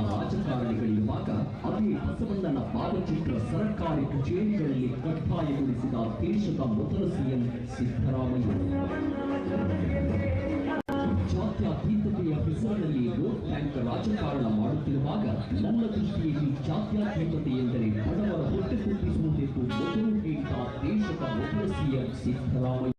ರಾಜಕಾರಣಿಗಳಿರುವಾಗ ಅದೇ ಬಸವಣ್ಣನ ಭಾವಚಿತ್ರ ಸರ್ಕಾರಿ ಕಚೇರಿಗಳಲ್ಲಿ ಕಡ್ಡಾಯಗೊಳಿಸಿದ ದೇಶದ ಮೊದಲ ಸಿಎಂ ಸಿದ್ದರಾಮಯ್ಯ. ಜಾತ್ಯತೀತತೆಯ ಹೆಸರಿನಲ್ಲಿ ವೋಟ್ ಬ್ಯಾಂಕ್ ರಾಜಕಾರಣ ಮಾಡುತ್ತಿರುವಾಗ ನನ್ನ ದೃಷ್ಟಿಯಲ್ಲಿ ಜಾತ್ಯತೀತತೆ ಎಂದರೆ ಬಡವರ ಹೊಟ್ಟೆ ತುಂಬಿಸುವುದೆಂದು ಮೊದಲು ಹೇಳಿದ ದೇಶದ ಮೊದಲ ಸಿಎಂ ಸಿದ್ದರಾಮಯ್ಯ.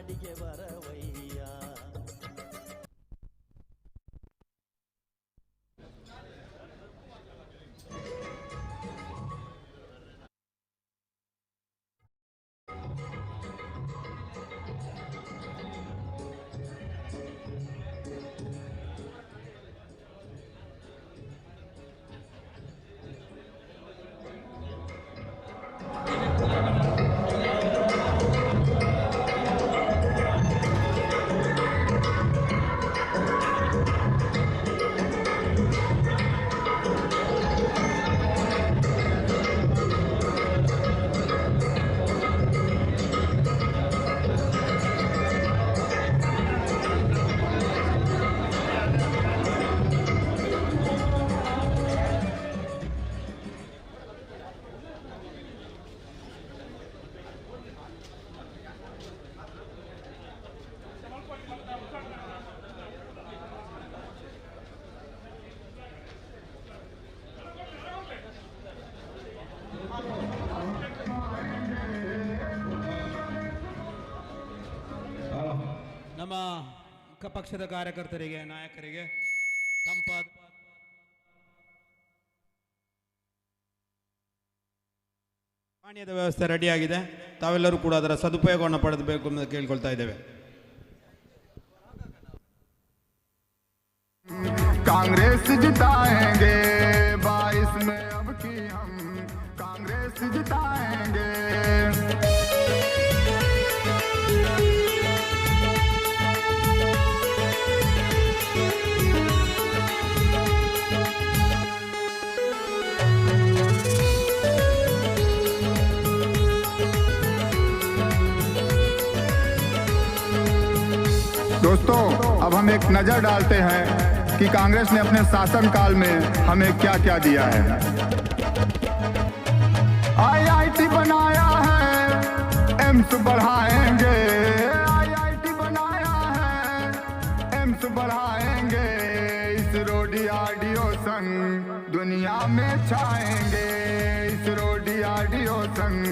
ನಾಡಿಗೆ ಬರವಯ್ಯ. ನಮ್ಮ ಪಕ್ಷದ ಕಾರ್ಯಕರ್ತರಿಗೆ ನಾಯಕರಿಗೆ ತಂಪಾದ ಪಾನೀಯದ ವ್ಯವಸ್ಥೆ ರೆಡಿಯಾಗಿದೆ. ತಾವೆಲ್ಲರೂ ಕೂಡ ಅದರ ಸದುಪಯೋಗವನ್ನು ಪಡೆದಬೇಕು ಎಂದು ಕೇಳ್ಕೊಳ್ತಾ ಇದ್ದೇವೆ. कांग्रेस जिताएंगे 22 में अब की हम कांग्रेस जिताएंगे. दोस्तों, अब हम एक नजर डालते हैं कि कांग्रेस ने अपने शासनकाल में हमें क्या क्या दिया है. IIT बनाया है, एम्स बढ़ाएंगे. IIT बनाया है, एम्स बढ़ाएंगे. इसरो DRDO संग दुनिया में छाएंगे. इसरो DRDO संग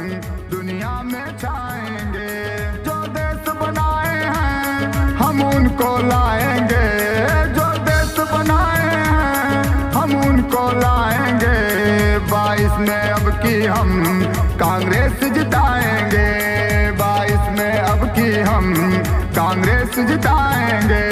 दुनिया में छाएंगे. जो देश बनाए हैं हम उनको लाएंगे. जो देश बनाए हैं हम उनको लाएंगे. 22 में अब की हम कांग्रेस जिताएंगे. 22 में अब की हम कांग्रेस जिताएंगे.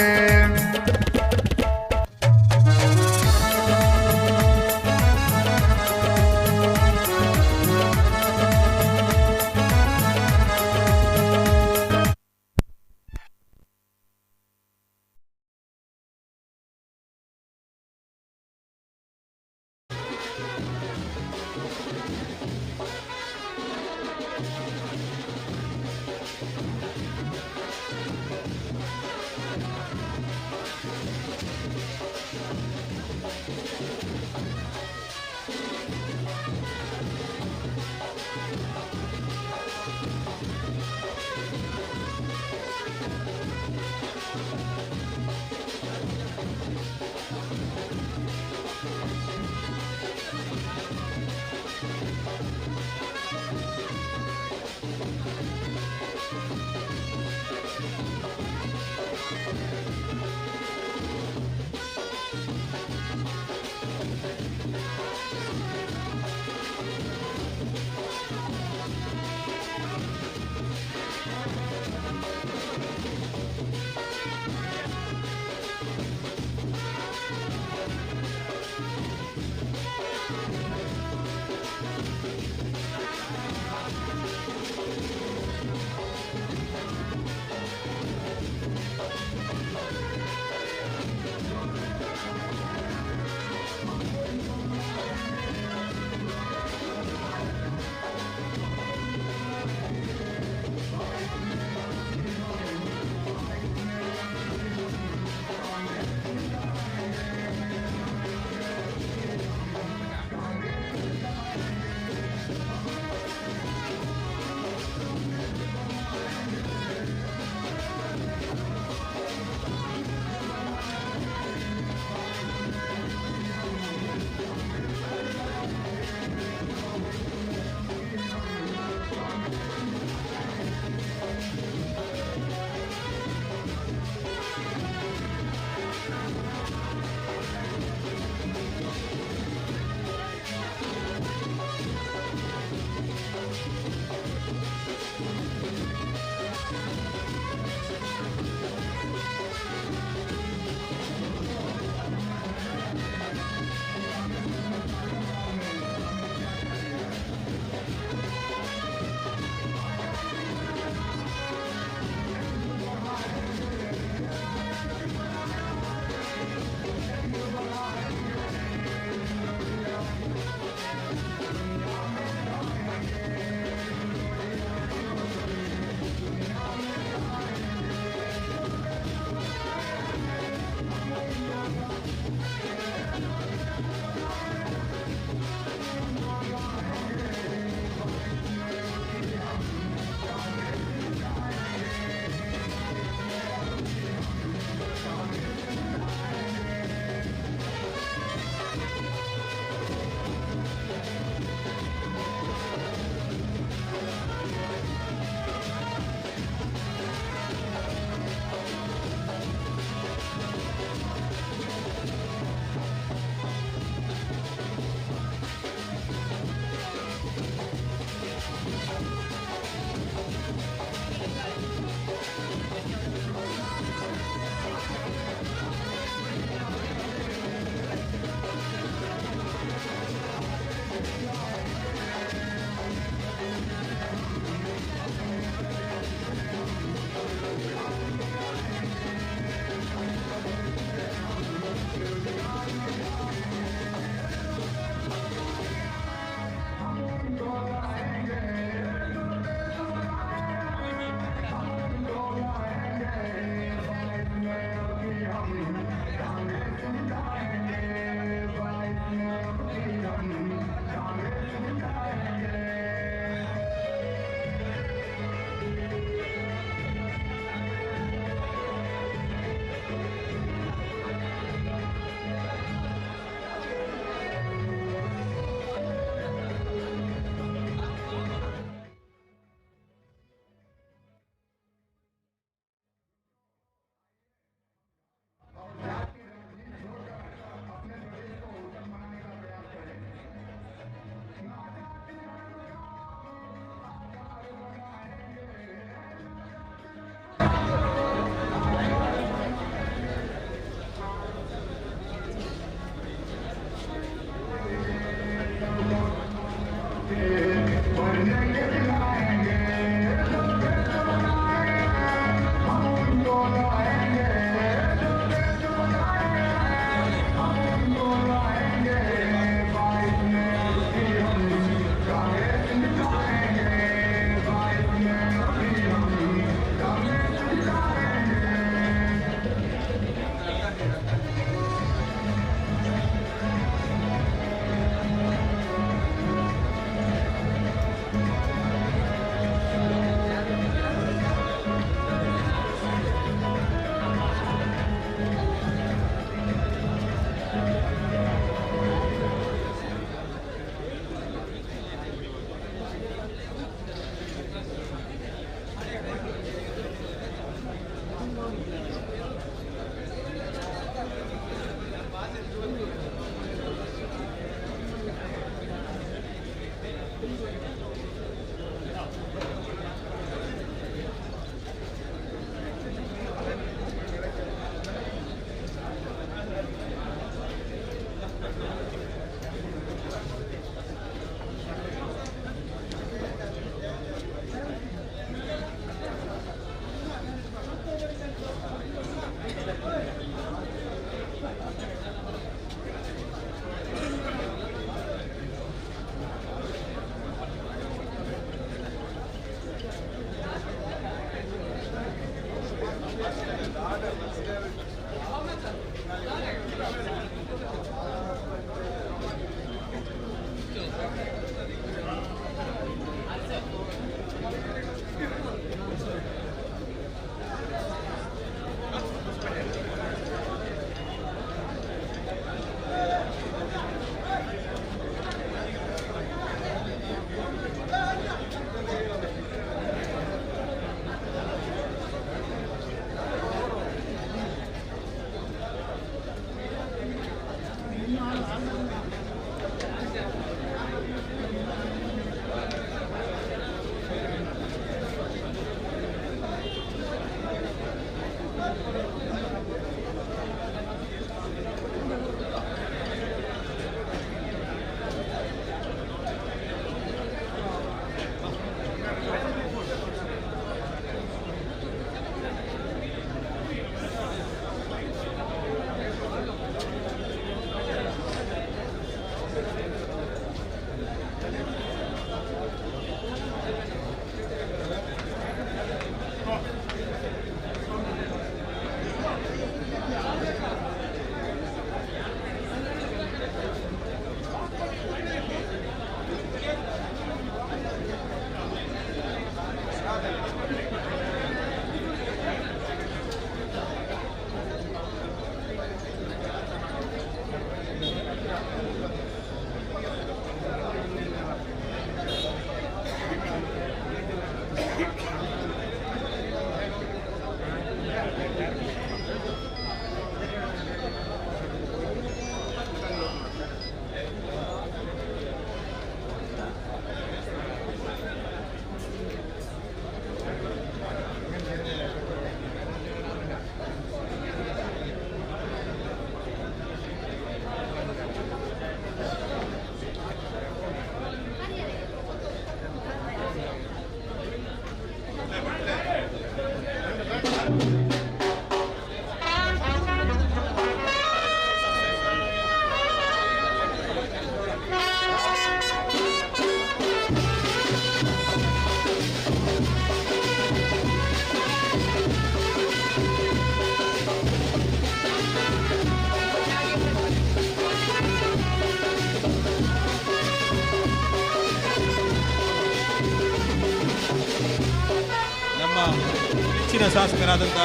ನೆಚ್ಚಿನ ಶಾಸಕರಾದಂಥ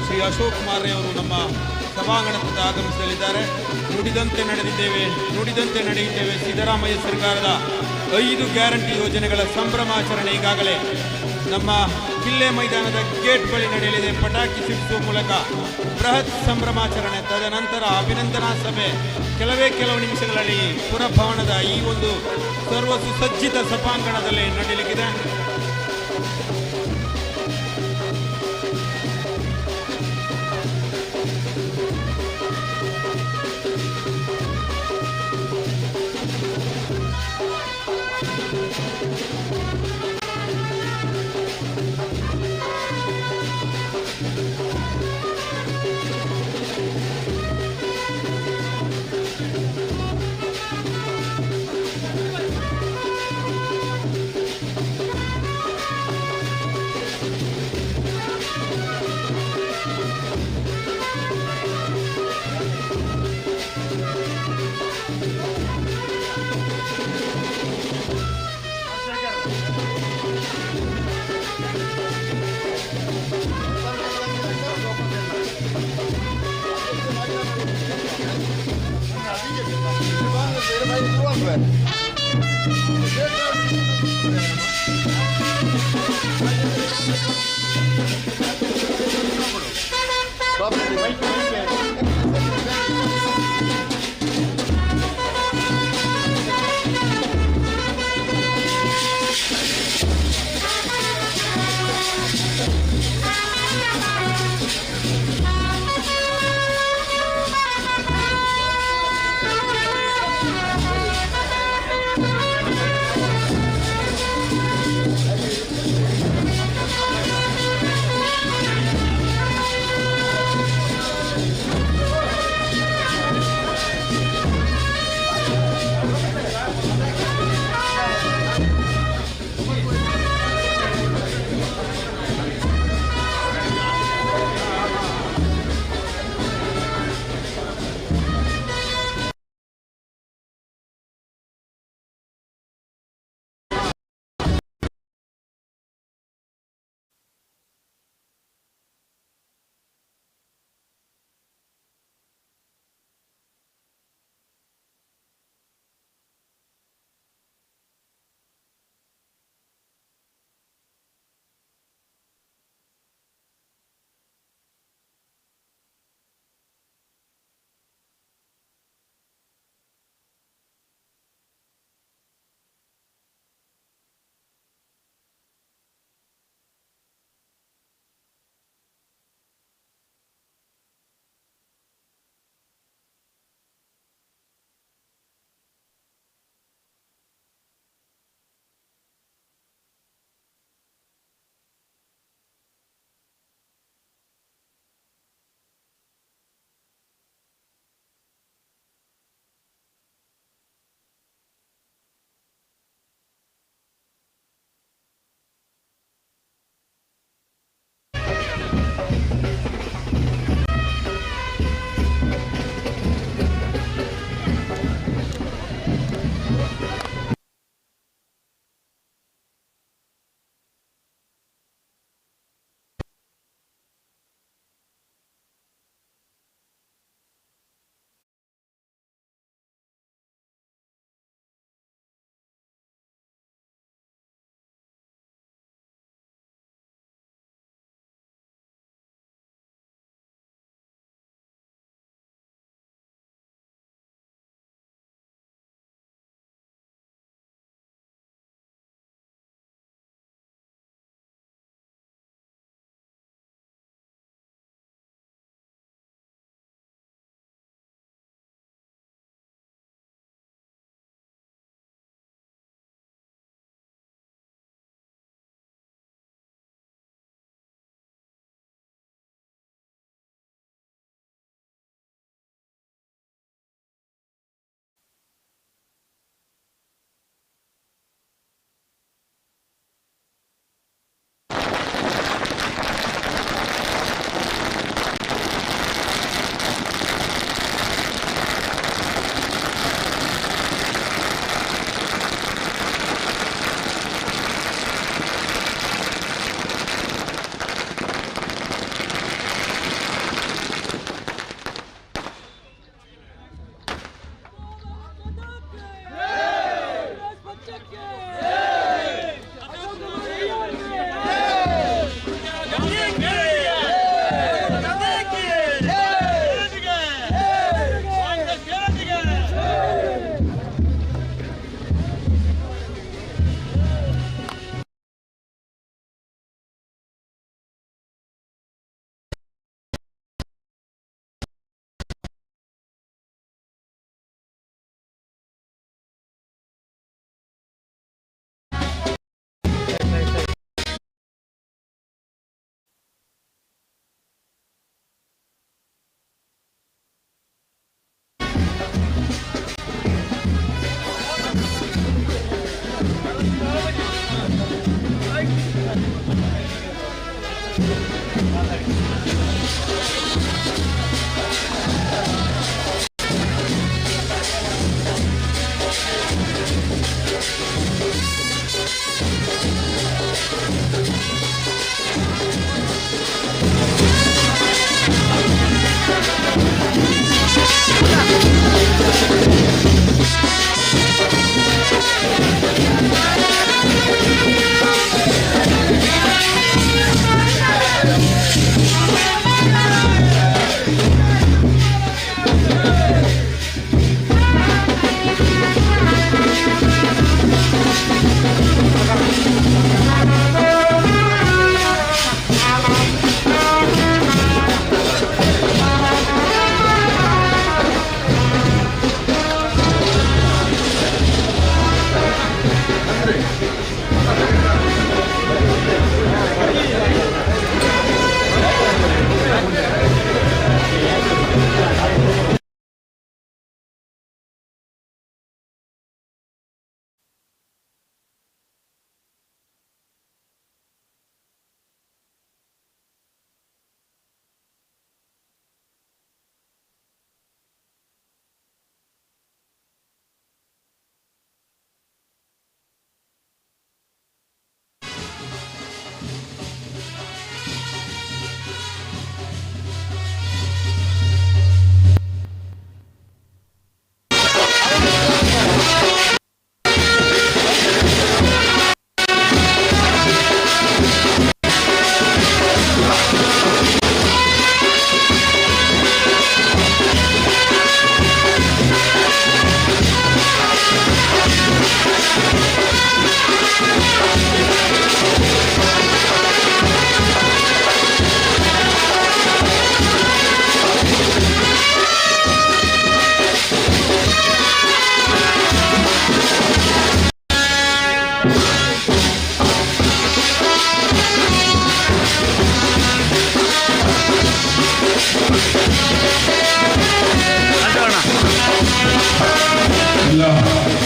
ಶ್ರೀ ಅಶೋಕ್ ಕುಮಾರ್ ಅವರು ನಮ್ಮ ಸಭಾಂಗಣದಿಂದ ಆಗಮಿಸಲಿದ್ದಾರೆ. ನುಡಿದಂತೆ ನಡೆದಿದ್ದೇವೆ, ನುಡಿದಂತೆ ನಡೆಯುತ್ತೇವೆ. ಸಿದ್ದರಾಮಯ್ಯ ಸರ್ಕಾರದ 5 ಗ್ಯಾರಂಟಿ ಯೋಜನೆಗಳ ಸಂಭ್ರಮಾಚರಣೆ ಈಗಾಗಲೇ ನಮ್ಮ ಕಿಲ್ಲೆ ಮೈದಾನದ ಗೇಟ್ ಬಳಿ ನಡೆಯಲಿದೆ. ಪಟಾಕಿ ಸಿಡಿಸುವ ಮೂಲಕ ಬೃಹತ್ ಸಂಭ್ರಮಾಚರಣೆ, ತದನಂತರ ಅಭಿನಂದನಾ ಸಭೆ ಕೆಲವು ನಿಮಿಷಗಳಲ್ಲಿ ಪುರಭವನದ ಈ ಒಂದು ಸರ್ವ ಸುಸಜ್ಜಿತ ಸಭಾಂಗಣದಲ್ಲಿ ನಡೆಯಲಿಕ್ಕಿದೆ.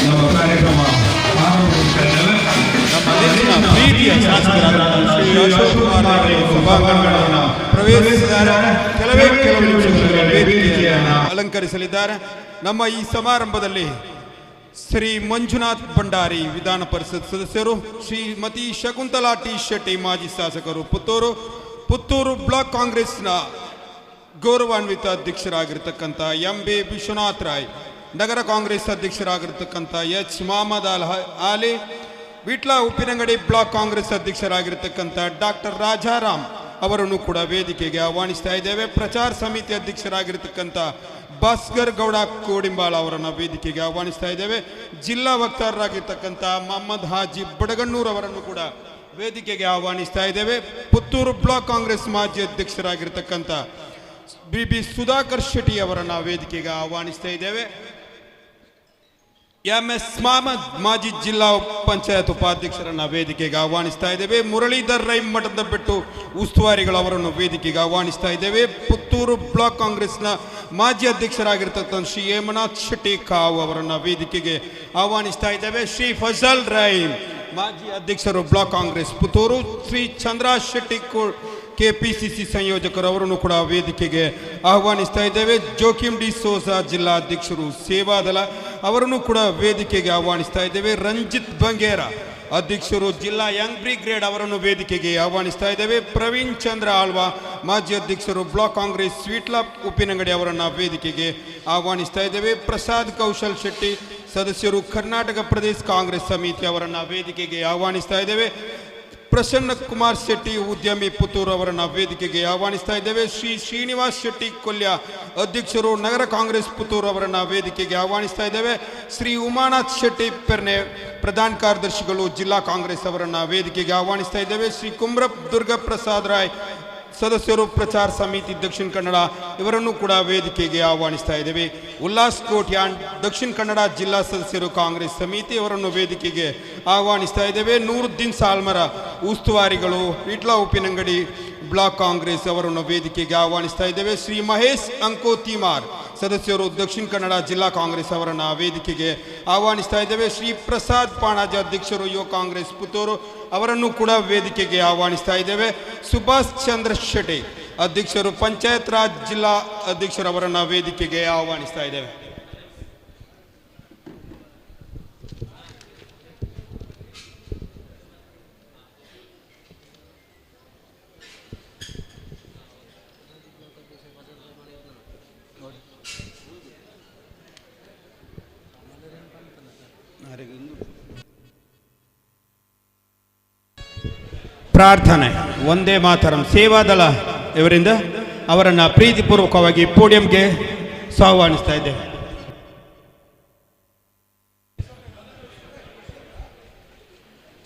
ನಮ್ಮ ಕಾರ್ಯಕ್ರಮ ನಮ್ಮ ಪ್ರೀತಿಯ ಶಾಸಕರಾದ ಶ್ರೀ ಅಶೋಕ್ ಕುಮಾರ್ ಸಭಾಂಗಣವನ್ನು ಪ್ರವೇಶಿಸಿದ್ದಾರೆ. ಕೆಲವೇ ಕೆಲವು ನಿಮಿಷಗಳಲ್ಲಿ ವೇದಿಕೆಯನ್ನು ಅಲಂಕರಿಸಲಿದ್ದಾರೆ. ನಮ್ಮ ಈ ಸಮಾರಂಭದಲ್ಲಿ ಶ್ರೀ ಮಂಜುನಾಥ್ ಭಂಡಾರಿ ವಿಧಾನ ಪರಿಷತ್ ಸದಸ್ಯರು, ಶ್ರೀಮತಿ ಶಕುಂತಲಾ ಟಿ ಶೆಟ್ಟಿ ಮಾಜಿ ಶಾಸಕರು ಪುತ್ತೂರು ಬ್ಲಾಕ್ ಕಾಂಗ್ರೆಸ್ನ ಗೌರವಾನ್ವಿತ ಅಧ್ಯಕ್ಷರಾಗಿರ್ತಕ್ಕಂಥ ಎಂ.ಬಿ. ವಿಶ್ವನಾಥ್ ರಾಯ್, ನಗರ ಕಾಂಗ್ರೆಸ್ ಅಧ್ಯಕ್ಷರಾಗಿರ್ತಕ್ಕಂಥ ಎಚ್. ಮೊಹಮ್ಮದ್ ಆಲಿ, ವಿಟ್ಲ ಉಪ್ಪಿನಂಗಡಿ ಬ್ಲಾಕ್ ಕಾಂಗ್ರೆಸ್ ಅಧ್ಯಕ್ಷರಾಗಿರ್ತಕ್ಕಂಥ ಡಾಕ್ಟರ್ ರಾಜಾರಾಮ್ ಅವರನ್ನು ಕೂಡ ವೇದಿಕೆಗೆ ಆಹ್ವಾನಿಸ್ತಾ ಇದ್ದೇವೆ. ಪ್ರಚಾರ ಸಮಿತಿ ಅಧ್ಯಕ್ಷರಾಗಿರ್ತಕ್ಕಂಥ ಭಾಸ್ಕರ್ ಗೌಡ ಕೋಡಿಂಬಾಳ ಅವರನ್ನು ವೇದಿಕೆಗೆ ಆಹ್ವಾನಿಸ್ತಾ ಇದ್ದೇವೆ. ಜಿಲ್ಲಾ ವಕ್ತಾರರಾಗಿರ್ತಕ್ಕಂಥ ಮೊಹಮ್ಮದ್ ಹಾಜಿ ಬಡಗಣ್ಣೂರ್ ಅವರನ್ನು ಕೂಡ ವೇದಿಕೆಗೆ ಆಹ್ವಾನಿಸ್ತಾ ಇದ್ದೇವೆ. ಪುತ್ತೂರು ಬ್ಲಾಕ್ ಕಾಂಗ್ರೆಸ್ ಮಾಜಿ ಅಧ್ಯಕ್ಷರಾಗಿರ್ತಕ್ಕಂಥ ಬಿ ಸುಧಾಕರ್ ಶೆಟ್ಟಿ ಅವರನ್ನು ವೇದಿಕೆಗೆ ಆಹ್ವಾನಿಸ್ತಾ ಇದ್ದೇವೆ. ಎಂ.ಎಸ್. ಮಹಮ್ಮದ್ ಮಾಜಿ ಜಿಲ್ಲಾ ಪಂಚಾಯತ್ ಉಪಾಧ್ಯಕ್ಷರನ್ನ ವೇದಿಕೆಗೆ ಆಹ್ವಾನಿಸ್ತಾ ಇದ್ದೇವೆ. ಮುರಳೀಧರ್ ರೈ ಮಠದ ಬೆಟ್ಟು ಉಸ್ತುವಾರಿಗಳು ಅವರನ್ನು ವೇದಿಕೆಗೆ ಆಹ್ವಾನಿಸ್ತಾ ಇದ್ದೇವೆ. ಪುತ್ತೂರು ಬ್ಲಾಕ್ ಕಾಂಗ್ರೆಸ್ನ ಮಾಜಿ ಅಧ್ಯಕ್ಷರಾಗಿರ್ತಕ್ಕಂಥ ಶ್ರೀ ಹೇಮನಾಥ್ ಶೆಟ್ಟಿ ಕಾವು ಅವರನ್ನು ವೇದಿಕೆಗೆ ಆಹ್ವಾನಿಸ್ತಾ ಇದ್ದೇವೆ. ಶ್ರೀ ಫಜಲ್ ರೈ ಮಾಜಿ ಅಧ್ಯಕ್ಷರು ಬ್ಲಾಕ್ ಕಾಂಗ್ರೆಸ್ ಪುತ್ತೂರು, ಶ್ರೀ ಚಂದ್ರ ಶೆಟ್ಟಿ ಕೆಪಿಸಿಸಿ ಸಂಯೋಜಕರು ಅವರನ್ನು ಕೂಡ ವೇದಿಕೆಗೆ ಆಹ್ವಾನಿಸ್ತಾ ಇದ್ದೇವೆ. ಜೋಕಿಂ ಡಿ ಸೋಸಾ ಜಿಲ್ಲಾಧ್ಯಕ್ಷರು ಸೇವಾದಳ ಅವರನ್ನು ಕೂಡ ವೇದಿಕೆಗೆ ಆಹ್ವಾನಿಸ್ತಾ ಇದ್ದೇವೆ. ರಂಜಿತ್ ಬಂಗೇರ ಅಧ್ಯಕ್ಷರು ಜಿಲ್ಲಾ ಯಂಗ್ ಬ್ರಿಗೇಡ್ ಅವರನ್ನು ವೇದಿಕೆಗೆ ಆಹ್ವಾನಿಸ್ತಾ ಇದ್ದೇವೆ. ಪ್ರವೀಣ್ ಚಂದ್ರ ಆಳ್ವಾ ಮಾಜಿ ಅಧ್ಯಕ್ಷರು ಬ್ಲಾಕ್ ಕಾಂಗ್ರೆಸ್ ಸ್ವೀಟ್ಲ ಉಪ್ಪಿನಂಗಡಿ ಅವರನ್ನು ವೇದಿಕೆಗೆ ಆಹ್ವಾನಿಸ್ತಾ ಇದ್ದೇವೆ. ಪ್ರಸಾದ್ ಕೌಶಲ್ ಶೆಟ್ಟಿ ಸದಸ್ಯರು ಕರ್ನಾಟಕ ಪ್ರದೇಶ ಕಾಂಗ್ರೆಸ್ ಸಮಿತಿ ಅವರನ್ನು ವೇದಿಕೆಗೆ ಆಹ್ವಾನಿಸ್ತಾ ಇದ್ದೇವೆ. ಪ್ರಸನ್ನ ಕುಮಾರ್ ಶೆಟ್ಟಿ ಉದ್ಯಮಿ ಪುತ್ತೂರು ಅವರನ್ನು ವೇದಿಕೆಗೆ ಆಹ್ವಾನಿಸ್ತಾ ಇದ್ದೇವೆ. ಶ್ರೀ ಶ್ರೀನಿವಾಸ್ ಶೆಟ್ಟಿ ಕೊಲ್ಯ ಅಧ್ಯಕ್ಷರು ನಗರ ಕಾಂಗ್ರೆಸ್ ಪುತ್ತೂರು ಅವರನ್ನು ವೇದಿಕೆಗೆ ಆಹ್ವಾನಿಸ್ತಾ ಇದ್ದೇವೆ. ಶ್ರೀ ಉಮಾನಾಥ್ ಶೆಟ್ಟಿ ಪೆರ್ನೆ ಪ್ರಧಾನ ಕಾರ್ಯದರ್ಶಿಗಳು ಜಿಲ್ಲಾ ಕಾಂಗ್ರೆಸ್ ಅವರನ್ನು ವೇದಿಕೆಗೆ ಆಹ್ವಾನಿಸ್ತಾ ಇದ್ದೇವೆ. ಶ್ರೀ ಕುಮ್ರಪ್ ದುರ್ಗಾ ಪ್ರಸಾದ್ ರಾಯ್ ಸದಸ್ಯರು ಪ್ರಚಾರ ಸಮಿತಿ ದಕ್ಷಿಣ ಕನ್ನಡ ಇವರನ್ನು ಕೂಡ ವೇದಿಕೆಗೆ ಆಹ್ವಾನಿಸ್ತಾ ಇದ್ದೇವೆ. ಉಲ್ಲಾಸ್ ಕೋಟ್ಯಾನ್ ದಕ್ಷಿಣ ಕನ್ನಡ ಜಿಲ್ಲಾ ಸದಸ್ಯರು ಕಾಂಗ್ರೆಸ್ ಸಮಿತಿ ಅವರನ್ನು ವೇದಿಕೆಗೆ ಆಹ್ವಾನಿಸ್ತಾ ಇದ್ದೇವೆ. ನೂರುದ್ದೀನ್ ಸಾಲ್ಮರ ಉಸ್ತುವಾರಿಗಳು ವಿಟ್ಲ ಉಪ್ಪಿನಂಗಡಿ ಬ್ಲಾಕ್ ಕಾಂಗ್ರೆಸ್ ಅವರನ್ನು ವೇದಿಕೆಗೆ ಆಹ್ವಾನಿಸ್ತಾ ಇದ್ದೇವೆ. ಶ್ರೀ ಮಹೇಶ್ ಅಂಕೋತಿಮಾರ್ ಸದಸ್ಯರು ದಕ್ಷಿಣ ಕನ್ನಡ ಜಿಲ್ಲಾ ಕಾಂಗ್ರೆಸ್ ಅವರನ್ನು ವೇದಿಕೆಗೆ ಆಹ್ವಾನಿಸ್ತಾ ಇದ್ದೇವೆ. ಶ್ರೀ ಪ್ರಸಾದ್ ಪಾಣಾಜಿ ಅಧ್ಯಕ್ಷರು ಯುವ ಕಾಂಗ್ರೆಸ್ ಪುತ್ತೂರು ಅವರನ್ನು ಕೂಡ ವೇದಿಕೆಗೆ ಆಹ್ವಾನಿಸ್ತಾ ಇದ್ದೇವೆ. ಸುಭಾಷ್ ಚಂದ್ರ ಶೆಟ್ಟಿ ಅಧ್ಯಕ್ಷರು ಪಂಚಾಯತ್ ರಾಜ್ ಜಿಲ್ಲಾ ಅಧ್ಯಕ್ಷರು ಅವರನ್ನು ವೇದಿಕೆಗೆ ಆಹ್ವಾನಿಸ್ತಾ ಇದ್ದೇವೆ. ಪ್ರಾರ್ಥನೆ ಒಂದೇ ಮಾತರಂ ಸೇವಾದಳ ಇವರಿಂದ ಅವರನ್ನು ಪ್ರೀತಿಪೂರ್ವಕವಾಗಿ ಪೋಡಿಯಂಗೆ ಆಹ್ವಾನಿಸ್ತಾ ಇದ್ದೇವೆ.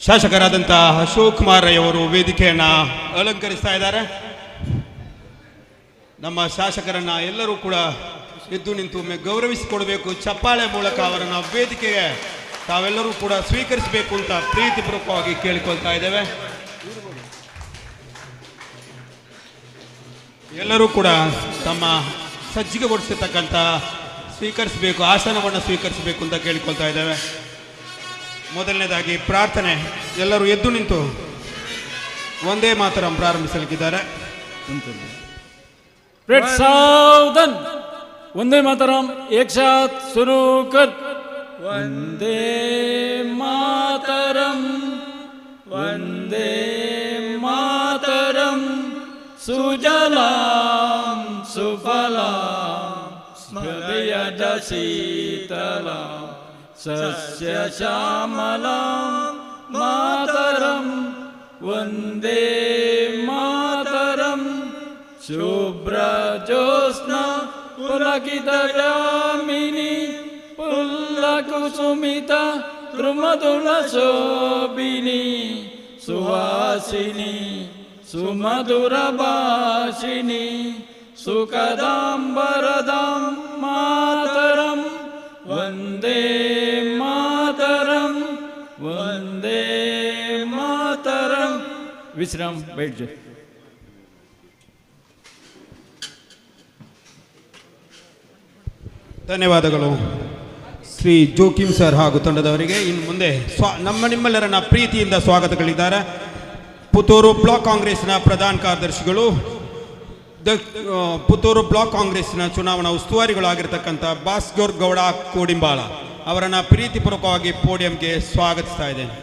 ಶಾಸಕರಾದಂತಹ ಅಶೋಕ್ ಕುಮಾರ್ ಅವರು ವೇದಿಕೆಯನ್ನು ಅಲಂಕರಿಸ್ತಾ ಇದ್ದಾರೆ. ನಮ್ಮ ಶಾಸಕರನ್ನ ಎಲ್ಲರೂ ಕೂಡ ಎದ್ದು ನಿಂತು ಒಮ್ಮೆ ಗೌರವಿಸಿಕೊಡಬೇಕು. ಚಪ್ಪಾಳೆ ಮೂಲಕ ಅವರನ್ನು ವೇದಿಕೆಗೆ ತಾವೆಲ್ಲರೂ ಕೂಡ ಸ್ವೀಕರಿಸಬೇಕು ಅಂತ ಪ್ರೀತಿಪೂರ್ವಕವಾಗಿ ಕೇಳಿಕೊಳ್ತಾ ಇದ್ದೇವೆ. ಎಲ್ಲರೂ ಕೂಡ ತಮ್ಮ ಸಜ್ಜಿಗೆಗೊಳಿಸಿರ್ತಕ್ಕಂಥ ಸ್ವೀಕರಿಸಬೇಕು, ಆಸನವನ್ನು ಸ್ವೀಕರಿಸಬೇಕು ಅಂತ ಕೇಳಿಕೊಳ್ತಾ ಇದ್ದೇವೆ. ಮೊದಲನೇದಾಗಿ ಪ್ರಾರ್ಥನೆ, ಎಲ್ಲರೂ ಎದ್ದು ನಿಂತು ಒಂದೇ ಮಾತರಂ ಪ್ರಾರಂಭಿಸಲಿಕ್ಕಿದ್ದಾರೆ. ಒಂದೇ ಮಾತರಂ ಏಕಸಾಥ್ ಶುರು ಕರ್. ವಂದೇ ಮಾತರಂ ವಂದೇ ಮಾತರಂ ಸುಜಲಾಂ ಸುಫಲಾಂ ಸ್ಮೃತಿಯಜ ಶೀತಲಾಂ ಸಸ್ಯ ಶ್ಯಾಮಲಾಂ ಮಾತರಂ ವಂದೇ ಮಾತರಂ ಶುಭ್ರಜೋತ್ಸ್ನಾ ಪುಲಕಿತಯಾಮಿನಿ ಪುಲ್ಲಕುಸುಮಿತ ಧ್ರುಮಧುರಶೋಭಿನಿ ಸುಹಾಸಿನಿ ಸುಮಧುರಭಾಷಿಣಿ ಸುಖದಾಂಬರದಾಂ ಮಾತರಂ ವಂದೇ ಮಾತರಂ ವಂದೇ विश्राम बैठ जाए। ಧನ್ಯವಾದಗಳು ಶ್ರೀ ಜೋಕಿಮ್ ಸರ್ ಹಾಗೂ ತಂಡದವರಿಗೆ. ಇನ್ನು ಮುಂದೆ ನಿಮ್ಮೆಲ್ಲರನ್ನ ಪ್ರೀತಿಯಿಂದ ಸ್ವಾಗತಗಳಿದ್ದಾರೆ ಪುತ್ತೂರು ಬ್ಲಾಕ್ ಕಾಂಗ್ರೆಸ್ನ ಪ್ರಧಾನ ಕಾರ್ಯದರ್ಶಿಗಳು, ಪುತ್ತೂರು ಬ್ಲಾಕ್ ಕಾಂಗ್ರೆಸ್ನ ಚುನಾವಣಾ ಉಸ್ತುವಾರಿಗಳಾಗಿರ್ತಕ್ಕಂಥ ಭಾಸ್ಕರ್ ಗೌಡ ಕೋಡಿಂಬಾಳ ಅವರನ್ನು ಪ್ರೀತಿಪೂರ್ವಕವಾಗಿ ಪೋಡಿಯಂಗೆ ಸ್ವಾಗತಿಸ್ತಾ ಇದ್ದೇನೆ.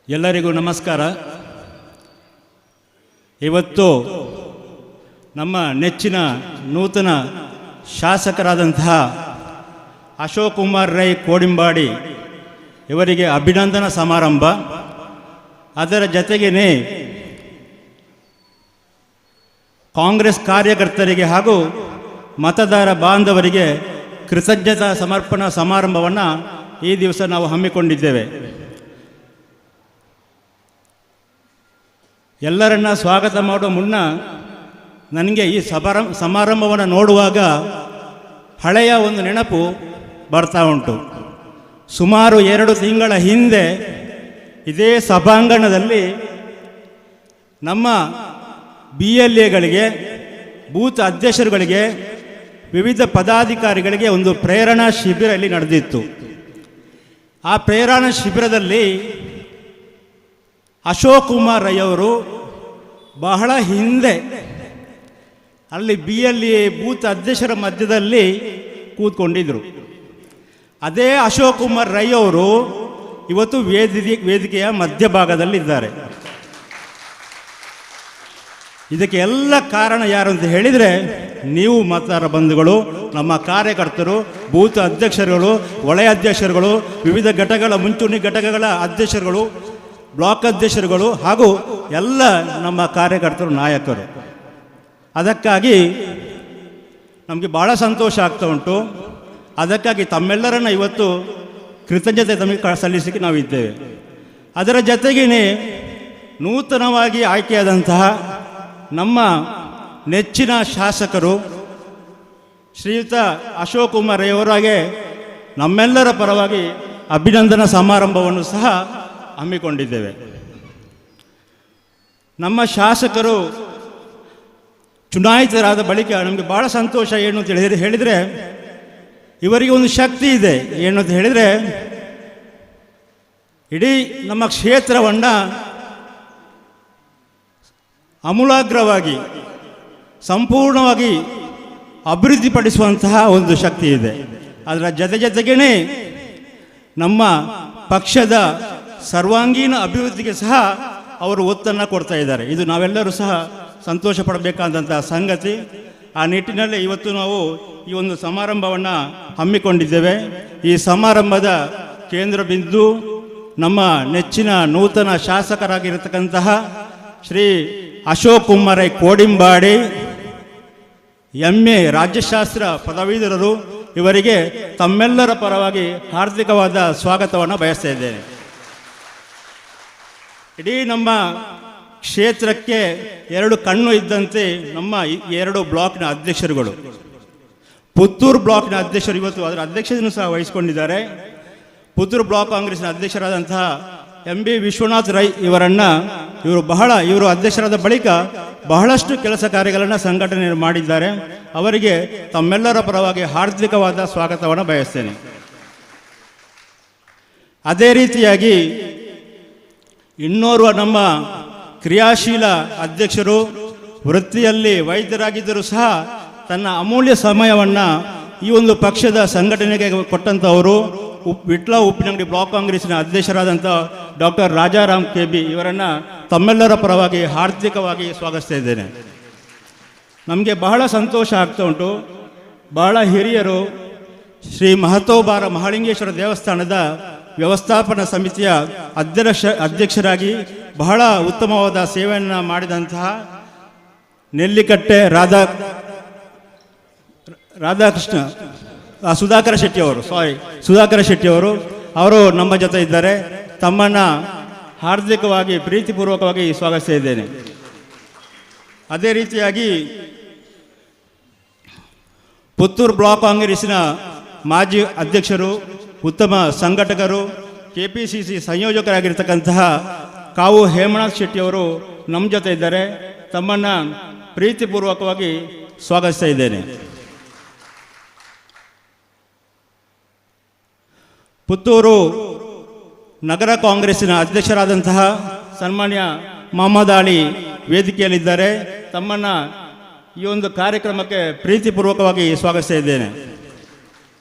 ಎಲ್ಲರಿಗೂ ನಮಸ್ಕಾರ. ಇವತ್ತು ನಮ್ಮ ನೆಚ್ಚಿನ ನೂತನ ಶಾಸಕರಾದಂತಹ ಅಶೋಕ್ ಕುಮಾರ್ ರೈ ಕೋಡಿಂಬಾಡಿ ಇವರಿಗೆ ಅಭಿನಂದನಾ ಸಮಾರಂಭ. ಅದರ ಜತೆಗೇ ಕಾಂಗ್ರೆಸ್ ಕಾರ್ಯಕರ್ತರಿಗೆ ಹಾಗೂ ಮತದಾರ ಬಾಂಧವರಿಗೆ ಕೃತಜ್ಞತಾ ಸಮರ್ಪಣಾ ಸಮಾರಂಭವನ್ನು ಈ ದಿವಸ ನಾವು ಹಮ್ಮಿಕೊಂಡಿದ್ದೇವೆ. ಎಲ್ಲರನ್ನ ಸ್ವಾಗತ ಮಾಡುವ ಮುನ್ನ ನನಗೆ ಈ ಸಮಾರಂಭವನ್ನು ನೋಡುವಾಗ ಹಳೆಯ ಒಂದು ನೆನಪು ಬರ್ತಾ ಉಂಟು. ಸುಮಾರು 2 ತಿಂಗಳ ಹಿಂದೆ ಇದೇ ಸಭಾಂಗಣದಲ್ಲಿ ನಮ್ಮ BLAಗಳಿಗೆ, ಬೂತ್ ಅಧ್ಯಕ್ಷರುಗಳಿಗೆ, ವಿವಿಧ ಪದಾಧಿಕಾರಿಗಳಿಗೆ ಒಂದು ಪ್ರೇರಣಾ ಶಿಬಿರ ಇಲ್ಲಿ ನಡೆದಿತ್ತು. ಆ ಪ್ರೇರಣಾ ಶಿಬಿರದಲ್ಲಿ ಅಶೋಕ್ ಕುಮಾರ್ ರೈ ಅವರು ಬಹಳ ಹಿಂದೆ ಅಲ್ಲಿ BLA ಬೂತ್ ಅಧ್ಯಕ್ಷರ ಮಧ್ಯದಲ್ಲಿ ಕೂತ್ಕೊಂಡಿದ್ದರು. ಅದೇ ಅಶೋಕ್ ಕುಮಾರ್ ರೈ ಅವರು ಇವತ್ತು ವೇದಿಕೆಯ ಮಧ್ಯಭಾಗದಲ್ಲಿದ್ದಾರೆ. ಇದಕ್ಕೆ ಎಲ್ಲ ಕಾರಣ ಯಾರು ಅಂತ ಹೇಳಿದರೆ ನೀವು ಮತದಾರ ಬಂಧುಗಳು, ನಮ್ಮ ಕಾರ್ಯಕರ್ತರು, ಬೂತ್ ಅಧ್ಯಕ್ಷರುಗಳು, ವಲಯ ಅಧ್ಯಕ್ಷರುಗಳು, ವಿವಿಧ ಘಟಕಗಳ ಮುಂಚೂಣಿ ಘಟಕಗಳ ಅಧ್ಯಕ್ಷರುಗಳು, ಬ್ಲಾಕ್ ಅಧ್ಯಕ್ಷರುಗಳು ಹಾಗೂ ಎಲ್ಲ ನಮ್ಮ ಕಾರ್ಯಕರ್ತರು, ನಾಯಕರು. ಅದಕ್ಕಾಗಿ ನಮಗೆ ಭಾಳ ಸಂತೋಷ ಆಗ್ತಾ ಉಂಟು. ಅದಕ್ಕಾಗಿ ತಮ್ಮೆಲ್ಲರನ್ನು ಇವತ್ತು ಕೃತಜ್ಞತೆ ತಮಗೆ ಸಲ್ಲಿಸಲಿಕ್ಕೆ ನಾವಿದ್ದೇವೆ. ಅದರ ಜತೆಗೇ ನೂತನವಾಗಿ ಆಯ್ಕೆಯಾದಂತಹ ನಮ್ಮ ನೆಚ್ಚಿನ ಶಾಸಕರು ಶ್ರೀಯುತ ಅಶೋಕ್ ಕುಮಾರ್ ಅವರಿಗೆ ನಮ್ಮೆಲ್ಲರ ಪರವಾಗಿ ಅಭಿನಂದನಾ ಸಮಾರಂಭವನ್ನು ಸಹ ಹಮ್ಮಿಕೊಂಡಿದ್ದೇವೆ. ನಮ್ಮ ಶಾಸಕರು ಚುನಾಯಿತರಾದ ಬಳಿಕ ನಮಗೆ ಭಾಳ ಸಂತೋಷ ಏನು ಅಂತ ಹೇಳಿದರೆ ಇವರಿಗೆ ಒಂದು ಶಕ್ತಿ ಇದೆ. ಏನು ಅಂತ ಹೇಳಿದರೆ ಇಡೀ ನಮ್ಮ ಕ್ಷೇತ್ರವನ್ನು ಆಮೂಲಾಗ್ರವಾಗಿ ಸಂಪೂರ್ಣವಾಗಿ ಅಭಿವೃದ್ಧಿಪಡಿಸುವಂತಹ ಒಂದು ಶಕ್ತಿ ಇದೆ. ಅದರ ಜೊತೆಗೇ ನಮ್ಮ ಪಕ್ಷದ ಸರ್ವಾಂಗೀಣ ಅಭಿವೃದ್ಧಿಗೆ ಸಹ ಅವರು ಒತ್ತನ್ನು ಕೊಡ್ತಾ ಇದ್ದಾರೆ. ಇದು ನಾವೆಲ್ಲರೂ ಸಹ ಸಂತೋಷ ಪಡಬೇಕಾದಂಥ ಸಂಗತಿ. ಆ ನಿಟ್ಟಿನಲ್ಲಿ ಇವತ್ತು ನಾವು ಈ ಒಂದು ಸಮಾರಂಭವನ್ನು ಹಮ್ಮಿಕೊಂಡಿದ್ದೇವೆ. ಈ ಸಮಾರಂಭದ ಕೇಂದ್ರ ಬಿಂದು ನಮ್ಮ ನೆಚ್ಚಿನ ನೂತನ ಶಾಸಕರಾಗಿರತಕ್ಕಂತಹ ಶ್ರೀ ಅಶೋಕ್ ಕುಮಾರ್ ರೈ ಕೋಡಿಂಬಾಡಿ, MA ರಾಜ್ಯಶಾಸ್ತ್ರ ಪದವೀಧರರು. ಇವರಿಗೆ ತಮ್ಮೆಲ್ಲರ ಪರವಾಗಿ ಹಾರ್ದಿಕವಾದ ಸ್ವಾಗತವನ್ನು ಬಯಸ್ತಾ ಇದ್ದೇನೆ. ಇಡೀ ನಮ್ಮ ಕ್ಷೇತ್ರಕ್ಕೆ 2 ಕಣ್ಣು ಇದ್ದಂತೆ ನಮ್ಮ 2 ಬ್ಲಾಕ್ನ ಅಧ್ಯಕ್ಷರುಗಳು, ಪುತ್ತೂರು ಬ್ಲಾಕ್ನ ಅಧ್ಯಕ್ಷರು ಇವತ್ತು ಅದರ ಅಧ್ಯಕ್ಷತೆಯನ್ನು ಸಹ ವಹಿಸಿಕೊಂಡಿದ್ದಾರೆ. ಪುತ್ತೂರು ಬ್ಲಾಕ್ ಕಾಂಗ್ರೆಸ್ನ ಅಧ್ಯಕ್ಷರಾದಂತಹ MB ವಿಶ್ವನಾಥ್ ರೈ ಇವರು ಅಧ್ಯಕ್ಷರಾದ ಬಳಿಕ ಬಹಳಷ್ಟು ಕೆಲಸ ಕಾರ್ಯಗಳನ್ನು ಸಂಘಟನೆ ಮಾಡಿದ್ದಾರೆ. ಅವರಿಗೆ ತಮ್ಮೆಲ್ಲರ ಪರವಾಗಿ ಹಾರ್ದಿಕವಾದ ಸ್ವಾಗತವನ್ನು ಬಯಸ್ತೇನೆ. ಅದೇ ರೀತಿಯಾಗಿ ಇನ್ನೋರ್ವ ನಮ್ಮ ಕ್ರಿಯಾಶೀಲ ಅಧ್ಯಕ್ಷರು, ವೃತ್ತಿಯಲ್ಲಿ ವೈದ್ಯರಾಗಿದ್ದರೂ ಸಹ ತನ್ನ ಅಮೂಲ್ಯ ಸಮಯವನ್ನು ಈ ಒಂದು ಪಕ್ಷದ ಸಂಘಟನೆಗೆ ಕೊಟ್ಟಂಥವರು ವಿಟ್ಲ ಉಪ್ಪಿನಂಗಡಿ ಬ್ಲಾಕ್ ಕಾಂಗ್ರೆಸ್ನ ಅಧ್ಯಕ್ಷರಾದಂಥ ಡಾಕ್ಟರ್ ರಾಜಾರಾಮ್ KB ಇವರನ್ನು ತಮ್ಮೆಲ್ಲರ ಪರವಾಗಿ ಹಾರ್ದಿಕವಾಗಿ ಸ್ವಾಗತಿಸ್ತಾ ಇದ್ದೇನೆ. ನಮಗೆ ಬಹಳ ಸಂತೋಷ ಆಗ್ತಾ ಉಂಟು. ಬಹಳ ಹಿರಿಯರು ಶ್ರೀ ಮಹತೋಬಾರ ಮಹಾಲಿಂಗೇಶ್ವರ ದೇವಸ್ಥಾನದ ವ್ಯವಸ್ಥಾಪನಾ ಸಮಿತಿಯ ಅಧ್ಯಕ್ಷರಾಗಿ ಬಹಳ ಉತ್ತಮವಾದ ಸೇವೆಯನ್ನು ಮಾಡಿದಂತಹ ನೆಲ್ಲಿಕಟ್ಟೆ ರಾಧಾಕೃಷ್ಣ ಸುಧಾಕರ ಶೆಟ್ಟಿ ಅವರು ನಮ್ಮ ಜೊತೆ ಇದ್ದಾರೆ. ತಮ್ಮನ್ನ ಹಾರ್ದಿಕವಾಗಿ ಪ್ರೀತಿಪೂರ್ವಕವಾಗಿ ಸ್ವಾಗತಿಸ್ತಾ ಇದ್ದೇನೆ. ಅದೇ ರೀತಿಯಾಗಿ ಪುತ್ತೂರು ಬ್ಲಾಕ್ ಕಾಂಗ್ರೆಸ್ಸಿನ ಮಾಜಿ ಅಧ್ಯಕ್ಷರು, ಉತ್ತಮ ಸಂಘಟಕರು, ಕೆಪಿಸಿಸಿ ಸಂಯೋಜಕರಾಗಿರ್ತಕ್ಕಂತಹ ಕಾವು ಹೇಮನಾಥ್ ಶೆಟ್ಟಿಯವರು ನಮ್ಮ ಜೊತೆ ಇದ್ದಾರೆ. ತಮ್ಮನ್ನ ಪ್ರೀತಿಪೂರ್ವಕವಾಗಿ ಸ್ವಾಗತಿಸ್ತಾ ಇದ್ದೇನೆ. ಪುತ್ತೂರು ನಗರ ಕಾಂಗ್ರೆಸ್ಸಿನ ಅಧ್ಯಕ್ಷರಾದಂತಹ ಸನ್ಮಾನ್ಯ ಮೊಹಮ್ಮದ್ ಅಲಿ ವೇದಿಕೆಯಲ್ಲಿದ್ದಾರೆ. ತಮ್ಮನ್ನ ಈ ಒಂದು ಕಾರ್ಯಕ್ರಮಕ್ಕೆ ಪ್ರೀತಿಪೂರ್ವಕವಾಗಿ ಸ್ವಾಗತಿಸ್ತಾ ಇದ್ದೇನೆ.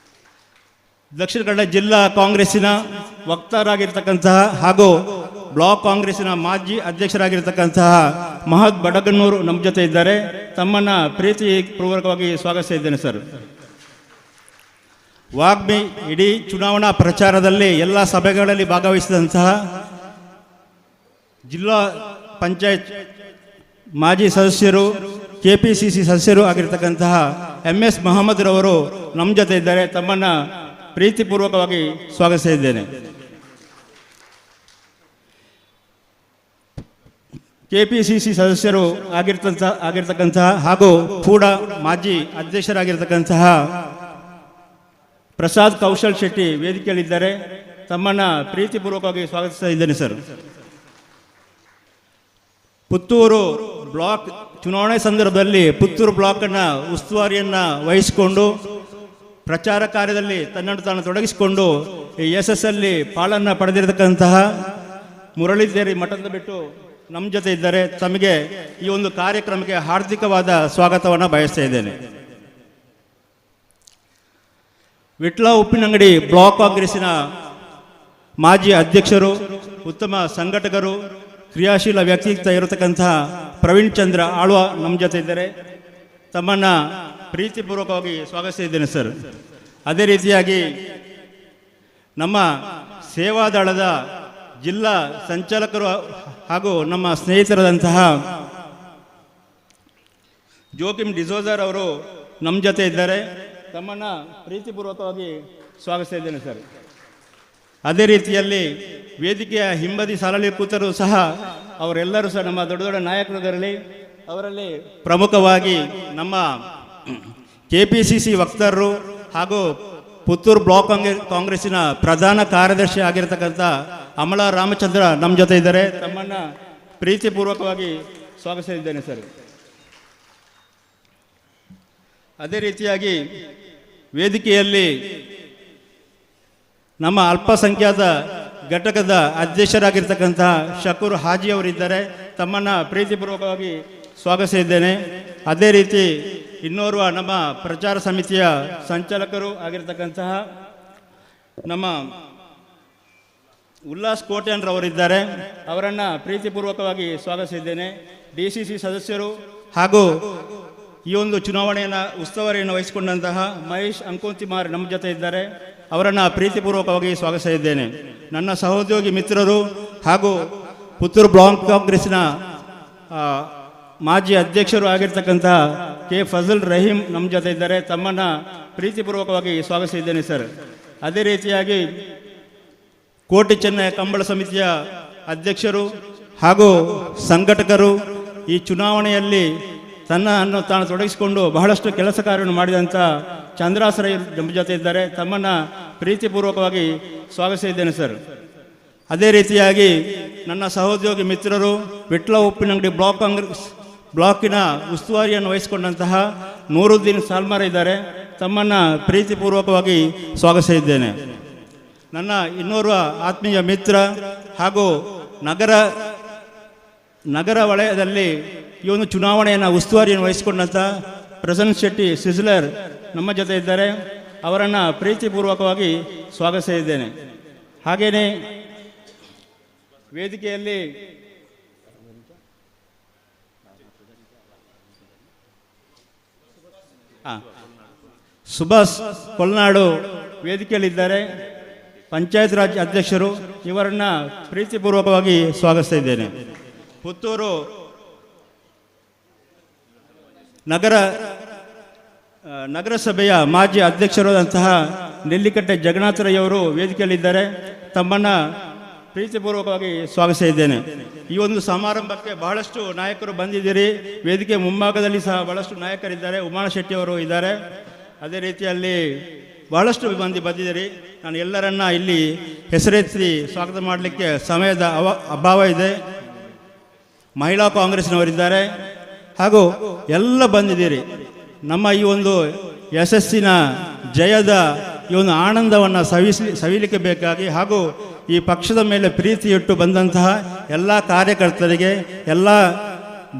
ದಕ್ಷಿಣ ಕನ್ನಡ ಜಿಲ್ಲಾ ಕಾಂಗ್ರೆಸ್ಸಿನ ವಕ್ತಾರರಾಗಿರ್ತಕ್ಕಂತಹ ಹಾಗೂ ಬ್ಲಾಕ್ ಕಾಂಗ್ರೆಸ್ಸಿನ ಮಾಜಿ ಅಧ್ಯಕ್ಷರಾಗಿರ್ತಕ್ಕಂತಹ ಮಹದ್ ಬಡಗನ್ನೂರು ನಮ್ಮ ಜೊತೆ ಇದ್ದಾರೆ. ತಮ್ಮನ್ನ ಪ್ರೀತಿಪೂರ್ವಕವಾಗಿ ಸ್ವಾಗತಿಸ್ತಾ ಇದ್ದೇನೆ ಸರ್. ವಾಗ್ಮಿ ಇಡೀ ಚುನಾವಣಾ ಪ್ರಚಾರದಲ್ಲಿ ಎಲ್ಲ ಸಭೆಗಳಲ್ಲಿ ಭಾಗವಹಿಸಿದಂತಹ ಜಿಲ್ಲಾ ಪಂಚಾಯತ್ ಮಾಜಿ ಸದಸ್ಯರು, ಕೆಪಿಸಿಸಿ ಸದಸ್ಯರು ಆಗಿರ್ತಕ್ಕಂತಹ MS ಮೊಹಮ್ಮದ್ ರವರು ನಮ್ಮ ಜೊತೆ ಇದ್ದಾರೆ. ತಮ್ಮನ್ನ ಪ್ರೀತಿಪೂರ್ವಕವಾಗಿ ಸ್ವಾಗತಿಸ್ತಾ ಇದ್ದೇನೆ. ಕೆಪಿಸಿಸಿ ಸದಸ್ಯರು ಆಗಿರ್ತಕ್ಕಂತಹ ಹಾಗೂ ಕೂಡ ಮಾಜಿ ಅಧ್ಯಕ್ಷರಾಗಿರ್ತಕ್ಕಂತಹ ಪ್ರಸಾದ್ ಕೌಶಲ್ ಶೆಟ್ಟಿ ವೇದಿಕೆಯಲ್ಲಿದ್ದಾರೆ. ತಮ್ಮನ್ನ ಪ್ರೀತಿಪೂರ್ವಕವಾಗಿ ಸ್ವಾಗತಿಸ್ತಾ ಇದ್ದೇನೆ ಸರ್. ಪುತ್ತೂರು ಬ್ಲಾಕ್ ಚುನಾವಣೆ ಸಂದರ್ಭದಲ್ಲಿ ಪುತ್ತೂರು ಬ್ಲಾಕ್ನ ಉಸ್ತುವಾರಿಯನ್ನ ವಹಿಸಿಕೊಂಡು ಪ್ರಚಾರ ಕಾರ್ಯದಲ್ಲಿ ತನ್ನನ್ನು ತಾನು ತೊಡಗಿಸಿಕೊಂಡು ಯಶಸ್ಸಲ್ಲಿ ಪಾಲನ್ನು ಪಡೆದಿರತಕ್ಕಂತಹ ಮುರಳೀಧರಿ ಮಠದ ಬಿಟ್ಟು ನಮ್ಮ ಜೊತೆ ಇದ್ದಾರೆ. ತಮಗೆ ಈ ಒಂದು ಕಾರ್ಯಕ್ರಮಕ್ಕೆ ಹಾರ್ದಿಕವಾದ ಸ್ವಾಗತವನ್ನು ಬಯಸ್ತಾ ಇದ್ದೇನೆ. ವಿಟ್ಲ ಉಪ್ಪಿನಂಗಡಿ ಬ್ಲಾಕ್ ಕಾಂಗ್ರೆಸ್ಸಿನ ಮಾಜಿ ಅಧ್ಯಕ್ಷರು, ಉತ್ತಮ ಸಂಘಟಕರು, ಕ್ರಿಯಾಶೀಲ ವ್ಯಕ್ತಿತ್ವ ಇರತಕ್ಕಂತಹ ಪ್ರವೀಣ್ ಚಂದ್ರ ಆಳ್ವ ನಮ್ಮ ಜೊತೆ ಇದ್ದಾರೆ. ತಮ್ಮನ್ನ ಪ್ರೀತಿಪೂರ್ವಕವಾಗಿ ಸ್ವಾಗತಿಸ್ತಾ ಇದ್ದೇನೆ ಸರ್. ಅದೇ ರೀತಿಯಾಗಿ ನಮ್ಮ ಸೇವಾದಳದ ಜಿಲ್ಲಾ ಸಂಚಾಲಕರು ಹಾಗೂ ನಮ್ಮ ಸ್ನೇಹಿತರಾದಂತಹ ಜೋಕಿಮ್ ಡಿಸೋಜರ್ ಅವರು ನಮ್ಮ ಜೊತೆ ಇದ್ದಾರೆ. ತಮ್ಮನ್ನ ಪ್ರೀತಿಪೂರ್ವಕವಾಗಿ ಸ್ವಾಗತಿಸ್ತಾ ಇದ್ದೇನೆ ಸರ್. ಅದೇ ರೀತಿಯಲ್ಲಿ ವೇದಿಕೆಯ ಹಿಂಬದಿ ಸಾಲಲ್ಲಿ ಕೂತರು ಸಹ ಅವರೆಲ್ಲರೂ ಸಹ ನಮ್ಮ ದೊಡ್ಡ ದೊಡ್ಡ ನಾಯಕರಲ್ಲಿ ಅವರಲ್ಲಿ ಪ್ರಮುಖವಾಗಿ ನಮ್ಮ ಕೆಪಿಸಿಸಿ ವಕ್ತಾರರು ಹಾಗೂ ಪುತ್ತೂರು ಬ್ಲಾಕ್ ಕಾಂಗ್ರೆಸ್ಸಿನ ಪ್ರಧಾನ ಕಾರ್ಯದರ್ಶಿ ಆಗಿರತಕ್ಕಂಥ ಅಮಲಾ ರಾಮಚಂದ್ರ ನಮ್ಮ ಜೊತೆ ಇದ್ದಾರೆ. ತಮ್ಮನ್ನ ಪ್ರೀತಿಪೂರ್ವಕವಾಗಿ ಸ್ವಾಗತಿಸಿದ್ದೇನೆ ಸರ್. ಅದೇ ರೀತಿಯಾಗಿ ವೇದಿಕೆಯಲ್ಲಿ ನಮ್ಮ ಅಲ್ಪಸಂಖ್ಯಾತ ಘಟಕದ ಅಧ್ಯಕ್ಷರಾಗಿರ್ತಕ್ಕಂತಹ ಶಕೂರ್ ಹಾಜಿ ಅವರಿದ್ದಾರೆ. ತಮ್ಮನ್ನ ಪ್ರೀತಿಪೂರ್ವಕವಾಗಿ ಸ್ವಾಗತಿಸಿದ್ದೇನೆ. ಅದೇ ರೀತಿ ಇನ್ನೋರ್ವ ನಮ್ಮ ಪ್ರಚಾರ ಸಮಿತಿಯ ಸಂಚಾಲಕರು ಆಗಿರ್ತಕ್ಕಂತಹ ನಮ್ಮ ಉಲ್ಲಾಸ್ ಕೋಟ್ಯಾನ್ರವರಿದ್ದಾರೆ. ಅವರನ್ನು ಪ್ರೀತಿಪೂರ್ವಕವಾಗಿ ಸ್ವಾಗತಿಸಿದ್ದೇನೆ. DCC ಸದಸ್ಯರು ಹಾಗೂ ಈ ಒಂದು ಚುನಾವಣೆಯನ್ನು ಉಸ್ತುವಾರಿಯನ್ನು ವಹಿಸಿಕೊಂಡಂತಹ ಮಹೇಶ್ ಅಂಕೋತಿಮಾರ್ ನಮ್ಮ ಜೊತೆ ಇದ್ದಾರೆ. ಅವರನ್ನು ಪ್ರೀತಿಪೂರ್ವಕವಾಗಿ ಸ್ವಾಗತಿಸ್ತಾ ಇದ್ದೇನೆ. ನನ್ನ ಸಹೋದ್ಯೋಗಿ ಮಿತ್ರರು ಹಾಗೂ ಪುತ್ತೂರು ಬ್ಲಾಕ್ ಕಾಂಗ್ರೆಸ್ಸಿನ ಮಾಜಿ ಅಧ್ಯಕ್ಷರು ಆಗಿರ್ತಕ್ಕಂತಹ ಕೆ ಫಜಲ್ ರಹೀಂ ನಮ್ಮ ಜೊತೆ ಇದ್ದಾರೆ. ತಮ್ಮನ್ನು ಪ್ರೀತಿಪೂರ್ವಕವಾಗಿ ಸ್ವಾಗತಿಸಿದ್ದೇನೆ ಸರ್. ಅದೇ ರೀತಿಯಾಗಿ ಕೋಟಿ ಚೆನ್ನೈ ಕಂಬಳ ಸಮಿತಿಯ ಅಧ್ಯಕ್ಷರು ಹಾಗೂ ಸಂಘಟಕರು, ಈ ಚುನಾವಣೆಯಲ್ಲಿ ತನ್ನನ್ನು ತಾನು ತೊಡಗಿಸಿಕೊಂಡು ಬಹಳಷ್ಟು ಕೆಲಸ ಕಾರ್ಯವನ್ನು ಮಾಡಿದಂಥ ಚಂದ್ರಾಸರೈ ನಮ್ಮ ಜೊತೆ ಇದ್ದಾರೆ. ತಮ್ಮನ್ನು ಪ್ರೀತಿಪೂರ್ವಕವಾಗಿ ಸ್ವಾಗತಿಸಿದ್ದೇನೆ ಸರ್. ಅದೇ ರೀತಿಯಾಗಿ ನನ್ನ ಸಹೋದ್ಯೋಗಿ ಮಿತ್ರರು ವಿಟ್ಲ ಉಪ್ಪಿನಂಗಡಿ ಬ್ಲಾಕ್ ಕಾಂಗ್ರೆಸ್ ಬ್ಲಾಕಿನ ಉಸ್ತುವಾರಿಯನ್ನು ವಹಿಸಿಕೊಂಡಂತಹ ನೂರುದ್ದೀನ್ ಸಾಲ್ಮಾರ್ ಇದ್ದಾರೆ. ತಮ್ಮನ್ನು ಪ್ರೀತಿಪೂರ್ವಕವಾಗಿ ಸ್ವಾಗತಿಸಿದ್ದೇನೆ. ನನ್ನ ಇನ್ನೋರ್ವ ಆತ್ಮೀಯ ಮಿತ್ರ ಹಾಗೂ ನಗರ ವಲಯದಲ್ಲಿ ಈ ಒಂದು ಚುನಾವಣೆಯನ್ನು ಉಸ್ತುವಾರಿಯನ್ನು ವಹಿಸಿಕೊಂಡಂಥ ಪ್ರಸನ್ನ ಶೆಟ್ಟಿ ಸಿಸ್ಲರ್ ನಮ್ಮ ಜೊತೆ ಇದ್ದಾರೆ. ಅವರನ್ನು ಪ್ರೀತಿಪೂರ್ವಕವಾಗಿ ಸ್ವಾಗತಿಸಿದ್ದೇನೆ. ಹಾಗೆಯೇ ವೇದಿಕೆಯಲ್ಲಿ ಸುಭಾಷ್ ಕೊಲ್ನಾಡು ವೇದಿಕೆಯಲ್ಲಿದ್ದಾರೆ. ಪಂಚಾಯತ್ ರಾಜ್ ಅಧ್ಯಕ್ಷರು, ಇವರನ್ನು ಪ್ರೀತಿಪೂರ್ವಕವಾಗಿ ಸ್ವಾಗತಿಸ್ತಾ ಇದ್ದೇನೆ. ಪುತ್ತೂರು ನಗರ ನಗರಸಭೆಯ ಮಾಜಿ ಅಧ್ಯಕ್ಷರಾದಂತಹ ನೆಲ್ಲಿಕಟ್ಟೆ ಜಗನ್ನಾಥರಯ್ಯವರು ವೇದಿಕೆಯಲ್ಲಿದ್ದಾರೆ. ತಮ್ಮನ್ನು ಪ್ರೀತಿಪೂರ್ವಕವಾಗಿ ಸ್ವಾಗತಿಸಿದ್ದೇನೆ. ಈ ಒಂದು ಸಮಾರಂಭಕ್ಕೆ ಬಹಳಷ್ಟು ನಾಯಕರು ಬಂದಿದ್ದೀರಿ. ವೇದಿಕೆ ಮುಂಭಾಗದಲ್ಲಿ ಸಹ ಬಹಳಷ್ಟು ನಾಯಕರಿದ್ದಾರೆ. ಉಮಾನ ಶೆಟ್ಟಿ ಅವರು ಇದ್ದಾರೆ. ಅದೇ ರೀತಿಯಲ್ಲಿ ಬಹಳಷ್ಟು ಮಂದಿ ಬಂದಿದ್ದೀರಿ. ನಾನು ಎಲ್ಲರನ್ನ ಇಲ್ಲಿ ಹೆಸರೆತ್ತಿ ಸ್ವಾಗತ ಮಾಡಲಿಕ್ಕೆ ಸಮಯದ ಅಭಾವ ಇದೆ. ಮಹಿಳಾ ಕಾಂಗ್ರೆಸ್ನವರಿದ್ದಾರೆ ಹಾಗೂ ಎಲ್ಲ ಬಂದಿದ್ದೀರಿ. ನಮ್ಮ ಈ ಒಂದು ಯಶಸ್ಸಿನ ಜಯದ ಈ ಒಂದು ಆನಂದವನ್ನು ಸವಿಲಿಕ್ಕೆ ಬೇಕಾಗಿ ಹಾಗೂ ಈ ಪಕ್ಷದ ಮೇಲೆ ಪ್ರೀತಿ ಇಟ್ಟು ಬಂದಂತಹ ಎಲ್ಲ ಕಾರ್ಯಕರ್ತರಿಗೆ, ಎಲ್ಲ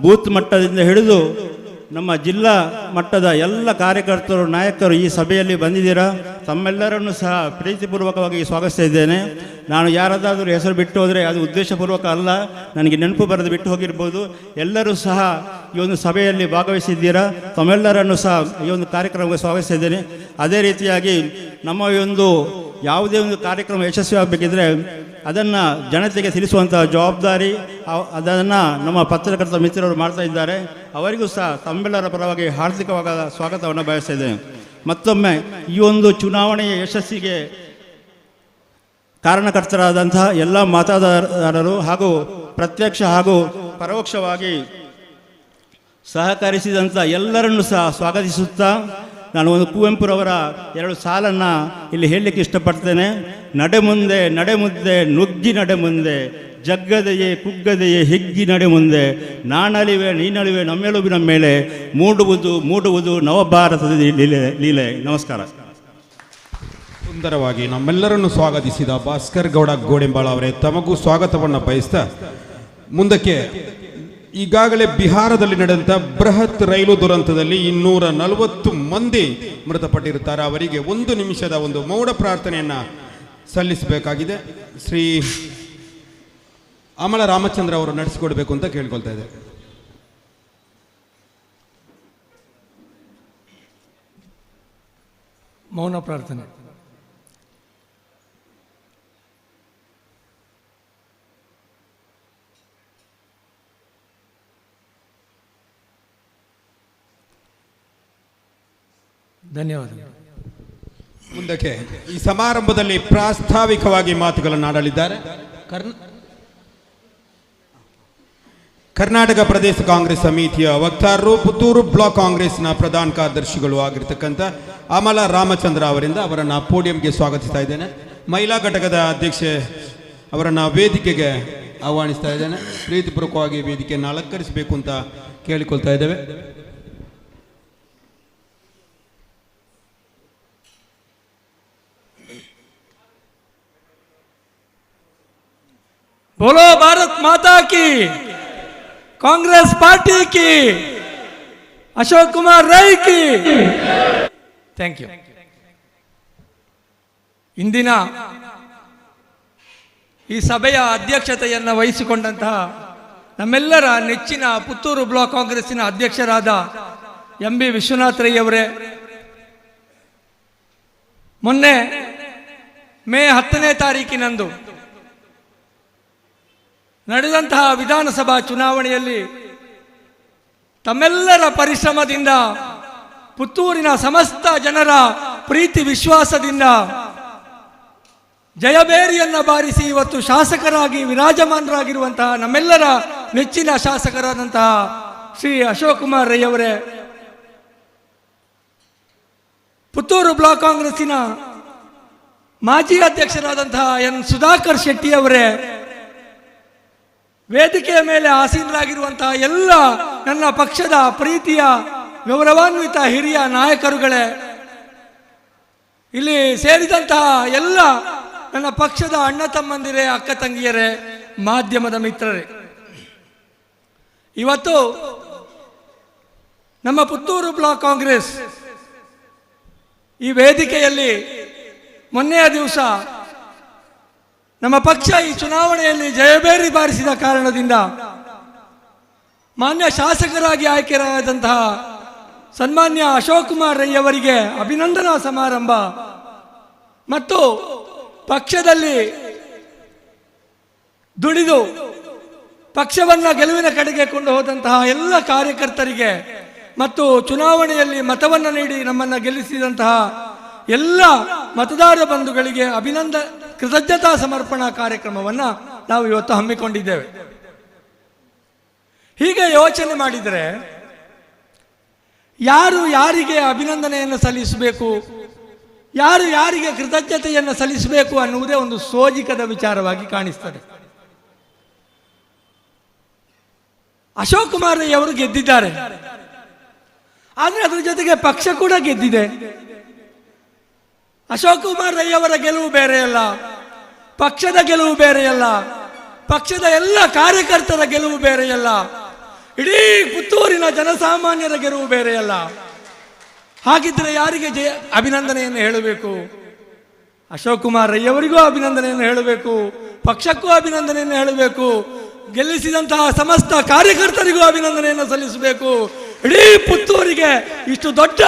ಬೂತ್ ಮಟ್ಟದಿಂದ ಹಿಡಿದು ನಮ್ಮ ಜಿಲ್ಲಾ ಮಟ್ಟದ ಎಲ್ಲ ಕಾರ್ಯಕರ್ತರು, ನಾಯಕರು ಈ ಸಭೆಯಲ್ಲಿ ಬಂದಿದ್ದೀರಾ. ತಮ್ಮೆಲ್ಲರನ್ನು ಸಹ ಪ್ರೀತಿಪೂರ್ವಕವಾಗಿ ಸ್ವಾಗತಿಸ್ತಾ ಇದ್ದೇನೆ. ನಾನು ಯಾರದಾದರೂ ಹೆಸರು ಬಿಟ್ಟು ಹೋದರೆ ಅದು ಉದ್ದೇಶಪೂರ್ವಕ ಅಲ್ಲ, ನನಗೆ ನೆನಪು ಬರೆದು ಬಿಟ್ಟು ಹೋಗಿರ್ಬೋದು. ಎಲ್ಲರೂ ಸಹ ಈ ಒಂದು ಸಭೆಯಲ್ಲಿ ಭಾಗವಹಿಸಿದ್ದೀರಾ. ತಮ್ಮೆಲ್ಲರನ್ನು ಸಹ ಈ ಒಂದು ಕಾರ್ಯಕ್ರಮಕ್ಕೆ ಸ್ವಾಗತಿಸ್ತಾ ಇದ್ದೇನೆ. ಅದೇ ರೀತಿಯಾಗಿ ನಮ್ಮ ಈ ಒಂದು ಯಾವುದೇ ಒಂದು ಕಾರ್ಯಕ್ರಮ ಯಶಸ್ವಿಯಾಗಬೇಕಿದ್ರೆ ಅದನ್ನು ಜನತೆಗೆ ತಿಳಿಸುವಂಥ ಜವಾಬ್ದಾರಿ ಅದನ್ನು ನಮ್ಮ ಪತ್ರಕರ್ತ ಮಿತ್ರರು ಮಾಡ್ತಾ ಇದ್ದಾರೆ. ಅವರಿಗೂ ಸಹ ತಮ್ಮೆಲ್ಲರ ಪರವಾಗಿ ಹಾರ್ದಿಕವಾದ ಸ್ವಾಗತವನ್ನು ಬಯಸ್ತಾ ಇದ್ದೇನೆ. ಮತ್ತೊಮ್ಮೆ ಈ ಒಂದು ಚುನಾವಣೆಯ ಯಶಸ್ಸಿಗೆ ಕಾರಣಕರ್ತರಾದಂತಹ ಎಲ್ಲ ಮತದಾರರು ಹಾಗೂ ಪ್ರತ್ಯಕ್ಷ ಹಾಗೂ ಪರೋಕ್ಷವಾಗಿ ಸಹಕರಿಸಿದಂಥ ಎಲ್ಲರನ್ನು ಸಹ ಸ್ವಾಗತಿಸುತ್ತಾ ನಾನು ಒಂದು ಕುವೆಂಪುರವರ 2 ಸಾಲನ್ನು ಇಲ್ಲಿ ಹೇಳಲಿಕ್ಕೆ ಇಷ್ಟಪಡ್ತೇನೆ. ನಡೆ ಮುಂದೆ ನಡೆ ಮುದ್ದೆ ನುಗ್ಗಿ ನಡೆ ಮುಂದೆ, ಜಗ್ಗದೆಯೇ ಕುಗ್ಗದೆಯೇ ಹಿಗ್ಗಿ ನಡೆ ಮುಂದೆ, ನಾನಳಿವೆ ನೀನಳಿವೆ ನಮ್ಮೆಲುಬಿನ ಮೇಲೆ, ಮೂಡುವುದು ನವಭಾರತದ ಲೀಲೆ. ನಮಸ್ಕಾರ. ಸುಂದರವಾಗಿ ನಮ್ಮೆಲ್ಲರನ್ನು ಸ್ವಾಗತಿಸಿದ ಭಾಸ್ಕರ್ ಗೌಡ ಗೋಡೆಂಬಾಳ ಅವರೇ ತಮಗೂ ಸ್ವಾಗತವನ್ನು ಬಯಸ್ತಾ ಮುಂದಕ್ಕೆ ಈಗಾಗಲೇ ಬಿಹಾರದಲ್ಲಿ ನಡೆದಂಥ ಬೃಹತ್ ರೈಲು ದುರಂತದಲ್ಲಿ 240 ಮಂದಿ ಮೃತಪಟ್ಟಿರುತ್ತಾರೆ. ಅವರಿಗೆ 1 ನಿಮಿಷದ ಒಂದು ಮೌನ ಪ್ರಾರ್ಥನೆಯನ್ನು ಸಲ್ಲಿಸಬೇಕಾಗಿದೆ. ಶ್ರೀ ಅಮಲ ರಾಮಚಂದ್ರ ಅವರು ನಡೆಸಿಕೊಡ್ಬೇಕು ಅಂತ ಕೇಳ್ಕೊಳ್ತಾ ಇದ್ದಾರೆ. ಮೌನ ಪ್ರಾರ್ಥನೆ. ಧನ್ಯವಾದಗಳು. ಮುಂದಕ್ಕೆ ಈ ಸಮಾರಂಭದಲ್ಲಿ ಪ್ರಾಸ್ತಾವಿಕವಾಗಿ ಮಾತುಗಳನ್ನು ಆಡಲಿದ್ದಾರೆ ಕರ್ನಾಟಕ ಪ್ರದೇಶ ಕಾಂಗ್ರೆಸ್ ಸಮಿತಿಯ ವಕ್ತಾರರು, ಪುತ್ತೂರು ಬ್ಲಾಕ್ ಕಾಂಗ್ರೆಸ್ನ ಪ್ರಧಾನ ಕಾರ್ಯದರ್ಶಿಗಳು ಆಗಿರ್ತಕ್ಕಂಥ ಅಮಲ ರಾಮಚಂದ್ರ ಅವರಿಂದ ಅವರನ್ನು ಪೋಡಿಯಂಗೆ ಸ್ವಾಗತಿಸ್ತಾ ಇದ್ದೇನೆ. ಮಹಿಳಾ ಘಟಕದ ಅಧ್ಯಕ್ಷೆ ಅವರನ್ನು ವೇದಿಕೆಗೆ ಆಹ್ವಾನಿಸ್ತಾ ಇದ್ದೇನೆ. ಪ್ರೀತಿಪೂರ್ವಕವಾಗಿ ವೇದಿಕೆಯನ್ನು ಅಲಂಕರಿಸಬೇಕು ಅಂತ ಕೇಳಿಕೊಳ್ತಾ ಇದ್ದೇವೆ. बोलो भारत माता की, कांग्रेस पार्टी की, अशोक कुमार रೈ की. Thank you. ಇಂದಿನ ಈ ಸಭೆಯ ಅಧ್ಯಕ್ಷತೆಯನ್ನು ವಹಿಸಿಕೊಂಡಂತಹ ನಮ್ಮೆಲ್ಲರ ನೆಚ್ಚಿನ ಪುತ್ತೂರು ಬ್ಲಾಕ್ ಕಾಂಗ್ರೆಸ್ಸಿನ ಅಧ್ಯಕ್ಷರಾದ ಎಂ.ಬಿ. ವಿಶ್ವನಾಥ್ ರೈ ಅವರೇ, ಮೊನ್ನೆ ಮೇ 10ನೇ ತಾರೀಕಿನಂದು ನಡೆದಂತಹ ವಿಧಾನಸಭಾ ಚುನಾವಣೆಯಲ್ಲಿ ತಮ್ಮೆಲ್ಲರ ಪರಿಶ್ರಮದಿಂದ, ಪುತ್ತೂರಿನ ಸಮಸ್ತ ಜನರ ಪ್ರೀತಿ ವಿಶ್ವಾಸದಿಂದ ಜಯಬೇರಿಯನ್ನು ಬಾರಿಸಿ ಇವತ್ತು ಶಾಸಕರಾಗಿ ವಿರಾಜಮಾನರಾಗಿರುವಂತಹ ನಮ್ಮೆಲ್ಲರ ನೆಚ್ಚಿನ ಶಾಸಕರಾದಂತಹ ಶ್ರೀ ಅಶೋಕ್ ಕುಮಾರ್ ರೈ ಅವರೇ, ಪುತ್ತೂರು ಬ್ಲಾಕ್ ಕಾಂಗ್ರೆಸ್ಸಿನ ಮಾಜಿ ಅಧ್ಯಕ್ಷರಾದಂತಹ ಎನ್ ಸುಧಾಕರ್ ಶೆಟ್ಟಿ ಅವರೇ, ವೇದಿಕೆಯ ಮೇಲೆ ಆಸೀನರಾಗಿರುವಂತಹ ಎಲ್ಲ ನನ್ನ ಪಕ್ಷದ ಪ್ರೀತಿಯ ಗೌರವಾನ್ವಿತ ಹಿರಿಯ ನಾಯಕರುಗಳೇ, ಇಲ್ಲಿ ಸೇರಿದಂತಹ ಎಲ್ಲ ನನ್ನ ಪಕ್ಷದ ಅಣ್ಣ ತಮ್ಮಂದಿರೇ, ಅಕ್ಕ ತಂಗಿಯರೇ, ಮಾಧ್ಯಮದ ಮಿತ್ರರೇ, ಇವತ್ತು ನಮ್ಮ ಪುತ್ತೂರು ಬ್ಲಾಕ್ ಕಾಂಗ್ರೆಸ್ ಈ ವೇದಿಕೆಯಲ್ಲಿ ಮೊನ್ನೆಯ ದಿವಸ ನಮ್ಮ ಪಕ್ಷ ಈ ಚುನಾವಣೆಯಲ್ಲಿ ಜಯಬೇರಿ ಬಾರಿಸಿದ ಕಾರಣದಿಂದ ಮಾನ್ಯ ಶಾಸಕರಾಗಿ ಆಯ್ಕೆಯಾದಂತಹ ಸನ್ಮಾನ್ಯ ಅಶೋಕ್ ಕುಮಾರ್ ರೈ ಅವರಿಗೆ ಅಭಿನಂದನಾ ಸಮಾರಂಭ ಮತ್ತು ಪಕ್ಷದಲ್ಲಿ ದುಡಿದು ಪಕ್ಷವನ್ನ ಗೆಲುವಿನ ಕಡೆಗೆ ಕೊಂಡು ಹೋದಂತಹ ಎಲ್ಲ ಕಾರ್ಯಕರ್ತರಿಗೆ ಮತ್ತು ಚುನಾವಣೆಯಲ್ಲಿ ಮತವನ್ನು ನೀಡಿ ನಮ್ಮನ್ನು ಗೆಲ್ಲಿಸಿದಂತಹ ಎಲ್ಲ ಮತದಾರ ಬಂಧುಗಳಿಗೆ ಕೃತಜ್ಞತಾ ಸಮರ್ಪಣಾ ಕಾರ್ಯಕ್ರಮವನ್ನು ನಾವು ಇವತ್ತು ಹಮ್ಮಿಕೊಂಡಿದ್ದೇವೆ. ಹೀಗೆ ಯೋಚನೆ ಮಾಡಿದರೆ ಯಾರು ಯಾರಿಗೆ ಅಭಿನಂದನೆಯನ್ನು ಸಲ್ಲಿಸಬೇಕು, ಯಾರು ಯಾರಿಗೆ ಕೃತಜ್ಞತೆಯನ್ನು ಸಲ್ಲಿಸಬೇಕು ಅನ್ನುವುದೇ ಒಂದು ಸೋಜಿಕದ ವಿಚಾರವಾಗಿ ಕಾಣಿಸ್ತದೆ. ಅಶೋಕ್ ಕುಮಾರ್ ರೈ ಅವರು ಗೆದ್ದಿದ್ದಾರೆ, ಆದರೆ ಅದರ ಜೊತೆಗೆ ಪಕ್ಷ ಕೂಡ ಗೆದ್ದಿದೆ. ಅಶೋಕ್ ಕುಮಾರ್ ರೈ ಅವರ ಗೆಲುವು ಬೇರೆಯಲ್ಲ, ಪಕ್ಷದ ಗೆಲುವು ಬೇರೆಯಲ್ಲ, ಪಕ್ಷದ ಎಲ್ಲ ಕಾರ್ಯಕರ್ತರ ಗೆಲುವು ಬೇರೆಯಲ್ಲ, ಇಡೀ ಪುತ್ತೂರಿನ ಜನಸಾಮಾನ್ಯರ ಗೆಲುವು ಬೇರೆಯಲ್ಲ. ಹಾಗಿದ್ರೆ ಯಾರಿಗೆ ಅಭಿನಂದನೆಯನ್ನು ಹೇಳಬೇಕು? ಅಶೋಕ್ ಕುಮಾರ್ ರೈ ಅವರಿಗೂ ಅಭಿನಂದನೆಯನ್ನು ಹೇಳಬೇಕು, ಪಕ್ಷಕ್ಕೂ ಅಭಿನಂದನೆಯನ್ನು ಹೇಳಬೇಕು, ಗೆಲ್ಲಿಸಿದಂತಹ ಸಮಸ್ತ ಕಾರ್ಯಕರ್ತರಿಗೂ ಅಭಿನಂದನೆಯನ್ನು ಸಲ್ಲಿಸಬೇಕು. ಇಡೀ ಪುತ್ತೂರಿಗೆ ಇಷ್ಟು ದೊಡ್ಡ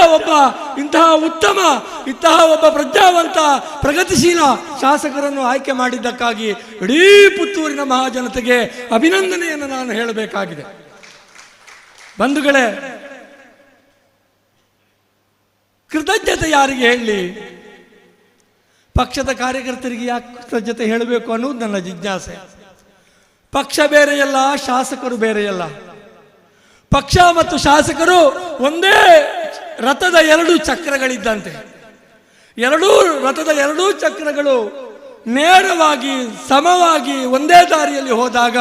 ಇಂತಹ ಒಬ್ಬ ಪ್ರಜ್ಞಾವಂತ ಪ್ರಗತಿಶೀಲ ಶಾಸಕರನ್ನು ಆಯ್ಕೆ ಮಾಡಿದ್ದಕ್ಕಾಗಿ ಇಡೀ ಪುತ್ತೂರಿನ ಮಹಾಜನತೆಗೆ ಅಭಿನಂದನೆಯನ್ನು ನಾನು ಹೇಳಬೇಕಾಗಿದೆ. ಬಂಧುಗಳೇ, ಕೃತಜ್ಞತೆ ಯಾರಿಗೆ ಹೇಳಿ? ಪಕ್ಷದ ಕಾರ್ಯಕರ್ತರಿಗೆ ಯಾಕೆ ಕೃತಜ್ಞತೆ ಹೇಳಬೇಕು ಅನ್ನೋದು ನನ್ನ ಜಿಜ್ಞಾಸೆ. ಪಕ್ಷ ಬೇರೆಯಲ್ಲ, ಶಾಸಕರು ಬೇರೆಯಲ್ಲ. ಪಕ್ಷ ಮತ್ತು ಶಾಸಕರು ಒಂದೇ ರಥದ 2 ಚಕ್ರಗಳಿದ್ದಂತೆ. ರಥದ 2 ಚಕ್ರಗಳು ನೇರವಾಗಿ ಸಮವಾಗಿ ಒಂದೇ ದಾರಿಯಲ್ಲಿ ಹೋದಾಗ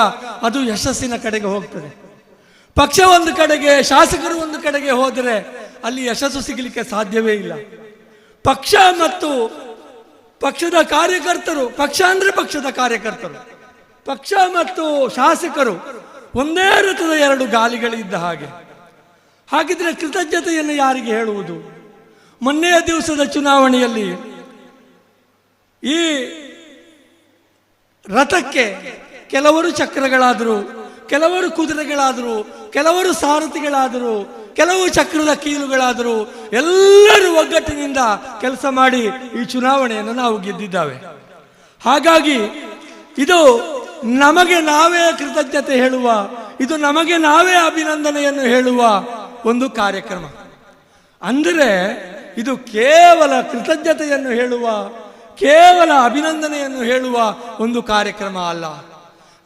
ಅದು ಯಶಸ್ಸಿನ ಕಡೆಗೆ ಹೋಗ್ತದೆ. ಪಕ್ಷ ಒಂದು ಕಡೆಗೆ, ಶಾಸಕರು ಒಂದು ಕಡೆಗೆ ಹೋದರೆ ಅಲ್ಲಿ ಯಶಸ್ಸು ಸಿಗಲಿಕ್ಕೆ ಸಾಧ್ಯವೇ ಇಲ್ಲ. ಪಕ್ಷ ಮತ್ತು ಪಕ್ಷದ ಕಾರ್ಯಕರ್ತರು, ಪಕ್ಷ ಅಂದ್ರೆ ಪಕ್ಷದ ಕಾರ್ಯಕರ್ತರು, ಪಕ್ಷ ಮತ್ತು ಶಾಸಕರು ಒಂದೇ ರಥದ 2 ಗಾಲಿಗಳಿದ್ದ ಹಾಗೆ. ಹಾಗಿದ್ರೆ ಕೃತಜ್ಞತೆಯನ್ನು ಯಾರಿಗೆ ಹೇಳುವುದು? ಮೊನ್ನೆಯ ದಿವಸದ ಚುನಾವಣೆಯಲ್ಲಿ ಈ ರಥಕ್ಕೆ ಕೆಲವರು ಚಕ್ರಗಳಾದರು, ಕೆಲವರು ಕುದುರೆಗಳಾದರು, ಕೆಲವರು ಸಾರಥಿಗಳಾದರು, ಕೆಲವು ಚಕ್ರದ ಕೀಲುಗಳಾದರು. ಎಲ್ಲರೂ ಒಗ್ಗಟ್ಟಿನಿಂದ ಕೆಲಸ ಮಾಡಿ ಈ ಚುನಾವಣೆಯನ್ನು ನಾವು ಗೆದ್ದಿದ್ದಾವೆ. ಹಾಗಾಗಿ ಇದು ನಮಗೆ ನಾವೇ ಕೃತಜ್ಞತೆ ಹೇಳುವ, ಇದು ನಮಗೆ ನಾವೇ ಅಭಿನಂದನೆಯನ್ನು ಹೇಳುವ ಒಂದು ಕಾರ್ಯಕ್ರಮ. ಅಂದರೆ ಇದು ಕೇವಲ ಕೃತಜ್ಞತೆಯನ್ನು ಹೇಳುವ, ಕೇವಲ ಅಭಿನಂದನೆಯನ್ನು ಹೇಳುವ ಒಂದು ಕಾರ್ಯಕ್ರಮ ಅಲ್ಲ.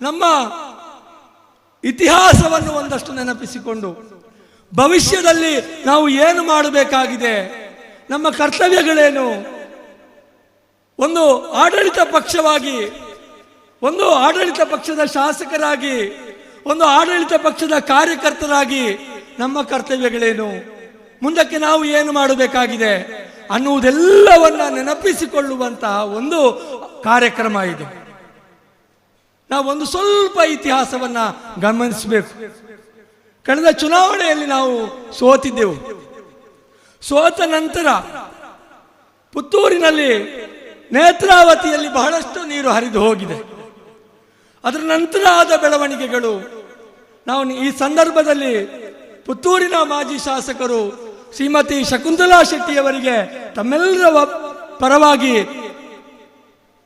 ನಮ್ಮ ಇತಿಹಾಸವನ್ನು ಒಂದಷ್ಟು ನೆನಪಿಸಿಕೊಂಡು ಭವಿಷ್ಯದಲ್ಲಿ ನಾವು ಏನು ಮಾಡಬೇಕಾಗಿದೆ, ನಮ್ಮ ಕರ್ತವ್ಯಗಳೇನು, ಒಂದು ಆಡಳಿತ ಪಕ್ಷವಾಗಿ, ಒಂದು ಆಡಳಿತ ಪಕ್ಷದ ಶಾಸಕರಾಗಿ, ಒಂದು ಆಡಳಿತ ಪಕ್ಷದ ಕಾರ್ಯಕರ್ತರಾಗಿ ನಮ್ಮ ಕರ್ತವ್ಯಗಳೇನು, ಮುಂದಕ್ಕೆ ನಾವು ಏನು ಮಾಡಬೇಕಾಗಿದೆ ಅನ್ನುವುದೆಲ್ಲವನ್ನ ನೆನಪಿಸಿಕೊಳ್ಳುವಂತಹ ಒಂದು ಕಾರ್ಯಕ್ರಮ ಇದು. ನಾವು ಒಂದು ಸ್ವಲ್ಪ ಇತಿಹಾಸವನ್ನ ಗಮನಿಸಬೇಕು. ಕಳೆದ ಚುನಾವಣೆಯಲ್ಲಿ ನಾವು ಸೋತಿದ್ದೆವು. ಸೋತ ನಂತರ ಪುತ್ತೂರಿನಲ್ಲಿ ನೇತ್ರಾವತಿಯಲ್ಲಿ ಬಹಳಷ್ಟು ನೀರು ಹರಿದು ಹೋಗಿದೆ. ಅದರ ನಂತರ ಆದ ಬೆಳವಣಿಗೆಗಳು, ನಾವು ಈ ಸಂದರ್ಭದಲ್ಲಿ ಪುತ್ತೂರಿನ ಮಾಜಿ ಶಾಸಕರು ಶ್ರೀಮತಿ ಶಕುಂತಲಾ ಶೆಟ್ಟಿಯವರಿಗೆ ತಮ್ಮೆಲ್ಲರ ಪರವಾಗಿ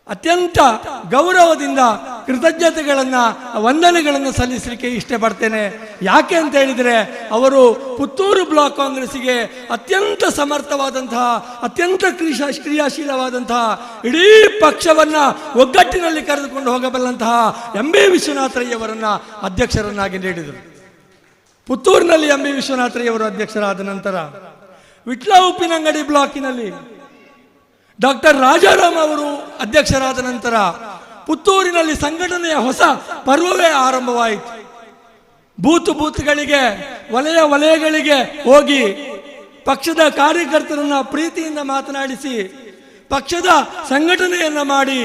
ಅತ್ಯಂತ ಗೌರವದಿಂದ ಕೃತಜ್ಞತೆಗಳನ್ನು, ವಂದನೆಗಳನ್ನು ಸಲ್ಲಿಸಲಿಕ್ಕೆ ಇಷ್ಟಪಡ್ತೇನೆ. ಯಾಕೆ ಅಂತ ಹೇಳಿದರೆ, ಅವರು ಪುತ್ತೂರು ಬ್ಲಾಕ್ ಕಾಂಗ್ರೆಸ್ಸಿಗೆ ಅತ್ಯಂತ ಸಮರ್ಥವಾದಂತಹ, ಅತ್ಯಂತ ಕ್ರಿಯಾಶೀಲವಾದಂತಹ, ಇಡೀ ಪಕ್ಷವನ್ನು ಒಗ್ಗಟ್ಟಿನಲ್ಲಿ ಕರೆದುಕೊಂಡು ಹೋಗಬಲ್ಲಂತಹ MB ವಿಶ್ವನಾಥರಯ್ಯವರನ್ನು ಅಧ್ಯಕ್ಷರನ್ನಾಗಿ ನೀಡಿದರು. ಪುತ್ತೂರಿನಲ್ಲಿ MB ವಿಶ್ವನಾಥರಯ್ಯವರು ಅಧ್ಯಕ್ಷರಾದ ನಂತರ ವಿಟ್ಲ ಉಪ್ಪಿನಂಗಡಿ ಬ್ಲಾಕಿನಲ್ಲಿ ಡಾಕ್ಟರ್ ರಾಜಾರಾಮ್ ಅವರು ಅಧ್ಯಕ್ಷರಾದ ನಂತರ ಪುತ್ತೂರಿನಲ್ಲಿ ಸಂಘಟನೆಯ ಹೊಸ ಪರ್ವವೇ ಆರಂಭವಾಯಿತು. ಬೂತ್ಗಳಿಗೆ, ವಲಯಗಳಿಗೆ ಹೋಗಿ ಪಕ್ಷದ ಕಾರ್ಯಕರ್ತರನ್ನ ಪ್ರೀತಿಯಿಂದ ಮಾತನಾಡಿಸಿ ಪಕ್ಷದ ಸಂಘಟನೆಯನ್ನ ಮಾಡಿ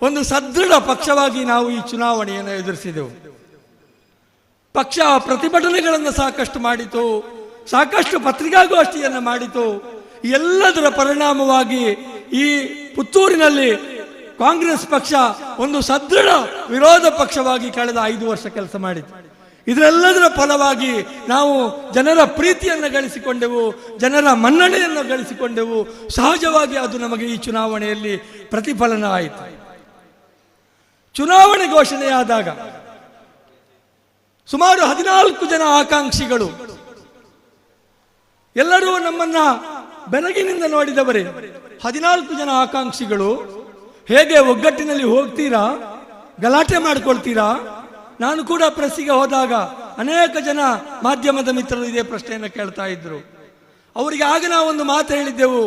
ಒಂದು ಸದೃಢ ಪಕ್ಷವಾಗಿ ನಾವು ಈ ಚುನಾವಣೆಯನ್ನು ಎದುರಿಸಿದೆವು. ಪಕ್ಷ ಪ್ರತಿಭಟನೆಗಳನ್ನು ಸಾಕಷ್ಟು ಮಾಡಿತು, ಸಾಕಷ್ಟು ಪತ್ರಿಕಾಗೋಷ್ಠಿಯನ್ನು ಮಾಡಿತು. ಎಲ್ಲದರ ಪರಿಣಾಮವಾಗಿ ಈ ಪುತ್ತೂರಿನಲ್ಲಿ ಕಾಂಗ್ರೆಸ್ ಪಕ್ಷ ಒಂದು ಸದೃಢ ವಿರೋಧ ಪಕ್ಷವಾಗಿ ಕಳೆದ 5 ವರ್ಷ ಕೆಲಸ ಮಾಡಿತು. ಇದರೆಲ್ಲದರ ಫಲವಾಗಿ ನಾವು ಜನರ ಪ್ರೀತಿಯನ್ನು ಗಳಿಸಿಕೊಂಡೆವು, ಜನರ ಮನ್ನಣೆಯನ್ನು ಗಳಿಸಿಕೊಂಡೆವು. ಸಹಜವಾಗಿ ಅದು ನಮಗೆ ಈ ಚುನಾವಣೆಯಲ್ಲಿ ಪ್ರತಿಫಲನ ಆಯಿತು. ಚುನಾವಣೆ ಘೋಷಣೆಯಾದಾಗ ಸುಮಾರು 14 ಜನ ಆಕಾಂಕ್ಷಿಗಳು ಎಲ್ಲರೂ ನಮ್ಮನ್ನ ಬೆಳಗಿನಿಂದ ನೋಡಿದವರೇ. 14 ಜನ ಆಕಾಂಕ್ಷಿಗಳು ಹೇಗೆ ಒಗ್ಗಟ್ಟಿನಲ್ಲಿ ಹೋಗ್ತೀರಾ, ಗಲಾಟೆ ಮಾಡ್ಕೊಳ್ತೀರಾ? ನಾನು ಕೂಡ ಪ್ರೆಸ್ಸಿಗೆ ಹೋದಾಗ ಅನೇಕ ಜನ ಮಾಧ್ಯಮದ ಮಿತ್ರರು ಇದೇ ಪ್ರಶ್ನೆಯನ್ನು ಕೇಳ್ತಾ ಇದ್ರು. ಅವರಿಗೆ ಆಗ ನಾವು ಒಂದು ಮಾತು ಹೇಳಿದ್ದೆವು,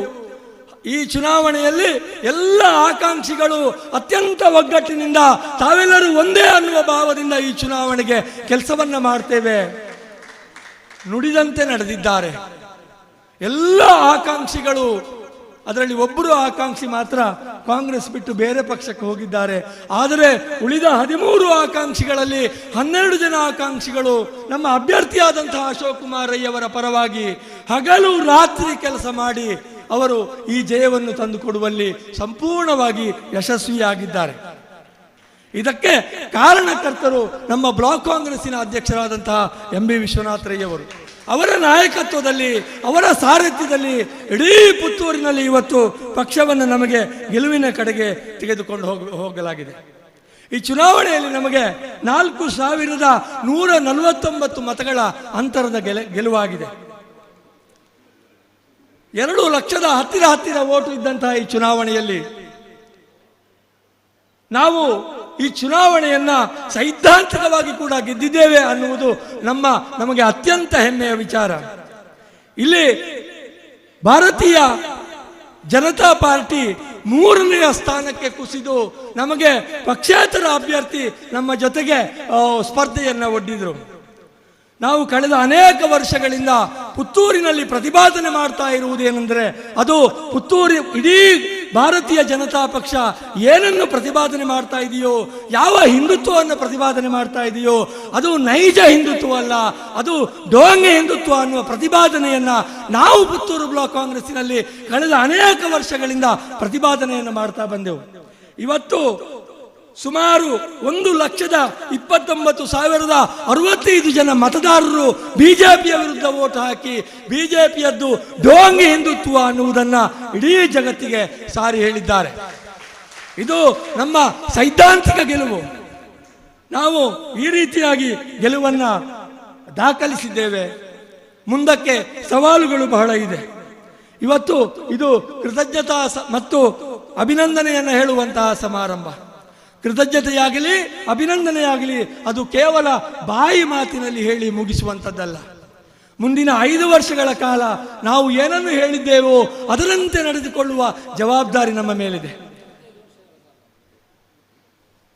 ಈ ಚುನಾವಣೆಯಲ್ಲಿ ಎಲ್ಲ ಆಕಾಂಕ್ಷಿಗಳು ಅತ್ಯಂತ ಒಗ್ಗಟ್ಟಿನಿಂದ ತಾವೆಲ್ಲರೂ ಒಂದೇ ಅನ್ನುವ ಭಾವದಿಂದ ಈ ಚುನಾವಣೆಗೆ ಕೆಲಸವನ್ನ ಮಾಡ್ತೇವೆ. ನುಡಿದಂತೆ ನಡೆದಿದ್ದಾರೆ ಎಲ್ಲ ಆಕಾಂಕ್ಷಿಗಳು. ಅದರಲ್ಲಿ ಒಬ್ಬರು ಆಕಾಂಕ್ಷಿ ಮಾತ್ರ ಕಾಂಗ್ರೆಸ್ ಬಿಟ್ಟು ಬೇರೆ ಪಕ್ಷಕ್ಕೆ ಹೋಗಿದ್ದಾರೆ. ಆದರೆ ಉಳಿದ 13 ಆಕಾಂಕ್ಷಿಗಳಲ್ಲಿ 12 ಜನ ಆಕಾಂಕ್ಷಿಗಳು ನಮ್ಮ ಅಭ್ಯರ್ಥಿಯಾದಂತಹ ಅಶೋಕ್ ಕುಮಾರ್ ರೈ ಅವರ ಪರವಾಗಿ ಹಗಲು ರಾತ್ರಿ ಕೆಲಸ ಮಾಡಿ ಅವರು ಈ ಜಯವನ್ನು ತಂದುಕೊಡುವಲ್ಲಿ ಸಂಪೂರ್ಣವಾಗಿ ಯಶಸ್ವಿಯಾಗಿದ್ದಾರೆ. ಇದಕ್ಕೆ ಕಾರಣಕರ್ತರು ನಮ್ಮ ಬ್ಲಾಕ್ ಕಾಂಗ್ರೆಸ್ಸಿನ ಅಧ್ಯಕ್ಷರಾದಂತಹ ಎಂ ಬಿ ವಿಶ್ವನಾಥ್ ರೈ ಅವರು. ಅವರ ನಾಯಕತ್ವದಲ್ಲಿ, ಅವರ ಸಾರಥ್ಯದಲ್ಲಿ ಇಡೀ ಪುತ್ತೂರಿನಲ್ಲಿ ಇವತ್ತು ಪಕ್ಷವನ್ನು ನಮಗೆ ಗೆಲುವಿನ ಕಡೆಗೆ ತೆಗೆದುಕೊಂಡು ಹೋಗಲಾಗಿದೆ. ಈ ಚುನಾವಣೆಯಲ್ಲಿ ನಮಗೆ 4149 ಮತಗಳ ಅಂತರದ ಗೆಲುವಾಗಿದೆ. 2 ಲಕ್ಷದ ಹತ್ತಿರ ಓಟು ಇದ್ದಂತಹ ಈ ಚುನಾವಣೆಯಲ್ಲಿ ನಾವು ಈ ಚುನಾವಣೆಯನ್ನ ಸೈದ್ಧಾಂತಿಕವಾಗಿ ಕೂಡ ಗೆದ್ದಿದ್ದೇವೆ ಅನ್ನುವುದು ನಮಗೆ ಅತ್ಯಂತ ಹೆಮ್ಮೆಯ ವಿಚಾರ. ಇಲ್ಲಿ ಭಾರತೀಯ ಜನತಾ ಪಾರ್ಟಿ 3ನೇ ಸ್ಥಾನಕ್ಕೆ ಕುಸಿದು ನಮಗೆ ಪಕ್ಷೇತರ ಅಭ್ಯರ್ಥಿ ನಮ್ಮ ಜೊತೆಗೆ ಸ್ಪರ್ಧೆಯನ್ನ ಒಡ್ಡಿದ್ರು. ನಾವು ಕಳೆದ ಅನೇಕ ವರ್ಷಗಳಿಂದ ಪುತ್ತೂರಿನಲ್ಲಿ ಪ್ರತಿಪಾದನೆ ಮಾಡ್ತಾ ಇರುವುದೇನೆಂದರೆ, ಅದು ಪುತ್ತೂರಿ ಇಡೀ ಭಾರತೀಯ ಜನತಾ ಪಕ್ಷ ಏನನ್ನು ಪ್ರತಿಪಾದನೆ ಮಾಡ್ತಾ ಇದೆಯೋ, ಯಾವ ಹಿಂದುತ್ವವನ್ನು ಪ್ರತಿಪಾದನೆ ಮಾಡ್ತಾ ಇದೆಯೋ ಅದು ನೈಜ ಹಿಂದುತ್ವ ಅಲ್ಲ, ಅದು ಡೋಂಗೆ ಹಿಂದುತ್ವ ಅನ್ನುವ ಪ್ರತಿಪಾದನೆಯನ್ನ ನಾವು ಪುತ್ತೂರು ಬ್ಲಾಕ್ ಕಾಂಗ್ರೆಸ್ಸಿನಲ್ಲಿ ಕಳೆದ ಅನೇಕ ವರ್ಷಗಳಿಂದ ಪ್ರತಿಪಾದನೆಯನ್ನು ಮಾಡ್ತಾ ಬಂದೆವು. ಇವತ್ತು ಸುಮಾರು 1,29,065 ಜನ ಮತದಾರರು ಬಿಜೆಪಿಯ ವಿರುದ್ಧ ವೋಟ್ ಹಾಕಿ ಬಿಜೆಪಿಯದ್ದು ಡೋಂಗಿ ಹಿಂದುತ್ವ ಅನ್ನುವುದನ್ನು ಇಡೀ ಜಗತ್ತಿಗೆ ಸಾರಿ ಹೇಳಿದ್ದಾರೆ. ಇದು ನಮ್ಮ ಸೈದ್ಧಾಂತಿಕ ಗೆಲುವು. ನಾವು ಈ ರೀತಿಯಾಗಿ ಗೆಲುವನ್ನು ದಾಖಲಿಸಿದ್ದೇವೆ. ಮುಂದಕ್ಕೆ ಸವಾಲುಗಳು ಬಹಳ ಇದೆ. ಇವತ್ತು ಇದು ಕೃತಜ್ಞತಾ ಮತ್ತು ಅಭಿನಂದನೆಯನ್ನು ಹೇಳುವಂತಹ ಸಮಾರಂಭ. ಕೃತಜ್ಞತೆಯಾಗಲಿ ಅಭಿನಂದನೆಯಾಗಲಿ ಅದು ಕೇವಲ ಬಾಯಿ ಮಾತಿನಲ್ಲಿ ಹೇಳಿ ಮುಗಿಸುವಂಥದ್ದಲ್ಲ. ಮುಂದಿನ 5 ವರ್ಷಗಳ ಕಾಲ ನಾವು ಏನನ್ನು ಹೇಳಿದ್ದೇವೋ ಅದರಂತೆ ನಡೆದುಕೊಳ್ಳುವ ಜವಾಬ್ದಾರಿ ನಮ್ಮ ಮೇಲಿದೆ.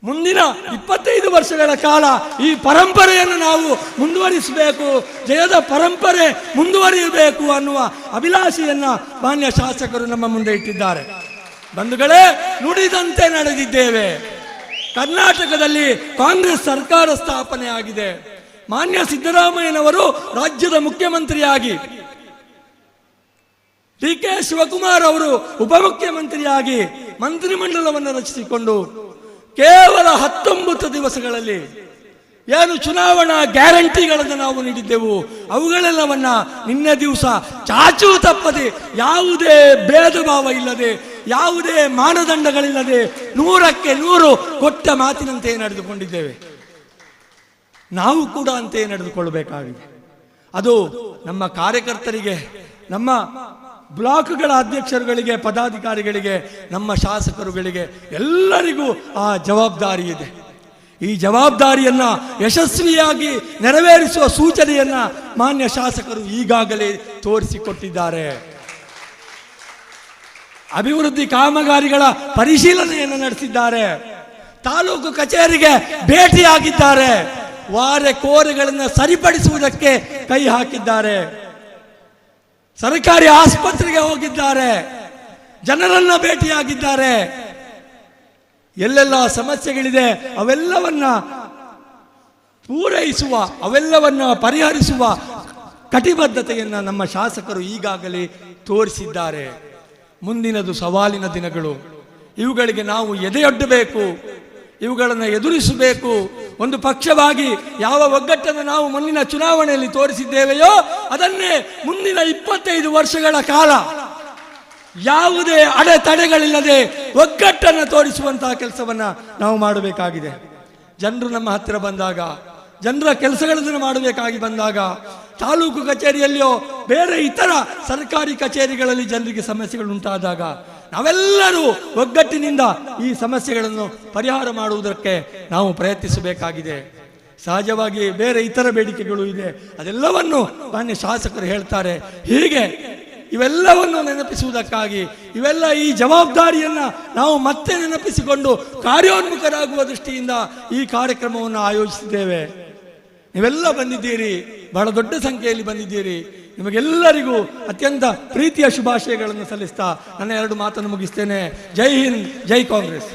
ಮುಂದಿನ 25 ವರ್ಷಗಳ ಕಾಲ ಈ ಪರಂಪರೆಯನ್ನು ನಾವು ಮುಂದುವರಿಸಬೇಕು, ಜಯದ ಪರಂಪರೆ ಮುಂದುವರಿಯಬೇಕು ಅನ್ನುವ ಅಭಿಲಾಷೆಯನ್ನ ಮಾನ್ಯ ಶಾಸಕರು ನಮ್ಮ ಮುಂದೆ ಇಟ್ಟಿದ್ದಾರೆ. ಬಂಧುಗಳೇ, ನುಡಿದಂತೆ ನಡೆದಿದ್ದೇವೆ. ಕರ್ನಾಟಕದಲ್ಲಿ ಕಾಂಗ್ರೆಸ್ ಸರ್ಕಾರ ಸ್ಥಾಪನೆ ಆಗಿದೆ. ಮಾನ್ಯ ಸಿದ್ದರಾಮಯ್ಯನವರು ರಾಜ್ಯದ ಮುಖ್ಯಮಂತ್ರಿಯಾಗಿ, ಡಿ ಕೆ ಶಿವಕುಮಾರ್ ಅವರು ಉಪಮುಖ್ಯಮಂತ್ರಿಯಾಗಿ ಮಂತ್ರಿಮಂಡಲವನ್ನು ರಚಿಸಿಕೊಂಡು ಕೇವಲ 19 ದಿವಸಗಳಲ್ಲಿ ಏನು ಚುನಾವಣಾ ಗ್ಯಾರಂಟಿಗಳನ್ನು ನಾವು ನೀಡಿದ್ದೆವು ಅವುಗಳೆಲ್ಲವನ್ನ ನಿನ್ನೆ ದಿವಸ ಚಾಚೂ ತಪ್ಪದೆ, ಯಾವುದೇ ಭೇದ ಭಾವ ಇಲ್ಲದೆ, ಯಾವುದೇ ಮಾನದಂಡಗಳಿಲ್ಲದೆ 100ಕ್ಕೆ 100 ಕೊಟ್ಟ ಮಾತಿನಂತೆ ನಡೆದುಕೊಂಡಿದ್ದೇವೆ. ನಾವು ಕೂಡ ಅಂತೆಯೇ ನಡೆದುಕೊಳ್ಳಬೇಕಾಗಿದೆ. ಅದು ನಮ್ಮ ಕಾರ್ಯಕರ್ತರಿಗೆ, ನಮ್ಮ ಬ್ಲಾಕ್ಗಳ ಅಧ್ಯಕ್ಷರುಗಳಿಗೆ, ಪದಾಧಿಕಾರಿಗಳಿಗೆ, ನಮ್ಮ ಶಾಸಕರುಗಳಿಗೆ ಎಲ್ಲರಿಗೂ ಆ ಜವಾಬ್ದಾರಿ ಇದೆ. ಈ ಜವಾಬ್ದಾರಿಯನ್ನ ಯಶಸ್ವಿಯಾಗಿ ನೆರವೇರಿಸುವ ಸೂಚನೆಯನ್ನ ಮಾನ್ಯ ಶಾಸಕರು ಈಗಾಗಲೇ ತೋರಿಸಿಕೊಟ್ಟಿದ್ದಾರೆ. ಅಭಿವೃದ್ಧಿ ಕಾಮಗಾರಿಗಳ ಪರಿಶೀಲನೆಯನ್ನು ನಡೆಸಿದ್ದಾರೆ. ತಾಲೂಕು ಕಚೇರಿಗೆ ಭೇಟಿಯಾಗಿದ್ದಾರೆ. ವಾರೆ ಕೋರೆಗಳನ್ನು ಸರಿಪಡಿಸುವುದಕ್ಕೆ ಕೈ ಹಾಕಿದ್ದಾರೆ. ಸರ್ಕಾರಿ ಆಸ್ಪತ್ರೆಗೆ ಹೋಗಿದ್ದಾರೆ. ಜನರನ್ನ ಭೇಟಿಯಾಗಿದ್ದಾರೆ. ಎಲ್ಲೆಲ್ಲ ಸಮಸ್ಯೆಗಳಿದೆ ಅವೆಲ್ಲವನ್ನ ಪೂರೈಸುವ, ಅವೆಲ್ಲವನ್ನ ಪರಿಹರಿಸುವ ಕಟಿಬದ್ಧತೆಯನ್ನ ನಮ್ಮ ಶಾಸಕರು ಈಗಾಗಲೇ ತೋರಿಸಿದ್ದಾರೆ. ಮುಂದಿನದು ಸವಾಲಿನ ದಿನಗಳು. ಇವುಗಳಿಗೆ ನಾವು ಎದೆಯೊಡ್ಡಬೇಕು, ಇವುಗಳನ್ನು ಎದುರಿಸಬೇಕು. ಒಂದು ಪಕ್ಷವಾಗಿ ಯಾವ ಒಗ್ಗಟ್ಟನ್ನು ನಾವು ಮುಂದಿನ ಚುನಾವಣೆಯಲ್ಲಿ ತೋರಿಸಿದ್ದೇವೆಯೋ ಅದನ್ನೇ ಮುಂದಿನ 25 ವರ್ಷಗಳ ಕಾಲ ಯಾವುದೇ ಅಡೆತಡೆಗಳಿಲ್ಲದೆ ಒಗ್ಗಟ್ಟನ್ನು ತೋರಿಸುವಂತಹ ಕೆಲಸವನ್ನ ನಾವು ಮಾಡಬೇಕಾಗಿದೆ. ಜನರು ನಮ್ಮ ಹತ್ತಿರ ಬಂದಾಗ ಜನರ ಕೆಲಸಗಳನ್ನು ಮಾಡಬೇಕಾಗಿ ಬಂದಾಗ, ತಾಲೂಕು ಕಚೇರಿಯಲ್ಲಿಯೋ ಬೇರೆ ಇತರ ಸರ್ಕಾರಿ ಕಚೇರಿಗಳಲ್ಲಿ ಜನರಿಗೆ ಸಮಸ್ಯೆಗಳು ಉಂಟಾದಾಗ ನಾವೆಲ್ಲರೂ ಒಗ್ಗಟ್ಟಿನಿಂದ ಈ ಸಮಸ್ಯೆಗಳನ್ನು ಪರಿಹಾರ ಮಾಡುವುದಕ್ಕೆ ನಾವು ಪ್ರಯತ್ನಿಸಬೇಕಾಗಿದೆ. ಸಹಜವಾಗಿ ಬೇರೆ ಇತರ ಬೇಡಿಕೆಗಳು ಇದೆ, ಅದೆಲ್ಲವನ್ನು ಮಾನ್ಯ ಶಾಸಕರು ಹೇಳ್ತಾರೆ. ಹೀಗೆ ಇವೆಲ್ಲವನ್ನು ನೆನಪಿಸುವುದಕ್ಕಾಗಿ, ಇವೆಲ್ಲ ಈ ಜವಾಬ್ದಾರಿಯನ್ನು ನಾವು ಮತ್ತೆ ನೆನಪಿಸಿಕೊಂಡು ಕಾರ್ಯೋನ್ಮುಖರಾಗುವ ದೃಷ್ಟಿಯಿಂದ ಈ ಕಾರ್ಯಕ್ರಮವನ್ನು ಆಯೋಜಿಸಿದ್ದೇವೆ. ನೀವೆಲ್ಲ ಬಂದಿದ್ದೀರಿ, ಬಹಳ ದೊಡ್ಡ ಸಂಖ್ಯೆಯಲ್ಲಿ ಬಂದಿದ್ದೀರಿ. ನಿಮಗೆಲ್ಲರಿಗೂ ಅತ್ಯಂತ ಪ್ರೀತಿಯ ಶುಭಾಶಯಗಳನ್ನು ಸಲ್ಲಿಸ್ತಾ ನನ್ನ 2 ಮಾತನ್ನು ಮುಗಿಸ್ತೇನೆ. ಜೈ ಹಿಂದ್, ಜೈ ಕಾಂಗ್ರೆಸ್.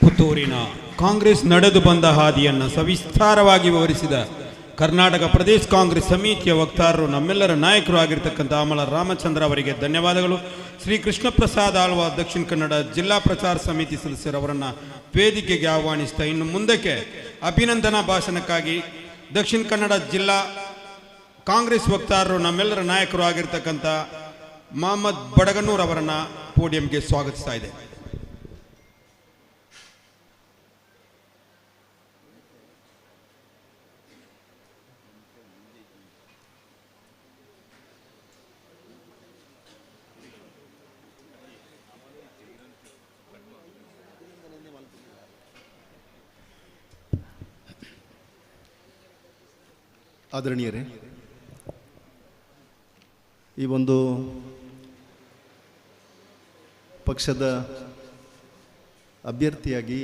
ಪುತ್ತೂರಿನ ಕಾಂಗ್ರೆಸ್ ನಡೆದು ಬಂದ ಹಾದಿಯನ್ನು ಸವಿಸ್ತಾರವಾಗಿ ವಿವರಿಸಿದ ಕರ್ನಾಟಕ ಪ್ರದೇಶ ಕಾಂಗ್ರೆಸ್ ಸಮಿತಿಯ ವಕ್ತಾರರು, ನಮ್ಮೆಲ್ಲರ ನಾಯಕರು ಆಗಿರ್ತಕ್ಕಂಥ ಅಮಲ ರಾಮಚಂದ್ರ ಅವರಿಗೆ ಧನ್ಯವಾದಗಳು. ಶ್ರೀ ಕೃಷ್ಣ ಪ್ರಸಾದ್ ಆಳ್ವ ದಕ್ಷಿಣ ಕನ್ನಡ ಜಿಲ್ಲಾ ಪ್ರಚಾರ ಸಮಿತಿ ಸದಸ್ಯರವರನ್ನು ವೇದಿಕೆಗೆ ಆಹ್ವಾನಿಸ್ತಾ ಇನ್ನು ಮುಂದಕ್ಕೆ ಅಭಿನಂದನಾ ಭಾಷಣಕ್ಕಾಗಿ ದಕ್ಷಿಣ ಕನ್ನಡ ಜಿಲ್ಲಾ ಕಾಂಗ್ರೆಸ್ ವಕ್ತಾರರು, ನಮ್ಮೆಲ್ಲರ ನಾಯಕರು ಆಗಿರ್ತಕ್ಕಂಥ ಮೊಹಮ್ಮದ್ ಬಡಗನೂರ್ ಅವರನ್ನು ಪೋಡಿಯಂಗೆ ಸ್ವಾಗತಿಸ್ತಾ ಇದೆ. ಆದರಣೀಯರೇ, ಈ ಒಂದು ಪಕ್ಷದ ಅಭ್ಯರ್ಥಿಯಾಗಿ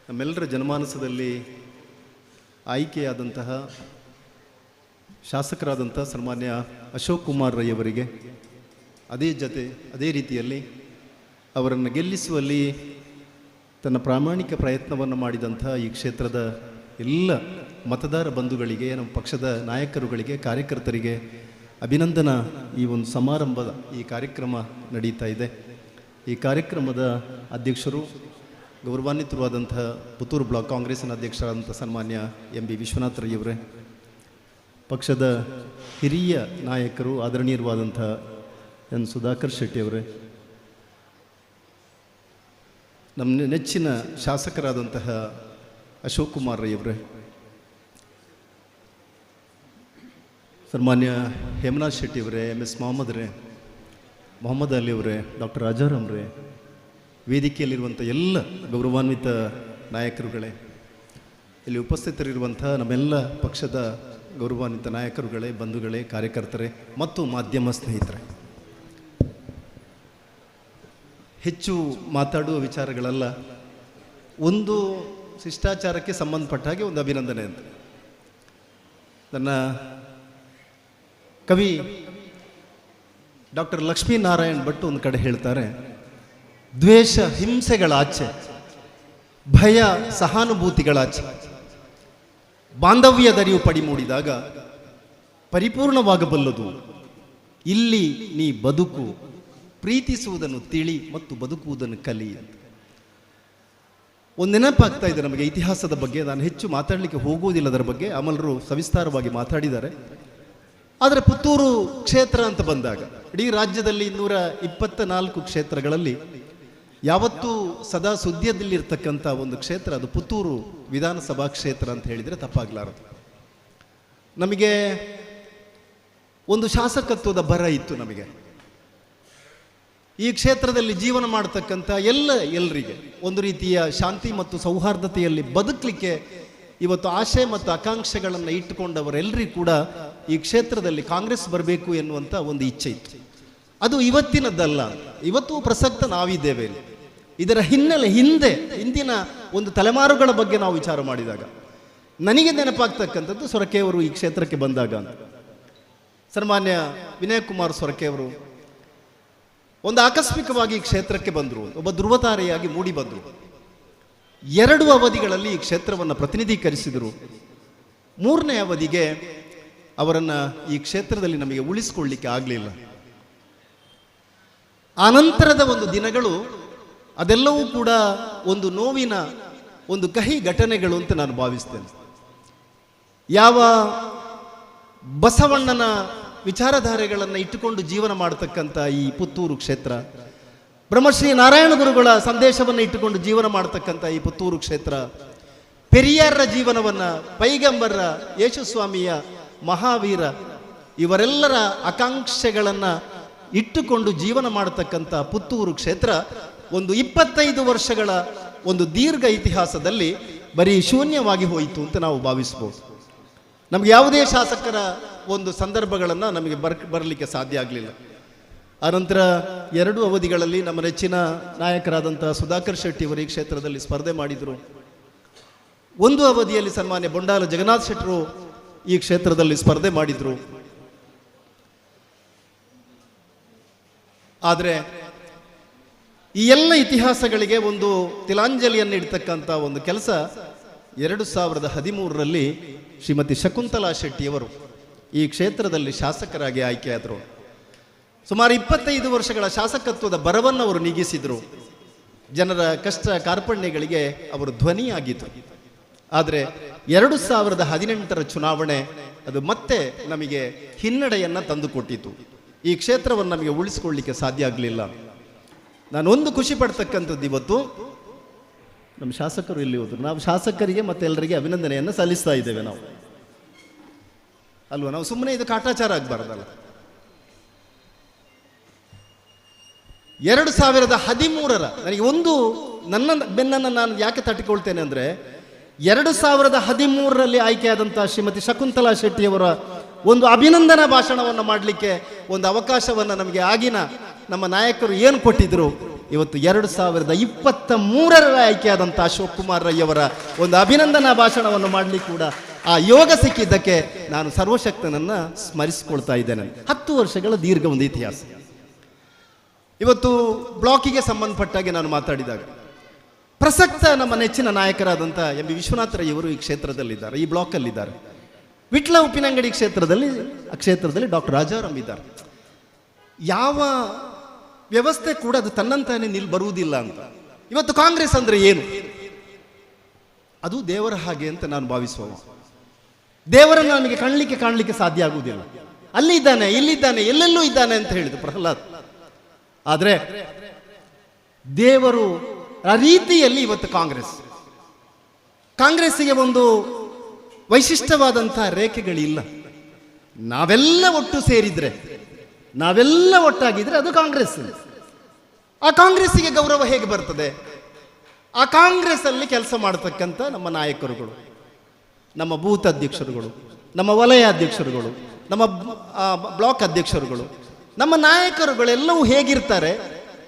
ನಮ್ಮೆಲ್ಲರ ಜನಮಾನಸದಲ್ಲಿ ಆಯ್ಕೆಯಾದಂತಹ ಶಾಸಕರಾದಂಥ ಸನ್ಮಾನ್ಯ ಅಶೋಕ್ ಕುಮಾರ್ ರೈ ಅವರಿಗೆ ಅದೇ ರೀತಿಯಲ್ಲಿ ಅವರನ್ನು ಗೆಲ್ಲಿಸುವಲ್ಲಿ ತನ್ನ ಪ್ರಾಮಾಣಿಕ ಪ್ರಯತ್ನವನ್ನು ಮಾಡಿದಂಥ ಈ ಕ್ಷೇತ್ರದ ಎಲ್ಲ ಮತದಾರ ಬಂಧುಗಳಿಗೆ, ನಮ್ಮ ಪಕ್ಷದ ನಾಯಕರುಗಳಿಗೆ, ಕಾರ್ಯಕರ್ತರಿಗೆ ಅಭಿನಂದನಾ. ಈ ಒಂದು ಸಮಾರಂಭದ ಈ ಕಾರ್ಯಕ್ರಮ ನಡೀತಾ ಇದೆ. ಈ ಕಾರ್ಯಕ್ರಮದ ಅಧ್ಯಕ್ಷರು ಗೌರವಾನ್ವಿತರಾದಂಥ ಪುತ್ತೂರು ಬ್ಲಾಕ್ ಕಾಂಗ್ರೆಸ್ಸಿನ ಅಧ್ಯಕ್ಷರಾದಂಥ ಸನ್ಮಾನ್ಯ ಎಂ ಬಿ ವಿಶ್ವನಾಥ್ ರೈ ಅವರೇ, ಪಕ್ಷದ ಹಿರಿಯ ನಾಯಕರು ಆದರಣೀಯರಾದಂಥ ಎನ್ ಸುಧಾಕರ್ ಶೆಟ್ಟಿ ಅವರೇ, ನಮ್ಮ ನೆಚ್ಚಿನ ಶಾಸಕರಾದಂತಹ ಅಶೋಕ್ ಕುಮಾರ್ ರೈ ಅವರೇ, ಸನ್ಮಾನ್ಯ ಹೇಮನಾಥ್ ಶೆಟ್ಟಿ ಅವರೇ, MS ಮೊಹಮ್ಮದ್ ಅಲಿ ಅವರೇ, ಡಾಕ್ಟರ್ ರಾಜಾರಾಮ್ ರೇ, ವೇದಿಕೆಯಲ್ಲಿರುವಂಥ ಎಲ್ಲ ಗೌರವಾನ್ವಿತ ನಾಯಕರುಗಳೇ, ಇಲ್ಲಿ ಉಪಸ್ಥಿತರಿರುವಂಥ ನಮ್ಮೆಲ್ಲ ಪಕ್ಷದ ಗೌರವಾನ್ವಿತ ನಾಯಕರುಗಳೇ, ಬಂಧುಗಳೇ, ಕಾರ್ಯಕರ್ತರೇ ಮತ್ತು ಮಾಧ್ಯಮ ಸ್ನೇಹಿತರೆ, ಹೆಚ್ಚು ಮಾತಾಡುವ ವಿಚಾರಗಳಲ್ಲ, ಒಂದು ಶಿಷ್ಟಾಚಾರಕ್ಕೆ ಸಂಬಂಧಪಟ್ಟ ಹಾಗೆ ಒಂದು ಅಭಿನಂದನೆ ಅಂತ. ನನ್ನ ಕವಿ ಡಾಕ್ಟರ್ ಲಕ್ಷ್ಮೀನಾರಾಯಣ್ ಭಟ್ ಒಂದು ಕಡೆ ಹೇಳ್ತಾರೆ, ದ್ವೇಷ ಹಿಂಸೆಗಳಾಚೆ, ಭಯ ಸಹಾನುಭೂತಿಗಳಾಚೆ ಬಾಂಧವ್ಯದರಿವು ಪಡಿ ಮೂಡಿದಾಗ ಪರಿಪೂರ್ಣವಾಗಬಲ್ಲದು. ಇಲ್ಲಿ ನೀ ಬದುಕು, ಪ್ರೀತಿಸುವುದನ್ನು ತಿಳಿ ಮತ್ತು ಬದುಕುವುದನ್ನು ಕಲಿ ಅಂತ. ಒಂದು ನೆನಪಾಗ್ತಾ ಇದೆ ನಮಗೆ ಇತಿಹಾಸದ ಬಗ್ಗೆ. ನಾನು ಹೆಚ್ಚು ಮಾತಾಡಲಿಕ್ಕೆ ಹೋಗುವುದಿಲ್ಲ ಅದರ ಬಗ್ಗೆ, ಅಮಲರು ಸವಿಸ್ತಾರವಾಗಿ ಮಾತಾಡಿದ್ದಾರೆ. ಆದರೆ ಪುತ್ತೂರು ಕ್ಷೇತ್ರ ಅಂತ ಬಂದಾಗ ಇಡೀ ರಾಜ್ಯದಲ್ಲಿ 224 ಕ್ಷೇತ್ರಗಳಲ್ಲಿ ಯಾವತ್ತೂ ಸದಾ ಸುದ್ದಿಯದಲ್ಲಿರ್ತಕ್ಕಂಥ ಒಂದು ಕ್ಷೇತ್ರ ಅದು ಪುತ್ತೂರು ವಿಧಾನಸಭಾ ಕ್ಷೇತ್ರ ಅಂತ ಹೇಳಿದರೆ ತಪ್ಪಾಗಲಾರದು. ನಮಗೆ ಒಂದು ಶಾಸಕತ್ವದ ಬರ ಇತ್ತು. ನಮಗೆ ಈ ಕ್ಷೇತ್ರದಲ್ಲಿ ಜೀವನ ಮಾಡತಕ್ಕಂಥ ಎಲ್ಲರಿಗೆ ಒಂದು ರೀತಿಯ ಶಾಂತಿ ಮತ್ತು ಸೌಹಾರ್ದತೆಯಲ್ಲಿ ಬದುಕಲಿಕ್ಕೆ ಇವತ್ತು ಆಶೆ ಮತ್ತು ಆಕಾಂಕ್ಷೆಗಳನ್ನು ಇಟ್ಟುಕೊಂಡವರೆಲ್ಲರಿಗೂ ಕೂಡ ಈ ಕ್ಷೇತ್ರದಲ್ಲಿ ಕಾಂಗ್ರೆಸ್ ಬರಬೇಕು ಎನ್ನುವಂಥ ಒಂದು ಇಚ್ಛೆ ಇತ್ತು. ಅದು ಇವತ್ತಿನದ್ದಲ್ಲ, ಇವತ್ತು ಪ್ರಸಕ್ತ ನಾವಿದ್ದೇವೆ. ಇದರ ಹಿಂದಿನ ಒಂದು ತಲೆಮಾರುಗಳ ಬಗ್ಗೆ ನಾವು ವಿಚಾರ ಮಾಡಿದಾಗ ನನಗೆ ನೆನಪಾಗ್ತಕ್ಕಂಥದ್ದು ಸೊರಕೆ ಅವರು ಈ ಕ್ಷೇತ್ರಕ್ಕೆ ಬಂದಾಗ ಅಂತ. ಸನ್ಮಾನ್ಯ ವಿನಯ್ ಕುಮಾರ್ ಸೊರಕೆ ಅವರು ಒಂದು ಆಕಸ್ಮಿಕವಾಗಿ ಈ ಕ್ಷೇತ್ರಕ್ಕೆ ಬಂದರು, ಒಬ್ಬ ಧ್ರುವತಾರೆಯಾಗಿ ಮೂಡಿ ಬಂದರು. 2 ಅವಧಿಗಳಲ್ಲಿ ಈ ಕ್ಷೇತ್ರವನ್ನು ಪ್ರತಿನಿಧೀಕರಿಸಿದರು. 3ನೇ ಅವಧಿಗೆ ಅವರನ್ನು ಈ ಕ್ಷೇತ್ರದಲ್ಲಿ ನಮಗೆ ಉಳಿಸಿಕೊಳ್ಳಿಕ್ಕೆ ಆಗಲಿಲ್ಲ. ಆನಂತರದ ಒಂದು ದಿನಗಳು ಅದೆಲ್ಲವೂ ಕೂಡ ಒಂದು ನೋವಿನ ಒಂದು ಕಹಿ ಘಟನೆಗಳು ಅಂತ ನಾನು ಭಾವಿಸ್ತೇನೆ. ಯಾವ ಬಸವಣ್ಣನ ವಿಚಾರಧಾರೆಗಳನ್ನು ಇಟ್ಟುಕೊಂಡು ಜೀವನ ಮಾಡತಕ್ಕಂಥ ಈ ಪುತ್ತೂರು ಕ್ಷೇತ್ರ, ಬ್ರಹ್ಮಶ್ರೀ ನಾರಾಯಣ ಗುರುಗಳ ಸಂದೇಶವನ್ನು ಇಟ್ಟುಕೊಂಡು ಜೀವನ ಮಾಡತಕ್ಕಂಥ ಈ ಪುತ್ತೂರು ಕ್ಷೇತ್ರ, ಪೆರಿಯಾರ್ರ ಜೀವನವನ್ನು, ಪೈಗಂಬರ್ರ, ಯೇಸುಸ್ವಾಮಿಯ, ಮಹಾವೀರ ಇವರೆಲ್ಲರ ಆಕಾಂಕ್ಷೆಗಳನ್ನು ಇಟ್ಟುಕೊಂಡು ಜೀವನ ಮಾಡತಕ್ಕಂಥ ಪುತ್ತೂರು ಕ್ಷೇತ್ರ ಒಂದು 25 ವರ್ಷಗಳ ಒಂದು ದೀರ್ಘ ಇತಿಹಾಸದಲ್ಲಿ ಬರೀ ಶೂನ್ಯವಾಗಿ ಹೋಯಿತು ಅಂತ ನಾವು ಭಾವಿಸ್ಬೋದು. ನಮಗೆ ಯಾವುದೇ ಶಾಸಕರ ಒಂದು ಸಂದರ್ಭಗಳನ್ನು ನಮಗೆ ಬರಲಿಕ್ಕೆ ಸಾಧ್ಯ ಆಗಲಿಲ್ಲ. ಆನಂತರ 2 ಅವಧಿಗಳಲ್ಲಿ ನಮ್ಮ ನೆಚ್ಚಿನ ನಾಯಕರಾದಂಥ ಸುಧಾಕರ್ ಶೆಟ್ಟಿ ಅವರು ಈ ಕ್ಷೇತ್ರದಲ್ಲಿ ಸ್ಪರ್ಧೆ ಮಾಡಿದರು. ಒಂದು ಅವಧಿಯಲ್ಲಿ ಸನ್ಮಾನ್ಯ ಬೊಂಡಾಲ ಜಗನ್ನಾಥ್ ಶೆಟ್ಟರು ಈ ಕ್ಷೇತ್ರದಲ್ಲಿ ಸ್ಪರ್ಧೆ ಮಾಡಿದರು. ಆದರೆ ಈ ಎಲ್ಲ ಇತಿಹಾಸಗಳಿಗೆ ಒಂದು ತಿಲಾಂಜಲಿಯನ್ನು ಇಡ್ತಕ್ಕಂಥ ಒಂದು ಕೆಲಸ 2013ರಲ್ಲಿ ಶ್ರೀಮತಿ ಶಕುಂತಲಾ ಶೆಟ್ಟಿಯವರು ಈ ಕ್ಷೇತ್ರದಲ್ಲಿ ಶಾಸಕರಾಗಿ ಆಯ್ಕೆಯಾದರು. ಸುಮಾರು 25 ವರ್ಷಗಳ ಶಾಸಕತ್ವದ ಬರವನ್ನು ಅವರು ನೀಗಿಸಿದರು. ಜನರ ಕಷ್ಟ ಕಾರ್ಪಣ್ಯಗಳಿಗೆ ಅವರು ಧ್ವನಿಯಾಗಿದ್ದರು. ಆದರೆ 2018ರ ಚುನಾವಣೆ ಅದು ಮತ್ತೆ ನಮಗೆ ಹಿನ್ನಡೆಯನ್ನು ತಂದುಕೊಟ್ಟಿತು. ಈ ಕ್ಷೇತ್ರವನ್ನು ನಮಗೆ ಉಳಿಸಿಕೊಳ್ಳಲಿಕ್ಕೆ ಸಾಧ್ಯ ಆಗಲಿಲ್ಲ. ನಾನು ಒಂದು ಖುಷಿ ಪಡ್ತಕ್ಕಂಥದ್ದು, ಇವತ್ತು ನಮ್ಮ ಶಾಸಕರು ಇಲ್ಲಿ ಹೋದ್ರು. ನಾವು ಶಾಸಕರಿಗೆ ಮತ್ತೆ ಎಲ್ಲರಿಗೆ ಅಭಿನಂದನೆಯನ್ನು ಸಲ್ಲಿಸ್ತಾ ಇದ್ದೇವೆ ನಾವು, ಅಲ್ವಾ? ನಾವು ಸುಮ್ಮನೆ ಇದು ಕಾಟಾಚಾರ ಆಗಬಾರ್ದಲ್ಲ. 2013ರ ನನಗೆ ಒಂದು ನನ್ನ ಬೆನ್ನನ್ನು ನಾನು ಯಾಕೆ ತಟ್ಟಿಕೊಳ್ತೇನೆ ಅಂದರೆ, 2013ರಲ್ಲಿ ಆಯ್ಕೆಯಾದಂಥ ಶ್ರೀಮತಿ ಶಕುಂತಲಾ ಶೆಟ್ಟಿಯವರ ಒಂದು ಅಭಿನಂದನಾ ಭಾಷಣವನ್ನು ಮಾಡಲಿಕ್ಕೆ ಒಂದು ಅವಕಾಶವನ್ನು ನಮಗೆ ಆಗಿನ ನಮ್ಮ ನಾಯಕರು ಏನು ಕೊಟ್ಟಿದ್ರು. ಇವತ್ತು 2023ರಲ್ಲಿ ಆಯ್ಕೆಯಾದಂಥ ಅಶೋಕ್ ಕುಮಾರ್ ರೈ ಅವರ ಒಂದು ಅಭಿನಂದನಾ ಭಾಷಣವನ್ನು ಮಾಡಲಿಕ್ಕೆ ಕೂಡ ಆ ಯೋಗ ಸಿಕ್ಕಿದ್ದಕ್ಕೆ ನಾನು ಸರ್ವಶಕ್ತನನ್ನು ಸ್ಮರಿಸಿಕೊಳ್ತಾ ಇದ್ದೇನೆ. 10 ವರ್ಷಗಳ ದೀರ್ಘ ಒಂದು ಇತಿಹಾಸ. ಇವತ್ತು ಬ್ಲಾಕಿಗೆ ಸಂಬಂಧಪಟ್ಟಾಗೆ ನಾನು ಮಾತಾಡಿದಾಗ ಪ್ರಸಕ್ತ ನಮ್ಮ ನೆಚ್ಚಿನ ನಾಯಕರಾದಂಥ ಎಂ ಬಿ ವಿಶ್ವನಾಥ ರೈ ಅವರು ಈ ಕ್ಷೇತ್ರದಲ್ಲಿದ್ದಾರೆ, ಈ ಬ್ಲಾಕಲ್ಲಿದ್ದಾರೆ. ವಿಟ್ಲ ಉಪ್ಪಿನಂಗಡಿ ಕ್ಷೇತ್ರದಲ್ಲಿ ಡಾಕ್ಟರ್ ರಾಜಾರಾಮ್ ಇದ್ದಾರೆ. ಯಾವ ವ್ಯವಸ್ಥೆ ಕೂಡ ಅದು ತನ್ನಂತಾನೆ ಬರುವುದಿಲ್ಲ ಅಂತ. ಇವತ್ತು ಕಾಂಗ್ರೆಸ್ ಅಂದ್ರೆ ಏನು? ಅದು ದೇವರ ಹಾಗೆ ಅಂತ ನಾನು ಭಾವಿಸುವ. ದೇವರನ್ನು ನಮಗೆ ಕಾಣಲಿಕ್ಕೆ ಸಾಧ್ಯ ಆಗುವುದಿಲ್ಲ. ಅಲ್ಲಿದ್ದಾನೆ, ಇಲ್ಲಿದ್ದಾನೆ, ಎಲ್ಲೆಲ್ಲೂ ಇದ್ದಾನೆ ಅಂತ ಹೇಳಿದ್ರು ಪ್ರಹ್ಲಾದ್. ಆದರೆ ದೇವರು ಆ ರೀತಿಯಲ್ಲಿ ಇವತ್ತು ಕಾಂಗ್ರೆಸ್ಸಿಗೆ ಒಂದು ವೈಶಿಷ್ಟ್ಯವಾದಂಥ ರೇಖೆಗಳಿಲ್ಲ. ನಾವೆಲ್ಲ ಒಟ್ಟು ಸೇರಿದ್ರೆ, ನಾವೆಲ್ಲ ಒಟ್ಟಾಗಿದ್ರೆ ಅದು ಕಾಂಗ್ರೆಸ್. ಆ ಕಾಂಗ್ರೆಸ್ಸಿಗೆ ಗೌರವ ಹೇಗೆ ಬರ್ತದೆ? ಆ ಕಾಂಗ್ರೆಸ್ ಅಲ್ಲಿ ಕೆಲಸ ಮಾಡತಕ್ಕಂಥ ನಮ್ಮ ನಾಯಕರುಗಳು, ನಮ್ಮ ಬೂತ್ ಅಧ್ಯಕ್ಷರುಗಳು, ನಮ್ಮ ವಲಯ ಅಧ್ಯಕ್ಷರುಗಳು, ನಮ್ಮ ಬ್ಲಾಕ್ ಅಧ್ಯಕ್ಷರುಗಳು, ನಮ್ಮ ನಾಯಕರುಗಳೆಲ್ಲವೂ ಹೇಗಿರ್ತಾರೆ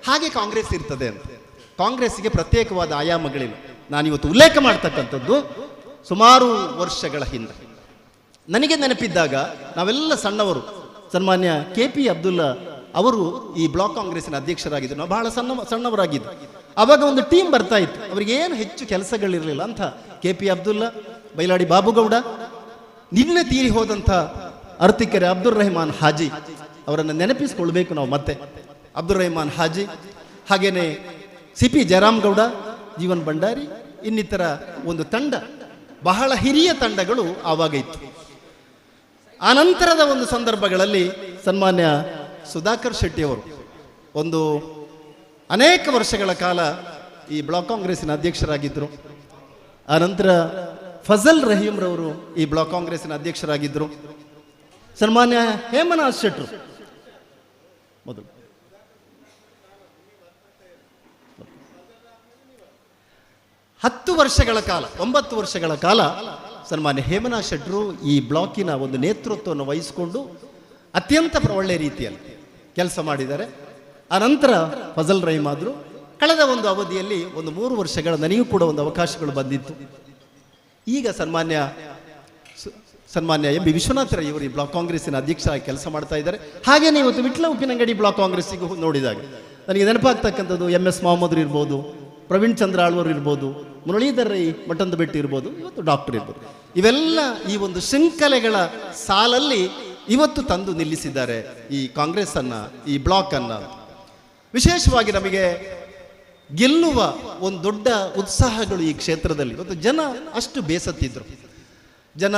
ಹಾಗೆ ಕಾಂಗ್ರೆಸ್ ಇರ್ತದೆ ಅಂತ. ಕಾಂಗ್ರೆಸ್ಸಿಗೆ ಪ್ರತ್ಯೇಕವಾದ ಆಯಾಮಗಳಿಲ್ಲ. ನಾನಿವತ್ತು ಉಲ್ಲೇಖ ಮಾಡ್ತಕ್ಕಂಥದ್ದು ಸುಮಾರು ವರ್ಷಗಳ ಹಿಂದೆ ನನಗೆ ನೆನಪಿದ್ದಾಗ ನಾವೆಲ್ಲ ಸಣ್ಣವರು. ಸನ್ಮಾನ್ಯ KP ಅಬ್ದುಲ್ಲಾ ಅವರು ಈ ಬ್ಲಾಕ್ ಕಾಂಗ್ರೆಸ್ಸಿನ ಅಧ್ಯಕ್ಷರಾಗಿದ್ದರು. ನಾವು ಬಹಳ ಸಣ್ಣವರಾಗಿದ್ದು. ಆವಾಗ ಒಂದು ಟೀಮ್ ಬರ್ತಾ ಇತ್ತು, ಅವರಿಗೆ ಏನು ಹೆಚ್ಚು ಕೆಲಸಗಳಿರಲಿಲ್ಲ ಅಂತ. KP ಅಬ್ದುಲ್ಲಾ, ಬೈಲಾಡಿ ಬಾಬುಗೌಡ, ನಿನ್ನೆ ತೀರಿ ಹೋದಂಥ ಅರ್ತಿಕೆರೆ ಅಬ್ದುಲ್ ರೆಹಮಾನ್ ಹಾಜಿ ಅವರನ್ನು ನೆನಪಿಸಿಕೊಳ್ಬೇಕು ನಾವು ಮತ್ತೆ. ಅಬ್ದುಲ್ ರೆಹಮಾನ್ ಹಾಜಿ, ಹಾಗೇನೆ CP ಜಯರಾಮ್ ಗೌಡ, ಜೀವನ್ ಭಂಡಾರಿ, ಇನ್ನಿತರ ಒಂದು ತಂಡ, ಬಹಳ ಹಿರಿಯ ತಂಡಗಳು ಆವಾಗ ಇತ್ತು. ಆ ನಂತರದ ಒಂದು ಸಂದರ್ಭಗಳಲ್ಲಿ ಸನ್ಮಾನ್ಯ ಸುಧಾಕರ್ ಶೆಟ್ಟಿಯವರು ಒಂದು ಅನೇಕ ವರ್ಷಗಳ ಕಾಲ ಈ ಬ್ಲಾಕ್ ಕಾಂಗ್ರೆಸ್ಸಿನ ಅಧ್ಯಕ್ಷರಾಗಿದ್ದರು. ಆ ನಂತರ ಫಜಲ್ ರಹೀಂ ರವರು ಈ ಬ್ಲಾಕ್ ಕಾಂಗ್ರೆಸ್ಸಿನ ಅಧ್ಯಕ್ಷರಾಗಿದ್ದರು. ಸನ್ಮಾನ್ಯ ಹೇಮನಾಥ್ ಶೆಟ್ಟರು ಮೊದಲು 10 ವರ್ಷಗಳ ಕಾಲ, 9 ವರ್ಷಗಳ ಕಾಲ ಸನ್ಮಾನ್ಯ ಹೇಮನಾಥ್ ಶೆಟ್ಟರು ಈ ಬ್ಲಾಕಿನ ಒಂದು ನೇತೃತ್ವವನ್ನು ವಹಿಸಿಕೊಂಡು ಅತ್ಯಂತ ಒಳ್ಳೆಯ ರೀತಿಯಲ್ಲಿ ಕೆಲಸ ಮಾಡಿದ್ದಾರೆ. ಆ ನಂತರ ಫಜಲ್ ರಹೀಂ ಆದರು. ಕಳೆದ ಒಂದು ಅವಧಿಯಲ್ಲಿ ಒಂದು 3 ವರ್ಷಗಳ ನನಗೂ ಕೂಡ ಒಂದು ಅವಕಾಶಗಳು ಬಂದಿತ್ತು. ಈಗ ಸನ್ಮಾನ್ಯ ಎಂ ಬಿ ವಿಶ್ವನಾಥ ರೈ ಅವರು ಈ ಬ್ಲಾಕ್ ಕಾಂಗ್ರೆಸ್ಸಿನ ಅಧ್ಯಕ್ಷರಾಗಿ ಕೆಲಸ ಮಾಡ್ತಾ ಇದ್ದಾರೆ. ಹಾಗೇನೇ ಇವತ್ತು ವಿಟ್ಲ ಉಪ್ಪಿನಂಗಡಿ ಬ್ಲಾಕ್ ಕಾಂಗ್ರೆಸ್ಸಿಗೂ ನೋಡಿದಾಗ ನನಗೆ ನೆನಪಾಗ್ತಕ್ಕಂಥದ್ದು MS ಮೊಹಮ್ಮದ್ ಇರ್ಬೋದು, ಪ್ರವೀಣ್ ಚಂದ್ರ ಆಳ್ವರು ಇರ್ಬೋದು, ಮುರಳೀಧರ್ ರೈ ಮಠಂದಬೆಟ್ಟಿ ಇರ್ಬೋದು, ಇವತ್ತು ಡಾಕ್ಟರ್ ಇರ್ಬೋದು. ಇವೆಲ್ಲ ಈ ಒಂದು ಶೃಂಖಲೆಗಳ ಸಾಲಲ್ಲಿ ಇವತ್ತು ತಂದು ನಿಲ್ಲಿಸಿದ್ದಾರೆ ಈ ಕಾಂಗ್ರೆಸ್ ಅನ್ನ, ಈ ಬ್ಲಾಕ್ ಅನ್ನ. ವಿಶೇಷವಾಗಿ ನಮಗೆ ಗೆಲ್ಲುವ ಒಂದು ದೊಡ್ಡ ಉತ್ಸಾಹಗಳು ಈ ಕ್ಷೇತ್ರದಲ್ಲಿ. ಇವತ್ತು ಜನ ಅಷ್ಟು ಬೇಸತ್ತಿದ್ರು. ಜನ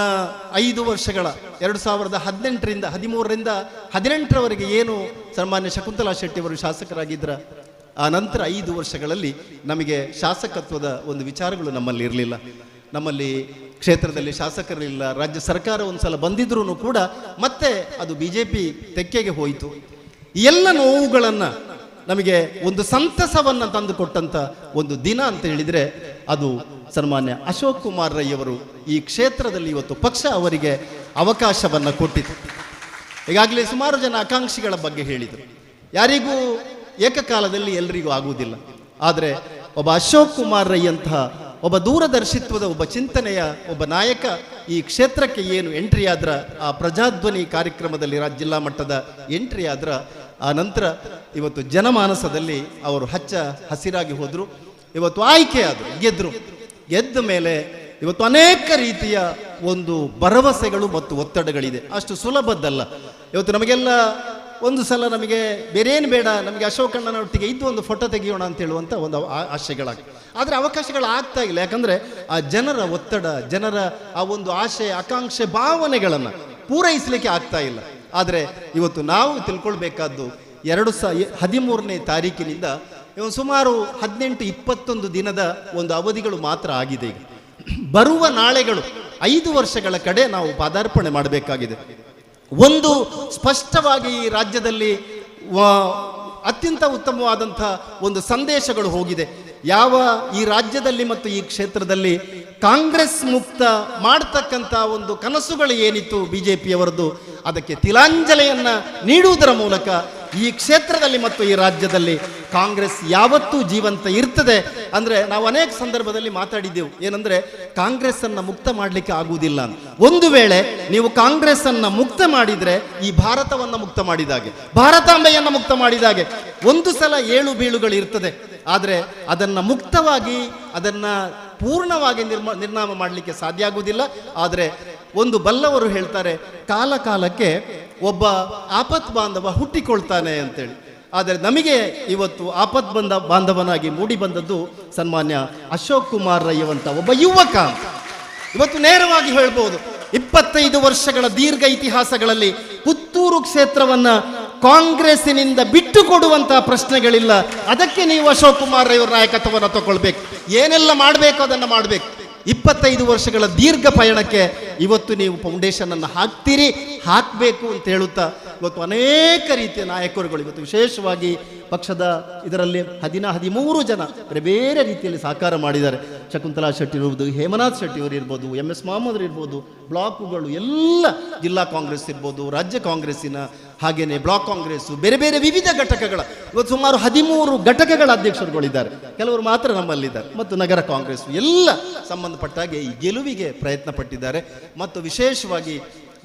5 ವರ್ಷಗಳ 2018ರಿಂದ 13ರಿಂದ 18ರವರೆಗೆ ಏನು ಸನ್ಮಾನ್ಯ ಶಕುಂತಲಾ ಶೆಟ್ಟಿ ಅವರು ಶಾಸಕರಾಗಿದ್ರ, ಆ ನಂತರ 5 ವರ್ಷಗಳಲ್ಲಿ ನಮಗೆ ಶಾಸಕತ್ವದ ಒಂದು ವಿಚಾರಗಳು ನಮ್ಮಲ್ಲಿ ಇರಲಿಲ್ಲ. ನಮ್ಮಲ್ಲಿ ಕ್ಷೇತ್ರದಲ್ಲಿ ಶಾಸಕರಿಲ್ಲ, ರಾಜ್ಯ ಸರ್ಕಾರ ಒಂದು ಸಲ ಬಂದಿದ್ರೂ ಕೂಡ ಮತ್ತೆ ಅದು BJP ತೆಕ್ಕೆಗೆ ಹೋಯಿತು. ಈ ಎಲ್ಲ ನೋವುಗಳನ್ನು ನಮಗೆ ಒಂದು ಸಂತಸವನ್ನು ತಂದುಕೊಟ್ಟಂಥ ಒಂದು ದಿನ ಅಂತ ಹೇಳಿದರೆ ಅದು ಸನ್ಮಾನ್ಯ ಅಶೋಕ್ ಕುಮಾರ್ ರೈ ಅವರು ಈ ಕ್ಷೇತ್ರದಲ್ಲಿ ಇವತ್ತು ಪಕ್ಷ ಅವರಿಗೆ ಅವಕಾಶವನ್ನು ಕೊಟ್ಟಿತು. ಈಗಾಗಲೇ ಸುಮಾರು ಜನ ಆಕಾಂಕ್ಷಿಗಳ ಬಗ್ಗೆ ಹೇಳಿದರು. ಯಾರಿಗೂ ಏಕಕಾಲದಲ್ಲಿ ಎಲ್ಲರಿಗೂ ಆಗುವುದಿಲ್ಲ. ಆದರೆ ಒಬ್ಬ ಅಶೋಕ್ ಕುಮಾರ್ ರೈ ಅಂತಹ ಒಬ್ಬ ದೂರದರ್ಶಿತ್ವದ ಒಬ್ಬ ಚಿಂತನೆಯ ಒಬ್ಬ ನಾಯಕ ಈ ಕ್ಷೇತ್ರಕ್ಕೆ ಏನು ಎಂಟ್ರಿ ಆದ್ರ, ಆ ಪ್ರಜಾಧ್ವನಿ ಕಾರ್ಯಕ್ರಮದಲ್ಲಿ ಜಿಲ್ಲಾ ಮಟ್ಟದ ಎಂಟ್ರಿ ಆದ್ರ, ಆ ನಂತರ ಇವತ್ತು ಜನಮಾನಸದಲ್ಲಿ ಅವರು ಹಚ್ಚ ಹಸಿರಾಗಿ ಹೋದರು. ಇವತ್ತು ಆಯ್ಕೆ ಆದರು, ಗೆದ್ದ ಮೇಲೆ ಇವತ್ತು ಅನೇಕ ರೀತಿಯ ಒಂದು ಭರವಸೆಗಳು ಮತ್ತು ಒತ್ತಡಗಳಿದೆ. ಅಷ್ಟು ಸುಲಭದ್ದಲ್ಲ. ಇವತ್ತು ನಮಗೆಲ್ಲ ಒಂದು ಸಲ ನಮಗೆ ಬೇರೇನು ಬೇಡ, ನಮಗೆ ಅಶೋಕಣ್ಣನೊಟ್ಟಿಗೆ ಇದ್ದು ಒಂದು ಫೋಟೋ ತೆಗೆಯೋಣ ಅಂತ ಹೇಳುವಂಥ ಒಂದು ಆಶೆಗಳಾಗ್ತದೆ. ಆದರೆ ಅವಕಾಶಗಳು ಆಗ್ತಾ ಇಲ್ಲ. ಯಾಕಂದರೆ ಆ ಜನರ ಒತ್ತಡ, ಜನರ ಆ ಒಂದು ಆಶೆ ಆಕಾಂಕ್ಷೆ ಭಾವನೆಗಳನ್ನು ಪೂರೈಸಲಿಕ್ಕೆ ಆಗ್ತಾ ಇಲ್ಲ. ಆದರೆ ಇವತ್ತು ನಾವು ತಿಳ್ಕೊಳ್ಬೇಕಾದ್ದು 2013ನೇ ತಾರೀಕಿನಿಂದ ಸುಮಾರು 18-21 ದಿನದ ಒಂದು ಅವಧಿಗಳು ಮಾತ್ರ ಆಗಿದೆ. ಈಗ ಬರುವ ನಾಳೆಗಳು 5 ವರ್ಷಗಳ ಕಡೆ ನಾವು ಪಾದಾರ್ಪಣೆ ಮಾಡಬೇಕಾಗಿದೆ. ಒಂದು ಸ್ಪಷ್ಟವಾಗಿ ಈ ರಾಜ್ಯದಲ್ಲಿ ಅತ್ಯಂತ ಉತ್ತಮವಾದಂಥ ಒಂದು ಸಂದೇಶಗಳು ಹೋಗಿದೆ. ಯಾವ ಈ ರಾಜ್ಯದಲ್ಲಿ ಮತ್ತು ಈ ಕ್ಷೇತ್ರದಲ್ಲಿ ಕಾಂಗ್ರೆಸ್ ಮುಕ್ತ ಮಾಡ್ತಕ್ಕಂಥ ಒಂದು ಕನಸುಗಳು ಏನಿತ್ತು BJPಯವರದ್ದು, ಅದಕ್ಕೆ ತಿಲಾಂಜಲಿಯನ್ನು ನೀಡುವುದರ ಮೂಲಕ ಈ ಕ್ಷೇತ್ರದಲ್ಲಿ ಮತ್ತು ಈ ರಾಜ್ಯದಲ್ಲಿ ಕಾಂಗ್ರೆಸ್ ಯಾವತ್ತೂ ಜೀವಂತ ಇರ್ತದೆ. ಅಂದರೆ ನಾವು ಅನೇಕ ಸಂದರ್ಭದಲ್ಲಿ ಮಾತಾಡಿದ್ದೆವು, ಏನಂದರೆ ಕಾಂಗ್ರೆಸ್ಸನ್ನು ಮುಕ್ತ ಮಾಡಲಿಕ್ಕೆ ಆಗುವುದಿಲ್ಲ ಅಂತ. ಒಂದು ವೇಳೆ ನೀವು ಕಾಂಗ್ರೆಸ್ಸನ್ನು ಮುಕ್ತ ಮಾಡಿದರೆ ಈ ಭಾರತವನ್ನು ಮುಕ್ತ ಮಾಡಿದಾಗೆ, ಭಾರತಾಂಬೆಯನ್ನು ಮುಕ್ತ ಮಾಡಿದಾಗೆ. ಒಂದು ಸಲ ಏಳು ಬೀಳುಗಳು ಇರ್ತದೆ, ಆದರೆ ಅದನ್ನು ಮುಕ್ತವಾಗಿ ಅದನ್ನು ಪೂರ್ಣವಾಗಿ ನಿರ್ನಾಮ ಮಾಡಲಿಕ್ಕೆ ಸಾಧ್ಯ ಆಗುವುದಿಲ್ಲ. ಆದರೆ ಒಂದು ಬಲ್ಲವರು ಹೇಳ್ತಾರೆ, ಕಾಲ ಕಾಲಕ್ಕೆ ಒಬ್ಬ ಆಪತ್ ಬಾಂಧವ ಹುಟ್ಟಿಕೊಳ್ತಾನೆ ಅಂತೇಳಿ. ಆದರೆ ನಮಗೆ ಇವತ್ತು ಆಪತ್ ಬಾಂಧವನಾಗಿ ಮೂಡಿ ಬಂದದ್ದು ಸನ್ಮಾನ್ಯ ಅಶೋಕ್ ಕುಮಾರ್ ರೈ ಅಂತ ಒಬ್ಬ ಯುವಕ. ಇವತ್ತು ನೇರವಾಗಿ ಹೇಳ್ಬೋದು, 25 ವರ್ಷಗಳ ದೀರ್ಘ ಇತಿಹಾಸಗಳಲ್ಲಿ ಪುತ್ತೂರು ಕ್ಷೇತ್ರವನ್ನು ಕಾಂಗ್ರೆಸ್ಸಿನಿಂದ ಬಿಟ್ಟು ಕೊಡುವಂತಹ ಪ್ರಶ್ನೆಗಳಿಲ್ಲ. ಅದಕ್ಕೆ ನೀವು ಅಶೋಕ್ ಕುಮಾರ್ ರೈ ಅವರ ನಾಯಕತ್ವವನ್ನು ತಗೊಳ್ಬೇಕು. ಏನೆಲ್ಲ ಮಾಡಬೇಕು ಅದನ್ನು ಮಾಡಬೇಕು. 25 ವರ್ಷಗಳ ದೀರ್ಘ ಪಯಣಕ್ಕೆ ಇವತ್ತು ನೀವು ಫೌಂಡೇಶನ್ ಅನ್ನು ಹಾಕಬೇಕು ಅಂತ ಹೇಳುತ್ತಾ ಇವತ್ತು ಅನೇಕ ರೀತಿಯ ನಾಯಕರುಗಳು ಇವತ್ತು ವಿಶೇಷವಾಗಿ ಪಕ್ಷದ ಇದರಲ್ಲಿ 13 ಜನ ಬೇರೆ ಬೇರೆ ರೀತಿಯಲ್ಲಿ ಸಹಕಾರ ಮಾಡಿದ್ದಾರೆ. ಶಕುಂತಲಾ ಶೆಟ್ಟಿ ಇರ್ಬೋದು, ಹೇಮನಾಥ್ ಶೆಟ್ಟಿ ಅವರು ಇರ್ಬೋದು, MS ಮೊಹಮ್ಮದ್ ಇರ್ಬೋದು, ಬ್ಲಾಕ್ಗಳು ಎಲ್ಲ ಜಿಲ್ಲಾ ಕಾಂಗ್ರೆಸ್ ಇರ್ಬೋದು, ರಾಜ್ಯ ಕಾಂಗ್ರೆಸ್ಸಿನ ಹಾಗೇನೆ ಬ್ಲಾಕ್ ಕಾಂಗ್ರೆಸ್ಸು, ಬೇರೆ ಬೇರೆ ವಿವಿಧ ಘಟಕಗಳ ಇವತ್ತು ಸುಮಾರು 13 ಘಟಕಗಳ ಅಧ್ಯಕ್ಷರುಗಳಿದ್ದಾರೆ. ಕೆಲವರು ಮಾತ್ರ ನಮ್ಮಲ್ಲಿದ್ದಾರೆ. ಮತ್ತು ನಗರ ಕಾಂಗ್ರೆಸ್ ಎಲ್ಲ ಸಂಬಂಧಪಟ್ಟಾಗೆ ಈ ಗೆಲುವಿಗೆ ಪ್ರಯತ್ನ ಪಟ್ಟಿದ್ದಾರೆ. ಮತ್ತು ವಿಶೇಷವಾಗಿ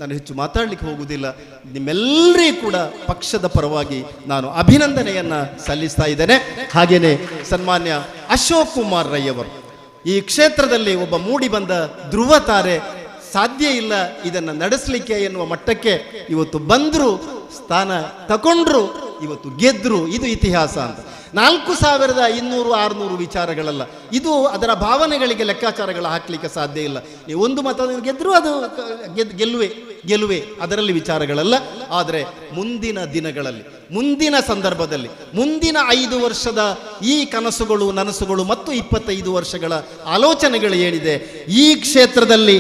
ನಾನು ಹೆಚ್ಚು ಮಾತಾಡಲಿಕ್ಕೆ ಹೋಗುವುದಿಲ್ಲ, ನಿಮ್ಮೆಲ್ಲರಿಗೂ ಕೂಡ ಪಕ್ಷದ ಪರವಾಗಿ ನಾನು ಅಭಿನಂದನೆಯನ್ನು ಸಲ್ಲಿಸ್ತಾ ಇದ್ದೇನೆ. ಹಾಗೇನೆ ಸನ್ಮಾನ್ಯ ಅಶೋಕ್ ಕುಮಾರ್ ರೈ ಅವರು ಈ ಕ್ಷೇತ್ರದಲ್ಲಿ ಒಬ್ಬ ಮೂಡಿ ಬಂದ ಧ್ರುವ ತಾರೆ, ಸಾಧ್ಯ ಇಲ್ಲ ಇದನ್ನು ನಡೆಸಲಿಕ್ಕೆ ಎನ್ನುವ ಮಟ್ಟಕ್ಕೆ ಇವತ್ತು ಬಂದರು, ಸ್ಥಾನ ತಗೊಂಡ್ರು, ಇವತ್ತು ಗೆದ್ರು. ಇದು ಇತಿಹಾಸ ಅಂತ. 4500-600 ವಿಚಾರಗಳಲ್ಲ ಇದು. ಅದರ ಭಾವನೆಗಳಿಗೆ ಲೆಕ್ಕಾಚಾರಗಳು ಹಾಕಲಿಕ್ಕೆ ಸಾಧ್ಯ ಇಲ್ಲ. ನೀವು ಒಂದು ಮತದಿಂದ ಗೆದ್ದರೂ ಅದು ಗೆಲುವೆ, ಅದರಲ್ಲಿ ವಿಚಾರಗಳಲ್ಲ. ಆದರೆ ಮುಂದಿನ ದಿನಗಳಲ್ಲಿ, ಮುಂದಿನ ಸಂದರ್ಭದಲ್ಲಿ, ಮುಂದಿನ 5 ವರ್ಷದ ಈ ಕನಸುಗಳು ನನಸುಗಳು ಮತ್ತು 25 ವರ್ಷಗಳ ಆಲೋಚನೆಗಳು ಏನಿದೆ ಈ ಕ್ಷೇತ್ರದಲ್ಲಿ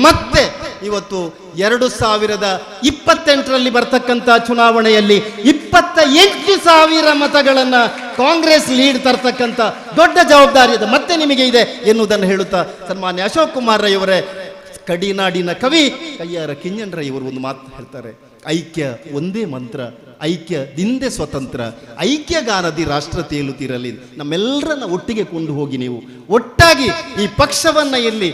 ಮತ್ತೆ ಇವತ್ತು 2028ರಲ್ಲಿ ಬರ್ತಕ್ಕಂಥ ಚುನಾವಣೆಯಲ್ಲಿ 28,000 ಮತಗಳನ್ನು ಕಾಂಗ್ರೆಸ್ ಲೀಡ್ ತರ್ತಕ್ಕಂಥ ದೊಡ್ಡ ಜವಾಬ್ದಾರಿ ಇದೆ ಮತ್ತೆ ನಿಮಗೆ ಇದೆ ಎನ್ನುವುದನ್ನು ಹೇಳುತ್ತಾ ಸನ್ಮಾನ್ಯ ಅಶೋಕ್ ಕುಮಾರ್ ರೈ ಅವರೇ, ಕಡಿನಾಡಿನ ಕವಿ ಕಯ್ಯಾರ ಕಿಂಜಣ್ಣ ಇವರು ಒಂದು ಮಾತು ಹೇಳ್ತಾರೆ, ಐಕ್ಯ ಒಂದೇ ಮಂತ್ರ, ಐಕ್ಯದಿಂದೆ ಸ್ವತಂತ್ರ, ಐಕ್ಯಗಾನದಿ ರಾಷ್ಟ್ರ ತೇಲುತ್ತಿರಲಿ. ನಮ್ಮೆಲ್ಲರನ್ನ ಒಟ್ಟಿಗೆ ಕೊಂಡು ಹೋಗಿ ನೀವು ಒಟ್ಟಾಗಿ ಈ ಪಕ್ಷವನ್ನ ಇಲ್ಲಿ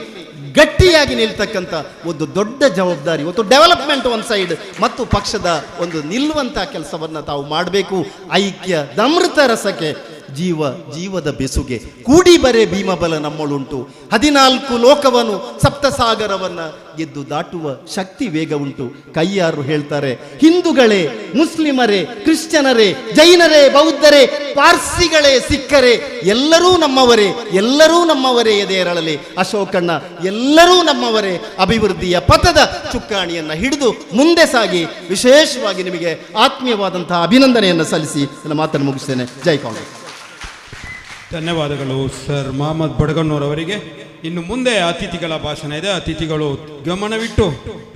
ಗಟ್ಟಿಯಾಗಿ ನಿಲ್ತಕ್ಕಂಥ ಒಂದು ದೊಡ್ಡ ಜವಾಬ್ದಾರಿ ಇವತ್ತು ಡೆವಲಪ್ಮೆಂಟ್ ಒಂದು ಸೈಡ್ ಮತ್ತು ಪಕ್ಷದ ಒಂದು ನಿಲ್ಲುವಂಥ ಕೆಲಸವನ್ನು ತಾವು ಮಾಡಬೇಕು. ಐಕ್ಯದ ಅಮೃತ ರಸಕ್ಕೆ ಜೀವದ ಬೆಸುಗೆ ಕೂಡಿ ಬರೆ ಭೀಮಬಲ ನಮ್ಮಳುಂಟು, 14 ಲೋಕವನ್ನು ಸಪ್ತಸಾಗರವನ್ನ ಗೆದ್ದು ದಾಟುವ ಶಕ್ತಿ ವೇಗ ಉಂಟು. ಕಯ್ಯಾರು ಹೇಳ್ತಾರೆ, ಹಿಂದೂಗಳೇ, ಮುಸ್ಲಿಮರೇ, ಕ್ರಿಶ್ಚಿಯನರೇ, ಜೈನರೇ, ಬೌದ್ಧರೇ, ಪಾರ್ಸಿಗಳೇ, ಸಿಖ್ಖರೇ, ಎಲ್ಲರೂ ನಮ್ಮವರೇ ಎದೆಯರಳಲಿ. ಅಶೋಕಣ್ಣ ಎಲ್ಲರೂ ನಮ್ಮವರೇ. ಅಭಿವೃದ್ಧಿಯ ಪಥದ ಚುಕ್ಕಾಣಿಯನ್ನ ಹಿಡಿದು ಮುಂದೆ ಸಾಗಿ. ವಿಶೇಷವಾಗಿ ನಿಮಗೆ ಆತ್ಮೀಯವಾದಂತಹ ಅಭಿನಂದನೆಯನ್ನು ಸಲ್ಲಿಸಿ ನನ್ನ ಮಾತನ್ನು ಮುಗಿಸ್ತೇನೆ. ಜೈ ಕಾಂಗ್ರೆಸ್. ಧನ್ಯವಾದಗಳು ಸರ್ ಮೊಹಮ್ಮದ್ ಬಡಗಣ್ಣವರವರಿಗೆ. ಇನ್ನು ಮುಂದೆ ಅತಿಥಿಗಳ ಭಾಷಣ ಇದೆ. ಅತಿಥಿಗಳು ಗಮನವಿಟ್ಟು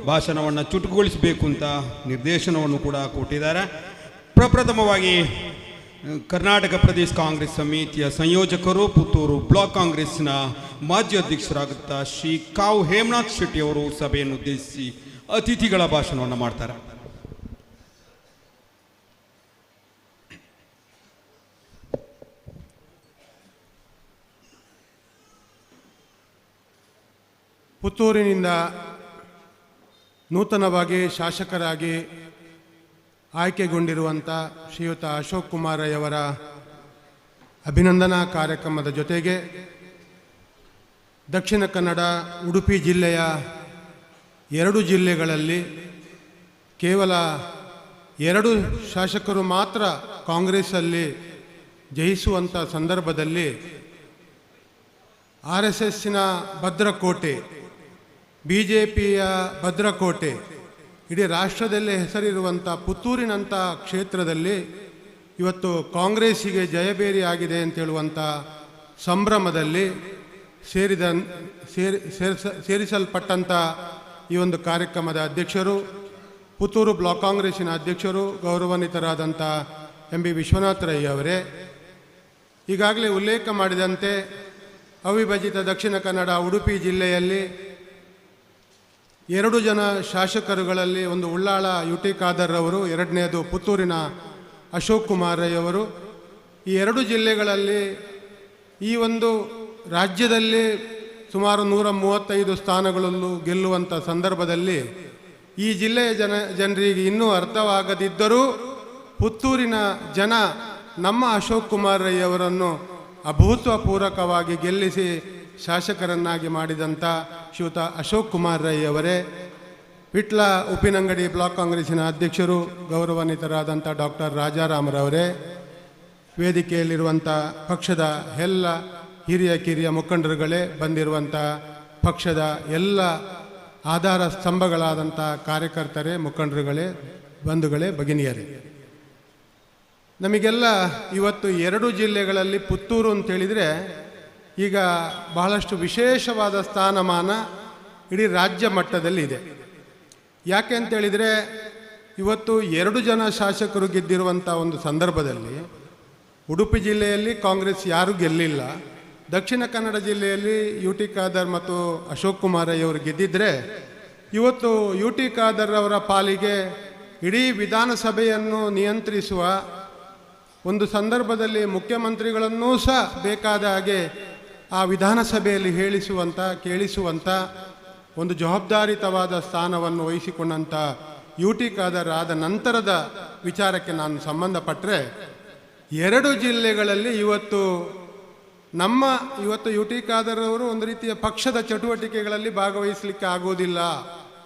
ಭಾಷಣವನ್ನು ಚುಟುಕುಗೊಳಿಸಬೇಕು ಅಂತ ನಿರ್ದೇಶನವನ್ನು ಕೂಡ ಕೊಟ್ಟಿದ್ದಾರೆ. ಪ್ರಪ್ರಥಮವಾಗಿ ಕರ್ನಾಟಕ ಪ್ರದೇಶ ಕಾಂಗ್ರೆಸ್ ಸಮಿತಿಯ ಸಂಯೋಜಕರು, ಪುತ್ತೂರು ಬ್ಲಾಕ್ ಕಾಂಗ್ರೆಸ್ನ ಮಾಜಿ ಅಧ್ಯಕ್ಷರಾಗುತ್ತಾ ಶ್ರೀ ಕಾವು ಹೇಮನಾಥ್ ಶೆಟ್ಟಿ ಅವರು ಸಭೆಯನ್ನು ಉದ್ದೇಶಿಸಿ ಅತಿಥಿಗಳ ಭಾಷಣವನ್ನು ಮಾಡ್ತಾರೆ. ಪುತ್ತೂರಿನಿಂದ ನೂತನವಾಗಿ ಶಾಸಕರಾಗಿ ಆಯ್ಕೆಗೊಂಡಿರುವಂಥ ಶ್ರೀಯುತ ಅಶೋಕ್ ಕುಮಾರ್ ರೈ ಅವರ ಅಭಿನಂದನಾ ಕಾರ್ಯಕ್ರಮದ ಜೊತೆಗೆ ದಕ್ಷಿಣ ಕನ್ನಡ, ಉಡುಪಿ ಜಿಲ್ಲೆಯ 2 ಜಿಲ್ಲೆಗಳಲ್ಲಿ ಕೇವಲ 2 ಶಾಸಕರು ಮಾತ್ರ ಕಾಂಗ್ರೆಸ್ಸಲ್ಲಿ ಜಯಿಸುವಂಥ ಸಂದರ್ಭದಲ್ಲಿ RSSನ ಭದ್ರಕೋಟೆ, BJPಯ ಭದ್ರಕೋಟೆ, ಇಡೀ ರಾಷ್ಟ್ರದಲ್ಲೇ ಹೆಸರಿರುವಂಥ ಪುತ್ತೂರಿನಂಥ ಕ್ಷೇತ್ರದಲ್ಲಿ ಇವತ್ತು ಕಾಂಗ್ರೆಸ್ಸಿಗೆ ಜಯಬೇರಿ ಆಗಿದೆ ಅಂತೇಳುವಂಥ ಸಂಭ್ರಮದಲ್ಲಿ ಸೇರಿಸಲ್ಪಟ್ಟಂಥ ಈ ಒಂದು ಕಾರ್ಯಕ್ರಮದ ಅಧ್ಯಕ್ಷರು, ಪುತ್ತೂರು ಬ್ಲಾಕ್ ಕಾಂಗ್ರೆಸ್ಸಿನ ಅಧ್ಯಕ್ಷರು, ಗೌರವಾನ್ವಿತರಾದಂಥ MB ವಿಶ್ವನಾಥ ರೈ ಅವರೇ, ಈಗಾಗಲೇ ಉಲ್ಲೇಖ ಮಾಡಿದಂತೆ ಅವಿಭಜಿತ ದಕ್ಷಿಣ ಕನ್ನಡ, ಉಡುಪಿ ಜಿಲ್ಲೆಯಲ್ಲಿ 2 ಜನ ಶಾಸಕರುಗಳಲ್ಲಿ ಒಂದು ಉಳ್ಳಾಳ UT ಖಾದರ್ ಅವರು, ಎರಡನೆಯದು ಪುತ್ತೂರಿನ ಅಶೋಕ್ ಕುಮಾರ್ ರೈ ಅವರು. ಈ 2 ಜಿಲ್ಲೆಗಳಲ್ಲಿ ಈ ಒಂದು ರಾಜ್ಯದಲ್ಲಿ ಸುಮಾರು 135 ಸ್ಥಾನಗಳಲ್ಲೂ ಗೆಲ್ಲುವಂಥ ಸಂದರ್ಭದಲ್ಲಿ ಈ ಜಿಲ್ಲೆಯ ಜನರಿಗೆ ಇನ್ನೂ ಅರ್ಥವಾಗದಿದ್ದರೂ ಪುತ್ತೂರಿನ ಜನ ನಮ್ಮ ಅಶೋಕ್ ಕುಮಾರ್ ರೈ ಅವರನ್ನು ಅಭೂತಪೂರ್ವಕವಾಗಿ ಗೆಲ್ಲಿಸಿ ಶಾಸಕರನ್ನಾಗಿ ಮಾಡಿದಂಥ ಶ್ರೀಯುತ ಅಶೋಕ್ ಕುಮಾರ್ ರೈ ಅವರೇ, ವಿಟ್ಲ ಉಪ್ಪಿನಂಗಡಿ ಬ್ಲಾಕ್ ಕಾಂಗ್ರೆಸ್ಸಿನ ಅಧ್ಯಕ್ಷರು, ಗೌರವಾನ್ವಿತರಾದಂಥ ಡಾಕ್ಟರ್ ರಾಜಾರಾಮರವರೇ, ವೇದಿಕೆಯಲ್ಲಿರುವಂಥ ಪಕ್ಷದ ಎಲ್ಲ ಹಿರಿಯ ಕಿರಿಯ ಮುಖಂಡರುಗಳೇ, ಬಂದಿರುವಂಥ ಪಕ್ಷದ ಎಲ್ಲ ಆಧಾರ ಸ್ತಂಭಗಳಾದಂಥ ಕಾರ್ಯಕರ್ತರೇ, ಮುಖಂಡರುಗಳೇ, ಬಂಧುಗಳೇ, ಭಗಿನಿಯರೇ, ನಮಗೆಲ್ಲ ಇವತ್ತು 2 ಜಿಲ್ಲೆಗಳಲ್ಲಿ ಪುತ್ತೂರು ಅಂತೇಳಿದರೆ ಈಗ ಬಹಳಷ್ಟು ವಿಶೇಷವಾದ ಸ್ಥಾನಮಾನ ಇಡೀ ರಾಜ್ಯ ಮಟ್ಟದಲ್ಲಿ ಇದೆ. ಯಾಕೆ ಅಂತೇಳಿದರೆ ಇವತ್ತು 2 ಜನ ಶಾಸಕರು ಗೆದ್ದಿರುವಂಥ ಒಂದು ಸಂದರ್ಭದಲ್ಲಿ ಉಡುಪಿ ಜಿಲ್ಲೆಯಲ್ಲಿ ಕಾಂಗ್ರೆಸ್ ಯಾರೂ ಗೆಲ್ಲಿಲ್ಲ, ದಕ್ಷಿಣ ಕನ್ನಡ ಜಿಲ್ಲೆಯಲ್ಲಿ UT ಖಾದರ್ ಮತ್ತು ಅಶೋಕ್ ಕುಮಾರ್ ರೈ ಅವರು ಗೆದ್ದಿದ್ದರೆ ಇವತ್ತು UT ಖಾದರ್ ಅವರ ಪಾಲಿಗೆ ಇಡೀ ವಿಧಾನಸಭೆಯನ್ನು ನಿಯಂತ್ರಿಸುವ ಒಂದು ಸಂದರ್ಭದಲ್ಲಿ ಮುಖ್ಯಮಂತ್ರಿಗಳನ್ನೂ ಸಹ ಬೇಕಾದ ಹಾಗೆ ಆ ವಿಧಾನಸಭೆಯಲ್ಲಿ ಕೇಳಿಸುವಂಥ ಒಂದು ಜವಾಬ್ದಾರಿತವಾದ ಸ್ಥಾನವನ್ನು ವಹಿಸಿಕೊಂಡಂಥ UT ಖಾದರ್ ಆದ ನಂತರದ ವಿಚಾರಕ್ಕೆ ನಾನು ಸಂಬಂಧಪಟ್ಟರೆ 2 ಜಿಲ್ಲೆಗಳಲ್ಲಿ ಇವತ್ತು UT ಖಾದರ್ ಅವರು ಒಂದು ರೀತಿಯ ಪಕ್ಷದ ಚಟುವಟಿಕೆಗಳಲ್ಲಿ ಭಾಗವಹಿಸಲಿಕ್ಕೆ ಆಗೋದಿಲ್ಲ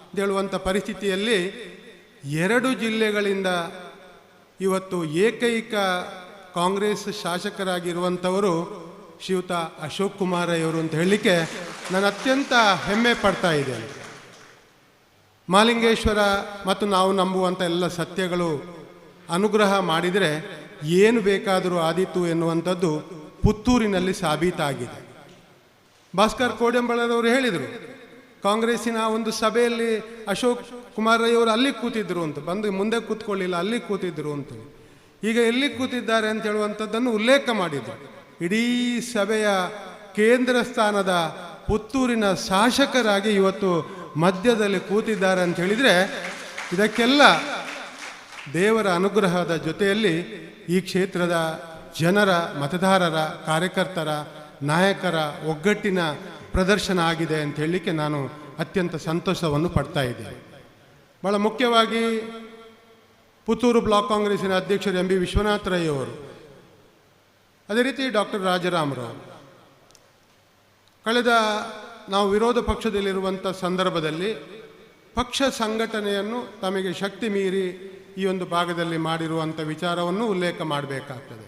ಅಂತ ಹೇಳುವಂಥ ಪರಿಸ್ಥಿತಿಯಲ್ಲಿ 2 ಜಿಲ್ಲೆಗಳಿಂದ ಇವತ್ತು ಏಕೈಕ ಕಾಂಗ್ರೆಸ್ ಶಾಸಕರಾಗಿರುವಂಥವರು ಶ್ರೀಯುತ ಅಶೋಕ್ ಕುಮಾರ್ ರೈ ಅವರು ಅಂತ ಹೇಳಲಿಕ್ಕೆ ನಾನು ಅತ್ಯಂತ ಹೆಮ್ಮೆ ಪಡ್ತಾ ಇದ್ದೇನೆ. ಮಾಲಿಂಗೇಶ್ವರ ಮತ್ತು ನಾವು ನಂಬುವಂಥ ಎಲ್ಲ ಸತ್ಯಗಳು ಅನುಗ್ರಹ ಮಾಡಿದರೆ ಏನು ಬೇಕಾದರೂ ಆದೀತು ಎನ್ನುವಂಥದ್ದು ಪುತ್ತೂರಿನಲ್ಲಿ ಸಾಬೀತಾಗಿದೆ. ಭಾಸ್ಕರ್ ಕೋಡೆಂಬಳರವರು ಹೇಳಿದರು, ಕಾಂಗ್ರೆಸ್ಸಿನ ಒಂದು ಸಭೆಯಲ್ಲಿ ಅಶೋಕ್ ಕುಮಾರ್ ರೈ ಅವರು ಅಲ್ಲಿ ಕೂತಿದ್ರು ಅಂತ, ಬಂದು ಮುಂದೆ ಕೂತ್ಕೊಳ್ಳಿಲ್ಲ, ಅಲ್ಲಿ ಕೂತಿದ್ರು ಅಂತ. ಈಗ ಎಲ್ಲಿ ಕೂತಿದ್ದಾರೆ ಅಂತ ಹೇಳುವಂಥದ್ದನ್ನು ಉಲ್ಲೇಖ ಮಾಡಿದರು. ಇಡೀ ಸಭೆಯ ಕೇಂದ್ರ ಸ್ಥಾನದ ಪುತ್ತೂರಿನ ಶಾಸಕರಾಗಿ ಇವತ್ತು ಮಧ್ಯದಲ್ಲಿ ಕೂತಿದ್ದಾರೆ ಅಂತ ಹೇಳಿದರೆ ಇದಕ್ಕೆಲ್ಲ ದೇವರ ಅನುಗ್ರಹದ ಜೊತೆಯಲ್ಲಿ ಈ ಕ್ಷೇತ್ರದ ಜನರ, ಮತದಾರರ, ಕಾರ್ಯಕರ್ತರ, ನಾಯಕರ ಒಗ್ಗಟ್ಟಿನ ಪ್ರದರ್ಶನ ಆಗಿದೆ ಅಂತ ಹೇಳಲಿಕ್ಕೆ ನಾನು ಅತ್ಯಂತ ಸಂತೋಷವನ್ನು ಪಡ್ತಾ ಇದ್ದೇನೆ. ಭಾಳ ಮುಖ್ಯವಾಗಿ ಪುತ್ತೂರು ಬ್ಲಾಕ್ ಕಾಂಗ್ರೆಸ್ಸಿನ ಅಧ್ಯಕ್ಷರು MB ವಿಶ್ವನಾಥ ರೈ ಅವರು, ಅದೇ ರೀತಿ ಡಾಕ್ಟರ್ ರಾಜಾರಾಮರವರು, ಕಳೆದ ನಾವು ವಿರೋಧ ಪಕ್ಷದಲ್ಲಿರುವಂಥ ಸಂದರ್ಭದಲ್ಲಿ ಪಕ್ಷ ಸಂಘಟನೆಯನ್ನು ತಮಗೆ ಶಕ್ತಿ ಮೀರಿ ಈ ಒಂದು ಭಾಗದಲ್ಲಿ ಮಾಡಿರುವಂಥ ವಿಚಾರವನ್ನು ಉಲ್ಲೇಖ ಮಾಡಬೇಕಾಗ್ತದೆ.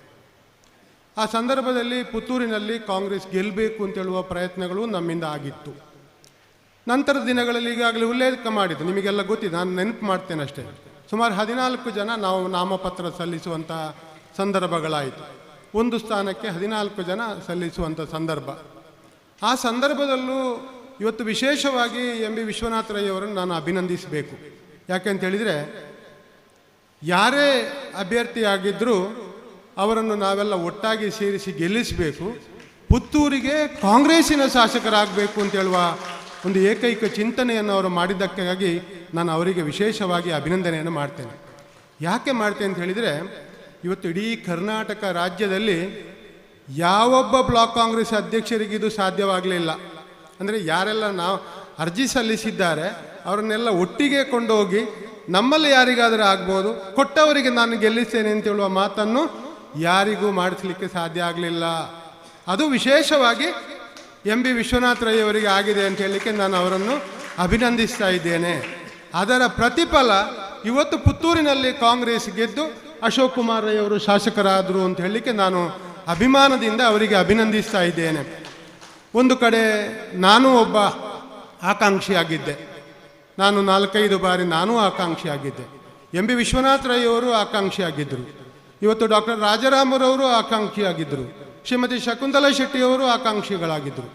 ಆ ಸಂದರ್ಭದಲ್ಲಿ ಪುತ್ತೂರಿನಲ್ಲಿ ಕಾಂಗ್ರೆಸ್ ಗೆಲ್ಲಬೇಕು ಅಂತೇಳುವ ಪ್ರಯತ್ನಗಳು ನಮ್ಮಿಂದ ಆಗಿತ್ತು. ನಂತರದ ದಿನಗಳಲ್ಲಿ ಈಗಾಗಲೇ ಉಲ್ಲೇಖ ಮಾಡಿದ್ದು ನಿಮಗೆಲ್ಲ ಗೊತ್ತಿದೆ, ನಾನು ನೆನಪು ಮಾಡ್ತೇನೆ ಅಷ್ಟೇ. ಸುಮಾರು 14 ಜನ ನಾವು ನಾಮಪತ್ರ ಸಲ್ಲಿಸುವಂಥ ಸಂದರ್ಭಗಳಾಯಿತು. ಒಂದು ಸ್ಥಾನಕ್ಕೆ 14 ಜನ ಸಲ್ಲಿಸುವಂಥ ಸಂದರ್ಭ. ಆ ಸಂದರ್ಭದಲ್ಲೂ ಇವತ್ತು ವಿಶೇಷವಾಗಿ ಎಂ ಬಿ ವಿಶ್ವನಾಥರಯ್ಯವರನ್ನು ನಾನು ಅಭಿನಂದಿಸಬೇಕು. ಯಾಕೆಂತ ಹೇಳಿದರೆ, ಯಾರೇ ಅಭ್ಯರ್ಥಿಯಾಗಿದ್ದರೂ ಅವರನ್ನು ನಾವೆಲ್ಲ ಒಟ್ಟಾಗಿ ಸೇರಿಸಿ ಗೆಲ್ಲಿಸಬೇಕು, ಪುತ್ತೂರಿಗೆ ಕಾಂಗ್ರೆಸ್ಸಿನ ಶಾಸಕರಾಗಬೇಕು ಅಂತ ಹೇಳುವ ಒಂದು ಏಕೈಕ ಚಿಂತನೆಯನ್ನು ಅವರು ಮಾಡಿದ್ದಕ್ಕಾಗಿ ನಾನು ಅವರಿಗೆ ವಿಶೇಷವಾಗಿ ಅಭಿನಂದನೆಯನ್ನು ಮಾಡ್ತೇನೆ. ಯಾಕೆ ಮಾಡ್ತೇನೆ ಅಂತ ಹೇಳಿದರೆ, ಇವತ್ತು ಇಡೀ ಕರ್ನಾಟಕ ರಾಜ್ಯದಲ್ಲಿ ಯಾವೊಬ್ಬ ಬ್ಲಾಕ್ ಕಾಂಗ್ರೆಸ್ ಅಧ್ಯಕ್ಷರಿಗಿದು ಸಾಧ್ಯವಾಗಲಿಲ್ಲ. ಅಂದರೆ ಯಾರೆಲ್ಲ ನಾವು ಅರ್ಜಿ ಸಲ್ಲಿಸಿದ್ದಾರೆ ಅವರನ್ನೆಲ್ಲ ಒಟ್ಟಿಗೆ ಕೊಂಡೋಗಿ ನಮ್ಮಲ್ಲಿ ಯಾರಿಗಾದರೂ ಆಗ್ಬೋದು, ಕೊಟ್ಟವರಿಗೆ ನಾನು ಗೆಲ್ಲಿಸ್ತೇನೆ ಅಂತ ಹೇಳುವ ಮಾತನ್ನು ಯಾರಿಗೂ ಮಾಡಿಸ್ಲಿಕ್ಕೆ ಸಾಧ್ಯ ಆಗಲಿಲ್ಲ. ಅದು ವಿಶೇಷವಾಗಿ ಎಂ ಬಿ ವಿಶ್ವನಾಥರಯ್ಯವರಿಗೆ ಆಗಿದೆ ಅಂತ ಹೇಳಲಿಕ್ಕೆ ನಾನು ಅವರನ್ನು ಅಭಿನಂದಿಸ್ತಾ ಇದ್ದೇನೆ. ಅದರ ಪ್ರತಿಫಲ ಇವತ್ತು ಪುತ್ತೂರಿನಲ್ಲಿ ಕಾಂಗ್ರೆಸ್ ಗೆದ್ದು ಅಶೋಕ್ ಕುಮಾರ್ ರೈ ಅವರು ಶಾಸಕರಾದರು ಅಂತ ಹೇಳಲಿಕ್ಕೆ ನಾನು ಅಭಿಮಾನದಿಂದ ಅವರಿಗೆ ಅಭಿನಂದಿಸ್ತಾ ಇದ್ದೇನೆ. ಒಂದು ಕಡೆ ನಾನು ಒಬ್ಬ ಆಕಾಂಕ್ಷಿಯಾಗಿದ್ದೆ, ನಾನು 4-5 ಬಾರಿ ನಾನೂ ಆಕಾಂಕ್ಷಿಯಾಗಿದ್ದೆ. ಎಂ ಬಿ ವಿಶ್ವನಾಥರಯ್ಯವರು ಆಕಾಂಕ್ಷಿಯಾಗಿದ್ದರು, ಇವತ್ತು ಡಾಕ್ಟರ್ ರಾಜಾರಾಮರವರು ಆಕಾಂಕ್ಷಿಯಾಗಿದ್ದರು, ಶ್ರೀಮತಿ ಶಕುಂತಲಾ ಶೆಟ್ಟಿಯವರು ಆಕಾಂಕ್ಷಿಗಳಾಗಿದ್ದರು,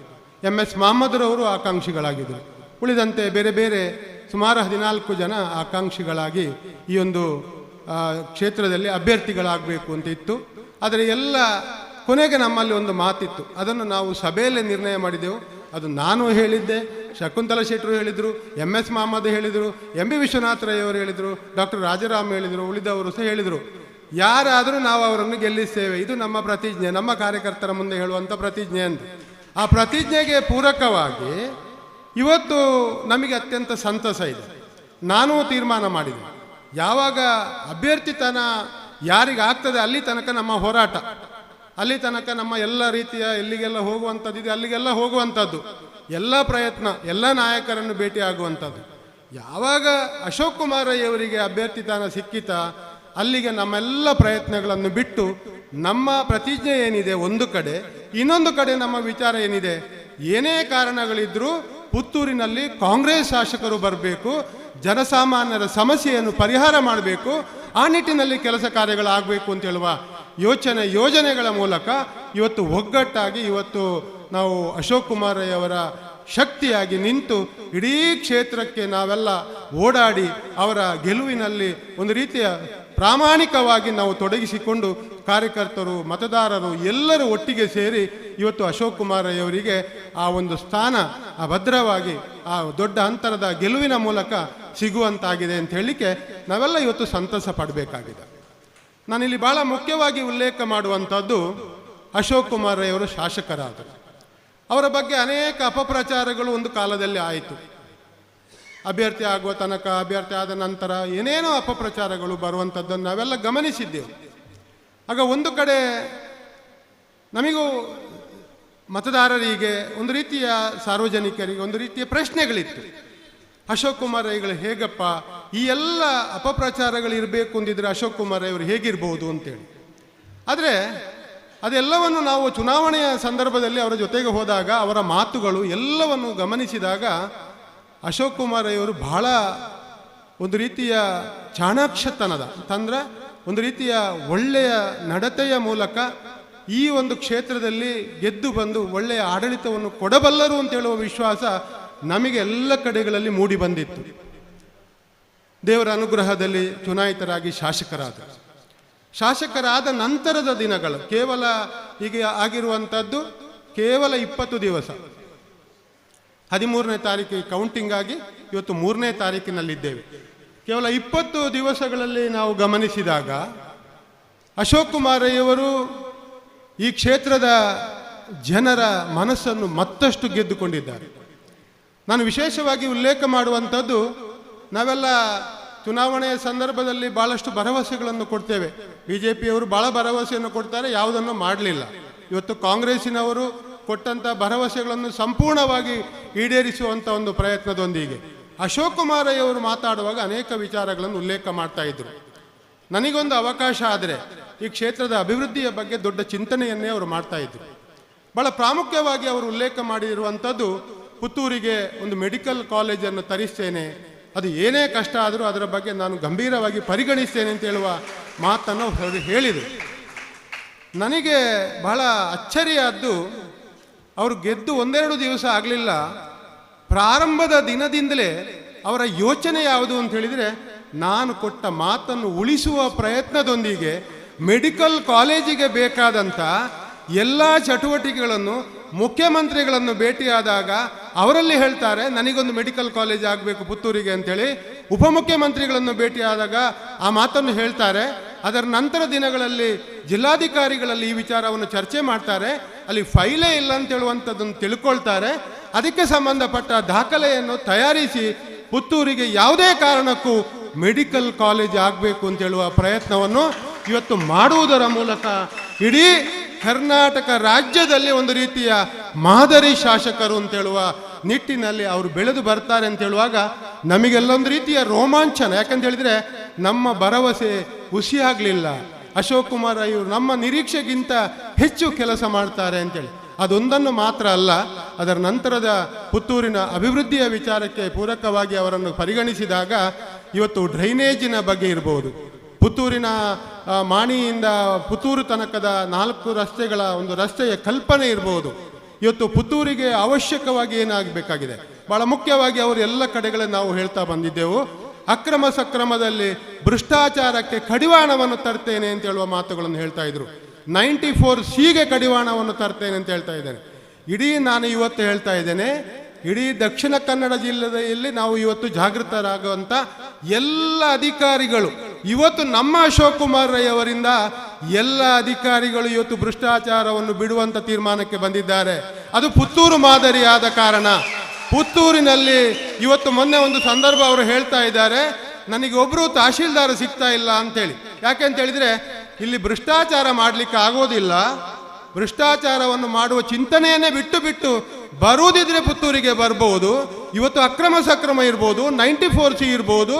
ಎಂ ಎಸ್ ಮೊಹಮ್ಮದ್ರವರು ಆಕಾಂಕ್ಷಿಗಳಾಗಿದ್ದರು, ಉಳಿದಂತೆ ಬೇರೆ ಬೇರೆ ಸುಮಾರು 14 ಜನ ಆಕಾಂಕ್ಷಿಗಳಾಗಿ ಈ ಒಂದು ಕ್ಷೇತ್ರದಲ್ಲಿ ಅಭ್ಯರ್ಥಿಗಳಾಗಬೇಕು ಅಂತ ಇತ್ತು. ಆದರೆ ಎಲ್ಲ ಕೊನೆಗೆ ನಮ್ಮಲ್ಲಿ ಒಂದು ಮಾತಿತ್ತು, ಅದನ್ನು ನಾವು ಸಭೆಯಲ್ಲೇ ನಿರ್ಣಯ ಮಾಡಿದೆವು. ಅದು ನಾನು ಹೇಳಿದ್ದೆ, ಶಕುಂತಲಾ ಶೆಟ್ಟರು ಹೇಳಿದರು, ಎಂ ಎಸ್ ಮೊಹಮ್ಮದ್ ಹೇಳಿದರು, ಎಂ ಬಿ ವಿಶ್ವನಾಥರಯ್ಯವರು ಹೇಳಿದರು, ಡಾಕ್ಟರ್ ರಾಜಾರಾಮ್ ಹೇಳಿದರು, ಉಳಿದವರು ಸಹ ಹೇಳಿದರು, ಯಾರಾದರೂ ನಾವು ಅವರನ್ನು ಗೆಲ್ಲಿಸ್ತೇವೆ, ಇದು ನಮ್ಮ ಪ್ರತಿಜ್ಞೆ, ನಮ್ಮ ಕಾರ್ಯಕರ್ತರ ಮುಂದೆ ಹೇಳುವಂಥ ಪ್ರತಿಜ್ಞೆ ಅಂತ. ಆ ಪ್ರತಿಜ್ಞೆಗೆ ಪೂರಕವಾಗಿ ಇವತ್ತು ನಮಗೆ ಅತ್ಯಂತ ಸಂತಸ ಇದೆ. ನಾನೂ ತೀರ್ಮಾನ ಮಾಡಿದೆ, ಯಾವಾಗ ಅಭ್ಯರ್ಥಿತನ ಯಾರಿಗಾಗ್ತದೆ ಅಲ್ಲಿ ತನಕ ನಮ್ಮ ಹೋರಾಟ, ಅಲ್ಲಿ ತನಕ ನಮ್ಮ ಎಲ್ಲ ರೀತಿಯ ಎಲ್ಲಿಗೆಲ್ಲ ಹೋಗುವಂಥದ್ದಿದೆ ಅಲ್ಲಿಗೆಲ್ಲ ಹೋಗುವಂಥದ್ದು, ಎಲ್ಲ ಪ್ರಯತ್ನ, ಎಲ್ಲ ನಾಯಕರನ್ನು ಭೇಟಿಯಾಗುವಂಥದ್ದು. ಯಾವಾಗ ಅಶೋಕ್ ಕುಮಾರ್ ರೈ ಅವರಿಗೆ ಅಭ್ಯರ್ಥಿತನ ಸಿಕ್ಕಿತ ಅಲ್ಲಿಗೆ ನಮ್ಮೆಲ್ಲ ಪ್ರಯತ್ನಗಳನ್ನು ಬಿಟ್ಟು ನಮ್ಮ ಪ್ರತಿಜ್ಞೆ ಏನಿದೆ ಒಂದು ಕಡೆ, ಇನ್ನೊಂದು ಕಡೆ ನಮ್ಮ ವಿಚಾರ ಏನಿದೆ, ಏನೇ ಕಾರಣಗಳಿದ್ರೂ ಪುತ್ತೂರಿನಲ್ಲಿ ಕಾಂಗ್ರೆಸ್ ಶಾಸಕರು ಬರಬೇಕು, ಜನಸಾಮಾನ್ಯರ ಸಮಸ್ಯೆಯನ್ನು ಪರಿಹಾರ ಮಾಡಬೇಕು, ಆ ನಿಟ್ಟಿನಲ್ಲಿ ಕೆಲಸ ಕಾರ್ಯಗಳಾಗಬೇಕು ಅಂತ ಹೇಳುವ ಯೋಜನೆಗಳ ಮೂಲಕ ಇವತ್ತು ಒಗ್ಗಟ್ಟಾಗಿ ಇವತ್ತು ನಾವು ಅಶೋಕ್ ಕುಮಾರ್ ರೈ ಅವರ ಶಕ್ತಿಯಾಗಿ ನಿಂತು ಇಡೀ ಕ್ಷೇತ್ರಕ್ಕೆ ನಾವೆಲ್ಲ ಓಡಾಡಿ ಅವರ ಗೆಲುವಿನಲ್ಲಿ ಒಂದು ರೀತಿಯ ಪ್ರಾಮಾಣಿಕವಾಗಿ ನಾವು ತೊಡಗಿಸಿಕೊಂಡು ಕಾರ್ಯಕರ್ತರು, ಮತದಾರರು ಎಲ್ಲರೂ ಒಟ್ಟಿಗೆ ಸೇರಿ ಇವತ್ತು ಅಶೋಕ್ ಕುಮಾರ್ ರೈ ಅವರಿಗೆ ಆ ಒಂದು ಸ್ಥಾನ ಭದ್ರವಾಗಿ ಆ ದೊಡ್ಡ ಅಂತರದ ಗೆಲುವಿನ ಮೂಲಕ ಸಿಗುವಂತಾಗಿದೆ ಅಂತ ಹೇಳಲಿಕ್ಕೆ ನಾವೆಲ್ಲ ಇವತ್ತು ಸಂತಸ ಪಡಬೇಕಾಗಿದೆ. ನಾನಿಲ್ಲಿ ಭಾಳ ಮುಖ್ಯವಾಗಿ ಉಲ್ಲೇಖ ಮಾಡುವಂಥದ್ದು ಅಶೋಕ್ ಕುಮಾರ್ ರೈ ಅವರು ಶಾಸಕರಾದರು. ಅವರ ಬಗ್ಗೆ ಅನೇಕ ಅಪಪ್ರಚಾರಗಳು ಒಂದು ಕಾಲದಲ್ಲಿ ಆಯಿತು. ಅಭ್ಯರ್ಥಿ ಆಗುವ ತನಕ, ಅಭ್ಯರ್ಥಿ ಆದ ನಂತರ ಏನೇನೋ ಅಪಪ್ರಚಾರಗಳು ಬರುವಂಥದ್ದನ್ನು ನಾವೆಲ್ಲ ಗಮನಿಸಿದ್ದೆವು. ಆಗ ಒಂದು ಕಡೆ ನಮಗೂ ಮತದಾರರಿಗೆ ಒಂದು ರೀತಿಯ ಸಾರ್ವಜನಿಕರಿಗೆ ಒಂದು ರೀತಿಯ ಪ್ರಶ್ನೆಗಳಿತ್ತು, ಅಶೋಕ್ ಕುಮಾರ್ ರೈಗಳು ಹೇಗಪ್ಪ, ಈ ಎಲ್ಲ ಅಪಪ್ರಚಾರಗಳು ಇರಬೇಕು ಅಂದಿದ್ರೆ ಅಶೋಕ್ ಕುಮಾರ್ ರೈ ಅವರು ಹೇಗಿರ್ಬೋದು ಅಂತೇಳಿ. ಆದರೆ ಅದೆಲ್ಲವನ್ನು ನಾವು ಚುನಾವಣೆಯ ಸಂದರ್ಭದಲ್ಲಿ ಅವರ ಜೊತೆಗೆ ಹೋದಾಗ ಅವರ ಮಾತುಗಳು ಎಲ್ಲವನ್ನು ಗಮನಿಸಿದಾಗ ಅಶೋಕ್ ಕುಮಾರ್ ರೈ ಅವರು ಬಹಳ ಒಂದು ರೀತಿಯ ಚಾಣಾಕ್ಷತನದ ಅಂತಂದ್ರೆ ಒಂದು ರೀತಿಯ ಒಳ್ಳೆಯ ನಡತೆಯ ಮೂಲಕ ಈ ಒಂದು ಕ್ಷೇತ್ರದಲ್ಲಿ ಗೆದ್ದು ಬಂದು ಒಳ್ಳೆಯ ಆಡಳಿತವನ್ನು ಕೊಡಬಲ್ಲರು ಅಂತ ಹೇಳುವ ವಿಶ್ವಾಸ ನಮಗೆ ಎಲ್ಲ ಕಡೆಗಳಲ್ಲಿ ಮೂಡಿ ಬಂದಿತ್ತು. ದೇವರ ಅನುಗ್ರಹದಲ್ಲಿ ಚುನಾಯಿತರಾಗಿ ಶಾಸಕರಾದ ನಂತರದ ದಿನಗಳು ಕೇವಲ ಹೀಗೆ ಆಗಿರುವಂಥದ್ದು ಕೇವಲ 20 ದಿವಸ. 13ನೇ ತಾರೀಕಿಗೆ ಕೌಂಟಿಂಗ್ ಆಗಿ ಇವತ್ತು 3ನೇ ತಾರೀಕಿನಲ್ಲಿದ್ದೇವೆ. ಕೇವಲ 20 ದಿವಸಗಳಲ್ಲಿ ನಾವು ಗಮನಿಸಿದಾಗ ಅಶೋಕ್ ಕುಮಾರ್ ರೈ ಅವರು ಈ ಕ್ಷೇತ್ರದ ಜನರ ಮನಸ್ಸನ್ನು ಮತ್ತಷ್ಟು ಗೆದ್ದುಕೊಂಡಿದ್ದಾರೆ. ನಾನು ವಿಶೇಷವಾಗಿ ಉಲ್ಲೇಖ ಮಾಡುವಂಥದ್ದು, ನಾವೆಲ್ಲ ಚುನಾವಣೆಯ ಸಂದರ್ಭದಲ್ಲಿ ಭಾಳಷ್ಟು ಭರವಸೆಗಳನ್ನು ಕೊಡ್ತೇವೆ. BJPಯವರು ಭಾಳ ಭರವಸೆಯನ್ನು ಕೊಡ್ತಾರೆ, ಯಾವುದನ್ನು ಮಾಡಲಿಲ್ಲ. ಇವತ್ತು ಕಾಂಗ್ರೆಸ್ಸಿನವರು ಕೊಟ್ಟಂಥ ಭರವಸೆಗಳನ್ನು ಸಂಪೂರ್ಣವಾಗಿ ಈಡೇರಿಸುವಂಥ ಒಂದು ಪ್ರಯತ್ನದೊಂದಿಗೆ ಅಶೋಕ್ ಕುಮಾರ್ ರೈ ಅವರು ಮಾತಾಡುವಾಗ ಅನೇಕ ವಿಚಾರಗಳನ್ನು ಉಲ್ಲೇಖ ಮಾಡ್ತಾ ಇದ್ರು. ನನಗೊಂದು ಅವಕಾಶ ಆದರೆ ಈ ಕ್ಷೇತ್ರದ ಅಭಿವೃದ್ಧಿಯ ಬಗ್ಗೆ ದೊಡ್ಡ ಚಿಂತನೆಯನ್ನೇ ಅವರು ಮಾಡ್ತಾ ಇದ್ರು. ಭಾಳ ಪ್ರಾಮುಖ್ಯವಾಗಿ ಅವರು ಉಲ್ಲೇಖ ಮಾಡಿರುವಂಥದ್ದು, ಪುತ್ತೂರಿಗೆ ಒಂದು ಮೆಡಿಕಲ್ ಕಾಲೇಜನ್ನು ತರಿಸ್ತೇನೆ, ಅದು ಏನೇ ಕಷ್ಟ ಆದರೂ ಅದರ ಬಗ್ಗೆ ನಾನು ಗಂಭೀರವಾಗಿ ಪರಿಗಣಿಸ್ತೇನೆ ಅಂತ ಹೇಳುವ ಮಾತನ್ನು ಅವರು ಹೇಳಿದರು. ನನಗೆ ಬಹಳ ಅಚ್ಚರಿಯಾದ್ದು, ಅವರು ಗೆದ್ದು ಒಂದೆರಡು ದಿವಸ ಆಗಲಿಲ್ಲ, ಪ್ರಾರಂಭದ ದಿನದಿಂದಲೇ ಅವರ ಯೋಚನೆ ಯಾವುದು ಅಂತ ಹೇಳಿದರೆ, ನಾನು ಕೊಟ್ಟ ಮಾತನ್ನು ಉಳಿಸುವ ಪ್ರಯತ್ನದೊಂದಿಗೆ ಮೆಡಿಕಲ್ ಕಾಲೇಜಿಗೆ ಬೇಕಾದಂಥ ಎಲ್ಲ ಚಟುವಟಿಕೆಗಳನ್ನು ಮುಖ್ಯಮಂತ್ರಿಗಳನ್ನು ಭೇಟಿಯಾದಾಗ ಅವರಲ್ಲಿ ಹೇಳ್ತಾರೆ ನನಗೊಂದು ಮೆಡಿಕಲ್ ಕಾಲೇಜ್ ಆಗಬೇಕು ಪುತ್ತೂರಿಗೆ ಅಂತೇಳಿ. ಉಪಮುಖ್ಯಮಂತ್ರಿಗಳನ್ನು ಭೇಟಿಯಾದಾಗ ಆ ಮಾತನ್ನು ಹೇಳ್ತಾರೆ. ಅದರ ನಂತರ ದಿನಗಳಲ್ಲಿ ಜಿಲ್ಲಾಧಿಕಾರಿಗಳಲ್ಲಿ ಈ ವಿಚಾರವನ್ನು ಚರ್ಚೆ ಮಾಡ್ತಾರೆ. ಅಲ್ಲಿ ಫೈಲೇ ಇಲ್ಲ ಅಂತ ಹೇಳುವಂಥದ್ದನ್ನು ತಿಳ್ಕೊಳ್ತಾರೆ. ಅದಕ್ಕೆ ಸಂಬಂಧಪಟ್ಟ ದಾಖಲೆಯನ್ನು ತಯಾರಿಸಿ ಪುತ್ತೂರಿಗೆ ಯಾವುದೇ ಕಾರಣಕ್ಕೂ ಮೆಡಿಕಲ್ ಕಾಲೇಜ್ ಆಗಬೇಕು ಅಂತ ಹೇಳುವ ಪ್ರಯತ್ನವನ್ನು ಇವತ್ತು ಮಾಡುವುದರ ಮೂಲಕ ಇಡೀ ಕರ್ನಾಟಕ ರಾಜ್ಯದಲ್ಲಿ ಒಂದು ರೀತಿಯ ಮಾದರಿ ಶಾಸಕರು ಅಂತ ಹೇಳುವ ನಿಟ್ಟಿನಲ್ಲಿ ಅವರು ಬೆಳೆದು ಬರ್ತಾರೆ ಅಂತ ಹೇಳುವಾಗ ನಮಗೆಲ್ಲೊಂದು ರೀತಿಯ ರೋಮಾಂಚನ. ಯಾಕಂತ ಹೇಳಿದ್ರೆ ನಮ್ಮ ಭರವಸೆ ಹುಸಿಯಾಗಲಿಲ್ಲ. ಅಶೋಕ್ ಕುಮಾರ್ ಇವರು ನಮ್ಮ ನಿರೀಕ್ಷೆಗಿಂತ ಹೆಚ್ಚು ಕೆಲಸ ಮಾಡ್ತಾರೆ ಅಂತೇಳಿ. ಅದೊಂದನ್ನು ಮಾತ್ರ ಅಲ್ಲ, ಅದರ ನಂತರದ ಪುತ್ತೂರಿನ ಅಭಿವೃದ್ಧಿಯ ವಿಚಾರಕ್ಕೆ ಪೂರಕವಾಗಿ ಅವರನ್ನು ಪರಿಗಣಿಸಿದಾಗ ಇವತ್ತು ಡ್ರೈನೇಜಿನ ಬಗ್ಗೆ ಇರಬಹುದು, ಪುತ್ತೂರಿನ ಮಾಣಿಯಿಂದ ಪುತ್ತೂರು ತನಕದ 4 ರಸ್ತೆಗಳ ಒಂದು ರಸ್ತೆಯ ಕಲ್ಪನೆ ಇರಬಹುದು. ಇವತ್ತು ಪುತ್ತೂರಿಗೆ ಅವಶ್ಯಕವಾಗಿ ಏನಾಗಬೇಕಾಗಿದೆ, ಬಹಳ ಮುಖ್ಯವಾಗಿ ಅವರು ಎಲ್ಲ ಕಡೆಗಳಲ್ಲಿ ನಾವು ಹೇಳ್ತಾ ಬಂದಿದ್ದೆವು, ಅಕ್ರಮ ಸಕ್ರಮದಲ್ಲಿ ಭ್ರಷ್ಟಾಚಾರಕ್ಕೆ ಕಡಿವಾಣವನ್ನು ತರ್ತೇನೆ ಅಂತ ಹೇಳುವ ಮಾತುಗಳನ್ನು ಹೇಳ್ತಾ ಇದ್ರು. 94C ಕಡಿವಾಣವನ್ನು ತರ್ತೇನೆ ಅಂತ ಹೇಳ್ತಾ ಇದ್ದೇನೆ. ಇಡೀ ನಾನು ಇವತ್ತು ಹೇಳ್ತಾ ಇದ್ದೇನೆ, ಇಡೀ ದಕ್ಷಿಣ ಕನ್ನಡ ಜಿಲ್ಲೆಯಲ್ಲಿ ನಾವು ಇವತ್ತು ಜಾಗೃತರಾಗುವಂಥ ಎಲ್ಲ ಅಧಿಕಾರಿಗಳು ಇವತ್ತು ನಮ್ಮ ಅಶೋಕ್ ಕುಮಾರ್ ರೈ ಅವರಿಂದ ಎಲ್ಲ ಅಧಿಕಾರಿಗಳು ಇವತ್ತು ಭ್ರಷ್ಟಾಚಾರವನ್ನು ಬಿಡುವಂಥ ತೀರ್ಮಾನಕ್ಕೆ ಬಂದಿದ್ದಾರೆ. ಅದು ಪುತ್ತೂರು ಮಾದರಿಯಾದ ಕಾರಣ. ಪುತ್ತೂರಿನಲ್ಲಿ ಇವತ್ತು ಮೊನ್ನೆ ಒಂದು ಸಂದರ್ಭ ಅವರು ಹೇಳ್ತಾ ಇದ್ದಾರೆ, ನನಗೆ ಒಬ್ಬರು ತಹಶೀಲ್ದಾರ್ ಸಿಗ್ತಾ ಇಲ್ಲ ಅಂತೇಳಿ. ಯಾಕೆ ಅಂತ ಹೇಳಿದ್ರೆ ಇಲ್ಲಿ ಭ್ರಷ್ಟಾಚಾರ ಮಾಡಲಿಕ್ಕೆ ಆಗೋದಿಲ್ಲ, ಭ್ರಷ್ಟಾಚಾರವನ್ನು ಮಾಡುವ ಚಿಂತನೆಯನ್ನೇ ಬಿಟ್ಟು ಬರುವುದಿದ್ರೆ ಪುತ್ತೂರಿಗೆ ಬರ್ಬೋದು. ಇವತ್ತು ಅಕ್ರಮ ಸಕ್ರಮ ಇರ್ಬೋದು, 94C ಇರ್ಬೋದು,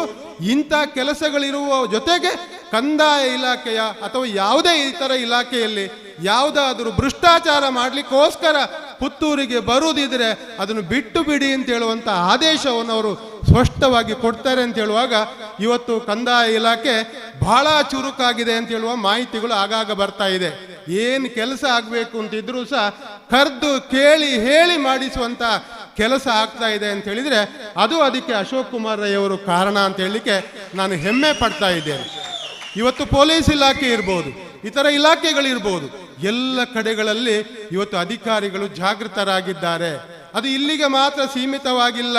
ಇಂಥ ಕೆಲಸಗಳಿರುವ ಜೊತೆಗೆ ಕಂದಾಯ ಇಲಾಖೆಯ ಅಥವಾ ಯಾವುದೇ ಇತರ ಇಲಾಖೆಯಲ್ಲಿ ಯಾವುದಾದರೂ ಭ್ರಷ್ಟಾಚಾರ ಮಾಡಲಿಕ್ಕೋಸ್ಕರ ಪುತ್ತೂರಿಗೆ ಬರುವುದಿದ್ರೆ ಅದನ್ನು ಬಿಟ್ಟು ಬಿಡಿ ಅಂತ ಹೇಳುವಂಥ ಆದೇಶವನ್ನು ಅವರು ಸ್ಪಷ್ಟವಾಗಿ ಕೊಡ್ತಾರೆ ಅಂತ ಹೇಳುವಾಗ ಇವತ್ತು ಕಂದಾಯ ಇಲಾಖೆ ಬಹಳ ಚುರುಕಾಗಿದೆ ಅಂತ ಹೇಳುವ ಮಾಹಿತಿಗಳು ಆಗಾಗ ಬರ್ತಾ ಇದೆ. ಏನು ಕೆಲಸ ಆಗಬೇಕು ಅಂತಿದ್ರೂ ಸಹ ಕರೆದು ಕೇಳಿ ಹೇಳಿ ಮಾಡಿಸುವಂಥ ಕೆಲಸ ಆಗ್ತಾ ಇದೆ ಅಂತ ಹೇಳಿದರೆ ಅದು ಅದಕ್ಕೆ ಅಶೋಕ್ ಕುಮಾರ್ ರೈ ಅವರು ಕಾರಣ ಅಂತ ಹೇಳಲಿಕ್ಕೆ ನಾನು ಹೆಮ್ಮೆ ಪಡ್ತಾ ಇದ್ದೇನೆ. ಇವತ್ತು ಪೊಲೀಸ್ ಇಲಾಖೆ ಇರ್ಬೋದು, ಇತರ ಇಲಾಖೆಗಳಿರ್ಬೋದು, ಎಲ್ಲ ಕಡೆಗಳಲ್ಲಿ ಇವತ್ತು ಅಧಿಕಾರಿಗಳು ಜಾಗೃತರಾಗಿದ್ದಾರೆ. ಅದು ಇಲ್ಲಿಗೆ ಮಾತ್ರ ಸೀಮಿತವಾಗಿಲ್ಲ,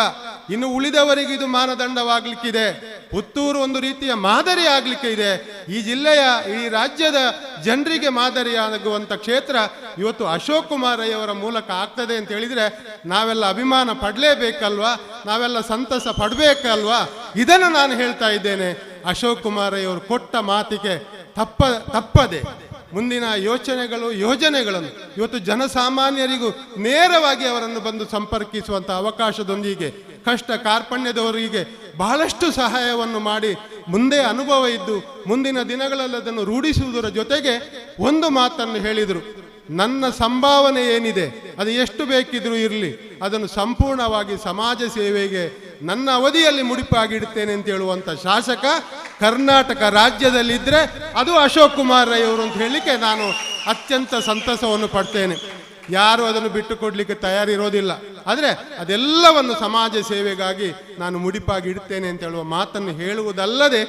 ಇನ್ನು ಉಳಿದವರಿಗೆ ಇದು ಮಾನದಂಡವಾಗಲಿಕ್ಕಿದೆ. ಪುತ್ತೂರು ಒಂದು ರೀತಿಯ ಮಾದರಿ ಆಗಲಿಕ್ಕೆ ಇದೆ. ಈ ಜಿಲ್ಲೆಯ ಈ ರಾಜ್ಯದ ಜನರಿಗೆ ಮಾದರಿಯಾಗುವಂಥ ಕ್ಷೇತ್ರ ಇವತ್ತು ಅಶೋಕ್ ಕುಮಾರ್ ರೈ ಅವರ ಮೂಲಕ ಆಗ್ತದೆ ಅಂತ ಹೇಳಿದರೆ ನಾವೆಲ್ಲ ಅಭಿಮಾನ ಪಡಲೇಬೇಕಲ್ವಾ, ನಾವೆಲ್ಲ ಸಂತಸ ಪಡಬೇಕಲ್ವಾ. ಇದನ್ನು ನಾನು ಹೇಳ್ತಾ ಇದ್ದೇನೆ. ಅಶೋಕ್ ಕುಮಾರ್ ರೈ ಅವರು ಕೊಟ್ಟ ಮಾತಿಗೆ ತಪ್ಪದೆ ಮುಂದಿನ ಯೋಜನೆಗಳನ್ನು ಇವತ್ತು ಜನಸಾಮಾನ್ಯರಿಗೂ ನೇರವಾಗಿ ಅವರನ್ನು ಬಂದು ಸಂಪರ್ಕಿಸುವಂಥ ಅವಕಾಶದೊಂದಿಗೆ ಕಷ್ಟ ಕಾರ್ಪಣ್ಯದವರಿಗೆ ಬಹಳಷ್ಟು ಸಹಾಯವನ್ನು ಮಾಡಿ ಮುಂದೆ ಅನುಭವ ಇದ್ದು ಮುಂದಿನ ದಿನಗಳಲ್ಲಿ ಅದನ್ನು ರೂಢಿಸುವುದರ ಜೊತೆಗೆ ಒಂದು ಮಾತನ್ನು ಹೇಳಿದರು, ನನ್ನ ಸಂಭಾವನೆ ಏನಿದೆ ಅದು ಎಷ್ಟು ಬೇಕಿದ್ರೂ ಇರಲಿ, ಅದನ್ನು ಸಂಪೂರ್ಣವಾಗಿ ಸಮಾಜ ಸೇವೆಗೆ ನನ್ನ ಅವಧಿಯಲ್ಲಿ ಮುಡಿಪಾಗಿಡುತ್ತೇನೆ ಅಂತ ಹೇಳುವಂಥ ಶಾಸಕ ಕರ್ನಾಟಕ ರಾಜ್ಯದಲ್ಲಿದ್ದರೆ ಅದು ಅಶೋಕ್ ಕುಮಾರ್ ರೈ ಅವರು ಅಂತ ಹೇಳಲಿಕ್ಕೆ ನಾನು ಅತ್ಯಂತ ಸಂತಸವನ್ನು ಪಡ್ತೇನೆ. ಯಾರು ಅದನ್ನು ಬಿಟ್ಟು ಕೊಡಲಿಕ್ಕೆ ತಯಾರಿರೋದಿಲ್ಲ. ಆದರೆ ಅದೆಲ್ಲವನ್ನು ಸಮಾಜ ಸೇವೆಗಾಗಿ ನಾನು ಮುಡಿಪಾಗಿ ಇಡ್ತೇನೆ ಅಂತ ಹೇಳುವ ಮಾತನ್ನು ಹೇಳುವುದಲ್ಲದೆ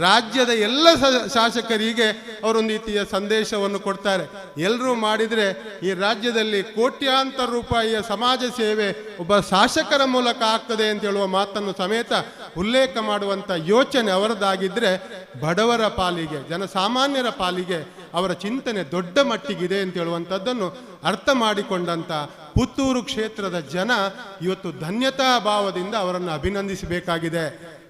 ರಾಜ್ಯದ ಎಲ್ಲ ಶಾಸಕರಿಗೆ ಅವರೊಂದು ರೀತಿಯ ಸಂದೇಶವನ್ನು ಕೊಡ್ತಾರೆ. ಎಲ್ಲರೂ ಮಾಡಿದರೆ ಈ ರಾಜ್ಯದಲ್ಲಿ ಕೋಟ್ಯಾಂತರ ರೂಪಾಯಿಯ ಸಮಾಜ ಸೇವೆ ಒಬ್ಬ ಶಾಸಕರ ಮೂಲಕ ಆಗ್ತದೆ ಅಂತ ಹೇಳುವ ಮಾತನ್ನು ಸಮೇತ ಉಲ್ಲೇಖ ಮಾಡುವಂಥ ಯೋಚನೆ ಅವರದ್ದಾಗಿದ್ದರೆ ಬಡವರ ಪಾಲಿಗೆ, ಜನಸಾಮಾನ್ಯರ ಪಾಲಿಗೆ ಅವರ ಚಿಂತನೆ ದೊಡ್ಡ ಮಟ್ಟಿಗಿದೆ ಅಂತ ಹೇಳುವಂಥದ್ದನ್ನು ಅರ್ಥ ಮಾಡಿಕೊಂಡಂಥ ಪುತ್ತೂರು ಕ್ಷೇತ್ರದ ಜನ ಇವತ್ತು ಧನ್ಯತಾ ಭಾವದಿಂದ ಅವರನ್ನು ಅಭಿನಂದಿಸಬೇಕಾಗಿದೆ.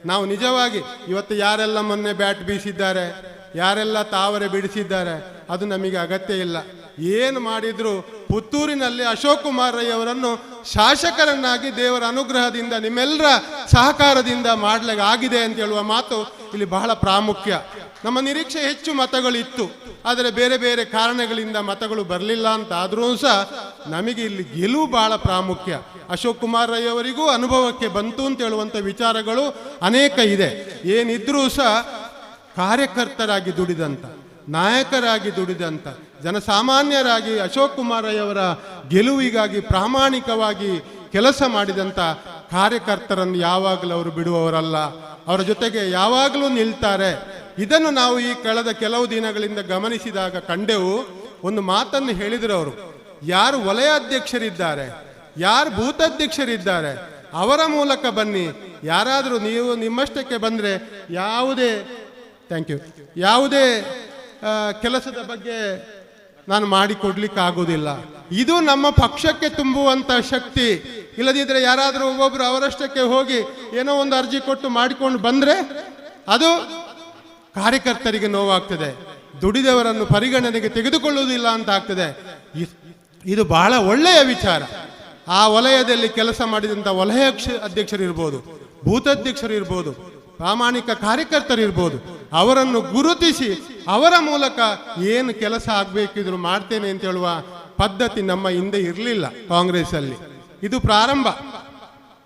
ನಾವು ನಿಜವಾಗಿ ಇವತ್ತು ಯಾರೆಲ್ಲ ಮೊನ್ನೆ ಬ್ಯಾಟ್ ಬೀಸಿದ್ದಾರೆ, ಯಾರೆಲ್ಲ ತಾವರೆ ಬಿಡಿಸಿದ್ದಾರೆ, ಅದು ನಮಗೆ ಅಗತ್ಯ ಇಲ್ಲ. ಏನು ಮಾಡಿದ್ರು ಪುತ್ತೂರಿನಲ್ಲಿ ಅಶೋಕ್ ಕುಮಾರ್ ರೈ ಅವರನ್ನು ಶಾಸಕರನ್ನಾಗಿ ದೇವರ ಅನುಗ್ರಹದಿಂದ ನಿಮ್ಮೆಲ್ಲರ ಸಹಕಾರದಿಂದ ಮಾಡಲಾಗಿದೆ ಅಂತ ಹೇಳುವ ಮಾತು ಇಲ್ಲಿ ಬಹಳ ಪ್ರಾಮುಖ್ಯ. ನಮ್ಮ ನಿರೀಕ್ಷೆ ಹೆಚ್ಚು ಮತಗಳಿತ್ತು, ಆದರೆ ಬೇರೆ ಬೇರೆ ಕಾರಣಗಳಿಂದ ಮತಗಳು ಬರಲಿಲ್ಲ ಅಂತ ಆದರೂ ಸಹ ನಮಗೆ ಇಲ್ಲಿ ಗೆಲುವು ಬಹಳ ಪ್ರಾಮುಖ್ಯ. ಅಶೋಕ್ ಕುಮಾರ್ ರೈ ಅವರಿಗೂ ಅನುಭವಕ್ಕೆ ಬಂತು ಅಂತ ಹೇಳುವಂಥ ವಿಚಾರಗಳು ಅನೇಕ ಇದೆ. ಏನಿದ್ರೂ ಸಹ ಕಾರ್ಯಕರ್ತರಾಗಿ ದುಡಿದಂಥ, ನಾಯಕರಾಗಿ ದುಡಿದಂಥ, ಜನಸಾಮಾನ್ಯರಾಗಿ ಅಶೋಕ್ ಕುಮಾರ್ ರೈ ಅವರ ಗೆಲುವಿಗಾಗಿ ಪ್ರಾಮಾಣಿಕವಾಗಿ ಕೆಲಸ ಮಾಡಿದಂಥ ಕಾರ್ಯಕರ್ತರನ್ನು ಯಾವಾಗಲೂ ಅವರು ಬಿಡುವವರಲ್ಲ, ಅವರ ಜೊತೆಗೆ ಯಾವಾಗಲೂ ನಿಲ್ತಾರೆ. ಇದನ್ನು ನಾವು ಈ ಕಳೆದ ಕೆಲವು ದಿನಗಳಿಂದ ಗಮನಿಸಿದಾಗ ಕಂಡೆವು. ಒಂದು ಮಾತನ್ನು ಹೇಳಿದರು ಅವರು, ಯಾರು ವಲಯ ಅಧ್ಯಕ್ಷರಿದ್ದಾರೆ, ಯಾರು ಬೂತ್ ಅಧ್ಯಕ್ಷರಿದ್ದಾರೆ ಅವರ ಮೂಲಕ ಬನ್ನಿ, ಯಾರಾದರೂ ನೀವು ನಿಮ್ಮಷ್ಟಕ್ಕೆ ಬಂದರೆ ಯಾವುದೇ ಕೆಲಸದ ಬಗ್ಗೆ ನಾನು ಮಾಡಿಕೊಡ್ಲಿಕ್ಕಾಗೋದಿಲ್ಲ. ಇದು ನಮ್ಮ ಪಕ್ಷಕ್ಕೆ ತುಂಬುವಂಥ ಶಕ್ತಿ. ಇಲ್ಲದಿದ್ದರೆ ಯಾರಾದರೂ ಒಬ್ಬೊಬ್ಬರು ಅವರಷ್ಟಕ್ಕೆ ಹೋಗಿ ಏನೋ ಒಂದು ಅರ್ಜಿ ಕೊಟ್ಟು ಮಾಡಿಕೊಂಡು ಬಂದರೆ ಅದು ಕಾರ್ಯಕರ್ತರಿಗೆ ನೋವಾಗ್ತದೆ, ದುಡಿದವರನ್ನು ಪರಿಗಣನೆಗೆ ತೆಗೆದುಕೊಳ್ಳುವುದಿಲ್ಲ ಅಂತ ಆಗ್ತದೆ. ಇದು ಬಹಳ ಒಳ್ಳೆಯ ವಿಚಾರ. ಆ ವಲಯದಲ್ಲಿ ಕೆಲಸ ಮಾಡಿದಂಥ ವಲಯ ಅಧ್ಯಕ್ಷರಿರ್ಬೋದು, ಬೂತ್ ಅಧ್ಯಕ್ಷರಿರ್ಬೋದು, ಪ್ರಾಮಾಣಿಕ ಕಾರ್ಯಕರ್ತರಿರ್ಬೋದು, ಅವರನ್ನು ಗುರುತಿಸಿ ಅವರ ಮೂಲಕ ಏನು ಕೆಲಸ ಆಗಬೇಕಿದ್ರು ಮಾಡ್ತೇನೆ ಅಂತ ಹೇಳುವ ಪದ್ಧತಿ ನಮ್ಮ ಹಿಂದೆ ಇರಲಿಲ್ಲ ಕಾಂಗ್ರೆಸ್ಸಲ್ಲಿ. ಇದು ಪ್ರಾರಂಭ.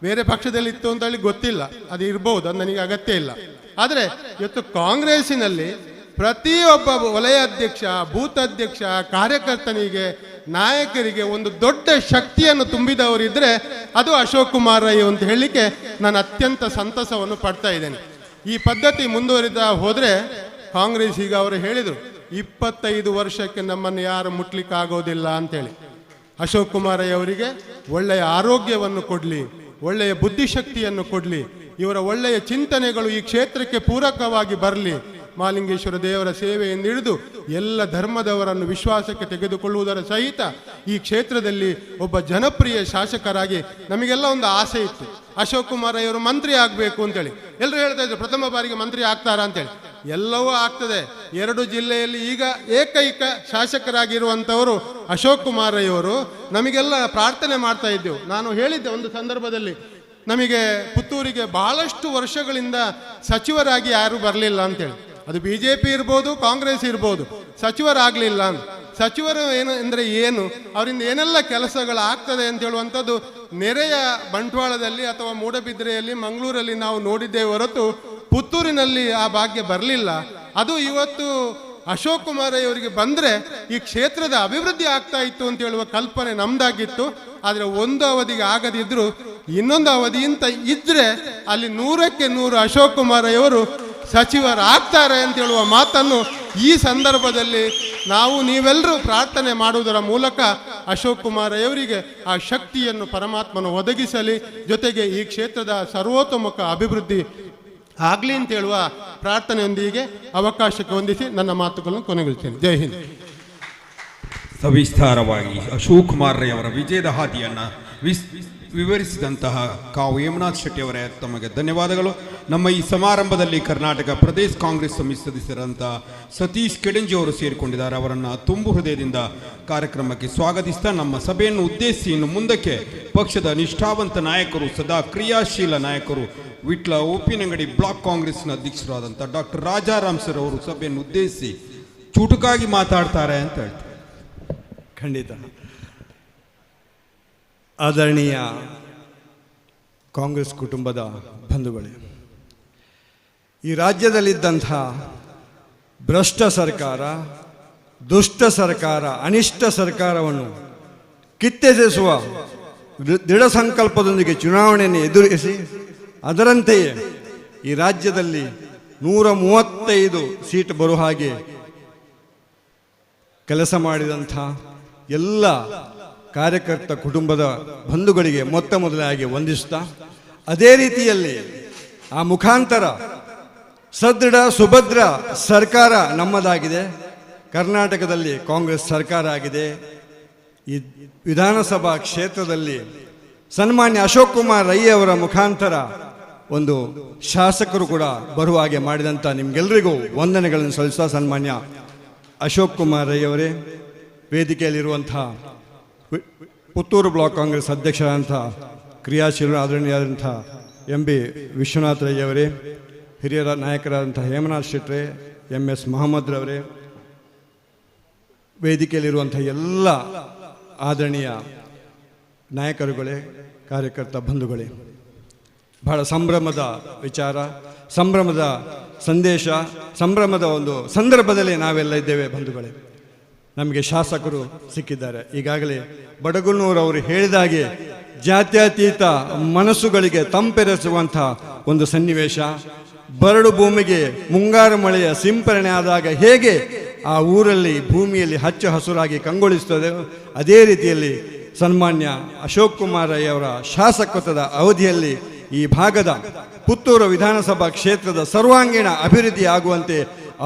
ಬೇರೆ ಪಕ್ಷದಲ್ಲಿ ಇತ್ತು ಅಂತ ಹೇಳಿ ಗೊತ್ತಿಲ್ಲ, ಅದು ಇರ್ಬೋದು, ಅದು ನನಗೆ ಅಗತ್ಯ ಇಲ್ಲ. ಆದರೆ ಇವತ್ತು ಕಾಂಗ್ರೆಸ್ಸಿನಲ್ಲಿ ಪ್ರತಿಯೊಬ್ಬ ವಲಯ ಅಧ್ಯಕ್ಷ, ಬೂತ್ ಅಧ್ಯಕ್ಷ, ಕಾರ್ಯಕರ್ತನಿಗೆ, ನಾಯಕರಿಗೆ ಒಂದು ದೊಡ್ಡ ಶಕ್ತಿಯನ್ನು ತುಂಬಿದವರಿದ್ದರೆ ಅದು ಅಶೋಕ್ ಕುಮಾರ್ ರೈ ಅಂತ ಹೇಳಲಿಕ್ಕೆ ನಾನು ಅತ್ಯಂತ ಸಂತಸವನ್ನು ಪಡ್ತಾ ಇದ್ದೇನೆ. ಈ ಪದ್ಧತಿ ಮುಂದುವರಿದ ಹೋದರೆ ಕಾಂಗ್ರೆಸ್, ಈಗ ಅವರು ಹೇಳಿದರು 25 ವರ್ಷಕ್ಕೆ ನಮ್ಮನ್ನು ಯಾರು ಮುಟ್ಲಿಕ್ಕಾಗೋದಿಲ್ಲ ಅಂತೇಳಿ. ಅಶೋಕ್ ಕುಮಾರ್ ರೈ ಅವರಿಗೆ ಒಳ್ಳೆಯ ಆರೋಗ್ಯವನ್ನು ಕೊಡಲಿ, ಒಳ್ಳೆಯ ಬುದ್ಧಿಶಕ್ತಿಯನ್ನು ಕೊಡಲಿ, ಇವರ ಒಳ್ಳೆಯ ಚಿಂತನೆಗಳು ಈ ಕ್ಷೇತ್ರಕ್ಕೆ ಪೂರಕವಾಗಿ ಬರಲಿ. ಮಹಾಲಿಂಗೇಶ್ವರ ದೇವರ ಸೇವೆಯನ್ನು ಹಿಡಿದು ಎಲ್ಲ ಧರ್ಮದವರನ್ನು ವಿಶ್ವಾಸಕ್ಕೆ ತೆಗೆದುಕೊಳ್ಳುವುದರ ಸಹಿತ ಈ ಕ್ಷೇತ್ರದಲ್ಲಿ ಒಬ್ಬ ಜನಪ್ರಿಯ ಶಾಸಕರಾಗಿ ನಮಗೆಲ್ಲ ಒಂದು ಆಸೆ ಇತ್ತು, ಅಶೋಕ್ ಕುಮಾರ್ ರೈ ಅವರು ಮಂತ್ರಿ ಆಗಬೇಕು ಅಂತೇಳಿ. ಎಲ್ಲರೂ ಹೇಳ್ತಾ ಇದ್ರು ಪ್ರಥಮ ಬಾರಿಗೆ ಮಂತ್ರಿ ಆಗ್ತಾರಾ ಅಂತೇಳಿ. ಎಲ್ಲವೂ ಆಗ್ತದೆ. 2 ಜಿಲ್ಲೆಯಲ್ಲಿ ಈಗ ಏಕೈಕ ಶಾಸಕರಾಗಿರುವಂಥವರು ಅಶೋಕ್ ಕುಮಾರ್ ರೈ ಅವರು. ನಮಗೆಲ್ಲ ಪ್ರಾರ್ಥನೆ ಮಾಡ್ತಾ ಇದ್ದೆವು. ನಾನು ಹೇಳಿದ್ದೆ ಒಂದು ಸಂದರ್ಭದಲ್ಲಿ, ನಮಗೆ ಪುತ್ತೂರಿಗೆ ಬಹಳಷ್ಟು ವರ್ಷಗಳಿಂದ ಸಚಿವರಾಗಿ ಯಾರೂ ಬರಲಿಲ್ಲ ಅಂತೇಳಿ. ಅದು BJP ಇರ್ಬೋದು, ಕಾಂಗ್ರೆಸ್ ಇರ್ಬೋದು, ಸಚಿವರಾಗಲಿಲ್ಲ. ಸಚಿವರು ಏನು ಅಂದರೆ ಏನು, ಅವರಿಂದ ಏನೆಲ್ಲ ಕೆಲಸಗಳಾಗ್ತದೆ ಅಂತ ಹೇಳುವಂಥದ್ದು ನೆರೆಯ ಬಂಟ್ವಾಳದಲ್ಲಿ ಅಥವಾ ಮೂಡಬಿದ್ರೆಯಲ್ಲಿ, ಮಂಗಳೂರಲ್ಲಿ ನಾವು ನೋಡಿದ್ದೇವೆ ಹೊರತು ಪುತ್ತೂರಿನಲ್ಲಿ ಆ ಭಾಗ್ಯ ಬರಲಿಲ್ಲ. ಅದು ಇವತ್ತು ಅಶೋಕ್ ಕುಮಾರ್ ರೈ ಅವರಿಗೆ ಬಂದರೆ ಈ ಕ್ಷೇತ್ರದ ಅಭಿವೃದ್ಧಿ ಆಗ್ತಾ ಇತ್ತು ಅಂತ ಹೇಳುವ ಕಲ್ಪನೆ ನಮ್ದಾಗಿತ್ತು. ಆದರೆ ಒಂದು ಅವಧಿಗೆ ಆಗದಿದ್ದರೂ ಇನ್ನೊಂದು ಅವಧಿಯಿಂದ ಇದ್ದರೆ ಅಲ್ಲಿ 100ಕ್ಕೆ 100 ಅಶೋಕ್ ಕುಮಾರ್ ರೈ ಅವರು ಸಚಿವರಾಗ್ತಾರೆ ಅಂತ ಹೇಳುವ ಮಾತನ್ನು ಈ ಸಂದರ್ಭದಲ್ಲಿ ನಾವು ನೀವೆಲ್ಲರೂ ಪ್ರಾರ್ಥನೆ ಮಾಡುವುದರ ಮೂಲಕ ಅಶೋಕ್ ಕುಮಾರ್ ರೈ ಅವರಿಗೆ ಆ ಶಕ್ತಿಯನ್ನು ಪರಮಾತ್ಮನು ಒದಗಿಸಲಿ, ಜೊತೆಗೆ ಈ ಕ್ಷೇತ್ರದ ಸರ್ವತೋಮುಖ ಅಭಿವೃದ್ಧಿ ಆಗಲಿ ಅಂತ ಹೇಳುವ ಪ್ರಾರ್ಥನೆಯೊಂದಿಗೆ ಅವಕಾಶಕ್ಕೆ ಹೊಂದಿಸಿ ನನ್ನ ಮಾತುಗಳನ್ನು ಕೊನೆಗೊಳಿಸ್ತೇನೆ. ಜೈ ಹಿಂದ್. ಸವಿಸ್ತಾರವಾಗಿ ಅಶೋಕ್ ಕುಮಾರ್ ರೈ ಅವರ ವಿಜಯದ ಹಾದಿಯನ್ನು ವಿವರಿಸಿದಂತಹ ಕಾವು ಹೇಮನಾಥ್ ಶೆಟ್ಟಿ ಅವರೇ ತಮಗೆ ಧನ್ಯವಾದಗಳು. ನಮ್ಮ ಈ ಸಮಾರಂಭದಲ್ಲಿ ಕರ್ನಾಟಕ ಪ್ರದೇಶ ಕಾಂಗ್ರೆಸ್ ಸಮಿತಿ ಸದಸ್ಯರಂತಹ ಸತೀಶ್ ಕೆಡಂಜಿ ಅವರು ಸೇರಿಕೊಂಡಿದ್ದಾರೆ. ಅವರನ್ನು ತುಂಬು ಹೃದಯದಿಂದ ಕಾರ್ಯಕ್ರಮಕ್ಕೆ ಸ್ವಾಗತಿಸ್ತಾ ನಮ್ಮ ಸಭೆಯನ್ನು ಉದ್ದೇಶಿಸಿ ಇನ್ನು ಮುಂದಕ್ಕೆ ಪಕ್ಷದ ನಿಷ್ಠಾವಂತ ನಾಯಕರು, ಸದಾ ಕ್ರಿಯಾಶೀಲ ನಾಯಕರು, ವಿಟ್ಲ ಓಪಿನಂಗಡಿ ಬ್ಲಾಕ್ ಕಾಂಗ್ರೆಸ್ನ ಅಧ್ಯಕ್ಷರಾದಂಥ ಡಾಕ್ಟರ್ ರಾಜಾರಾಮ್ ಸರ್ ಅವರು ಸಭೆಯನ್ನು ಉದ್ದೇಶಿಸಿ ಚುಟುಕಾಗಿ ಮಾತಾಡ್ತಾರೆ ಅಂತ ಹೇಳ್ತಾರೆ. ಖಂಡಿತ. ಆದರಣೀಯ ಕಾಂಗ್ರೆಸ್ ಕುಟುಂಬದ ಬಂಧುಗಳೇ, ಈ ರಾಜ್ಯದಲ್ಲಿದ್ದಂಥ ಭ್ರಷ್ಟ ಸರ್ಕಾರ, ದುಷ್ಟ ಸರ್ಕಾರ, ಅನಿಷ್ಟ ಸರ್ಕಾರವನ್ನು ಕಿತ್ತೆಸೆಸುವ ದೃಢ ಸಂಕಲ್ಪದೊಂದಿಗೆ ಚುನಾವಣೆಯನ್ನು ಎದುರಿಸಿ ಅದರಂತೆಯೇ ಈ ರಾಜ್ಯದಲ್ಲಿ 135 ಸೀಟ್ ಬರುವ ಹಾಗೆ ಕೆಲಸ ಮಾಡಿದಂಥ ಎಲ್ಲ ಕಾರ್ಯಕರ್ತ ಕುಟುಂಬದ ಬಂಧುಗಳಿಗೆ ಮೊದಲಾಗಿ ವಂದಿಸ್ತಾ, ಅದೇ ರೀತಿಯಲ್ಲಿ ಆ ಮುಖಾಂತರ ಸದೃಢ ಸುಭದ್ರ ಸರ್ಕಾರ ನಮ್ಮದಾಗಿದೆ. ಕರ್ನಾಟಕದಲ್ಲಿ ಕಾಂಗ್ರೆಸ್ ಸರ್ಕಾರ ಆಗಿದೆ. ಈ ವಿಧಾನಸಭಾ ಕ್ಷೇತ್ರದಲ್ಲಿ ಸನ್ಮಾನ್ಯ ಅಶೋಕ್ ಕುಮಾರ್ ರೈ ಅವರ ಮುಖಾಂತರ ಒಂದು ಶಾಸಕರು ಕೂಡ ಬರುವ ಹಾಗೆ ಮಾಡಿದಂಥ ನಿಮಗೆಲ್ಲರಿಗೂ ವಂದನೆಗಳನ್ನು ಸಲ್ಲಿಸ್ತಾ, ಸನ್ಮಾನ್ಯ ಅಶೋಕ್ ಕುಮಾರ್ ರೈ ಅವರೇ, ವೇದಿಕೆಯಲ್ಲಿರುವಂಥ ಪುತ್ತೂರು ಬ್ಲಾಕ್ ಕಾಂಗ್ರೆಸ್ ಅಧ್ಯಕ್ಷರಾದಂಥ ಕ್ರಿಯಾಶೀಲ ಆದರಣೀಯರಾದಂಥ MB ವಿಶ್ವನಾಥ್ ರೈ ಅವರೇ, ಹಿರಿಯ ನಾಯಕರಾದಂಥ ಹೇಮನಾಥ್ ಶೆಟ್ರೆ, MS ಮೊಹಮ್ಮದ್ ರವರೇ, ವೇದಿಕೆಯಲ್ಲಿರುವಂಥ ಎಲ್ಲ ಆದರಣೀಯ ನಾಯಕರುಗಳೇ, ಕಾರ್ಯಕರ್ತ ಬಂಧುಗಳೇ, ಬಹಳ ಸಂಭ್ರಮದ ವಿಚಾರ, ಸಂಭ್ರಮದ ಸಂದೇಶ, ಸಂಭ್ರಮದ ಒಂದು ಸಂದರ್ಭದಲ್ಲಿ ನಾವೆಲ್ಲ ಇದ್ದೇವೆ ಬಂಧುಗಳೇ. ನಮಗೆ ಶಾಸಕರು ಸಿಕ್ಕಿದ್ದಾರೆ. ಈಗಾಗಲೇ ಬಡಗುನ್ನೂರವರು ಹೇಳಿದಾಗೆ ಜಾತ್ಯತೀತ ಮನಸ್ಸುಗಳಿಗೆ ತಂಪೆರೆಸುವಂಥ ಒಂದು ಸನ್ನಿವೇಶ. ಬರಡು ಭೂಮಿಗೆ ಮುಂಗಾರು ಮಳೆಯ ಸಿಂಪರಣೆ ಆದಾಗ ಹೇಗೆ ಆ ಊರಲ್ಲಿ ಭೂಮಿಯಲ್ಲಿ ಹಚ್ಚ ಹಸುರಾಗಿ ಕಂಗೊಳಿಸ್ತದೆ, ಅದೇ ರೀತಿಯಲ್ಲಿ ಸನ್ಮಾನ್ಯ ಅಶೋಕ್ ಕುಮಾರ್ ರೈ ಅವರ ಶಾಸಕತ್ವದ ಅವಧಿಯಲ್ಲಿ ಈ ಭಾಗದ ಪುತ್ತೂರು ವಿಧಾನಸಭಾ ಕ್ಷೇತ್ರದ ಸರ್ವಾಂಗೀಣ ಅಭಿವೃದ್ಧಿ ಆಗುವಂತೆ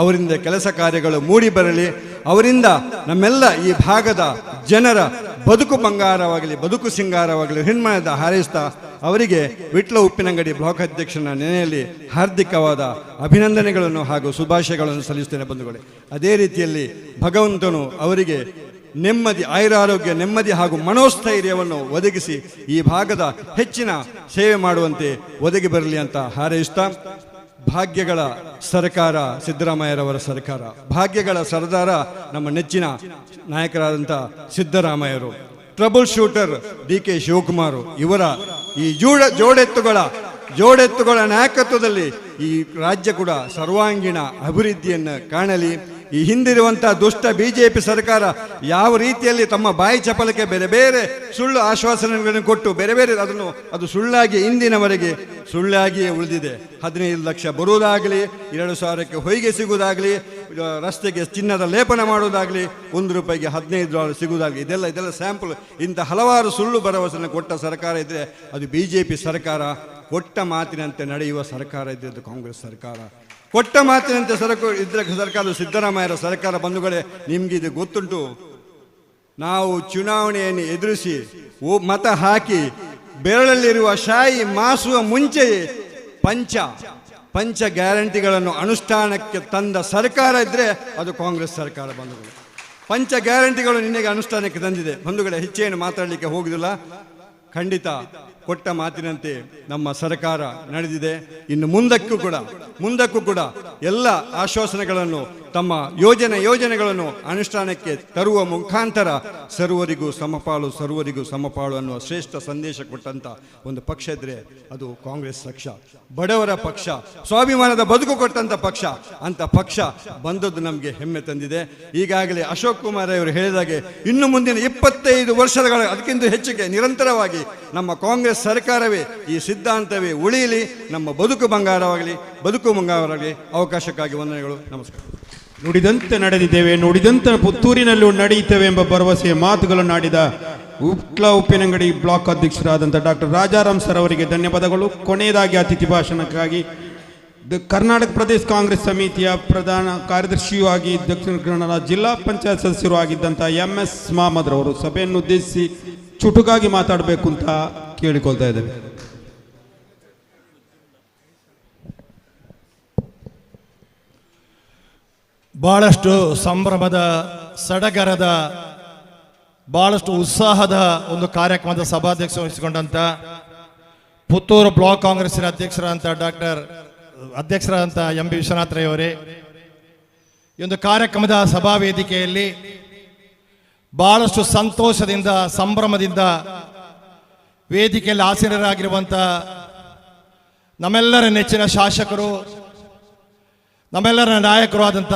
ಅವರಿಂದ ಕೆಲಸ ಕಾರ್ಯಗಳು ಮೂಡಿ ಬರಲಿ. ಅವರಿಂದ ನಮ್ಮೆಲ್ಲ ಈ ಭಾಗದ ಜನರ ಬದುಕು ಬಂಗಾರವಾಗಲಿ, ಬದುಕು ಸಿಂಗಾರವಾಗಲಿ ಹಿನ್ಮನದ ಹಾರೈಸ್ತಾ ಅವರಿಗೆ ವಿಟ್ಲ ಉಪ್ಪಿನಂಗಡಿ ಬ್ಲಾಕ್ ಅಧ್ಯಕ್ಷನ ನೆನೆಯಲ್ಲಿ ಹಾರ್ದಿಕವಾದ ಅಭಿನಂದನೆಗಳನ್ನು ಹಾಗೂ ಶುಭಾಶಯಗಳನ್ನು ಸಲ್ಲಿಸುತ್ತೇನೆ ಬಂಧುಗಳೇ. ಅದೇ ರೀತಿಯಲ್ಲಿ ಭಗವಂತನು ಅವರಿಗೆ ನೆಮ್ಮದಿ, ಆಯುರಾರೋಗ್ಯ, ನೆಮ್ಮದಿ ಹಾಗೂ ಮನೋಸ್ಥೈರ್ಯವನ್ನು ಒದಗಿಸಿ ಈ ಭಾಗದ ಹೆಚ್ಚಿನ ಸೇವೆ ಮಾಡುವಂತೆ ಒದಗಿ ಬರಲಿ ಅಂತ ಹಾರೈಸ್ತಾ, ಭಾಗ್ಯಗಳ ಸರ್ಕಾರ ಸಿದ್ದರಾಮಯ್ಯರವರ ಸರ್ಕಾರ, ಭಾಗ್ಯಗಳ ಸರ್ದಾರ ನಮ್ಮ ನೆಚ್ಚಿನ ನಾಯಕರಾದಂಥ ಸಿದ್ದರಾಮಯ್ಯರು, ಟ್ರಬಲ್ ಶೂಟರ್ DK ಶಿವಕುಮಾರ್ ಇವರ ಈ ಜೋಡೆತ್ತುಗಳ ನಾಯಕತ್ವದಲ್ಲಿ ಈ ರಾಜ್ಯ ಕೂಡ ಸರ್ವಾಂಗೀಣ ಅಭಿವೃದ್ಧಿಯನ್ನು ಕಾಣಲಿ. ಈ ಹಿಂದಿರುವಂಥ ದುಷ್ಟ BJP ಸರ್ಕಾರ ಯಾವ ರೀತಿಯಲ್ಲಿ ತಮ್ಮ ಬಾಯಿ ಚಪಲಕ್ಕೆ ಬೇರೆ ಬೇರೆ ಸುಳ್ಳು ಆಶ್ವಾಸನೆಗಳನ್ನು ಕೊಟ್ಟು ಅದು ಸುಳ್ಳಾಗಿ ಇಂದಿನವರೆಗೆ ಸುಳ್ಳಾಗಿಯೇ ಉಳಿದಿದೆ. 15 ಲಕ್ಷ ಬರುವುದಾಗಲಿ, 2,000ಕ್ಕೆ ಹೊಯ್ಗೆ ಸಿಗುವುದಾಗಲಿ, ರಸ್ತೆಗೆ ಚಿನ್ನದ ಲೇಪನ ಮಾಡುವುದಾಗಲಿ, $1 $15 ಸಿಗುವುದಾಗಲಿ, ಇದೆಲ್ಲ ಸ್ಯಾಂಪಲ್. ಇಂಥ ಹಲವಾರು ಸುಳ್ಳು ಭರವಸೆಯನ್ನು ಕೊಟ್ಟ ಸರ್ಕಾರ ಇದ್ದರೆ ಅದು BJP ಸರ್ಕಾರ. ಕೊಟ್ಟ ಮಾತಿನಂತೆ ನಡೆಯುವ ಸರ್ಕಾರ ಇದ್ದರೆ ಅದು ಕಾಂಗ್ರೆಸ್ ಸರ್ಕಾರ. ಕೊಟ್ಟ ಮಾತಿನಂತೆ ಇದ್ರೆ ಸರ್ಕಾರ ಸಿದ್ದರಾಮಯ್ಯರ ಸರ್ಕಾರ. ಬಂಧುಗಳೇ, ನಿಮ್ಗೆ ಇದು ಗೊತ್ತುಂಟು. ನಾವು ಚುನಾವಣೆಯನ್ನು ಎದುರಿಸಿ ಮತ ಹಾಕಿ ಬೆರಳಲ್ಲಿರುವ ಶಾಯಿ ಮಾಸುವ ಮುಂಚೆಯೇ ಪಂಚ ಗ್ಯಾರಂಟಿಗಳನ್ನು ಅನುಷ್ಠಾನಕ್ಕೆ ತಂದ ಸರ್ಕಾರ ಇದ್ದರೆ ಅದು ಕಾಂಗ್ರೆಸ್ ಸರ್ಕಾರ. ಬಂಧುಗಳು, ಪಂಚ ಗ್ಯಾರಂಟಿಗಳು ನಿನ್ನೆಗೆ ಅನುಷ್ಠಾನಕ್ಕೆ ತಂದಿದೆ. ಬಂಧುಗಳೇ, ಹೆಚ್ಚೇನು ಮಾತಾಡಲಿಕ್ಕೆ ಹೋಗುದಿಲ್ಲ. ಖಂಡಿತ ಕೊಟ್ಟ ಮಾತಿನಂತೆ ನಮ್ಮ ಸರ್ಕಾರ ನಡೆದಿದೆ. ಇನ್ನು ಮುಂದಕ್ಕೂ ಕೂಡ ಎಲ್ಲ ಆಶ್ವಾಸನೆಗಳನ್ನು, ತಮ್ಮ ಯೋಜನೆಗಳನ್ನು ಅನುಷ್ಠಾನಕ್ಕೆ ತರುವ ಮುಖಾಂತರ ಸರ್ವರಿಗೂ ಸಮಪಾಲು ಅನ್ನುವ ಶ್ರೇಷ್ಠ ಸಂದೇಶ ಕೊಟ್ಟಂತ ಒಂದು ಪಕ್ಷ ಇದ್ರೆ ಅದು ಕಾಂಗ್ರೆಸ್ ಪಕ್ಷ. ಬಡವರ ಪಕ್ಷ, ಸ್ವಾಭಿಮಾನದ ಬದುಕು ಕೊಟ್ಟಂತ ಪಕ್ಷ. ಅಂತ ಪಕ್ಷ ಬಂದದ್ದು ನಮಗೆ ಹೆಮ್ಮೆ ತಂದಿದೆ. ಈಗಾಗಲೇ ಅಶೋಕ್ ಕುಮಾರ್ ಅವರು ಹೇಳಿದಾಗೆ ಇನ್ನು ಮುಂದಿನ 25 ವರ್ಷಗಳ ಅದಕ್ಕಿಂತ ಹೆಚ್ಚಿಗೆ ನಿರಂತರವಾಗಿ ನಮ್ಮ ಕಾಂಗ್ರೆಸ್ ಸರ್ಕಾರವೇ, ಈ ಸಿದ್ಧಾಂತವೇ ಉಳಿಯಲಿ. ನಮ್ಮ ಬದುಕು ಬಂಗಾರವಾಗಲಿ. ಅವಕಾಶಕ್ಕಾಗಿ ವಂದನೆಗಳು. ನಮಸ್ಕಾರ. ನುಡಿದಂತೆ ನಡೆದಿದ್ದೇವೆ, ನುಡಿದಂತೆ ಪುತ್ತೂರಿನಲ್ಲೂ ನಡೆಯುತ್ತೇವೆ ಎಂಬ ಭರವಸೆಯ ಮಾತುಗಳನ್ನು ಆಡಿದ ವಿಟ್ಲ ಉಪ್ಪಿನಂಗಡಿ ಬ್ಲಾಕ್ ಅಧ್ಯಕ್ಷರಾದಂಥ ಡಾಕ್ಟರ್ ರಾಜಾರಾಮ್ ಸರ್ ಅವರಿಗೆ ಧನ್ಯವಾದಗಳು. ಕೊನೆಯದಾಗಿ ಅತಿಥಿ ಭಾಷಣಕ್ಕಾಗಿ ಕರ್ನಾಟಕ ಪ್ರದೇಶ ಕಾಂಗ್ರೆಸ್ ಸಮಿತಿಯ ಪ್ರಧಾನ ಕಾರ್ಯದರ್ಶಿಯೂ ಆಗಿ ದಕ್ಷಿಣ ಕನ್ನಡ ಜಿಲ್ಲಾ ಪಂಚಾಯತ್ ಸದಸ್ಯರು ಆಗಿದ್ದಂಥ MS ಮಹಮ್ಮದ್ ರವರು ಸಭೆಯನ್ನು ಉದ್ದೇಶಿಸಿ ಚುಟುಕಾಗಿ ಮಾತಾಡಬೇಕು ಅಂತ ಕೇಳಿಕೊಳ್ತಾ ಇದ್ದೇವೆ. ಭಾಳಷ್ಟು ಸಂಭ್ರಮದ, ಸಡಗರದ, ಭಾಳಷ್ಟು ಉತ್ಸಾಹದ ಒಂದು ಕಾರ್ಯಕ್ರಮದ ಸಭಾಧ್ಯಕ್ಷ ವಹಿಸಿಕೊಂಡಂಥ ಪುತ್ತೂರು ಬ್ಲಾಕ್ ಕಾಂಗ್ರೆಸ್ಸಿನ ಅಧ್ಯಕ್ಷರಾದಂಥ MB ವಿಶ್ವನಾಥ್ ರೈ ಅವರೇ, ಈ ಒಂದು ಕಾರ್ಯಕ್ರಮದ ಸಭಾ ವೇದಿಕೆಯಲ್ಲಿ ಭಾಳಷ್ಟು ಸಂತೋಷದಿಂದ, ಸಂಭ್ರಮದಿಂದ ವೇದಿಕೆಯಲ್ಲಿ ಆಸೀನರಾಗಿರುವಂಥ ನಮ್ಮೆಲ್ಲರ ನೆಚ್ಚಿನ ಶಾಸಕರು, ನಮ್ಮೆಲ್ಲರ ನಾಯಕರು ಆದಂಥ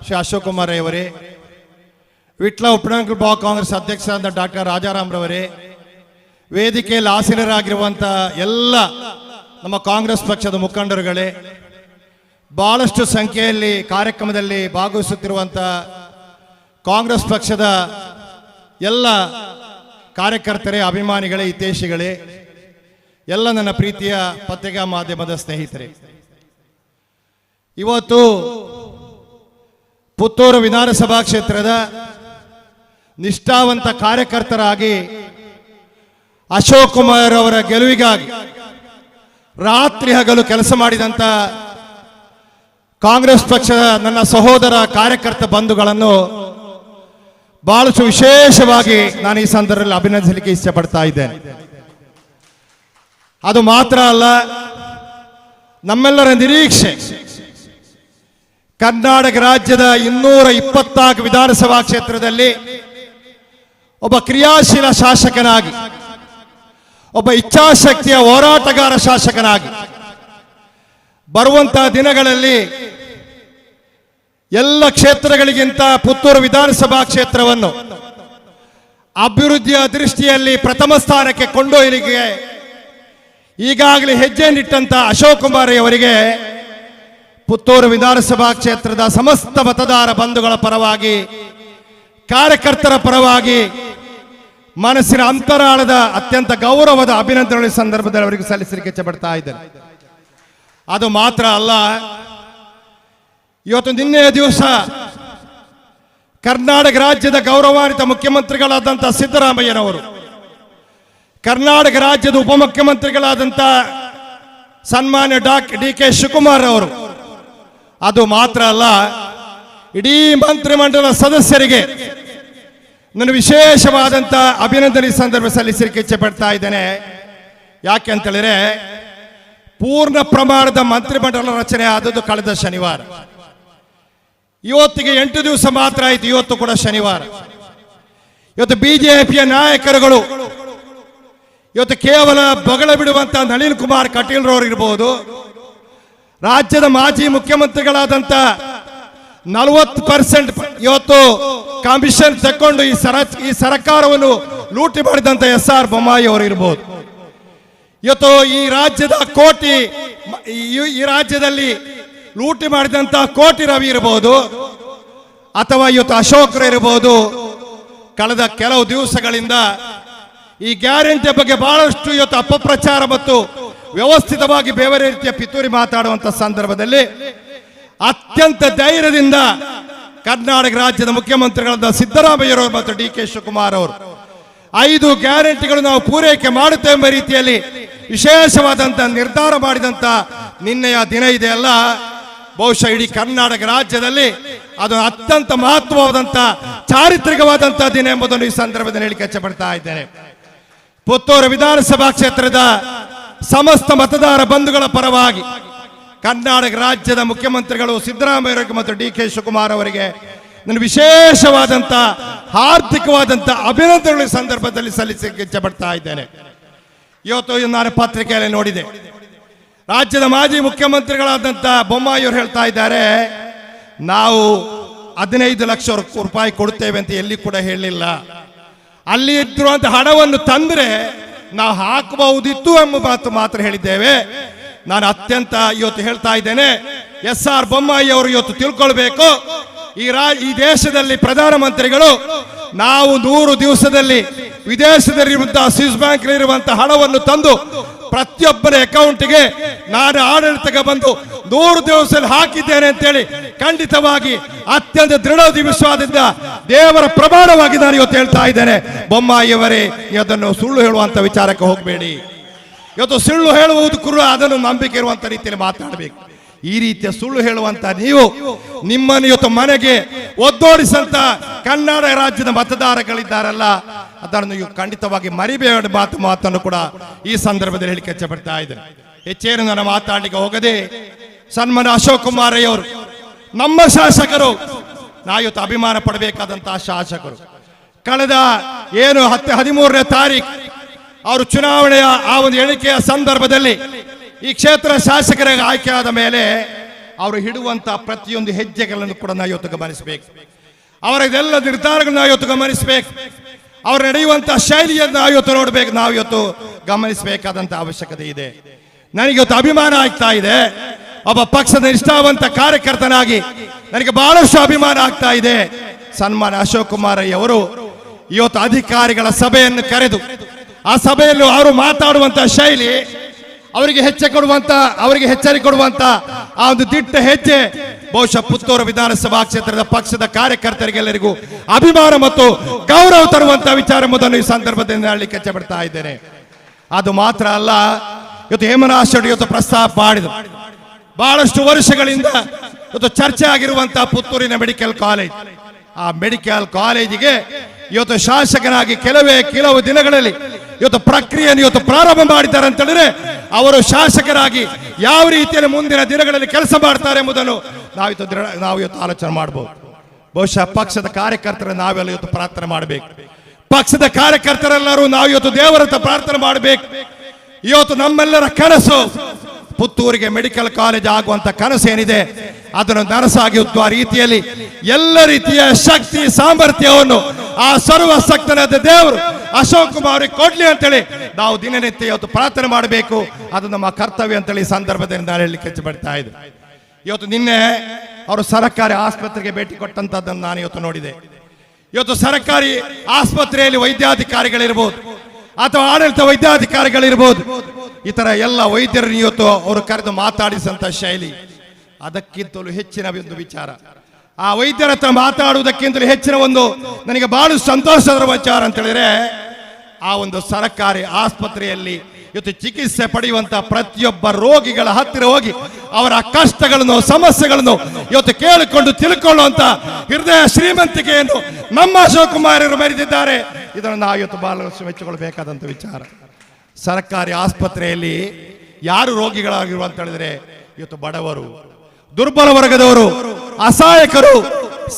ಶ್ರೀ ಅಶೋಕ್ ಕುಮಾರ್ ರೈ ಅವರೇ, ವಿಟ್ಲ ಉಪ್ಪಿನಂಗಡಿ ಬ್ಲಾಕ್ ಕಾಂಗ್ರೆಸ್ ಅಧ್ಯಕ್ಷರಾದ ಡಾಕ್ಟರ್ ರಾಜಾರಾಮ್ ರವರೇ, ವೇದಿಕೆಯಲ್ಲಿ ಆಸೀನರಾಗಿರುವಂಥ ಎಲ್ಲ ನಮ್ಮ ಕಾಂಗ್ರೆಸ್ ಪಕ್ಷದ ಮುಖಂಡರುಗಳೇ, ಭಾಳಷ್ಟು ಸಂಖ್ಯೆಯಲ್ಲಿ ಕಾರ್ಯಕ್ರಮದಲ್ಲಿ ಭಾಗವಹಿಸುತ್ತಿರುವಂಥ ಕಾಂಗ್ರೆಸ್ ಪಕ್ಷದ ಎಲ್ಲ ಕಾರ್ಯಕರ್ತರೇ, ಅಭಿಮಾನಿಗಳೇ, ಹಿತೈಷಿಗಳೇ, ಎಲ್ಲ ನನ್ನ ಪ್ರೀತಿಯ ಪತ್ರಿಕಾ ಮಾಧ್ಯಮದ ಸ್ನೇಹಿತರೆ, ಇವತ್ತು ಪುತ್ತೂರು ವಿಧಾನಸಭಾ ಕ್ಷೇತ್ರದ ನಿಷ್ಠಾವಂತ ಕಾರ್ಯಕರ್ತರಾಗಿ ಅಶೋಕ್ ಕುಮಾರ್ ಅವರ ಗೆಲುವಿಗಾಗಿ ರಾತ್ರಿ ಹಗಲು ಕೆಲಸ ಮಾಡಿದಂಥ ಕಾಂಗ್ರೆಸ್ ಪಕ್ಷದ ನನ್ನ ಸಹೋದರ ಕಾರ್ಯಕರ್ತ ಬಂಧುಗಳನ್ನು ಬಹಳಷ್ಟು ವಿಶೇಷವಾಗಿ ನಾನು ಈ ಸಂದರ್ಭದಲ್ಲಿ ಅಭಿನಂದಿಸಲಿಕ್ಕೆ ಇಷ್ಟಪಡ್ತಾ ಇದ್ದೇನೆ. ಅದು ಮಾತ್ರ ಅಲ್ಲ, ನಮ್ಮೆಲ್ಲರ ನಿರೀಕ್ಷೆ ಕರ್ನಾಟಕ ರಾಜ್ಯದ 224 ವಿಧಾನಸಭಾ ಕ್ಷೇತ್ರದಲ್ಲಿ ಒಬ್ಬ ಕ್ರಿಯಾಶೀಲ ಶಾಸಕನಾಗಿ, ಒಬ್ಬ ಇಚ್ಛಾಶಕ್ತಿಯ ಹೋರಾಟಗಾರ ಶಾಸಕನಾಗಿ ಬರುವಂತಹ ದಿನಗಳಲ್ಲಿ ಎಲ್ಲ ಕ್ಷೇತ್ರಗಳಿಗಿಂತ ಪುತ್ತೂರು ವಿಧಾನಸಭಾ ಕ್ಷೇತ್ರವನ್ನು ಅಭಿವೃದ್ಧಿಯ ದೃಷ್ಟಿಯಲ್ಲಿ ಪ್ರಥಮ ಸ್ಥಾನಕ್ಕೆ ಕೊಂಡೊಯ್ಯಲಿಕ್ಕೆ ಈಗಾಗಲೇ ಹೆಜ್ಜೆ ನಿಟ್ಟಂತ ಅಶೋಕ್ ಕುಮಾರ್ ಅವರಿಗೆ ಪುತ್ತೂರು ವಿಧಾನಸಭಾ ಕ್ಷೇತ್ರದ ಸಮಸ್ತ ಮತದಾರ ಬಂಧುಗಳ ಪರವಾಗಿ, ಕಾರ್ಯಕರ್ತರ ಪರವಾಗಿ ಮನಸ್ಸಿನ ಅಂತರಾಳದ ಅತ್ಯಂತ ಗೌರವದ ಅಭಿನಂದನೆ ಸಂದರ್ಭದಲ್ಲಿ ಅವರಿಗೆ ಸಲ್ಲಿಸಲಿಕ್ಕೆ ಇಚ್ಛೆಪಡ್ತಾ ಇದ್ದೇನೆ. ಅದು ಮಾತ್ರ ಅಲ್ಲ, ಇವತ್ತು ನಿನ್ನೆಯ ದಿವಸ ಕರ್ನಾಟಕ ರಾಜ್ಯದ ಗೌರವಾನ್ವಿತ ಮುಖ್ಯಮಂತ್ರಿಗಳಾದಂಥ ಸಿದ್ದರಾಮಯ್ಯನವರು, ಕರ್ನಾಟಕ ರಾಜ್ಯದ ಉಪಮುಖ್ಯಮಂತ್ರಿಗಳಾದಂಥ ಸನ್ಮಾನ್ಯ ಡಿ.ಕೆ. ಶಿವಕುಮಾರ್ ಅವರು, ಅದು ಮಾತ್ರ ಅಲ್ಲ, ಇಡೀ ಮಂತ್ರಿಮಂಡಲ ಸದಸ್ಯರಿಗೆ ನಾನು ವಿಶೇಷವಾದಂಥ ಅಭಿನಂದನೆ ಸಂದರ್ಭ ಸಲ್ಲಿಸಲಿಕ್ಕೆ ಇಚ್ಛೆ ಪಡ್ತಾ ಇದ್ದೇನೆ. ಯಾಕೆ ಅಂತ ಹೇಳಿದ್ರೆ, ಪೂರ್ಣ ಪ್ರಮಾಣದ ಮಂತ್ರಿಮಂಡಲ ರಚನೆ ಆದದ್ದು ಕಳೆದ ಶನಿವಾರ. ಇವತ್ತಿಗೆ 8 ದಿವಸ ಮಾತ್ರ ಆಯಿತು. ಇವತ್ತು ಕೂಡ ಶನಿವಾರ. ಇವತ್ತು ಬಿಜೆಪಿಯ ನಾಯಕರುಗಳು ಇವತ್ತು ಕೇವಲ ಬೊಗಳ ಬಿಡುವಂತ ನಳಿನ್ ಕುಮಾರ್ ಕಟೀಲ್ ರವರು ಇರಬಹುದು, ರಾಜ್ಯದ ಮಾಜಿ ಮುಖ್ಯಮಂತ್ರಿಗಳಾದಂಥ 40% ಇವತ್ತು ಕಮಿಷನ್ ತಕೊಂಡು ಈ ಸರ್ಕಾರವನ್ನು ಲೂಟಿ ಮಾಡಿದಂಥ ಎಸ್.ಆರ್. ಬೊಮ್ಮಾಯಿ ಅವರು ಇರಬಹುದು. ಇವತ್ತು ಈ ರಾಜ್ಯದ ಈ ರಾಜ್ಯದಲ್ಲಿ ಲೂಟಿ ಮಾಡಿದಂಥ ಕೋಟಿ ರವಿ ಇರಬಹುದು, ಅಥವಾ ಇವತ್ತು ಅಶೋಕರು ಇರಬಹುದು. ಕಳೆದ ಕೆಲವು ದಿವಸಗಳಿಂದ ಈ ಗ್ಯಾರಂಟಿ ಬಗ್ಗೆ ಬಹಳಷ್ಟು ಇವತ್ತು ಅಪಪ್ರಚಾರ ಮತ್ತು ವ್ಯವಸ್ಥಿತವಾಗಿ ಬೇರೆ ರೀತಿಯ ಪಿತೂರಿ ಮಾತಾಡುವಂತ ಸಂದರ್ಭದಲ್ಲಿ ಅತ್ಯಂತ ಧೈರ್ಯದಿಂದ ಕರ್ನಾಟಕ ರಾಜ್ಯದ ಮುಖ್ಯಮಂತ್ರಿಗಳಾದ ಸಿದ್ದರಾಮಯ್ಯರವರು ಮತ್ತು ಡಿ.ಕೆ. ಶಿವಕುಮಾರ್ ಅವರು 5 ಗ್ಯಾರಂಟಿಗಳು ನಾವು ಪೂರೈಕೆ ಮಾಡುತ್ತೇವೆ ಎಂಬ ರೀತಿಯಲ್ಲಿ ವಿಶೇಷವಾದಂಥ ನಿರ್ಧಾರ ಮಾಡಿದಂಥ ನಿನ್ನೆಯ ದಿನ ಇದೆಯಲ್ಲ, ಬಹುಶಃ ಇಡೀ ಕರ್ನಾಟಕ ರಾಜ್ಯದಲ್ಲಿ ಅದು ಅತ್ಯಂತ ಮಹತ್ವವಾದಂಥ ಚಾರಿತ್ರಿಕವಾದಂಥ ದಿನ ಎಂಬುದನ್ನು ಈ ಸಂದರ್ಭದಲ್ಲಿ ಹೇಳಿಕೆ ಇಚ್ಛೆಪಡ್ತಾ ಇದ್ದೇನೆ. ಪುತ್ತೂರು ವಿಧಾನಸಭಾ ಕ್ಷೇತ್ರದ ಸಮಸ್ತ ಮತದಾರ ಬಂಧುಗಳ ಪರವಾಗಿ ಕರ್ನಾಟಕ ರಾಜ್ಯದ ಮುಖ್ಯಮಂತ್ರಿಗಳು ಸಿದ್ದರಾಮಯ್ಯ ಮತ್ತು ಡಿ.ಕೆ. ಶಿವಕುಮಾರ್ ಅವರಿಗೆ ನಾನು ವಿಶೇಷವಾದಂಥ ಆರ್ಥಿಕವಾದಂಥ ಅಭಿನಂದನೆಗಳ ಸಂದರ್ಭದಲ್ಲಿ ಸಲ್ಲಿಸಲಿಕ್ಕೆ ಇಚ್ಛೆಪಡ್ತಾ ಇದ್ದೇನೆ. ಇವತ್ತು ನಾನು ಪತ್ರಿಕೆಯಲ್ಲಿ ನೋಡಿದೆ, ರಾಜ್ಯದ ಮಾಜಿ ಮುಖ್ಯಮಂತ್ರಿಗಳಾದಂಥ ಬೊಮ್ಮಾಯಿ ಅವರು ಹೇಳ್ತಾ ಇದ್ದಾರೆ, ನಾವು 15 ಲಕ್ಷ ರೂಪಾಯಿ ಕೊಡುತ್ತೇವೆ ಅಂತ ಎಲ್ಲಿ ಕೂಡ ಹೇಳಿಲ್ಲ. ಅಲ್ಲಿ ಇದ್ರುವಂತ ಹಣವನ್ನು ತಂದ್ರೆ ನಾವು ಹಾಕಬಹುದಿತ್ತು ಎಂಬ ಮಾತು ಮಾತ್ರ ಹೇಳಿದ್ದೇವೆ. ನಾನು ಅತ್ಯಂತ ಇವತ್ತು ಹೇಳ್ತಾ ಇದ್ದೇನೆ, ಎಸ್.ಆರ್. ಬೊಮ್ಮಾಯಿ ಅವರು ಇವತ್ತು ತಿಳ್ಕೊಳ್ಬೇಕು, ಈ ದೇಶದಲ್ಲಿ ಪ್ರಧಾನಮಂತ್ರಿಗಳು ನಾವು 100 ದಿವಸದಲ್ಲಿ ವಿದೇಶದಲ್ಲಿರುವಂತಹ ಸ್ವಿಸ್ ಬ್ಯಾಂಕ್ ಇರುವಂತಹ ಹಣವನ್ನು ತಂದು ಪ್ರತಿಯೊಬ್ಬರ ಅಕೌಂಟ್ಗೆ ನಾನು ಆಡಳಿತಕ್ಕೆ ಬಂದು 100 ದಿವಸದಲ್ಲಿ ಹಾಕಿದ್ದೇನೆ ಅಂತೇಳಿ ಖಂಡಿತವಾಗಿ ಅತ್ಯಂತ ದೃಢ ವಿಶ್ವಾಸದಿಂದ ದೇವರ ಪ್ರಮಾಣವಾಗಿ ನಾನು ಇವತ್ತು ಹೇಳ್ತಾ ಇದ್ದೇನೆ. ಬೊಮ್ಮಾಯಿಯವರೇ, ಅದನ್ನು ಸುಳ್ಳು ಹೇಳುವಂತ ವಿಚಾರಕ್ಕೆ ಹೋಗಬೇಡಿ. ಇವತ್ತು ಸುಳ್ಳು ಹೇಳುವುದು ಕೂಡ ಅದನ್ನು ನಂಬಿಕೆ ಇರುವಂತ ರೀತಿಯಲ್ಲಿ ಮಾತಾಡಬೇಕು. ಈ ರೀತಿಯ ಸುಳ್ಳು ಹೇಳುವಂತ ನೀವು ನಿಮ್ಮನ್ನು ಇವತ್ತು ಮನೆಗೆ ಒದ್ದೋಡಿಸಂತ ಕನ್ನಡ ರಾಜ್ಯದ ಮತದಾರಗಳಿದ್ದಾರಲ್ಲ, ಅದನ್ನು ನೀವು ಖಂಡಿತವಾಗಿ ಮರಿಬೇಡ ಮಾತನ್ನು ಕೂಡ ಈ ಸಂದರ್ಭದಲ್ಲಿ ಹೇಳಿಕೆ ಇಚ್ಛೆಪಡ್ತಾ ಇದ್ದೇನೆ. ಹೆಚ್ಚೇನು ನಾನು ಮಾತಾಡಲಿಕ್ಕೆ ಹೋಗದೆ, ಸನ್ಮಾನ್ಯ ಅಶೋಕ್ ಕುಮಾರ್ ಅವರು ನಮ್ಮ ಶಾಸಕರು, ನಾ ಇವತ್ತು ಅಭಿಮಾನ ಪಡಬೇಕಾದಂತಹ ಶಾಸಕರು. ಕಳೆದ 13ನೇ ತಾರೀಕು ಅವರು ಚುನಾವಣೆಯ ಆ ಒಂದು ಎಣಿಕೆಯ ಸಂದರ್ಭದಲ್ಲಿ ಈ ಕ್ಷೇತ್ರ ಶಾಸಕರಾಗಿ ಆಯ್ಕೆಯಾದ ಮೇಲೆ ಅವರು ಹಿಡುವಂತ ಪ್ರತಿಯೊಂದು ಹೆಜ್ಜೆಗಳನ್ನು ಕೂಡ ನಾವು ಇವತ್ತು ಗಮನಿಸಬೇಕು. ಅವರ ಇದೆಲ್ಲ ನಿರ್ಧಾರಗಳನ್ನು ನಾವು ಇವತ್ತು ಗಮನಿಸಬೇಕು. ಅವರು ನಡೆಯುವಂತ ಶೈಲಿಯನ್ನು ನಾವು ಇವತ್ತು ನೋಡಬೇಕು, ನಾವು ಇವತ್ತು ಗಮನಿಸಬೇಕಾದಂತ ಅವಶ್ಯಕತೆ ಇದೆ. ನನಗೆ ಇವತ್ತು ಅಭಿಮಾನ ಆಗ್ತಾ ಇದೆ, ಒಬ್ಬ ಪಕ್ಷದ ನಿಷ್ಠಾವಂತ ಕಾರ್ಯಕರ್ತನಾಗಿ ನನಗೆ ಬಹಳಷ್ಟು ಅಭಿಮಾನ ಆಗ್ತಾ ಇದೆ. ಸನ್ಮಾನ್ಯ ಅಶೋಕ್ ಕುಮಾರ್ ಅವರು ಇವತ್ತು ಅಧಿಕಾರಿಗಳ ಸಭೆಯನ್ನು ಕರೆದು ಆ ಸಭೆಯಲ್ಲಿ ಅವರು ಮಾತಾಡುವಂತ ಶೈಲಿ, ಅವರಿಗೆ ಎಚ್ಚರಿಕೆ ಕೊಡುವಂತ ಆ ಒಂದು ದಿಟ್ಟ ಹೆಜ್ಜೆ ಬಹುಶಃ ಪುತ್ತೂರು ವಿಧಾನಸಭಾ ಕ್ಷೇತ್ರದ ಪಕ್ಷದ ಕಾರ್ಯಕರ್ತರಿಗೆಲ್ಲರಿಗೂ ಅಭಿಮಾನ ಮತ್ತು ಗೌರವ ತರುವಂತ ವಿಚಾರ ಎಂಬುದನ್ನು ಈ ಸಂದರ್ಭದಲ್ಲಿ ಹೇಳಲಿಕ್ಕೆ ಇಚ್ಛೆಪಡ್ತಾ ಇದ್ದೇನೆ. ಅದು ಮಾತ್ರ ಅಲ್ಲ, ಇವತ್ತು ಹೇಮರಾಜ್ ಇವತ್ತು ಪ್ರಸ್ತಾಪ ಮಾಡಿದರು. ಬಹಳಷ್ಟು ವರ್ಷಗಳಿಂದ ಇವತ್ತು ಚರ್ಚೆ ಆಗಿರುವಂತಹ ಪುತ್ತೂರಿನ ಮೆಡಿಕಲ್ ಕಾಲೇಜ್, ಆ ಮೆಡಿಕಲ್ ಕಾಲೇಜಿಗೆ ಇವತ್ತು ಶಾಸಕನಾಗಿ ಕೆಲವು ದಿನಗಳಲ್ಲಿ ಇವತ್ತು ಪ್ರಕ್ರಿಯೆಯನ್ನು ಇವತ್ತು ಪ್ರಾರಂಭ ಮಾಡಿದ್ದಾರೆ ಅಂತ ಹೇಳಿದ್ರೆ, ಅವರು ಶಾಸಕರಾಗಿ ಯಾವ ರೀತಿಯಲ್ಲಿ ಮುಂದಿನ ದಿನಗಳಲ್ಲಿ ಕೆಲಸ ಮಾಡ್ತಾರೆ ಎಂಬುದನ್ನು ನಾವು ಇವತ್ತು ಆಲೋಚನೆ ಮಾಡಬಹುದು. ಬಹುಶಃ ಪಕ್ಷದ ಕಾರ್ಯಕರ್ತರು ನಾವೆಲ್ಲ ಇವತ್ತು ಪ್ರಾರ್ಥನೆ ಮಾಡಬೇಕು. ಪಕ್ಷದ ಕಾರ್ಯಕರ್ತರೆಲ್ಲರೂ ನಾವು ಇವತ್ತು ದೇವರತ್ತ ಪ್ರಾರ್ಥನೆ ಮಾಡಬೇಕು. ಇವತ್ತು ನಮ್ಮೆಲ್ಲರ ಕನಸು ಪುತ್ತೂರಿಗೆ ಮೆಡಿಕಲ್ ಕಾಲೇಜ್ ಆಗುವಂತ ಕನಸು ಏನಿದೆ ಅದನ್ನು ನರಸಾಗಿರುವ ರೀತಿಯಲ್ಲಿ ಎಲ್ಲ ರೀತಿಯ ಶಕ್ತಿ ಸಾಮರ್ಥ್ಯವನ್ನು ಆ ಸರ್ವಶಕ್ತನಾದ ದೇವರು ಅಶೋಕ್ ಕುಮಾರ್ ಅವರಿಗೆ ಕೊಡ್ಲಿ ಅಂತೇಳಿ ನಾವು ದಿನನಿತ್ಯ ಇವತ್ತು ಪ್ರಾರ್ಥನೆ ಮಾಡಬೇಕು. ಅದು ನಮ್ಮ ಕರ್ತವ್ಯ ಅಂತೇಳಿ ಈ ಸಂದರ್ಭದಲ್ಲಿ ನಾನು ಹೇಳಲಿಕ್ಕೆ ಇಚ್ಛೆಪಡ್ತಾ ಇದ್ದೆ. ಇವತ್ತು ನಿನ್ನೆ ಅವರು ಸರ್ಕಾರಿ ಆಸ್ಪತ್ರೆಗೆ ಭೇಟಿ ಕೊಟ್ಟಂತದ್ದನ್ನು ನಾನು ಇವತ್ತು ನೋಡಿದೆ. ಇವತ್ತು ಸರ್ಕಾರಿ ಆಸ್ಪತ್ರೆಯಲ್ಲಿ ವೈದ್ಯಾಧಿಕಾರಿಗಳಿರ್ಬೋದು ಅಥವಾ ಆಡಳಿತ ವೈದ್ಯಾಧಿಕಾರಿಗಳಿರ್ಬೋದು, ಇತರ ಎಲ್ಲ ವೈದ್ಯರನ್ನು ಇವತ್ತು ಅವರು ಕರೆದು ಮಾತಾಡಿಸಂತ ಶೈಲಿ, ಅದಕ್ಕಿಂತಲೂ ಹೆಚ್ಚಿನ ಒಂದು ವಿಚಾರ, ಆ ವೈದ್ಯರ ಹತ್ರ ಮಾತಾಡುವುದಕ್ಕಿಂತಲೂ ಹೆಚ್ಚಿನ ಒಂದು ನನಗೆ ಬಹಳ ಸಂತೋಷದ ವಿಚಾರ ಅಂತ ಹೇಳಿದ್ರೆ, ಆ ಒಂದು ಸರ್ಕಾರಿ ಆಸ್ಪತ್ರೆಯಲ್ಲಿ ಇವತ್ತು ಚಿಕಿತ್ಸೆ ಪಡೆಯುವಂತ ಪ್ರತಿಯೊಬ್ಬ ರೋಗಿಗಳ ಹತ್ತಿರ ಹೋಗಿ ಅವರ ಕಷ್ಟಗಳನ್ನು ಸಮಸ್ಯೆಗಳನ್ನು ಇವತ್ತು ಕೇಳಿಕೊಂಡು ತಿಳ್ಕೊಳ್ಳುವಂತ ಹೃದಯ ಶ್ರೀಮಂತಿಕೆಯನ್ನು ನಮ್ಮ ಅಶೋಕ್ ಕುಮಾರ್ ಅವರು ಮೆರೆದಿದ್ದಾರೆ. ಇದನ್ನು ನಾವು ಇವತ್ತು ಬಹಳ ಮೆಚ್ಚಿಕೊಳ್ಳಬೇಕಾದಂತ ವಿಚಾರ. ಸರ್ಕಾರಿ ಆಸ್ಪತ್ರೆಯಲ್ಲಿ ಯಾರು ರೋಗಿಗಳಾಗಿರುವ ಅಂತ ಹೇಳಿದ್ರೆ ಇವತ್ತು ಬಡವರು, ದುರ್ಬಲ ವರ್ಗದವರು, ಅಸಹಾಯಕರು,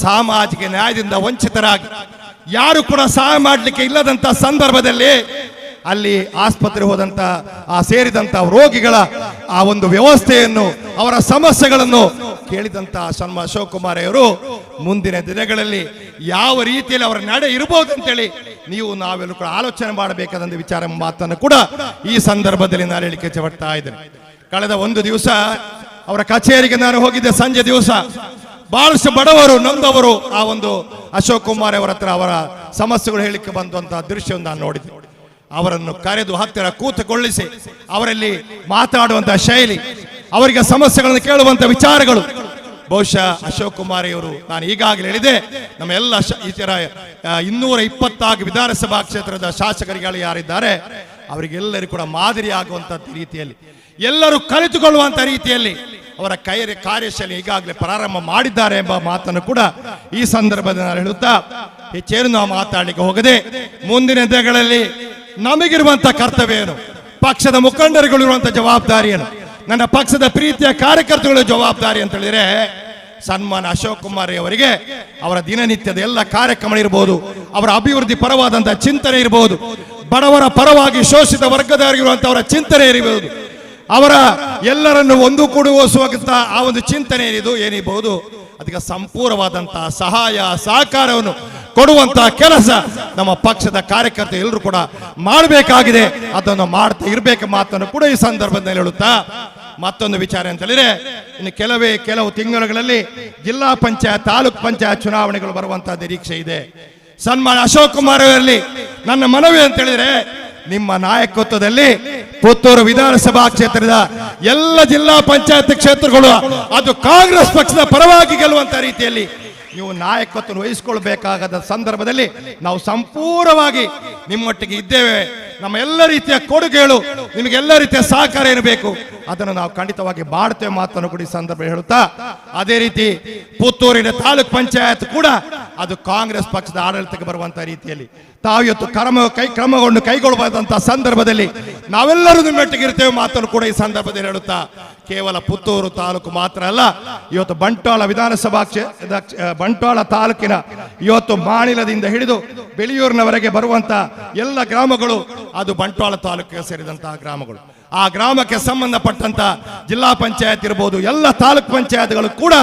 ಸಾಮಾಜಿಕ ನ್ಯಾಯದಿಂದ ವಂಚಿತರಾಗಿ ಯಾರು ಕೂಡ ಸಹಾಯ ಮಾಡಲಿಕ್ಕೆ ಇಲ್ಲದಂತ ಸಂದರ್ಭದಲ್ಲಿ ಅಲ್ಲಿ ಆಸ್ಪತ್ರೆ ಹೋದಂತ ಆ ಸೇರಿದಂತ ರೋಗಿಗಳ ಆ ಒಂದು ವ್ಯವಸ್ಥೆಯನ್ನು, ಅವರ ಸಮಸ್ಯೆಗಳನ್ನು ಕೇಳಿದಂತ ಸನ್ಮ ಅಶೋಕ್ ಕುಮಾರ್ ಅವರು ಮುಂದಿನ ದಿನಗಳಲ್ಲಿ ಯಾವ ರೀತಿಯಲ್ಲಿ ಅವರ ನಡೆ ಇರಬಹುದು ಅಂತೇಳಿ ನೀವು ನಾವೆಲ್ಲರೂ ಕೂಡ ಆಲೋಚನೆ ಮಾಡಬೇಕಾದಂತ ವಿಚಾರ ಮಾತನ್ನು ಕೂಡ ಈ ಸಂದರ್ಭದಲ್ಲಿ ನಾನು ಹೇಳಿಕೆ ಇಚ್ಛೆಪಡ್ತಾ ಇದ್ದೇನೆ. ಕಳೆದ ಒಂದು ದಿವಸ ಅವರ ಕಚೇರಿಗೆ ನಾನು ಹೋಗಿದ್ದೆ. ಸಂಜೆ ದಿವಸ ಬಹಳಷ್ಟು ಬಡವರು ನೊಂದವರು ಆ ಒಂದು ಅಶೋಕ್ ಕುಮಾರ್ ಅವರ ಹತ್ರ ಅವರ ಸಮಸ್ಯೆಗಳು ಹೇಳಿಕೆ ಬಂದಂತಹ ದೃಶ್ಯವನ್ನು ನಾನು ನೋಡಿದ್ದೆ. ಅವರನ್ನು ಕರೆದು ಹತ್ತಿರ ಕೂತುಕೊಳ್ಳಿಸಿ ಅವರಲ್ಲಿ ಮಾತಾಡುವಂತಹ ಶೈಲಿ, ಅವರಿಗೆ ಸಮಸ್ಯೆಗಳನ್ನು ಕೇಳುವಂತ ವಿಚಾರಗಳು, ಬಹುಶಃ ಅಶೋಕ್ ಕುಮಾರ್ ಅವರು ನಾನು ಈಗಾಗಲೇ ಹೇಳಿದೆ, ನಮ್ಮ ಎಲ್ಲ ಇತರ 224 ವಿಧಾನಸಭಾ ಕ್ಷೇತ್ರದ ಶಾಸಕರುಗಳು ಯಾರಿದ್ದಾರೆ ಅವರಿಗೆಲ್ಲರಿಗೂ ಕೂಡ ಮಾದರಿ ಆಗುವಂತ ರೀತಿಯಲ್ಲಿ, ಎಲ್ಲರೂ ಕಲಿತುಕೊಳ್ಳುವಂತ ರೀತಿಯಲ್ಲಿ ಅವರ ಕಾರ್ಯಶೈಲಿ ಈಗಾಗಲೇ ಪ್ರಾರಂಭ ಮಾಡಿದ್ದಾರೆ ಎಂಬ ಮಾತನ್ನು ಕೂಡ ಈ ಸಂದರ್ಭದಲ್ಲಿ ನಾನು ಹೇಳುತ್ತಾ ಹೆಚ್ಚೇನು ನಾವು ಮಾತಾಡಲಿಕ್ಕೆ ಹೋಗದೆ, ಮುಂದಿನ ದಿನಗಳಲ್ಲಿ ನಮಗಿರುವಂತಹ ಕರ್ತವ್ಯ ಏನು, ಪಕ್ಷದ ಮುಖಂಡರುಗಳು ಇರುವಂತಹ ಜವಾಬ್ದಾರಿ ಏನು, ನನ್ನ ಪಕ್ಷದ ಪ್ರೀತಿಯ ಕಾರ್ಯಕರ್ತಗಳ ಜವಾಬ್ದಾರಿ ಅಂತ ಹೇಳಿದ್ರೆ, ಸನ್ಮಾನ ಅಶೋಕ್ ಕುಮಾರ್ ಅವರಿಗೆ ಅವರ ದಿನನಿತ್ಯದ ಎಲ್ಲ ಕಾರ್ಯಕ್ರಮ ಇರಬಹುದು, ಅವರ ಅಭಿವೃದ್ಧಿ ಪರವಾದಂತಹ ಚಿಂತನೆ ಇರಬಹುದು, ಬಡವರ ಪರವಾಗಿ ಶೋಷಿತ ವರ್ಗದವರಿರುವಂತವರ ಚಿಂತನೆ ಇರಬಹುದು, ಅವರ ಎಲ್ಲರನ್ನು ಒಂದು ಕೂಡಿಸುವಂತ ಆ ಒಂದು ಚಿಂತನೆ ಏನಿರಬಹುದು, ಅದಕ್ಕೆ ಸಂಪೂರ್ಣವಾದಂತಹ ಸಹಾಯ ಸಹಕಾರವನ್ನು ಕೊಡುವಂತಹ ಕೆಲಸ ನಮ್ಮ ಪಕ್ಷದ ಕಾರ್ಯಕರ್ತರು ಎಲ್ಲರೂ ಕೂಡ ಮಾಡಬೇಕಾಗಿದೆ. ಅದನ್ನು ಮಾಡ್ತಾ ಇರಬೇಕು ಮಾತನ್ನು ಕೂಡ ಈ ಸಂದರ್ಭದಲ್ಲಿ ಹೇಳುತ್ತಾ, ಮತ್ತೊಂದು ವಿಚಾರ ಅಂತ ಹೇಳಿದ್ರೆ, ಇನ್ನು ಕೆಲವು ತಿಂಗಳುಗಳಲ್ಲಿ ಜಿಲ್ಲಾ ಪಂಚಾಯತ್ ತಾಲೂಕ್ ಪಂಚಾಯತ್ ಚುನಾವಣೆಗಳು ಬರುವಂತಹ ನಿರೀಕ್ಷೆ ಇದೆ. ಸನ್ಮಾನ ಅಶೋಕ್ ಕುಮಾರ್ ಅವರಲ್ಲಿ ನನ್ನ ಮನವಿ ಅಂತ ಹೇಳಿದ್ರೆ, ನಿಮ್ಮ ನಾಯಕತ್ವದಲ್ಲಿ ಪುತ್ತೂರು ವಿಧಾನಸಭಾ ಕ್ಷೇತ್ರದ ಎಲ್ಲ ಜಿಲ್ಲಾ ಪಂಚಾಯತ್ ಕ್ಷೇತ್ರಗಳು ಅದು ಕಾಂಗ್ರೆಸ್ ಪಕ್ಷದ ಪರವಾಗಿ ಗೆಲ್ಲುವಂತ ರೀತಿಯಲ್ಲಿ ನೀವು ನಾಯಕತ್ವ ವಹಿಸಿಕೊಳ್ಬೇಕಾದ ಸಂದರ್ಭದಲ್ಲಿ ನಾವು ಸಂಪೂರ್ಣವಾಗಿ ನಿಮ್ಮೊಟ್ಟಿಗೆ ಇದ್ದೇವೆ. ನಮ್ಮ ಎಲ್ಲ ರೀತಿಯ ಕೊಡುಗೆಗಳು, ನಿಮಗೆಲ್ಲ ರೀತಿಯ ಸಹಕಾರ ಏನು ಬೇಕು ಅದನ್ನು ನಾವು ಖಂಡಿತವಾಗಿ ಮಾಡ್ತೇವೆ ಮಾತನ್ನು ಕೂಡ ಈ ಸಂದರ್ಭ ಹೇಳುತ್ತಾ, ಅದೇ ರೀತಿ ಪುತ್ತೂರಿನ ತಾಲೂಕ್ ಪಂಚಾಯತ್ ಕೂಡ ಅದು ಕಾಂಗ್ರೆಸ್ ಪಕ್ಷದ ಆಡಳಿತಕ್ಕೆ ಬರುವಂತಹ ರೀತಿಯಲ್ಲಿ ತಾವು ಇವತ್ತು ಕ್ರಮವನ್ನು ಕೈಗೊಳ್ಳಬಹುದಂತಹ ಸಂದರ್ಭದಲ್ಲಿ ನಾವೆಲ್ಲರೂ ನಿಮ್ಮೊಟ್ಟಿಗೆ ಇರ್ತೇವೆ ಮಾತನ್ನು ಕೂಡ ಈ ಸಂದರ್ಭದಲ್ಲಿ ಹೇಳುತ್ತಾ, ಕೇವಲ ಪುತ್ತೂರು ತಾಲೂಕು ಮಾತ್ರ ಅಲ್ಲ, ಇವತ್ತು ಬಂಟ್ವಾಳ ವಿಧಾನಸಭಾ ಬಂಟ್ವಾಳ ತಾಲೂಕಿನ ಇವತ್ತು ಮಾಣಿಲದಿಂದ ಹಿಡಿದು ಬೆಳೆಯೂರಿನವರೆಗೆ ಬರುವಂತ ಎಲ್ಲ ಗ್ರಾಮಗಳು ಅದು ಬಂಟ್ವಾಳ ತಾಲೂಕಿಗೆ ಸೇರಿದಂತಹ ಗ್ರಾಮಗಳು. ಆ ಗ್ರಾಮಕ್ಕೆ ಸಂಬಂಧಪಟ್ಟಂತ ಜಿಲ್ಲಾ ಪಂಚಾಯತ್ ಇರಬಹುದು, ಎಲ್ಲ ತಾಲೂಕ್ ಪಂಚಾಯತ್ಗಳು ಕೂಡ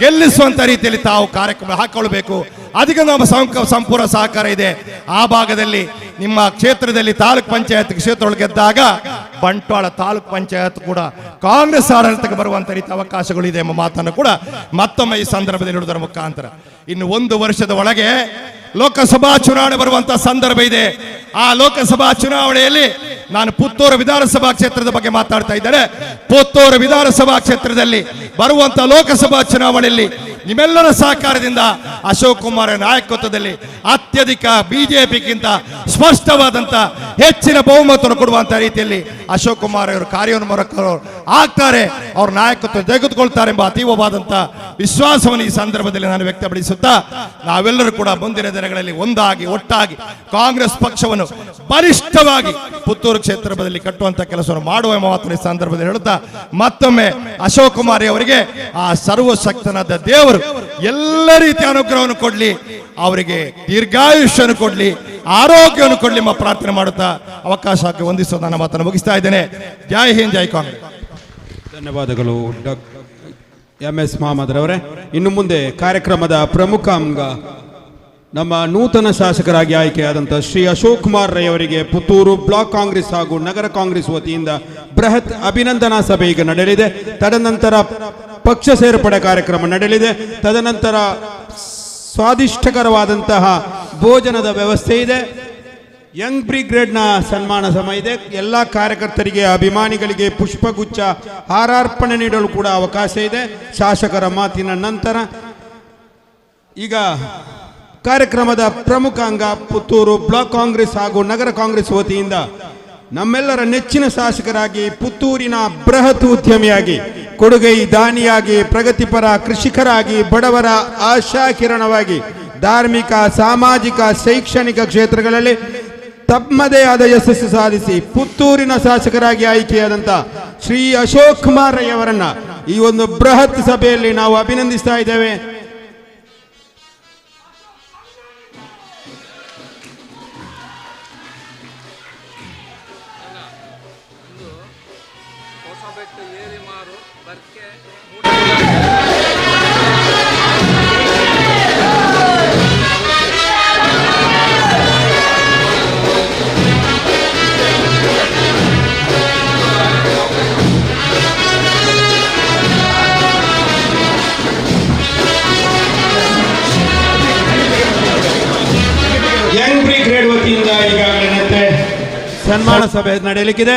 ಗೆಲ್ಲಿಸುವಂತ ರೀತಿಯಲ್ಲಿ ತಾವು ಕಾರ್ಯಕ್ರಮ ಹಾಕೊಳ್ಳಬೇಕು. ಅದಕ್ಕೆ ನಮ್ಮ ಸಂಪೂರ್ಣ ಸಹಕಾರ ಇದೆ. ಆ ಭಾಗದಲ್ಲಿ ನಿಮ್ಮ ಕ್ಷೇತ್ರದಲ್ಲಿ ತಾಲೂಕ್ ಪಂಚಾಯತ್ ಕ್ಷೇತ್ರ ಗೆದ್ದಾಗ ಬಂಟ್ವಾಳ ತಾಲೂಕ್ ಪಂಚಾಯತ್ ಕೂಡ ಕಾಂಗ್ರೆಸ್ ಆಡಳಿತಕ್ಕೆ ಬರುವಂತ ರೀತಿ ಅವಕಾಶಗಳು ಇದೆ ಎಂಬ ಮಾತನ್ನು ಕೂಡ ಮತ್ತೊಮ್ಮೆ ಈ ಸಂದರ್ಭದಲ್ಲಿ ಹೇಳುವುದರ ಮುಖಾಂತರ, ಇನ್ನು 1 ವರ್ಷದ ಒಳಗೆ ಲೋಕಸಭಾ ಚುನಾವಣೆ ಬರುವಂತಹ ಸಂದರ್ಭ ಇದೆ. ಆ ಲೋಕಸಭಾ ಚುನಾವಣೆಯಲ್ಲಿ ನಾನು ಪುತ್ತೂರು ವಿಧಾನಸಭಾ ಕ್ಷೇತ್ರದ ಬಗ್ಗೆ ಮಾತಾಡ್ತಾ ಇದ್ದಾರೆ. ಪುತ್ತೂರು ವಿಧಾನಸಭಾ ಕ್ಷೇತ್ರದಲ್ಲಿ ಬರುವಂತಹ ಲೋಕಸಭಾ ಚುನಾವಣೆಯಲ್ಲಿ ನಿಮ್ಮೆಲ್ಲರ ಸಹಕಾರದಿಂದ ಅಶೋಕ್ ಕುಮಾರ್ ನಾಯಕತ್ವದಲ್ಲಿ ಅತ್ಯಧಿಕ ಬಿಜೆಪಿಗಿಂತ ಸ್ಪಷ್ಟವಾದಂತ ಹೆಚ್ಚಿನ ಬಹುಮತವನ್ನು ಕೊಡುವಂತಹ ರೀತಿಯಲ್ಲಿ ಅಶೋಕ್ ಕುಮಾರ್ ಅವರು ಕಾರ್ಯೋನ್ಮುಖರು ಆಗ್ತಾರೆ, ಅವ್ರ ನಾಯಕತ್ವ ತೆಗೆದುಕೊಳ್ತಾರೆ ಎಂಬ ಅತೀವವಾದಂತಹ ವಿಶ್ವಾಸವನ್ನು ಈ ಸಂದರ್ಭದಲ್ಲಿ ನಾನು ವ್ಯಕ್ತಪಡಿಸುತ್ತಾ, ನಾವೆಲ್ಲರೂ ಕೂಡ ಮುಂದಿನ ದಿನಗಳಲ್ಲಿ ಒಂದಾಗಿ ಒಟ್ಟಾಗಿ ಕಾಂಗ್ರೆಸ್ ಪಕ್ಷವನ್ನು ಬಲಿಷ್ಠವಾಗಿ ಪುತ್ತೂರು ಕ್ಷೇತ್ರದಲ್ಲಿ ಕಟ್ಟುವಂತ ಕೆಲಸವನ್ನು ಮಾಡುವ ಎಂಬ ಮಾತನ್ನು ಈ ಸಂದರ್ಭದಲ್ಲಿ ಹೇಳುತ್ತಾ, ಮತ್ತೊಮ್ಮೆ ಅಶೋಕ್ ಕುಮಾರ್ ಅವರಿಗೆ ಆ ಸರ್ವಶಕ್ತನಾದ ದೇವರು ಎಲ್ಲ ರೀತಿಯ ಅನುಗ್ರಹವನ್ನು ಕೊಡ್ಲಿ, ಅವರಿಗೆ ದೀರ್ಘಾಯುಷ್ಯವನ್ನು ಕೊಡ್ಲಿ, ಆರೋಗ್ಯವನ್ನು ಕೊಡ್ಲಿ ಎಂಬ ಪ್ರಾರ್ಥನೆ ಮಾಡುತ್ತಾ ಅವಕಾಶಕ್ಕೆ ವಂದಿಸುವ ನನ್ನ ಮಾತನ್ನು ಮುಗಿಸ್ತಾ ಇದ್ದೇನೆ. ಜೈ ಹಿಂದ್, ಜೈ ಕಾಂಗ್ರೆಸ್. ಧನ್ಯವಾದಗಳು MS ಮಹಮ್ಮದ್ ರವರೇ, ಇನ್ನು ಮುಂದೆ ಕಾರ್ಯಕ್ರಮದ ಪ್ರಮುಖ ಅಂಗ ನಮ್ಮ ನೂತನ ಶಾಸಕರಾಗಿ ಆಯ್ಕೆಯಾದಂಥ ಶ್ರೀ ಅಶೋಕ್ ಕುಮಾರ್ ರೈ ಅವರಿಗೆ ಪುತ್ತೂರು ಬ್ಲಾಕ್ ಕಾಂಗ್ರೆಸ್ ಹಾಗೂ ನಗರ ಕಾಂಗ್ರೆಸ್ ವತಿಯಿಂದ ಬೃಹತ್ ಅಭಿನಂದನಾ ಸಭೆ ಈಗ ನಡೆಯಲಿದೆ. ತದನಂತರ ಪಕ್ಷ ಸೇರ್ಪಡೆ ಕಾರ್ಯಕ್ರಮ ನಡೆಯಲಿದೆ. ತದನಂತರ ಸ್ವಾದಿಷ್ಟಕರವಾದಂತಹ ಭೋಜನದ ವ್ಯವಸ್ಥೆ ಇದೆ. ಯಂಗ್ ಬ್ರಿಗೇಡ್ನ ಸನ್ಮಾನ ಸಮ ಇದೆ. ಎಲ್ಲ ಕಾರ್ಯಕರ್ತರಿಗೆ, ಅಭಿಮಾನಿಗಳಿಗೆ ಪುಷ್ಪಗುಚ್ಛ ಹಾರಾರ್ಪಣೆ ನೀಡಲು ಕೂಡ ಅವಕಾಶ ಇದೆ ಶಾಸಕರ ಮಾತಿನ ನಂತರ. ಈಗ ಕಾರ್ಯಕ್ರಮದ ಪ್ರಮುಖ ಅಂಗ ಪುತ್ತೂರು ಬ್ಲಾಕ್ ಕಾಂಗ್ರೆಸ್ ಹಾಗೂ ನಗರ ಕಾಂಗ್ರೆಸ್ ವತಿಯಿಂದ ನಮ್ಮೆಲ್ಲರ ನೆಚ್ಚಿನ ಶಾಸಕರಾಗಿ, ಪುತ್ತೂರಿನ ಬೃಹತ್ ಉದ್ಯಮಿಯಾಗಿ, ಕೊಡುಗೈ ದಾನಿಯಾಗಿ, ಪ್ರಗತಿಪರ ಕೃಷಿಕರಾಗಿ, ಬಡವರ ಆಶಾಕಿರಣವಾಗಿ, ಧಾರ್ಮಿಕ, ಸಾಮಾಜಿಕ, ಶೈಕ್ಷಣಿಕ ಕ್ಷೇತ್ರಗಳಲ್ಲಿ ತಮ್ಮದೇ ಆದ ಯಶಸ್ಸು ಸಾಧಿಸಿ ಪುತ್ತೂರಿನ ಶಾಸಕರಾಗಿ ಆಯ್ಕೆಯಾದಂಥ ಶ್ರೀ ಅಶೋಕ್ ಕುಮಾರ್ ರೈ ಅವರನ್ನ ಈ ಒಂದು ಬೃಹತ್ ಸಭೆಯಲ್ಲಿ ನಾವು ಅಭಿನಂದಿಸ್ತಾ ಇದ್ದೇವೆ. ಯಂಗ್ ಬ್ರಿಗೇಡ್ ವತಿಯಿಂದ ಈಗಾಗಲೇ ಸನ್ಮಾನ ಸಭೆ ನಡೆಯಲಿಕ್ಕಿದೆ.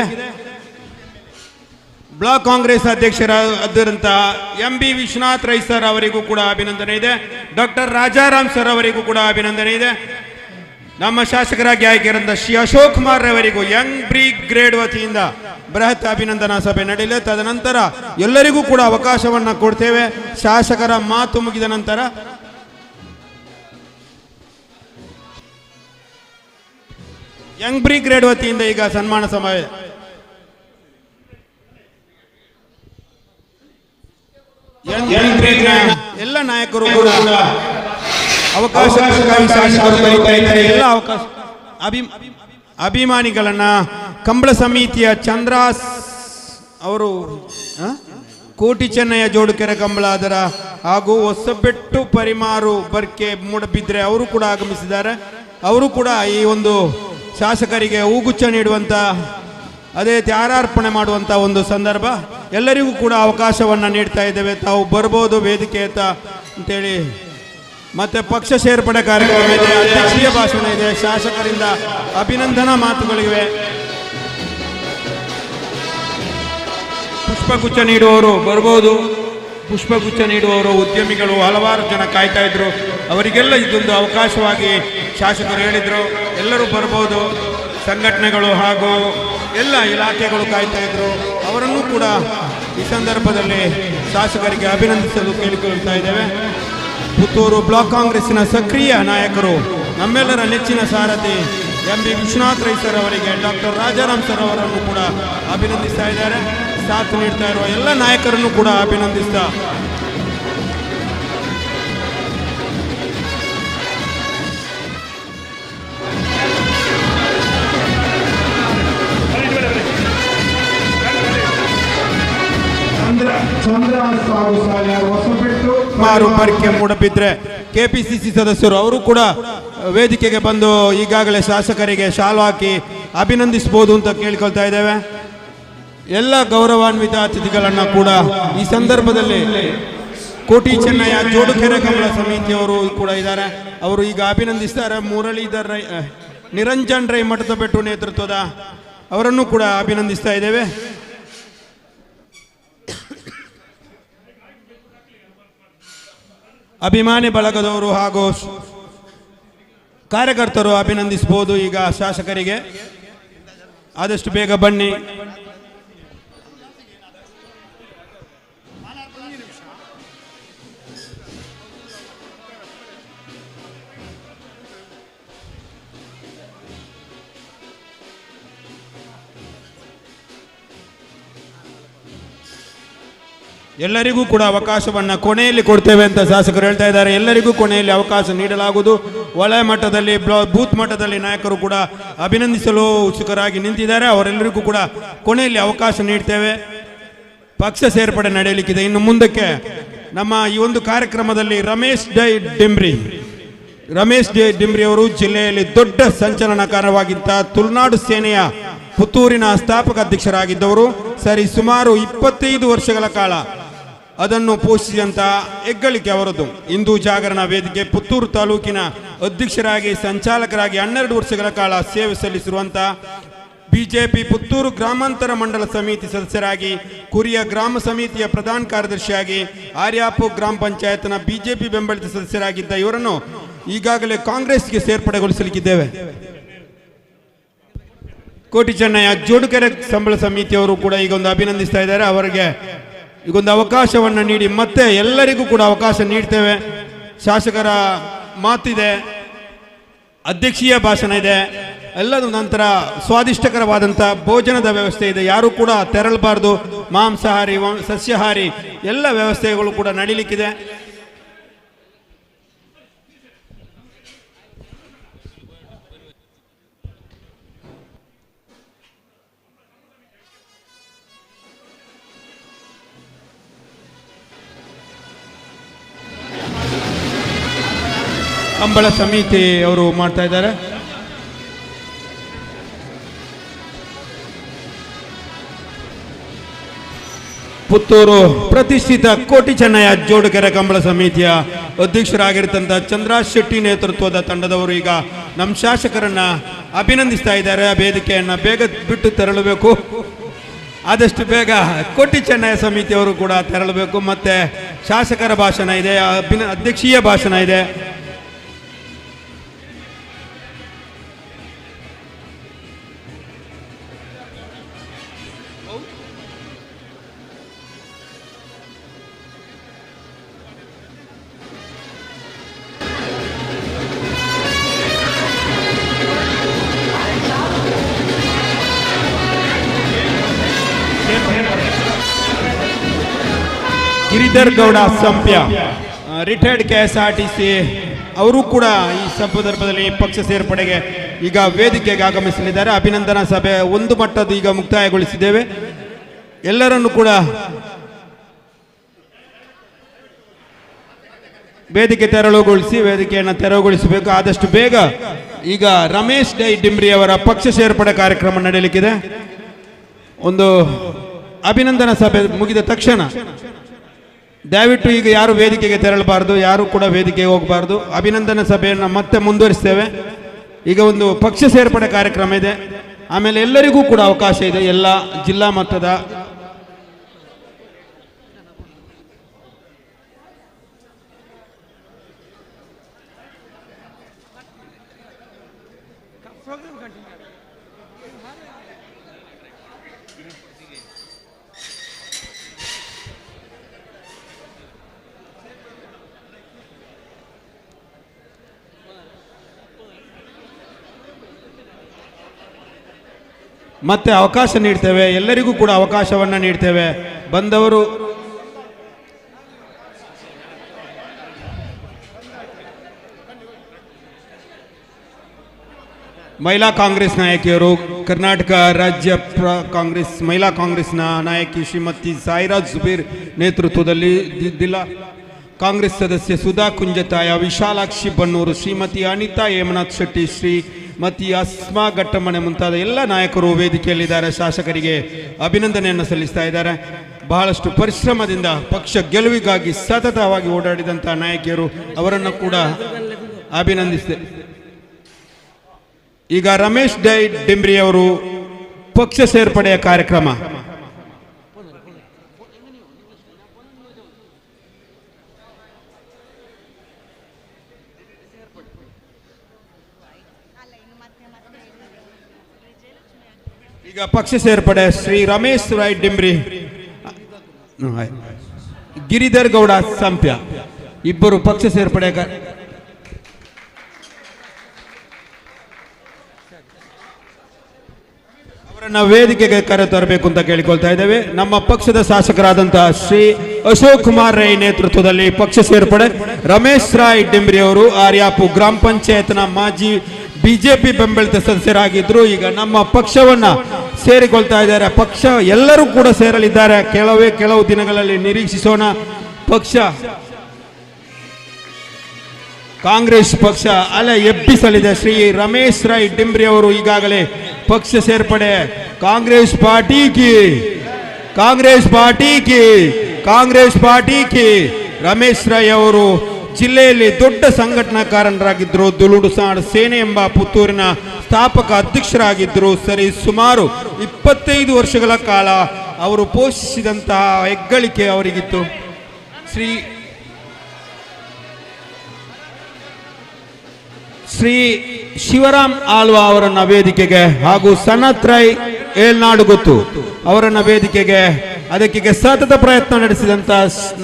ಬ್ಲಾಕ್ ಕಾಂಗ್ರೆಸ್ ಅಧ್ಯಕ್ಷರಾದಂತಹ MB ವಿಶ್ವನಾಥ್ ರೈ ಸರ್ ಅವರಿಗೂ ಕೂಡ ಅಭಿನಂದನೆ ಇದೆ. ಡಾಕ್ಟರ್ ರಾಜಾರಾಮ್ ಸರ್ ಅವರಿಗೂ ಕೂಡ ಅಭಿನಂದನೆ ಇದೆ. ನಮ್ಮ ಶಾಸಕರಾಗಿ ಆಯ್ಕೆಯಾದ ಶ್ರೀ ಅಶೋಕ್ ಕುಮಾರ್ ಅವರಿಗೂ ಯಂಗ್ ಬ್ರಿಗೇಡ್ ವತಿಯಿಂದ ಬೃಹತ್ ಅಭಿನಂದನಾ ಸಭೆ ನಡೆಯಲಿದೆ. ತದನಂತರ ಎಲ್ಲರಿಗೂ ಕೂಡ ಅವಕಾಶವನ್ನು ಕೊಡ್ತೇವೆ. ಶಾಸಕರ ಮಾತು ಮುಗಿದ ನಂತರ ಯಂಗ್ ಬ್ರಿಗೇಡ್ ವತಿಯಿಂದ ಈಗ ಸನ್ಮಾನ ಸಮಾವೇಶ. ಯಂಗ್ ಬ್ರಿಗೇಡ್ ಎಲ್ಲ ನಾಯಕರು ಕೂಡ ಅವಕಾಶ ಎಲ್ಲ ಅವಕಾಶ ಅಭಿಮಾನಿಗಳನ್ನ ಕಂಬಳ ಸಮಿತಿಯ ಚಂದ್ರಾಸ್ ಅವರು, ಕೋಟಿ ಚೆನ್ನಯ್ಯ ಜೋಡುಕೆರೆ ಕಂಬಳ ಅದರ ಹಾಗೂ ಹೊಸಬೆಟ್ಟು ಪರಿಮಾರು ಬರ್ಕೆ ಮೂಡಬಿದ್ರೆ ಅವರು ಕೂಡ ಆಗಮಿಸಿದ್ದಾರೆ. ಅವರು ಕೂಡ ಈ ಒಂದು ಶಾಸಕರಿಗೆ ಹೂಗುಚ್ಛ ನೀಡುವಂಥ, ಅದೇ ರೀತಿ ಹಾರಾರ್ಪಣೆ ಮಾಡುವಂಥ ಒಂದು ಸಂದರ್ಭ. ಎಲ್ಲರಿಗೂ ಕೂಡ ಅವಕಾಶವನ್ನು ನೀಡ್ತಾ ಇದ್ದೇವೆ. ತಾವು ಬರ್ಬೋದು ವೇದಿಕೆ ಅಂತೇಳಿ. ಮತ್ತೆ ಪಕ್ಷ ಸೇರ್ಪಡೆ ಕಾರ್ಯಕ್ರಮ ಇದೆ, ಅಧ್ಯಕ್ಷೀಯ ಭಾಷಣ ಇದೆ, ಶಾಸಕರಿಂದ ಅಭಿನಂದನಾ ಮಾತುಗಳಿವೆ. ಪುಷ್ಪಗುಚ್ಛ ನೀಡುವವರು ಬರ್ಬೋದು. ಪುಷ್ಪಗುಚ್ಛ ನೀಡುವವರು ಉದ್ಯಮಿಗಳು ಹಲವಾರು ಜನ ಕಾಯ್ತಾ ಇದ್ರು. ಅವರಿಗೆಲ್ಲ ಇದೊಂದು ಅವಕಾಶವಾಗಿ ಶಾಸಕರು ಹೇಳಿದರು, ಎಲ್ಲರೂ ಬರ್ಬೋದು. ಸಂಘಟನೆಗಳು ಹಾಗೂ ಎಲ್ಲ ಇಲಾಖೆಗಳು ಕಾಯ್ತಾ ಇದ್ರು. ಅವರನ್ನು ಕೂಡ ಈ ಸಂದರ್ಭದಲ್ಲಿ ಶಾಸಕರಿಗೆ ಅಭಿನಂದಿಸಲು ಕೇಳಿಕೊಳ್ತಾ ಇದ್ದೇವೆ. ಪುತ್ತೂರು ಬ್ಲಾಕ್ ಕಾಂಗ್ರೆಸ್ಸಿನ ಸಕ್ರಿಯ ನಾಯಕರು, ನಮ್ಮೆಲ್ಲರ ನೆಚ್ಚಿನ ಸಾರಥಿ MB ವಿಶ್ವನಾಥ್ ರೈ ಸರ್ ಅವರಿಗೆ ಡಾಕ್ಟರ್ ರಾಜಾರಾಮ್ ಸರ್ ಅವರನ್ನು ಕೂಡ ಅಭಿನಂದಿಸ್ತಾ ಇದ್ದಾರೆ. ಸಾಥ್ ನೀಡ್ತಾ ಇರುವ ಎಲ್ಲ ನಾಯಕರನ್ನು ಕೂಡ ಅಭಿನಂದಿಸ್ತಾ ಮಾರು ಪರಿಕೆ ಮೂಡಬಿದ್ರೆ KPCC ಸದಸ್ಯರು ಅವರು ಕೂಡ ವೇದಿಕೆಗೆ ಬಂದು ಈಗಾಗಲೇ ಶಾಸಕರಿಗೆ ಶಾಲು ಹಾಕಿ ಅಭಿನಂದಿಸಬಹುದು ಅಂತ ಕೇಳಿಕೊಳ್ತಾ ಇದ್ದೇವೆ. ಎಲ್ಲ ಗೌರವಾನ್ವಿತ ಅತಿಥಿಗಳನ್ನು ಕೂಡ ಈ ಸಂದರ್ಭದಲ್ಲಿ ಕೋಟಿ ಚೆನ್ನಯ್ಯ ಜೋಡುಕೆರೆ ಕಂಬಳ ಸಮಿತಿಯವರು ಕೂಡ ಇದ್ದಾರೆ. ಅವರು ಈಗ ಅಭಿನಂದಿಸ್ತಾರೆ. ಮುರಳೀಧರ್ ರೈ, ನಿರಂಜನ್ ರೈ ಮಠದ ಬೆಟ್ಟು ನೇತೃತ್ವದ ಅವರನ್ನು ಕೂಡ ಅಭಿನಂದಿಸ್ತಾ ಇದ್ದೇವೆ. ಅಭಿಮಾನಿ ಬಳಗದವರು ಹಾಗೂ ಕಾರ್ಯಕರ್ತರು ಅಭಿನಂದಿಸಬಹುದು. ಈಗ ಶಾಸಕರಿಗೆ ಆದಷ್ಟು ಬೇಗ ಬನ್ನಿ. ಎಲ್ಲರಿಗೂ ಕೂಡ ಅವಕಾಶವನ್ನು ಕೊನೆಯಲ್ಲಿ ಕೊಡ್ತೇವೆ ಅಂತ ಶಾಸಕರು ಹೇಳ್ತಾ ಇದ್ದಾರೆ. ಎಲ್ಲರಿಗೂ ಕೊನೆಯಲ್ಲಿ ಅವಕಾಶ ನೀಡಲಾಗುವುದು. ವಲಯ ಮಟ್ಟದಲ್ಲಿ, ಬೂತ್ ಮಟ್ಟದಲ್ಲಿ ನಾಯಕರು ಕೂಡ ಅಭಿನಂದಿಸಲು ಉತ್ಸುಕರಾಗಿ ನಿಂತಿದ್ದಾರೆ. ಅವರೆಲ್ಲರಿಗೂ ಕೂಡ ಕೊನೆಯಲ್ಲಿ ಅವಕಾಶ ನೀಡ್ತೇವೆ. ಪಕ್ಷ ಸೇರ್ಪಡೆ ನಡೆಯಲಿಕ್ಕಿದೆ. ಇನ್ನು ಮುಂದಕ್ಕೆ ನಮ್ಮ ಈ ಒಂದು ಕಾರ್ಯಕ್ರಮದಲ್ಲಿ ರಮೇಶ್ ಡಿಂಬ್ರಿ ಅವರು ಜಿಲ್ಲೆಯಲ್ಲಿ ದೊಡ್ಡ ಸಂಚಲನಕಾರವಾಗಿದ್ದ ತುಳುನಾಡು ಸೇನೆಯ ಪುತ್ತೂರಿನ ಸ್ಥಾಪಕ ಅಧ್ಯಕ್ಷರಾಗಿದ್ದವರು. ಸರಿ ಸುಮಾರು 25 ವರ್ಷಗಳ ಕಾಲ ಅದನ್ನು ಪೋಷಿಸಿದಂತ ಹೆಗ್ಗಳಿಕೆ ಅವರದ್ದು. ಹಿಂದೂ ಜಾಗರಣ ವೇದಿಕೆ ಪುತ್ತೂರು ತಾಲೂಕಿನ ಅಧ್ಯಕ್ಷರಾಗಿ ಸಂಚಾಲಕರಾಗಿ 12 ವರ್ಷಗಳ ಕಾಲ ಸೇವೆ ಸಲ್ಲಿಸಿರುವಂತಹ ಬಿಜೆಪಿ ಪುತ್ತೂರು ಗ್ರಾಮಾಂತರ ಮಂಡಲ ಸಮಿತಿ ಸದಸ್ಯರಾಗಿ, ಕುರಿಯ ಗ್ರಾಮ ಸಮಿತಿಯ ಪ್ರಧಾನ ಕಾರ್ಯದರ್ಶಿಯಾಗಿ, ಆರ್ಯಾಪು ಗ್ರಾಮ ಪಂಚಾಯತ್ನ ಬಿಜೆಪಿ ಬೆಂಬಲಿತ ಸದಸ್ಯರಾಗಿದ್ದ ಇವರನ್ನು ಈಗಾಗಲೇ ಕಾಂಗ್ರೆಸ್ಗೆ ಸೇರ್ಪಡೆಗೊಳಿಸಲಿಕ್ಕಿದ್ದೇವೆ. ಕೋಟಿ ಚೆನ್ನಯ್ಯ ಜೋಡುಕೆರೆ ಸಂಬಳ ಸಮಿತಿಯವರು ಕೂಡ ಈಗ ಒಂದು ಅಭಿನಂದಿಸ್ತಾ ಇದ್ದಾರೆ. ಅವರಿಗೆ ಈಗೊಂದು ಅವಕಾಶವನ್ನು ನೀಡಿ ಮತ್ತೆ ಎಲ್ಲರಿಗೂ ಕೂಡ ಅವಕಾಶ ನೀಡ್ತೇವೆ. ಶಾಸಕರ ಮಾತಿದೆ, ಅಧ್ಯಕ್ಷೀಯ ಭಾಷಣ ಇದೆ, ಎಲ್ಲದ ನಂತರ ಸ್ವಾದಿಷ್ಟಕರವಾದಂಥ ಭೋಜನದ ವ್ಯವಸ್ಥೆ ಇದೆ. ಯಾರು ಕೂಡ ತೆರಳಬಾರ್ದು. ಮಾಂಸಾಹಾರಿ ಸಸ್ಯಾಹಾರಿ ಎಲ್ಲ ವ್ಯವಸ್ಥೆಗಳು ಕೂಡ ನಡೀಲಿಕ್ಕಿದೆ. ಕಂಬಳ ಸಮಿತಿ ಅವರು ಮಾಡ್ತಾ ಇದ್ದಾರೆ. ಪುತ್ತೂರು ಪ್ರತಿಷ್ಠಿತ ಕೋಟಿ ಚೆನ್ನಯ್ಯ ಜೋಡುಕೆರೆ ಕಂಬಳ ಸಮಿತಿಯ ಅಧ್ಯಕ್ಷರಾಗಿರ್ತಂಥ ಚಂದ್ರಾಜ್ ಶೆಟ್ಟಿ ನೇತೃತ್ವದ ತಂಡದವರು ಈಗ ನಮ್ಮ ಶಾಸಕರನ್ನ ಅಭಿನಂದಿಸ್ತಾ ಇದ್ದಾರೆ. ವೇದಿಕೆಯನ್ನ ಬೇಗ ಬಿಟ್ಟು ತೆರಳಬೇಕು, ಆದಷ್ಟು ಬೇಗ ಕೋಟಿ ಚೆನ್ನಯ್ಯ ಸಮಿತಿಯವರು ಕೂಡ ತೆರಳಬೇಕು. ಮತ್ತೆ ಶಾಸಕರ ಭಾಷಣ ಇದೆ, ಅಧ್ಯಕ್ಷೀಯ ಭಾಷಣ ಇದೆ. ಗಿರಿಧರ್ ಗೌಡ ಸಂಪ್ಯ ರಿಟೈರ್ಡ್ KSRTC ಅವರು ಕೂಡ ಈ ಸಂದರ್ಭದಲ್ಲಿ ಪಕ್ಷ ಸೇರ್ಪಡೆಗೆ ಈಗ ವೇದಿಕೆಗೆ ಆಗಮಿಸಲಿದ್ದಾರೆ. ಅಭಿನಂದನಾ ಸಭೆ ಒಂದು ಮಟ್ಟದ ಈಗ ಮುಕ್ತಾಯಗೊಳಿಸಿದ್ದೇವೆ. ಎಲ್ಲರನ್ನು ಕೂಡ ವೇದಿಕೆ ವೇದಿಕೆಯನ್ನು ತೆರವುಗೊಳಿಸಬೇಕು. ಆದಷ್ಟು ಬೇಗ ಈಗ ರಮೇಶ್ ಡಿಂಬ್ರಿ ಅವರ ಪಕ್ಷ ಸೇರ್ಪಡೆ ಕಾರ್ಯಕ್ರಮ ನಡೆಯಲಿಕ್ಕಿದೆ. ಒಂದು ಅಭಿನಂದನಾ ಸಭೆ ಮುಗಿದ ತಕ್ಷಣ ದಯವಿಟ್ಟು ಈಗ ಯಾರು ವೇದಿಕೆಗೆ ತೆರಳಬಾರದು, ಯಾರು ಕೂಡ ವೇದಿಕೆಗೆ ಹೋಗಬಾರದು. ಅಭಿನಂದನಾ ಸಭೆಯನ್ನು ಮತ್ತೆ ಮುಂದುವರಿಸ್ತೇವೆ. ಈಗ ಒಂದು ಪಕ್ಷ ಸೇರ್ಪಡೆ ಕಾರ್ಯಕ್ರಮ ಇದೆ, ಆಮೇಲೆ ಎಲ್ಲರಿಗೂ ಕೂಡ ಅವಕಾಶ ಇದೆ. ಎಲ್ಲ ಜಿಲ್ಲಾ ಮಟ್ಟದ ಮತ್ತೆ ಅವಕಾಶ ನೀಡ್ತೇವೆ. ಎಲ್ಲರಿಗೂ ಕೂಡ ಅವಕಾಶವನ್ನು ನೀಡ್ತೇವೆ. ಬಂದವರು ಮಹಿಳಾ ಕಾಂಗ್ರೆಸ್ ನಾಯಕಿಯರು, ಕರ್ನಾಟಕ ರಾಜ್ಯ ಕಾಂಗ್ರೆಸ್ ಮಹಿಳಾ ಕಾಂಗ್ರೆಸ್ನ ನಾಯಕಿ ಶ್ರೀಮತಿ ಸಾಯಿರಾಜ್ ಜುಬೇರ್ ನೇತೃತ್ವದಲ್ಲಿ ಜಿಲ್ಲಾ ಕಾಂಗ್ರೆಸ್ ಸದಸ್ಯ ಸುಧಾ ಕುಂಜತಾಯ, ವಿಶಾಲಾಕ್ಷಿ ಬನ್ನೂರು, ಶ್ರೀಮತಿ ಅನಿತಾ ಹೇಮನಾಥ್ ಶೆಟ್ಟಿ, ಶ್ರೀಮತಿ ಅಸ್ಮಾ ಘಟ್ಟಮನೆ ಮುಂತಾದ ಎಲ್ಲ ನಾಯಕರು ವೇದಿಕೆಯಲ್ಲಿದ್ದಾರೆ. ಶಾಸಕರಿಗೆ ಅಭಿನಂದನೆಯನ್ನು ಸಲ್ಲಿಸ್ತಾ ಇದ್ದಾರೆ. ಬಹಳಷ್ಟು ಪರಿಶ್ರಮದಿಂದ ಪಕ್ಷ ಗೆಲುವಿಗಾಗಿ ಸತತವಾಗಿ ಓಡಾಡಿದಂತಹ ನಾಯಕಿಯರು, ಅವರನ್ನು ಕೂಡ ಅಭಿನಂದಿಸಿದೆ. ಈಗ ರಮೇಶ್ ಡಿಂಬ್ರಿ ಅವರು ಪಕ್ಷ ಸೇರ್ಪಡೆಯ ಕಾರ್ಯಕ್ರಮ. ಈಗ ಪಕ್ಷ ಸೇರ್ಪಡೆ ಶ್ರೀ ರಮೇಶ್ ಡಿಂಬ್ರಿ, ಗಿರಿಧರ್ ಗೌಡ ಸಂಪ್ಯ ಇಬ್ಬರು ಪಕ್ಷ ಸೇರ್ಪಡೆ ಅವರನ್ನ ವೇದಿಕೆಗೆ ಕರೆತರಬೇಕು ಅಂತ ಕೇಳಿಕೊಳ್ತಾ ಇದ್ದೇವೆ. ನಮ್ಮ ಪಕ್ಷದ ಶಾಸಕರಾದಂತಹ ಶ್ರೀ ಅಶೋಕ್ ಕುಮಾರ್ ರೈ ನೇತೃತ್ವದಲ್ಲಿ ಪಕ್ಷ ಸೇರ್ಪಡೆ. ರಮೇಶ್ ಡಿಂಬ್ರಿ ಅವರು ಆರ್ಯಾಪು ಗ್ರಾಮ ಪಂಚಾಯತ್ನ ಮಾಜಿ ಬಿಜೆಪಿ ಬೆಂಬಲಿತ ಸದಸ್ಯರಾಗಿದ್ರು. ಈಗ ನಮ್ಮ ಪಕ್ಷವನ್ನ ಸೇರಿಕೊಳ್ತಾ ಇದ್ದಾರೆ. ಪಕ್ಷ ಎಲ್ಲರೂ ಕೂಡ ಸೇರಲಿದ್ದಾರೆ. ಕೆಲವು ದಿನಗಳಲ್ಲಿ ನಿರೀಕ್ಷಿಸೋಣ. ಕಾಂಗ್ರೆಸ್ ಪಕ್ಷ ಅಲೆ ಎಬ್ಬಿಸಲಿದೆ. ಶ್ರೀ ರಮೇಶ್ ರೈ ಡಿಂಬ್ರಿ ಅವರು ಈಗಾಗಲೇ ಪಕ್ಷ ಸೇರ್ಪಡೆ. ಕಾಂಗ್ರೆಸ್ ಪಾರ್ಟಿ ಕಿ, ಕಾಂಗ್ರೆಸ್ ಪಾರ್ಟಿ ಕಿ, ಕಾಂಗ್ರೆಸ್ ಪಾರ್ಟಿ ಕಿ. ರಮೇಶ್ ರೈ ಅವರು ಜಿಲ್ಲೆಯಲ್ಲಿ ದೊಡ್ಡ ಸಂಘಟನಾಕಾರರಾಗಿದ್ದರು. ದುಲುಡುಸಾಡ್ ಸೇನೆ ಎಂಬ ಪುತ್ತೂರಿನ ಸ್ಥಾಪಕ ಅಧ್ಯಕ್ಷರಾಗಿದ್ದರು. ಸರಿ ಸುಮಾರು 25 ವರ್ಷಗಳ ಕಾಲ ಅವರು ಪೋಷಿಸಿದಂತಹ ಹೆಗ್ಗಳಿಕೆ ಅವರಿಗಿತ್ತು. ಶ್ರೀ ಶಿವರಾಮ್ ಆಳ್ವಾ ಅವರನ್ನ ವೇದಿಕೆಗೆ ಹಾಗೂ ಸನತ್ ರೈ ಏಳ್ನಾಡು ಗೊತ್ತು ಅವರನ್ನ ವೇದಿಕೆಗೆ, ಅದಕ್ಕೆ ಸತತ ಪ್ರಯತ್ನ ನಡೆಸಿದಂತ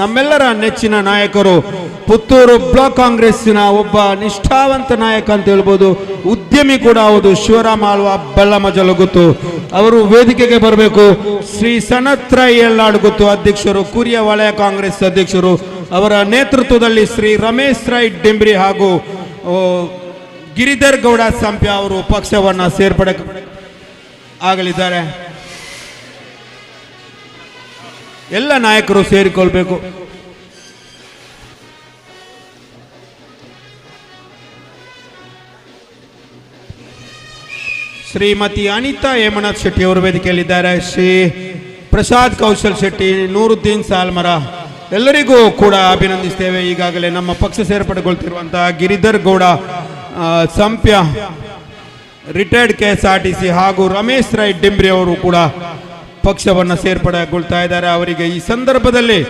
ನಮ್ಮೆಲ್ಲರ ನೆಚ್ಚಿನ ನಾಯಕರು, ಪುತ್ತೂರು ಬ್ಲಾಕ್ ಕಾಂಗ್ರೆಸ್ಸಿನ ಒಬ್ಬ ನಿಷ್ಠಾವಂತ ನಾಯಕ ಅಂತ ಹೇಳ್ಬೋದು, ಉದ್ಯಮಿ ಕೂಡ ಹೌದು, ಶಿವರಾಮ್ ಆಳ್ವಾ ಬಲ್ಲಮ ಜಲಗುತ್ತು ಅವರು ವೇದಿಕೆಗೆ ಬರಬೇಕು. ಶ್ರೀ ಸನತ್ ರೈ ಏಳ್ನಾಡು ಗೊತ್ತು ಅಧ್ಯಕ್ಷರು, ಕುರಿಯ ವಲಯ ಕಾಂಗ್ರೆಸ್ ಅಧ್ಯಕ್ಷರು, ಅವರ ನೇತೃತ್ವದಲ್ಲಿ ಶ್ರೀ ರಮೇಶ್ ರೈ ಡಿಂಬ್ರಿ ಹಾಗೂ ಗಿರಿಧರ್ ಗೌಡ ಸಂಪ್ಯ ಅವರು ಪಕ್ಷವನ್ನ ಸೇರ್ಪಡೆ ಆಗಲಿದ್ದಾರೆ. ಎಲ್ಲ ನಾಯಕರು ಸೇರಿಕೊಳ್ಬೇಕು. ಶ್ರೀಮತಿ ಅನಿತಾ ಹೇಮನಾಥ್ ಶೆಟ್ಟಿ ಅವರು ವೇದಿಕೆಯಲ್ಲಿದ್ದಾರೆ. ಶ್ರೀ ಪ್ರಸಾದ್ ಕೌಶಲ್ ಶೆಟ್ಟಿ, ನೂರುದ್ದೀನ್ ಸಾಲ್ಮರ ಎಲ್ಲರಿಗೂ ಕೂಡ ಅಭಿನಂದಿಸ್ತೇವೆ. ಈಗಾಗಲೇ ನಮ್ಮ ಪಕ್ಷ ಸೇರ್ಪಡೆಗೊಳ್ತಿರುವಂತಹ ಗಿರಿಧರ್ ಗೌಡ ಸಂಪ್ಯ ರಿಟೈರ್ಡ್ KSRTC ಹಾಗೂ ರಮೇಶ್ ರೈ ಡಿಂಬ್ರಿ ಅವರು ಕೂಡ ಪಕ್ಷವನ್ನು ಸೇರ್ಪಡೆಗೊಳ್ತಾ ಇದ್ದಾರೆ. ಅವರಿಗೆ ಈ ಸಂದರ್ಭದಲ್ಲಿ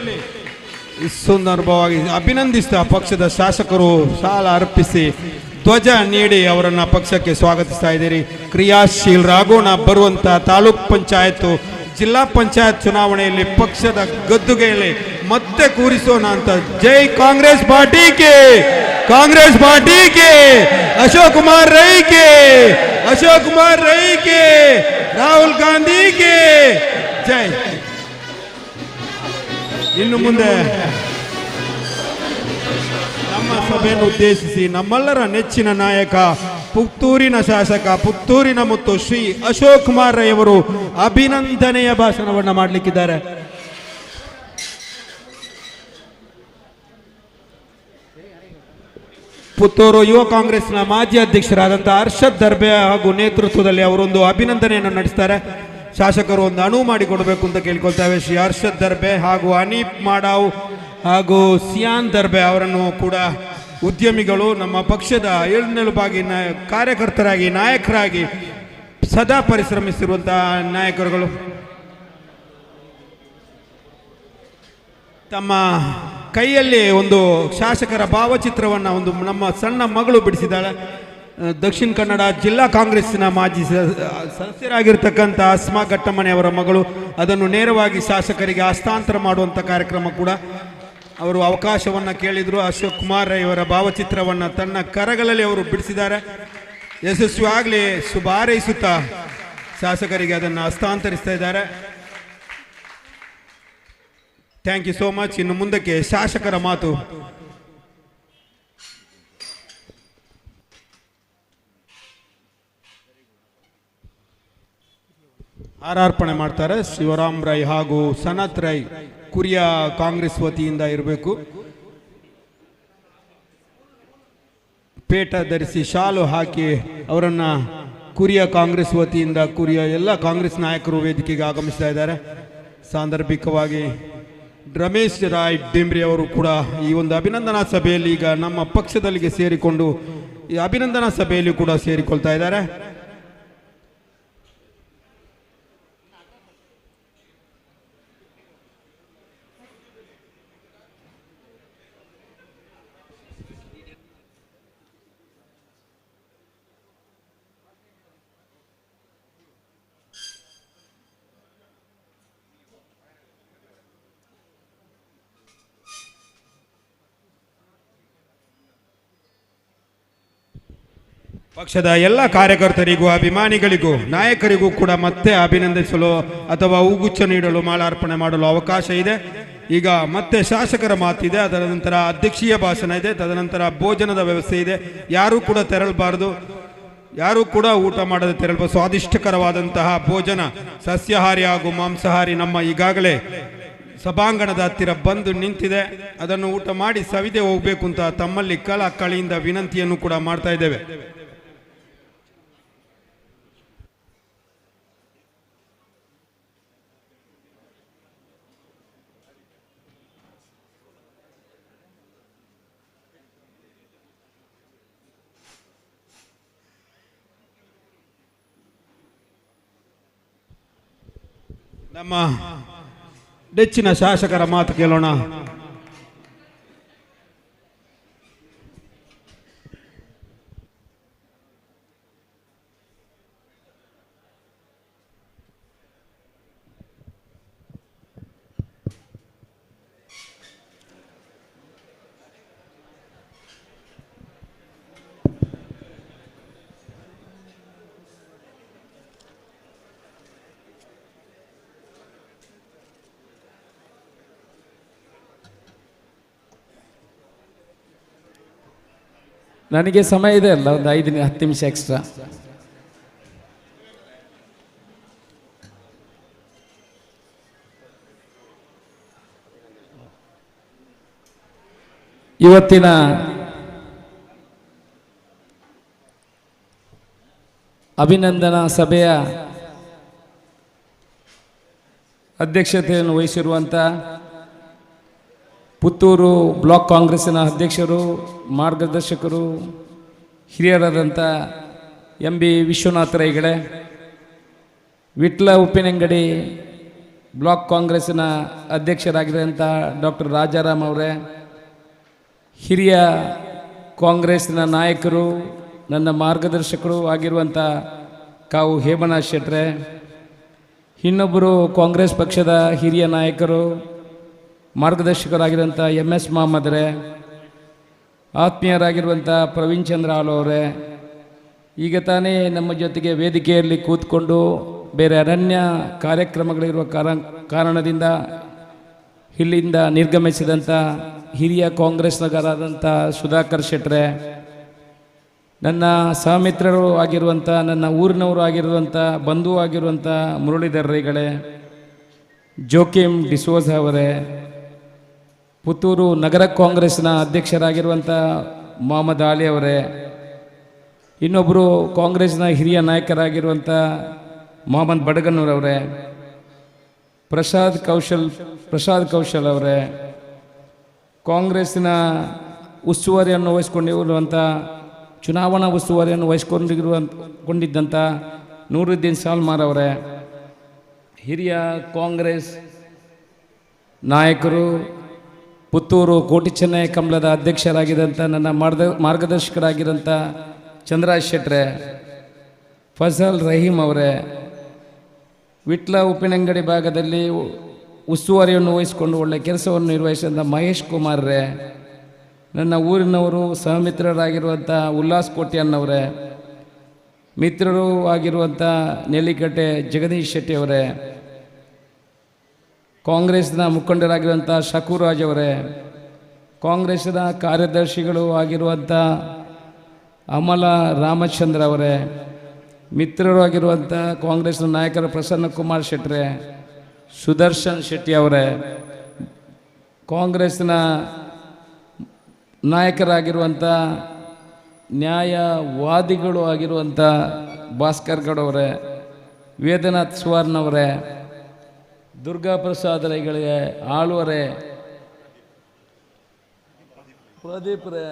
ಸುಂದರವಾಗಿ ಅಭಿನಂದಿಸ್ತಾ ಪಕ್ಷದ ಶಾಸಕರು ಸಾಲ ಅರ್ಪಿಸಿ ಧ್ವಜ ನೀಡಿ ಅವರನ್ನ ಪಕ್ಷಕ್ಕೆ ಸ್ವಾಗತಿಸ್ತಾ ಇದ್ದೀರಿ. ಕ್ರಿಯಾಶೀಲರಾಗೋಣ. ಬರುವಂತ ತಾಲೂಕ್ ಪಂಚಾಯತ್, ಜಿಲ್ಲಾ ಪಂಚಾಯತ್ ಚುನಾವಣೆಯಲ್ಲಿ ಪಕ್ಷದ ಗದ್ದುಗೆಯಲ್ಲಿ ಮತ್ತೆ ಕೂರಿಸೋಣ ಅಂತ. ಜೈ ಕಾಂಗ್ರೆಸ್ ಪಾರ್ಟಿ ಕೆ, ಕಾಂಗ್ರೆಸ್ ಪಾರ್ಟಿ ಕೆ, ಅಶೋಕ್ ಕುಮಾರ್ ರೈ ಕೆ, ಅಶೋಕ್ ಕುಮಾರ್ ರೈ ಕೆ, ರಾಹುಲ್ ಗಾಂಧಿ ಕೆ ಜೈ. ಇನ್ನು ಮುಂದೆ ನಮ್ಮ ಸಭೆಯನ್ನು ಉದ್ದೇಶಿಸಿ ನಮ್ಮೆಲ್ಲರ ನೆಚ್ಚಿನ ನಾಯಕ, ಪುತ್ತೂರಿನ ಶಾಸಕ, ಪುತ್ತೂರಿನ ಮುತ್ತು ಶ್ರೀ ಅಶೋಕ್ ಕುಮಾರ್ ರೈ ಅವರು ಅಭಿನಂದನೆಯ ಭಾಷಣವನ್ನ ಮಾಡಲಿಕ್ಕಿದ್ದಾರೆ. ಪುತ್ತೂರು ಯುವ ಕಾಂಗ್ರೆಸ್ನ ಮಾಜಿ ಅಧ್ಯಕ್ಷರಾದಂತಹ ಹರ್ಷದ್ ದರ್ಬೆ ಹಾಗೂ ನೇತೃತ್ವದಲ್ಲಿ ಅವರೊಂದು ಅಭಿನಂದನೆಯನ್ನು ನಡೆಸ್ತಾರೆ. ಶಾಸಕರು ಒಂದು ಅನುವು ಮಾಡಿಕೊಡಬೇಕು ಅಂತ ಕೇಳ್ಕೊಳ್ತೇವೆ. ಶ್ರೀ ಹರ್ಷದ್ ದರ್ಬೆ ಹಾಗೂ ಅನೀಪ್ ಮಾಡಾವ್ ಹಾಗೂ ಸಿಯಾನ್ ದರ್ಬೆ ಅವರನ್ನು ಕೂಡ ಉದ್ಯಮಿಗಳು, ನಮ್ಮ ಪಕ್ಷದ ಎಳ್ನೆಲುಬಾಗಿ ಕಾರ್ಯಕರ್ತರಾಗಿ, ನಾಯಕರಾಗಿ ಸದಾ ಪರಿಶ್ರಮಿಸಿರುವಂತಹ ನಾಯಕರುಗಳು ತಮ್ಮ ಕೈಯಲ್ಲಿ ಒಂದು ಶಾಸಕರ ಭಾವಚಿತ್ರವನ್ನು ಒಂದು ನಮ್ಮ ಸಣ್ಣ ಮಗಳು ಬಿಡಿಸಿದ್ದಾಳೆ. ದಕ್ಷಿಣ ಕನ್ನಡ ಜಿಲ್ಲಾ ಕಾಂಗ್ರೆಸ್ಸಿನ ಮಾಜಿ ಸದಸ್ಯರಾಗಿರ್ತಕ್ಕಂಥ ಅಸ್ಮಾ ಘಟ್ಟಮನೆ ಅವರ ಮಗಳು. ಅದನ್ನು ನೇರವಾಗಿ ಶಾಸಕರಿಗೆ ಹಸ್ತಾಂತರ ಮಾಡುವಂಥ ಕಾರ್ಯಕ್ರಮ ಕೂಡ ಅವರು ಅವಕಾಶವನ್ನು ಕೇಳಿದರು. ಅಶೋಕ್ ಕುಮಾರ್ ರೈ ಅವರ ಭಾವಚಿತ್ರವನ್ನು ತನ್ನ ಕರಗಳಲ್ಲಿ ಅವರು ಬಿಡಿಸಿದ್ದಾರೆ. ಯಶಸ್ವಿ ಆಗಲಿ ಶುಭ ಹಾರೈಸುತ್ತಾ ಶಾಸಕರಿಗೆ ಅದನ್ನು ಹಸ್ತಾಂತರಿಸ್ತಾ ಇದ್ದಾರೆ. Thank you so much. ಇನ್ನು ಮುಂದಕ್ಕೆ ಶಾಸಕರ ಮಾತು. ಹಾರಾರ್ಪಣೆ ಮಾಡ್ತಾರೆ ಶಿವರಾಮ್ ರೈ ಹಾಗೂ ಸನತ್ ರೈ, ಕುರಿಯ ಕಾಂಗ್ರೆಸ್ ವತಿಯಿಂದ ಇರಬೇಕು. ಪೇಟ ಧರಿಸಿ ಶಾಲು ಹಾಕಿ ಅವರನ್ನ ಕುರಿಯ ಕಾಂಗ್ರೆಸ್ ವತಿಯಿಂದ ಕುರಿಯ ಎಲ್ಲ ಕಾಂಗ್ರೆಸ್ ನಾಯಕರು ವೇದಿಕೆಗೆ ಆಗಮಿಸ್ತಾ ಇದ್ದಾರೆ. ಸಾಂದರ್ಭಿಕವಾಗಿ ರಮೇಶ್ ರಾಯ್ ಡಿಂಬ್ರಿ ಅವರು ಕೂಡ ಈ ಒಂದು ಅಭಿನಂದನಾ ಸಭೆಯಲ್ಲಿ ಈಗ ನಮ್ಮ ಪಕ್ಷದಲ್ಲಿಗೆ ಸೇರಿಕೊಂಡು ಈ ಅಭಿನಂದನಾ ಸಭೆಯಲ್ಲಿ ಕೂಡ ಸೇರಿಕೊಳ್ತಾ ಇದ್ದಾರೆ. ಪಕ್ಷದ ಎಲ್ಲ ಕಾರ್ಯಕರ್ತರಿಗೂ, ಅಭಿಮಾನಿಗಳಿಗೂ, ನಾಯಕರಿಗೂ ಕೂಡ ಮತ್ತೆ ಅಭಿನಂದಿಸಲು ಅಥವಾ ಹೂಗುಚ್ಛ ನೀಡಲು, ಮಾಲಾರ್ಪಣೆ ಮಾಡಲು ಅವಕಾಶ ಇದೆ. ಈಗ ಮತ್ತೆ ಶಾಸಕರ ಮಾತಿದೆ, ಅದರ ನಂತರ ಅಧ್ಯಕ್ಷೀಯ ಭಾಷಣ ಇದೆ, ತದನಂತರ ಭೋಜನದ ವ್ಯವಸ್ಥೆ ಇದೆ. ಯಾರೂ ಕೂಡ ತೆರಳಬಾರದು, ಯಾರೂ ಕೂಡ ಊಟ ಮಾಡದೆ ತೆರಳಬಾರದು. ಸ್ವಾದಿಷ್ಟಕರವಾದಂತಹ ಭೋಜನ, ಸಸ್ಯಾಹಾರಿ ಹಾಗೂ ಮಾಂಸಾಹಾರಿ ನಮ್ಮ ಈಗಾಗಲೇ ಸಭಾಂಗಣದ ಹತ್ತಿರ ಬಂದು ನಿಂತಿದೆ. ಅದನ್ನು ಊಟ ಮಾಡಿ ಸವಿದೆ ಹೋಗಬೇಕು ಅಂತ ತಮ್ಮಲ್ಲಿ ಕಳಿಯಿಂದ ವಿನಂತಿಯನ್ನು ಕೂಡ ಮಾಡ್ತಾ ಇದ್ದೇವೆ. ನಮ್ಮ ನೆಚ್ಚಿನ ಶಾಸಕರ ಮಾತು ಕೇಳೋಣ. ನನಗೆ ಸಮಯ ಇದೆ ಅಲ್ಲ, ಒಂದು 5-10 ನಿಮಿಷ ಎಕ್ಸ್ಟ್ರಾ. ಇವತ್ತಿನ ಅಭಿನಂದನಾ ಸಭೆಯ ಅಧ್ಯಕ್ಷತೆಯನ್ನು ವಹಿಸಿರುವಂಥ ಪುತ್ತೂರು ಬ್ಲಾಕ್ ಕಾಂಗ್ರೆಸ್ಸಿನ ಅಧ್ಯಕ್ಷರು, ಮಾರ್ಗದರ್ಶಕರು, ಹಿರಿಯರಾದಂಥ MB ವಿಶ್ವನಾಥ ರೈಗಳೇ, ವಿಟ್ಲ ಉಪ್ಪಿನಂಗಡಿ ಬ್ಲಾಕ್ ಕಾಂಗ್ರೆಸ್ಸಿನ ಅಧ್ಯಕ್ಷರಾಗಿರುವಂಥ ಡಾಕ್ಟರ್ ರಾಜಾರಾಮ್ ಅವರೇ, ಹಿರಿಯ ಕಾಂಗ್ರೆಸ್ಸಿನ ನಾಯಕರು, ನನ್ನ ಮಾರ್ಗದರ್ಶಕರು ಆಗಿರುವಂಥ ಕಾವು ಹೇಮನಾಥ್ ಶೆಟ್ರೆ, ಇನ್ನೊಬ್ಬರು ಕಾಂಗ್ರೆಸ್ ಪಕ್ಷದ ಹಿರಿಯ ನಾಯಕರು, ಮಾರ್ಗದರ್ಶಕರಾಗಿರುವಂಥ MS ಮೊಹಮ್ಮದ್ರೇ, ಆತ್ಮೀಯರಾಗಿರುವಂಥ ಪ್ರವೀಣ್ ಚಂದ್ರ ಹಾಲು ಅವರೇ, ಈಗ ತಾನೇ ನಮ್ಮ ಜೊತೆಗೆ ವೇದಿಕೆಯಲ್ಲಿ ಕೂತ್ಕೊಂಡು ಬೇರೆ ಅರಣ್ಯ ಕಾರ್ಯಕ್ರಮಗಳಿರುವ ಕಾರಣದಿಂದ ಇಲ್ಲಿಂದ ನಿರ್ಗಮಿಸಿದಂಥ ಹಿರಿಯ ಕಾಂಗ್ರೆಸ್ನಗರಾದಂಥ ಸುಧಾಕರ್ ಶೆಟ್ರೆ, ನನ್ನ ಸಹಮಿತ್ರರು ಆಗಿರುವಂಥ, ನನ್ನ ಊರಿನವರು ಆಗಿರುವಂಥ, ಬಂಧು ಆಗಿರುವಂಥ ಮುರಳೀಧರ್ ರೈಗಳೇ, ಜೋಕಿಮ್ ಡಿಸೋಜ ಅವರೇ, ಪುತ್ತೂರು ನಗರ ಕಾಂಗ್ರೆಸ್ನ ಅಧ್ಯಕ್ಷರಾಗಿರುವಂಥ ಮೊಹಮ್ಮದ್ ಅಲಿ ಅವರೇ, ಇನ್ನೊಬ್ಬರು ಕಾಂಗ್ರೆಸ್ನ ಹಿರಿಯ ನಾಯಕರಾಗಿರುವಂಥ ಮೊಹಮ್ಮದ್ ಬಡಗನ್ನೂರವರೇ, ಪ್ರಸಾದ್ ಕೌಶಲ್ ಅವರೇ, ಕಾಂಗ್ರೆಸ್ಸಿನ ಉಸ್ತುವಾರಿಯನ್ನು ವಹಿಸ್ಕೊಂಡಿರುವಂಥ, ಚುನಾವಣಾ ಉಸ್ತುವಾರಿಯನ್ನು ವಹಿಸ್ಕೊಂಡಿದ್ದಂಥ ನೂರುದ್ದೀನ್ ಸಾಲ್ಮಾರ್ ಅವರೇ, ಹಿರಿಯ ಕಾಂಗ್ರೆಸ್ ನಾಯಕರು, ಪುತ್ತೂರು ಕೋಟಿ ಚೆನ್ನೈ ಕಮಲದ ಅಧ್ಯಕ್ಷರಾಗಿದ್ದಂಥ ನನ್ನ ಮಾರ್ಗದರ್ಶಕರಾಗಿರೋಂಥ ಚಂದ್ರಾಜ್ ಶೆಟ್ರೆ, ಫಜಲ್ ರಹೀಮ್ ಅವರೇ, ವಿಟ್ಲ ಉಪ್ಪಿನಂಗಡಿ ಭಾಗದಲ್ಲಿ ಉಸ್ತುವಾರಿಯನ್ನು ವಹಿಸಿಕೊಂಡು ಒಳ್ಳೆಯ ಕೆಲಸವನ್ನು ನಿರ್ವಹಿಸಿದಂಥ ಮಹೇಶ್ ಕುಮಾರ್ರೇ, ನನ್ನ ಊರಿನವರು ಸಹಮಿತ್ರರಾಗಿರುವಂಥ ಉಲ್ಲಾಸ್ ಕೋಟ್ಯನ್ನವರೇ, ಮಿತ್ರರು ಆಗಿರುವಂಥ ನೆಲ್ಲಿಕಟ್ಟೆ ಜಗದೀಶ್ ಶೆಟ್ಟಿ ಅವರೇ, ಕಾಂಗ್ರೆಸ್ನ ಮುಖಂಡರಾಗಿರುವಂಥ ಶಕೂರಾಜ್ ಅವರೇ, ಕಾಂಗ್ರೆಸ್ನ ಕಾರ್ಯದರ್ಶಿಗಳು ಆಗಿರುವಂಥ ಅಮಲ ರಾಮಚಂದ್ರ ಅವರೇ, ಮಿತ್ರರು ಆಗಿರುವಂಥ ಕಾಂಗ್ರೆಸ್ನ ನಾಯಕರು ಪ್ರಸನ್ನ ಕುಮಾರ್ ಶೆಟ್ರೆ, ಸುದರ್ಶನ್ ಶೆಟ್ಟಿ ಅವರೇ, ಕಾಂಗ್ರೆಸ್ನ ನಾಯಕರಾಗಿರುವಂಥ ನ್ಯಾಯವಾದಿಗಳು ಆಗಿರುವಂಥ ಭಾಸ್ಕರ್ ಗೌಡ್ ಅವರೇ, ವೇದನಾಥ್ ಸುವರ್ಣವರೇ, ದುರ್ಗಾ ಪ್ರಸಾದ್ ರೈಗಳಿಗೆ, ಆಳ್ವರೇ, ಪ್ರದೀಪ್ರೇ,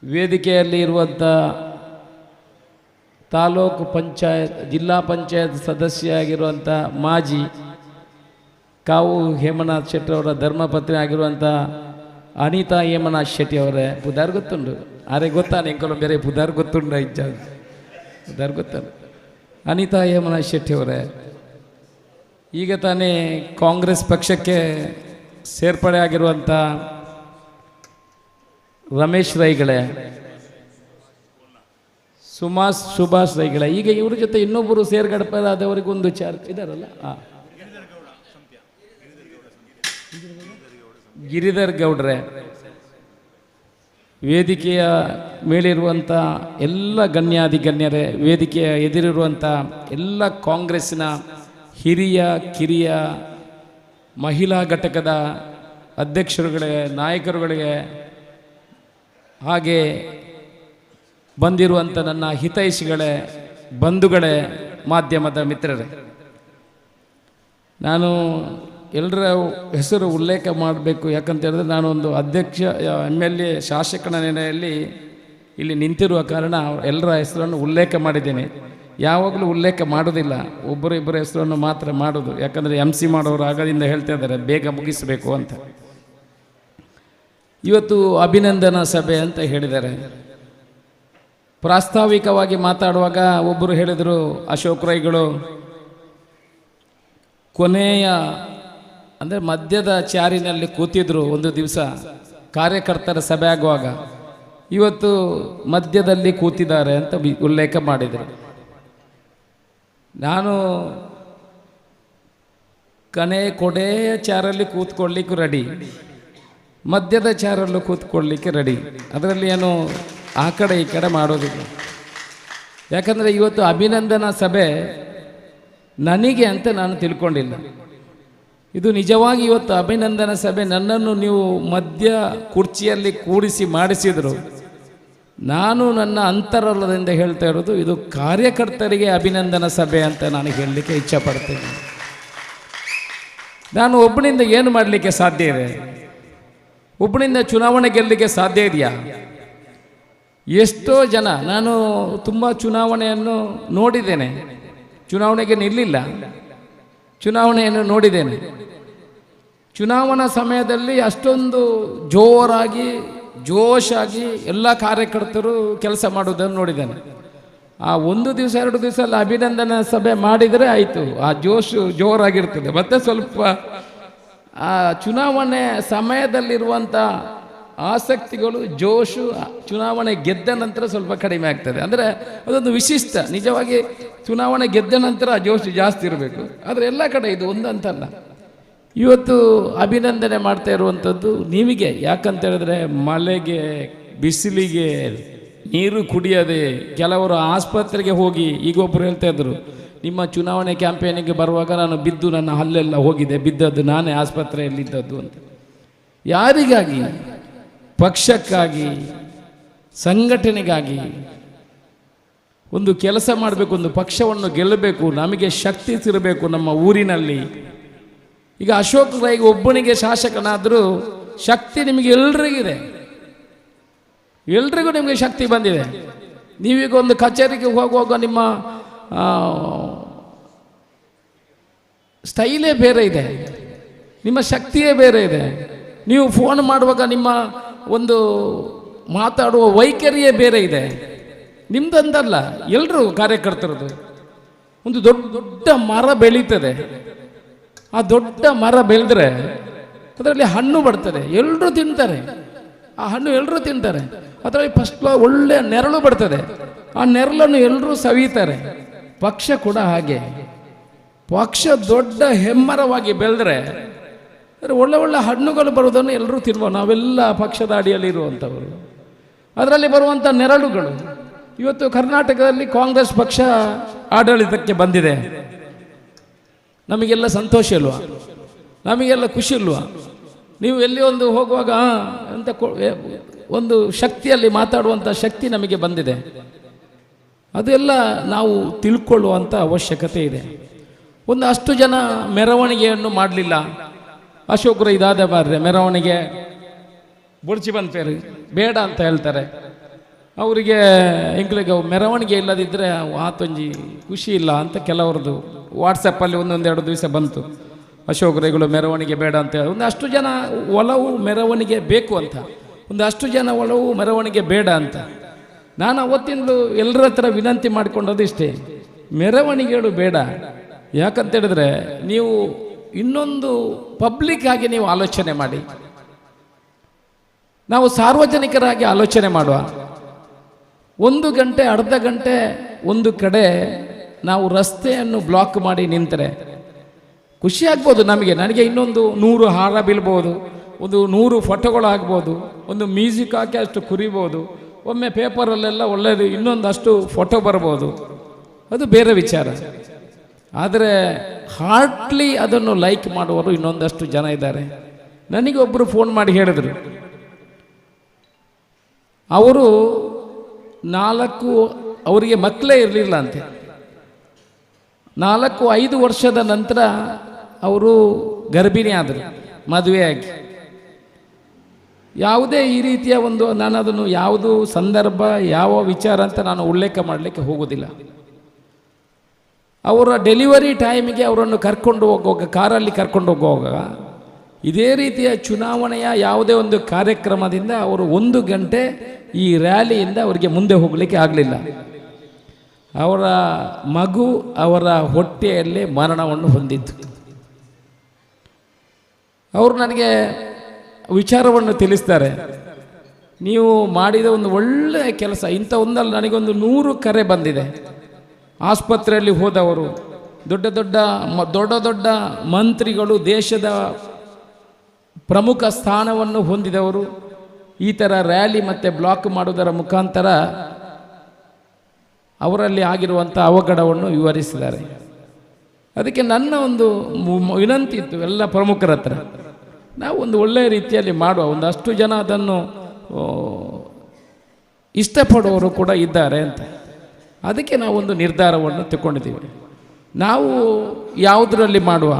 ವೇದಿಕೆಯಲ್ಲಿ ಇರುವಂಥ ತಾಲೂಕು ಪಂಚಾಯತ್, ಜಿಲ್ಲಾ ಪಂಚಾಯತ್ ಸದಸ್ಯ ಆಗಿರುವಂಥ ಮಾಜಿ ಕಾವು ಹೇಮನಾಥ್ ಶೆಟ್ಟಿ ಅವರ ಧರ್ಮಪತ್ನಿ ಆಗಿರುವಂಥ ಅನಿತಾ ಹೇಮನಾಥ್ ಶೆಟ್ಟಿ ಅವರೇ, ಪುದಾರ್ ಗೊತ್ತುಂಡು ಅರೆ ಗೊತ್ತಾನೆ ಇಂಕೊಲ್ಲ ಬೇರೆ ಪುದಾರ್ ಗೊತ್ತುಂಡು ಇಜ್ಜ ಪುದಾರ್ ಗೊತ್ತಾನೆ. ಅನಿತಾ ಹೇಮನಾಥ್ ಶೆಟ್ಟಿ ಅವರೇ, ಈಗ ತಾನೇ ಕಾಂಗ್ರೆಸ್ ಪಕ್ಷಕ್ಕೆ ಸೇರ್ಪಡೆ ಆಗಿರುವಂಥ ರಮೇಶ್ ರೈಗಳೇ, ಸುಭಾಷ್ ರೈಗಳೇ, ಈಗ ಇವ್ರ ಜೊತೆ ಇನ್ನೊಬ್ಬರು ಸೇರ್ಗಡಪದಾದವರಿಗೊಂದು ಇದಾರಲ್ಲ, ಗಿರಿಧರ್ ಗೌಡ್ರೆ, ವೇದಿಕೆಯ ಮೇಲಿರುವಂಥ ಎಲ್ಲ ಗಣ್ಯರೇ, ವೇದಿಕೆಯ ಎದುರಿರುವಂಥ ಎಲ್ಲ ಕಾಂಗ್ರೆಸ್ಸಿನ ಹಿರಿಯ ಕಿರಿಯ ಮಹಿಳಾ ಘಟಕದ ಅಧ್ಯಕ್ಷರುಗಳಿಗೆ, ನಾಯಕರುಗಳಿಗೆ, ಹಾಗೆ ಬಂದಿರುವಂಥ ನನ್ನ ಹಿತೈಷಿಗಳೇ, ಬಂಧುಗಳೇ, ಮಾಧ್ಯಮದ ಮಿತ್ರರೇ, ನಾನು ಎಲ್ಲರ ಹೆಸರು ಉಲ್ಲೇಖ ಮಾಡಬೇಕು. ಯಾಕಂತ ಹೇಳಿದ್ರೆ ನಾನು ಒಂದು ಅಧ್ಯಕ್ಷ MLA ಶಾಸಕನ ನೆಲೆಯಲ್ಲಿ ಇಲ್ಲಿ ನಿಂತಿರುವ ಕಾರಣ ಎಲ್ಲರ ಹೆಸರನ್ನು ಉಲ್ಲೇಖ ಮಾಡಿದ್ದೇನೆ. ಯಾವಾಗಲೂ ಉಲ್ಲೇಖ ಮಾಡೋದಿಲ್ಲ, ಒಬ್ಬರಿಬ್ಬರ ಹೆಸರನ್ನು ಮಾತ್ರ ಮಾಡೋದು. ಯಾಕಂದರೆ MC ಮಾಡೋರು ಆಗದಿಂದ ಹೇಳ್ತಾ ಇದ್ದಾರೆ ಬೇಗ ಮುಗಿಸಬೇಕು ಅಂತ. ಇವತ್ತು ಅಭಿನಂದನಾ ಸಭೆ ಅಂತ ಹೇಳಿದ್ದಾರೆ. ಪ್ರಾಸ್ತಾವಿಕವಾಗಿ ಮಾತಾಡುವಾಗ ಒಬ್ಬರು ಹೇಳಿದರು, ಅಶೋಕ್ ರೈಗಳು ಕೊನೆಯ ಅಂದರೆ ಮಧ್ಯದ ಚಾರಿನಲ್ಲಿ ಕೂತಿದ್ರು ಒಂದು ದಿವಸ ಕಾರ್ಯಕರ್ತರ ಸಭೆ ಆಗುವಾಗ. ಇವತ್ತು ಮಧ್ಯದಲ್ಲಿ ಕೂತಿದ್ದಾರೆ ಅಂತ ಉಲ್ಲೇಖ ಮಾಡಿದರು. ನಾನು ಕೊನೆಯ ಚಾರಲ್ಲಿ ಕೂತ್ಕೊಳ್ಳಿಕ್ಕೂ ರೆಡಿ, ಮಧ್ಯದ ಚಾರಲ್ಲೂ ಕೂತ್ಕೊಳ್ಳಿಕ್ಕೆ ರೆಡಿ. ಅದರಲ್ಲಿ ಏನು ಆ ಕಡೆ ಈ ಕಡೆ ಮಾಡೋದಿಲ್ಲ. ಯಾಕಂದರೆ ಇವತ್ತು ಅಭಿನಂದನಾ ಸಭೆ ನನಗೆ ಅಂತ ನಾನು ತಿಳ್ಕೊಂಡಿಲ್ಲ. ಇದು ನಿಜವಾಗಿ ಇವತ್ತು ಅಭಿನಂದನಾ ಸಭೆ ನನ್ನನ್ನು ನೀವು ಮಧ್ಯ ಕುರ್ಚಿಯಲ್ಲಿ ಕೂಡಿಸಿ ಮಾಡಿಸಿದರು. ನಾನು ನನ್ನ ಅಂತರಾಳದಿಂದ ಹೇಳ್ತಾ ಇರೋದು, ಇದು ಕಾರ್ಯಕರ್ತರಿಗೆ ಅಭಿನಂದನಾ ಸಭೆ ಅಂತ ನಾನು ಹೇಳಲಿಕ್ಕೆ ಇಚ್ಛಪಡ್ತೇನೆ. ನಾನು ಒಬ್ಬನಿಂದ ಏನು ಮಾಡಲಿಕ್ಕೆ ಸಾಧ್ಯ ಇದೆ? ಒಬ್ಬನಿಂದ ಚುನಾವಣೆ ಗೆಲ್ಲಲಿಕ್ಕೆ ಸಾಧ್ಯ ಇದೆಯಾ? ಎಷ್ಟೋ ಜನ, ನಾನು ತುಂಬ ಚುನಾವಣೆಯನ್ನು ನೋಡಿದ್ದೇನೆ, ಚುನಾವಣೆಗೆ ನಿಲ್ಲಿಲ್ಲ, ಚುನಾವಣೆಯನ್ನು ನೋಡಿದ್ದೇನೆ. ಚುನಾವಣಾ ಸಮಯದಲ್ಲಿ ಅಷ್ಟೊಂದು ಜೋರಾಗಿ ಜೋಶಾಗಿ ಎಲ್ಲ ಕಾರ್ಯಕರ್ತರು ಕೆಲಸ ಮಾಡುವುದನ್ನು ನೋಡಿದ್ದೇನೆ. ಆ ಒಂದು ದಿವಸ 2 ದಿವಸ ಎಲ್ಲ ಅಭಿನಂದನಾ ಸಭೆ ಮಾಡಿದರೆ ಆಯಿತು, ಆ ಜೋರಾಗಿರ್ತದೆ. ಮತ್ತೆ ಸ್ವಲ್ಪ ಆ ಚುನಾವಣೆ ಸಮಯದಲ್ಲಿರುವಂಥ ಆಸಕ್ತಿಗಳು, ಜೋಶು ಚುನಾವಣೆ ಗೆದ್ದ ನಂತರ ಸ್ವಲ್ಪ ಕಡಿಮೆ ಆಗ್ತದೆ. ಅಂದರೆ ಅದೊಂದು ವಿಶಿಷ್ಟ. ನಿಜವಾಗಿ ಚುನಾವಣೆ ಗೆದ್ದ ನಂತರ ಜೋಶು ಜಾಸ್ತಿ ಇರಬೇಕು. ಆದರೆ ಎಲ್ಲ ಕಡೆ ಇದು ಒಂದಂತಲ್ಲ. ಇವತ್ತು ಅಭಿನಂದನೆ ಮಾಡ್ತಾ ಇರುವಂಥದ್ದು ನಿಮಗೆ. ಯಾಕಂತ ಹೇಳಿದ್ರೆ ಮಳೆಗೆ, ಬಿಸಿಲಿಗೆ, ನೀರು ಕುಡಿಯದೆ ಕೆಲವರು ಆಸ್ಪತ್ರೆಗೆ ಹೋಗಿ, ಈಗ ಒಬ್ಬರು ಹೇಳ್ತಾ ಇದ್ರು, ನಿಮ್ಮ ಚುನಾವಣೆ ಕ್ಯಾಂಪೇನಿಗೆ ಬರುವಾಗ ನಾನು ಬಿದ್ದು ನನ್ನ ಹಲ್ಲೆಲ್ಲ ಹೋಗಿದೆ, ಬಿದ್ದದ್ದು ನಾನೇ ಆಸ್ಪತ್ರೆಯಲ್ಲಿದ್ದದ್ದು ಅಂತ. ಯಾರಿಗಾಗಿ? ಪಕ್ಷಕ್ಕಾಗಿ, ಸಂಘಟನೆಗಾಗಿ ಒಂದು ಕೆಲಸ ಮಾಡಬೇಕು, ಒಂದು ಪಕ್ಷವನ್ನು ಗೆಲ್ಲಬೇಕು, ನಮಗೆ ಶಕ್ತಿ ಸಿರಬೇಕು ನಮ್ಮ ಊರಿನಲ್ಲಿ. ಈಗ ಅಶೋಕ್ ರೈ ಒಬ್ಬನಿಗೆ ಶಾಸಕನಾದರೂ ಶಕ್ತಿ ನಿಮಗೆ ಎಲ್ರಿಗಿದೆ, ಎಲ್ರಿಗೂ ನಿಮಗೆ ಶಕ್ತಿ ಬಂದಿದೆ. ನೀವೀಗ ಒಂದು ಕಚೇರಿಗೆ ಹೋಗುವಾಗ ನಿಮ್ಮ ಸ್ಟೈಲೇ ಬೇರೆ ಇದೆ, ನಿಮ್ಮ ಶಕ್ತಿಯೇ ಬೇರೆ ಇದೆ. ನೀವು ಫೋನ್ ಮಾಡುವಾಗ ನಿಮ್ಮ ಒಂದು ಮಾತಾಡುವ ವೈಖರಿಯೇ ಬೇರೆ ಇದೆ. ನಿಮ್ದಂದಲ್ಲ, ಎಲ್ಲರೂ ಕಾರ್ಯಕರ್ತರದು. ಒಂದು ದೊಡ್ಡ ಮರ ಬೆಳೀತದೆ, ಆ ದೊಡ್ಡ ಮರ ಬೆಳೆದ್ರೆ ಅದರಲ್ಲಿ ಹಣ್ಣು ಬರ್ತದೆ, ಎಲ್ಲರೂ ತಿಂತಾರೆ. ಆ ಹಣ್ಣು ಎಲ್ಲರೂ ತಿಂತಾರೆ. ಅದರಲ್ಲಿ ಫಸ್ಟ್ ಒಳ್ಳೆ ನೆರಳು ಬರ್ತದೆ, ಆ ನೆರಳನ್ನು ಎಲ್ಲರೂ ಸವಿತಾರೆ. ಪಕ್ಷ ಕೂಡ ಹಾಗೆ. ಪಕ್ಷ ದೊಡ್ಡ ಹೆಮ್ಮರವಾಗಿ ಬೆಳೆದ್ರೆ ಒಳ್ಳೆ ಒಳ್ಳೆ ಹಣ್ಣುಗಳು ಬರುವುದನ್ನು ಎಲ್ಲರೂ ತಿನ್ನುವ, ನಾವೆಲ್ಲ ಪಕ್ಷದ ಅಡಿಯಲ್ಲಿ ಇರುವಂಥವರು. ಅದರಲ್ಲಿ ಬರುವಂಥ ನೆರಳುಗಳು. ಇವತ್ತು ಕರ್ನಾಟಕದಲ್ಲಿ ಕಾಂಗ್ರೆಸ್ ಪಕ್ಷ ಆಡಳಿತಕ್ಕೆ ಬಂದಿದೆ. ನಮಗೆಲ್ಲ ಸಂತೋಷ ಇಲ್ವಾ? ನಮಗೆಲ್ಲ ಖುಷಿ ಇಲ್ವಾ? ನೀವು ಎಲ್ಲಿ ಒಂದು ಹೋಗುವಾಗ ಅಂತ ಒಂದು ಶಕ್ತಿಯಲ್ಲಿ ಮಾತಾಡುವಂಥ ಶಕ್ತಿ ನಮಗೆ ಬಂದಿದೆ. ಅದೆಲ್ಲ ನಾವು ತಿಳ್ಕೊಳ್ಳುವಂಥ ಅವಶ್ಯಕತೆ ಇದೆ. ಒಂದು ಅಷ್ಟು ಜನ ಮೆರವಣಿಗೆಯನ್ನು ಮಾಡಲಿಲ್ಲ. ಅಶೋಕರು ಇದಾದ ಬಾರ್ರೆ ಮೆರವಣಿಗೆ ಬುಡ್ಚಿ ಬಂತೇರಿ ಬೇಡ ಅಂತ ಹೇಳ್ತಾರೆ. ಅವರಿಗೆ ಎಂಕ್ಳಿಗೆ ಮೆರವಣಿಗೆ ಇಲ್ಲದಿದ್ದರೆ ಆತೊಂಜಿ ಖುಷಿ ಇಲ್ಲ ಅಂತ ಕೆಲವ್ರದ್ದು ವಾಟ್ಸಪ್ಪಲ್ಲಿ 1-2 ದಿವಸ ಬಂತು. ಅಶೋಕರುಗಳು ಮೆರವಣಿಗೆ ಬೇಡ ಅಂತ ಹೇಳಿ. ಒಂದಷ್ಟು ಜನ ಒಲವು ಮೆರವಣಿಗೆ ಬೇಕು ಅಂತ, ಒಂದಷ್ಟು ಜನ ಒಲವು ಮೆರವಣಿಗೆ ಬೇಡ ಅಂತ. ನಾನು ಅವತ್ತಿಂದಲೂ ಎಲ್ಲರ ಹತ್ರ ವಿನಂತಿ ಮಾಡಿಕೊಂಡದ್ದು ಇಷ್ಟೇ, ಮೆರವಣಿಗೆಗಳು ಬೇಡ. ಯಾಕಂತ ಹೇಳಿದ್ರೆ ನೀವು ಇನ್ನೊಂದು ಪಬ್ಲಿಕ್ ಆಗಿ ನೀವು ಆಲೋಚನೆ ಮಾಡಿ, ನಾವು ಸಾರ್ವಜನಿಕರಾಗಿ ಆಲೋಚನೆ ಮಾಡುವ. 1 ಗಂಟೆ ಅರ್ಧ ಗಂಟೆ ಒಂದು ಕಡೆ ನಾವು ರಸ್ತೆಯನ್ನು ಬ್ಲಾಕ್ ಮಾಡಿ ನಿಂತರೆ ಖುಷಿ ಆಗ್ಬೋದು ನಮಗೆ. ನನಗೆ ಇನ್ನೊಂದು 100 ಹಾರ ಬೀಳ್ಬೋದು, ಒಂದು 100 ಫೋಟೋಗಳಾಗ್ಬೋದು, ಒಂದು ಮ್ಯೂಸಿಕ್ ಹಾಕಿ ಅಷ್ಟು ಕುರಿಬೋದು, ಒಮ್ಮೆ ಪೇಪರಲ್ಲೆಲ್ಲ ಒಳ್ಳೆಯದು ಇನ್ನೊಂದಷ್ಟು ಫೋಟೋ ಬರ್ಬೋದು, ಅದು ಬೇರೆ ವಿಚಾರ. ಆದರೆ ಹಾರ್ಟ್ಲಿ ಅದನ್ನು ಲೈಕ್ ಮಾಡುವವರು ಇನ್ನೊಂದಷ್ಟು ಜನ ಇದ್ದಾರೆ. ನನಗೆ ಒಬ್ಬರು ಫೋನ್ ಮಾಡಿ ಹೇಳಿದರು, ಅವರು ಅವರಿಗೆ ಮಕ್ಕಳೇ ಇರಲಿಲ್ಲ ಅಂತೆ. 4-5 ವರ್ಷದ ನಂತರ ಅವರು ಗರ್ಭಿಣಿ ಆದರು ಮದುವೆಯಾಗಿ. ಯಾವುದೇ ಈ ರೀತಿಯ ನಾನು ಅದನ್ನು ಯಾವುದು ಸಂದರ್ಭ ಯಾವ ವಿಚಾರ ಅಂತ ನಾನು ಉಲ್ಲೇಖ ಮಾಡಲಿಕ್ಕೆ ಹೋಗೋದಿಲ್ಲ. ಅವರ ಡೆಲಿವರಿ ಟೈಮಿಗೆ ಅವರನ್ನು ಕರ್ಕೊಂಡು ಹೋಗುವಾಗ, ಕಾರಲ್ಲಿ ಕರ್ಕೊಂಡು ಹೋಗುವಾಗ ಇದೇ ರೀತಿಯ ಚುನಾವಣೆಯ ಯಾವುದೇ ಒಂದು ಕಾರ್ಯಕ್ರಮದಿಂದ ಅವರು 1 ಗಂಟೆ ಈ ರ್ಯಾಲಿಯಿಂದ ಅವರಿಗೆ ಮುಂದೆ ಹೋಗಲಿಕ್ಕೆ ಆಗಲಿಲ್ಲ. ಅವರ ಮಗು ಅವರ ಹೊಟ್ಟೆಯಲ್ಲಿ ಮರಣವನ್ನು ಹೊಂದಿತ್ತು. ಅವರು ನನಗೆ ವಿಚಾರವನ್ನು ತಿಳಿಸ್ತಾರೆ, ನೀವು ಮಾಡಿದ ಒಂದು ಒಳ್ಳೆಯ ಕೆಲಸ, ಇಂಥ ಒಂದಲ್ಲ ನನಗೊಂದು 100 ಕರೆ ಬಂದಿದೆ. ಆಸ್ಪತ್ರೆಯಲ್ಲಿ ಹೋದವರು, ದೊಡ್ಡ ದೊಡ್ಡ ಮಂತ್ರಿಗಳು, ದೇಶದ ಪ್ರಮುಖ ಸ್ಥಾನವನ್ನು ಹೊಂದಿದವರು ಈ ಥರ ರ್ಯಾಲಿ ಮತ್ತು ಬ್ಲಾಕ್ ಮಾಡುವುದರ ಮುಖಾಂತರ ಅವರಲ್ಲಿ ಆಗಿರುವಂಥ ಅವಘಡವನ್ನು ವಿವರಿಸಿದ್ದಾರೆ. ಅದಕ್ಕೆ ನನ್ನ ಒಂದು ವಿನಂತಿ ಇತ್ತು ಎಲ್ಲ ಪ್ರಮುಖರ ಹತ್ರ, ನಾವು ಒಂದು ಒಳ್ಳೆಯ ರೀತಿಯಲ್ಲಿ ಮಾಡುವ, ಒಂದಷ್ಟು ಜನ ಅದನ್ನು ಇಷ್ಟಪಡುವವರು ಕೂಡ ಇದ್ದಾರೆ ಅಂತ. ಅದಕ್ಕೆ ನಾವು ಒಂದು ನಿರ್ಧಾರವನ್ನು ತಗೊಂಡಿದ್ದೀವಿ. ನಾವು ಯಾವುದರಲ್ಲಿ ಮಾಡುವ,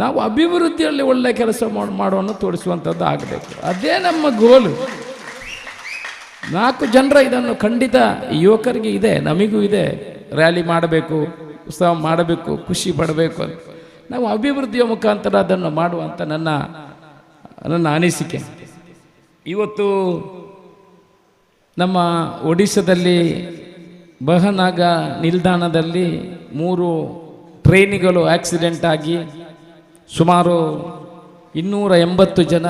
ನಾವು ಅಭಿವೃದ್ಧಿಯಲ್ಲಿ ಒಳ್ಳೆಯ ಕೆಲಸ ಮಾಡುವನ್ನು ತೋರಿಸುವಂಥದ್ದು ಆಗಬೇಕು. ಅದೇ ನಮ್ಮ ಗೋಲು. 4 ಜನರ ಇದನ್ನು ಖಂಡಿತ ಯುವಕರಿಗೆ ಇದೆ, ನಮಗೂ ಇದೆ, ರ್ಯಾಲಿ ಮಾಡಬೇಕು, ಉತ್ಸವ ಮಾಡಬೇಕು, ಖುಷಿ ಪಡಬೇಕು ಅಂತ. ನಾವು ಅಭಿವೃದ್ಧಿಯ ಮುಖಾಂತರ ಅದನ್ನು ಮಾಡುವಂಥ ನನ್ನ ಅನಿಸಿಕೆ. ಇವತ್ತು ನಮ್ಮ ಒಡಿಶಾದಲ್ಲಿ ಬಹನಾಗ ನಿಲ್ದಾಣದಲ್ಲಿ 3 ಟ್ರೈನ್ಗಳು ಆಕ್ಸಿಡೆಂಟ್ ಆಗಿ ಸುಮಾರು 280 ಜನ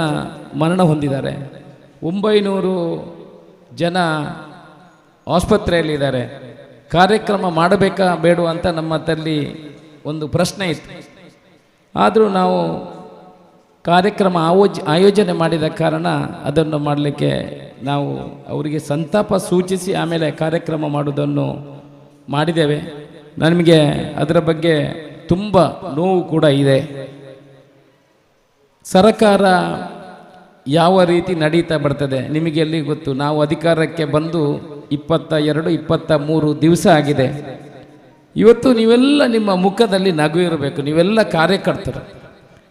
ಮರಣ ಹೊಂದಿದ್ದಾರೆ. 900 ಜನ ಆಸ್ಪತ್ರೆಯಲ್ಲಿದ್ದಾರೆ. ಕಾರ್ಯಕ್ರಮ ಮಾಡಬೇಕಾ ಬೇಡ ಅಂತ ನಮ್ಮ ಹತ್ತಲ್ಲಿ ಒಂದು ಪ್ರಶ್ನೆ ಇತ್ತು. ಆದರೂ ನಾವು ಕಾರ್ಯಕ್ರಮ ಆಯೋಜನೆ ಮಾಡಿದ ಕಾರಣ ಅದನ್ನು ಮಾಡಲಿಕ್ಕೆ ನಾವು ಅವರಿಗೆ ಸಂತಾಪ ಸೂಚಿಸಿ ಆಮೇಲೆ ಕಾರ್ಯಕ್ರಮ ಮಾಡುವುದನ್ನು ಮಾಡಿದ್ದೇವೆ. ನನಗೆ ಅದರ ಬಗ್ಗೆ ತುಂಬ ನೋವು ಕೂಡ ಇದೆ. ಸರ್ಕಾರ ಯಾವ ರೀತಿ ನಡೀತಾ ಬರ್ತದೆ ನಿಮಗೆಲ್ಲಿ ಗೊತ್ತು. ನಾವು ಅಧಿಕಾರಕ್ಕೆ ಬಂದು 22-23 ದಿವಸ ಆಗಿದೆ. ಇವತ್ತು ನೀವೆಲ್ಲ ನಿಮ್ಮ ಮುಖದಲ್ಲಿ ನಗು ಇರಬೇಕು. ನೀವೆಲ್ಲ ಕಾರ್ಯಕರ್ತರು,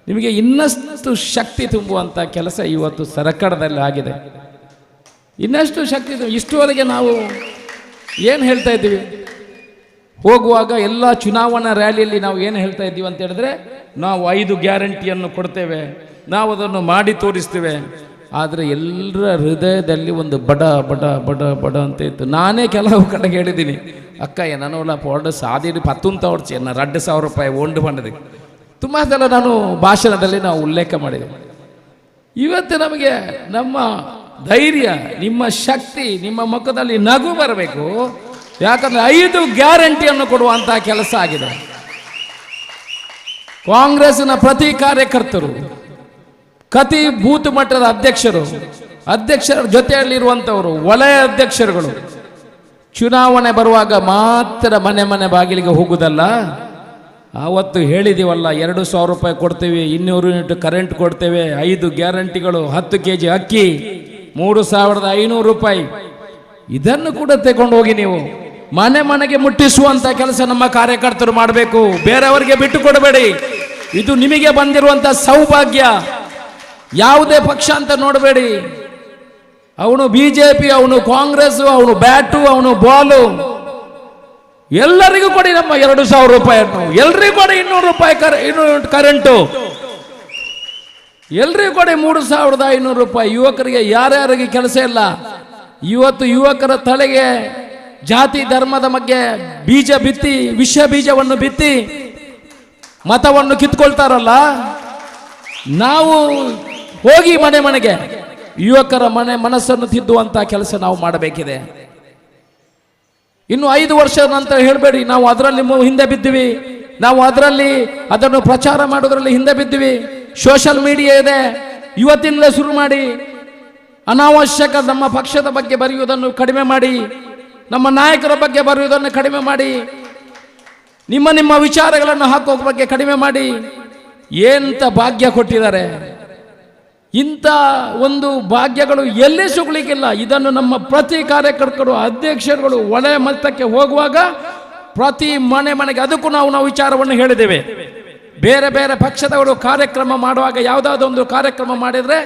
ನಿಮಗೆ ಇನ್ನಷ್ಟು ಶಕ್ತಿ ತುಂಬುವಂಥ ಕೆಲಸ ಇವತ್ತು ಸರ್ಕಾರದಲ್ಲಿ ಆಗಿದೆ. ಇನ್ನಷ್ಟು ಶಕ್ತಿ ಇಷ್ಟುವರೆಗೆ ನಾವು ಏನು ಹೇಳ್ತಾ ಇದ್ದೀವಿ, ಹೋಗುವಾಗ ಎಲ್ಲ ಚುನಾವಣಾ ರ್ಯಾಲಿಯಲ್ಲಿ ನಾವು ಏನು ಹೇಳ್ತಾ ಇದ್ದೀವಿ ಅಂತ ಹೇಳಿದ್ರೆ, ನಾವು 5 ಗ್ಯಾರಂಟಿಯನ್ನು ಕೊಡ್ತೇವೆ, ನಾವು ಅದನ್ನು ಮಾಡಿ ತೋರಿಸ್ತೇವೆ. ಆದರೆ ಎಲ್ಲರ ಹೃದಯದಲ್ಲಿ ಒಂದು ಬಡ ಬಡ ಬಡ ಬಡ ಅಂತ ಇತ್ತು. ನಾನೇ ಕೆಲವು ಕಡೆಗೆ ಹೇಳಿದ್ದೀನಿ, ಅಕ್ಕ ಏನೋಲ್ಲ ಪೊರ್ಡು ಸಾದಿಡಿ 10 ವರ್ಷ 2,000 ರೂಪಾಯಿ ಓಂಡು ಬಂದಿದೆ. ತುಂಬ ಸಲ ನಾನು ಭಾಷಣದಲ್ಲಿ ನಾವು ಉಲ್ಲೇಖ ಮಾಡಿದೆ. ಇವತ್ತು ನಮಗೆ ನಮ್ಮ ಧೈರ್ಯ, ನಿಮ್ಮ ಶಕ್ತಿ, ನಿಮ್ಮ ಮುಖದಲ್ಲಿ ನಗು ಬರಬೇಕು. ಯಾಕಂದರೆ 5 ಗ್ಯಾರಂಟಿಯನ್ನು ಕೊಡುವಂತಹ ಕೆಲಸ ಆಗಿದೆ. ಕಾಂಗ್ರೆಸ್ನ ಪ್ರತಿ ಕಾರ್ಯಕರ್ತರು, ಪ್ರತಿ ಬೂತ್ ಮಟ್ಟದ ಅಧ್ಯಕ್ಷರ ಜೊತೆಯಲ್ಲಿರುವಂಥವರು, ವಲಯ ಅಧ್ಯಕ್ಷರುಗಳು ಚುನಾವಣೆ ಬರುವಾಗ ಮಾತ್ರ ಮನೆ ಬಾಗಿಲಿಗೆ ಹೋಗುವುದಲ್ಲ. ಆವತ್ತು ಹೇಳಿದೀವಲ್ಲ, 2,000 ರೂಪಾಯಿ ಕೊಡ್ತೇವೆ, 200 ಯೂನಿಟ್ ಕರೆಂಟ್ ಕೊಡ್ತೇವೆ, 5 ಗ್ಯಾರಂಟಿಗಳು, 10 kg ಅಕ್ಕಿ, 3,500 ರೂಪಾಯಿ, ಇದನ್ನು ಕೂಡ ತಗೊಂಡು ಹೋಗಿ ನೀವು ಮನೆಗೆ ಮುಟ್ಟಿಸುವಂತ ಕೆಲಸ ನಮ್ಮ ಕಾರ್ಯಕರ್ತರು ಮಾಡಬೇಕು. ಬೇರೆಯವರಿಗೆ ಬಿಟ್ಟು ಕೊಡಬೇಡಿ. ಇದು ನಿಮಗೆ ಬಂದಿರುವಂತ ಸೌಭಾಗ್ಯ. ಯಾವುದೇ ಪಕ್ಷ ಅಂತ ನೋಡಬೇಡಿ. ಅವನು ಬಿಜೆಪಿ, ಅವನು ಕಾಂಗ್ರೆಸ್, ಅವನು ಬ್ಯಾಟು, ಅವನು ಬಾಲು, ಎಲ್ಲರಿಗೂ ಕೊಡಿ ನಮ್ಮ 2,000 ರೂಪಾಯಿಯನ್ನು. ಎಲ್ರಿಗೂ ಕೊಡಿ 200 ರೂಪಾಯಿ ಕರೆಂಟು, ಎಲ್ರಿಗೂ ಕೊಡಿ 3,500 ರೂಪಾಯಿ. ಯುವಕರಿಗೆ ಯಾರ್ಯಾರಿಗೆ ಕೆಲಸ ಇಲ್ಲ. ಇವತ್ತು ಯುವಕರ ತಲೆಗೆ ಜಾತಿ ಧರ್ಮದ ಬಗ್ಗೆ ಬೀಜ ಬಿತ್ತಿ, ವಿಷ ಬೀಜವನ್ನು ಬಿತ್ತಿ ಮತವನ್ನು ಕಿತ್ಕೊಳ್ತಾರಲ್ಲ, ನಾವು ಹೋಗಿ ಮನೆಗೆ ಯುವಕರ ಮನಸ್ಸನ್ನು ತಿದ್ದುವಂತ ಕೆಲಸ ನಾವು ಮಾಡಬೇಕಿದೆ. ಇನ್ನು 5 ವರ್ಷದ ನಂತರ ಹೇಳಬೇಡಿ ನಾವು ಅದರಲ್ಲಿ ಹಿಂದೆ ಬಿದ್ದಿವಿ, ನಾವು ಅದರಲ್ಲಿ ಅದನ್ನು ಪ್ರಚಾರ ಮಾಡೋದ್ರಲ್ಲಿ ಹಿಂದೆ ಬಿದ್ದಿವಿ. ಸೋಷಿಯಲ್ ಮೀಡಿಯಾ ಇದೆ, ಇವತ್ತಿನಲ್ಲೇ ಶುರು ಮಾಡಿ. ಅನಾವಶ್ಯಕ ನಮ್ಮ ಪಕ್ಷದ ಬಗ್ಗೆ ಬರೆಯುವುದನ್ನು ಕಡಿಮೆ ಮಾಡಿ, ನಮ್ಮ ನಾಯಕರ ಬಗ್ಗೆ ಬರೆಯುವುದನ್ನು ಕಡಿಮೆ ಮಾಡಿ. ನಿಮ್ಮ ವಿಚಾರಗಳನ್ನು ಹಾಕೋಕ್ ಬಗ್ಗೆ ಕಡಿಮೆ ಮಾಡಿ. ಎಂತ ಭಾಗ್ಯ ಕೊಟ್ಟಿದ್ದಾರೆ, ಇಂಥ ಒಂದು ಭಾಗ್ಯಗಳು ಎಲ್ಲೇ ಸಿಗ್ಲಿಕ್ಕಿಲ್ಲ. ಇದನ್ನು ನಮ್ಮ ಪ್ರತಿ ಕಾರ್ಯಕರ್ತರು, ಅಧ್ಯಕ್ಷರುಗಳು ಒಳ್ಳೆಯ ಮಟ್ಟಕ್ಕೆ ಹೋಗುವಾಗ ಪ್ರತಿ ಮನೆಗೆ ಅದಕ್ಕೂ ನಾವು ವಿಚಾರವನ್ನು ಹೇಳಿದ್ದೇವೆ. ಬೇರೆ ಬೇರೆ ಪಕ್ಷದವರು ಕಾರ್ಯಕ್ರಮ ಮಾಡುವಾಗ ಯಾವುದಾದ್ರು ಒಂದು ಕಾರ್ಯಕ್ರಮ ಮಾಡಿದರೆ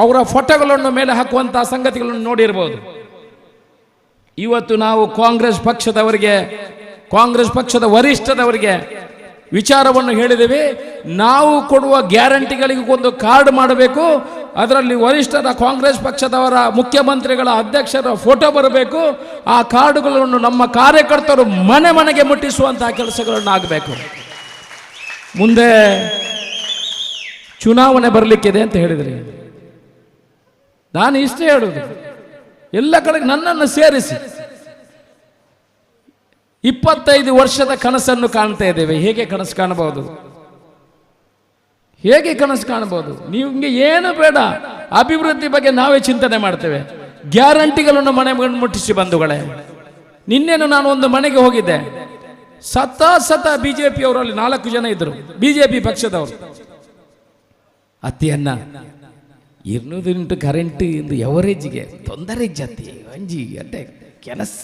ಅವರ ಫೋಟೋಗಳನ್ನು ಮೇಲೆ ಹಾಕುವಂತಹ ಸಂಗತಿಗಳನ್ನು ನೋಡಿರ್ಬೋದು. ಇವತ್ತು ನಾವು ಕಾಂಗ್ರೆಸ್ ಪಕ್ಷದ ವರಿಷ್ಠದವರಿಗೆ ವಿಚಾರವನ್ನು ಹೇಳಿದ್ದೇವೆ. ನಾವು ಕೊಡುವ ಗ್ಯಾರಂಟಿಗಳಿಗೆ ಒಂದು ಕಾರ್ಡ್ ಮಾಡಬೇಕು, ಅದರಲ್ಲಿ ವರಿಷ್ಠರ ಕಾಂಗ್ರೆಸ್ ಪಕ್ಷದವರ ಮುಖ್ಯಮಂತ್ರಿಗಳ ಅಧ್ಯಕ್ಷರ ಫೋಟೋ ಬರಬೇಕು. ಆ ಕಾರ್ಡುಗಳನ್ನು ನಮ್ಮ ಕಾರ್ಯಕರ್ತರು ಮನೆಗೆ ಮುಟ್ಟಿಸುವಂತಹ ಕೆಲಸಗಳನ್ನು ಆಗಬೇಕು. ಮುಂದೆ ಚುನಾವಣೆ ಬರಲಿಕ್ಕಿದೆ ಅಂತ ಹೇಳಿದ್ರಿ. ನಾನು ಇಷ್ಟೇ ಹೇಳುದು, ಎಲ್ಲ ಕಡೆಗೆ ನನ್ನನ್ನು ಸೇರಿಸಿ 25 ವರ್ಷದ ಕನಸನ್ನು ಕಾಣ್ತಾ ಇದ್ದೇವೆ. ಹೇಗೆ ಕನಸು ಕಾಣಬಹುದು? ನಿಮಗೆ ಏನು ಬೇಡ, ಅಭಿವೃದ್ಧಿ ಬಗ್ಗೆ ನಾವೇ ಚಿಂತನೆ ಮಾಡ್ತೇವೆ. ಗ್ಯಾರಂಟಿಗಳನ್ನು ಮನೆ ಮುಟ್ಟಿಸಿ ಬಂಧುಗಳೇ. ನಿನ್ನೇನು ನಾನು ಒಂದು ಮನೆಗೆ ಹೋಗಿದ್ದೆ. ಸತ ಬಿಜೆಪಿ ಅವರಲ್ಲಿ 4 ಜನ ಇದ್ರು, ಬಿಜೆಪಿ ಪಕ್ಷದವರು. ಅತ್ತಿಯನ್ನ 200 ಯೂನಿಟ್ ಕರೆಂಟ್ ಇಂದು ಎವರೇಜ್ಗೆ ತೊಂದರೆ ಜಾತಿ ಅಂಜಿ ಅಡ್ಡೆ ಕೆಲಸ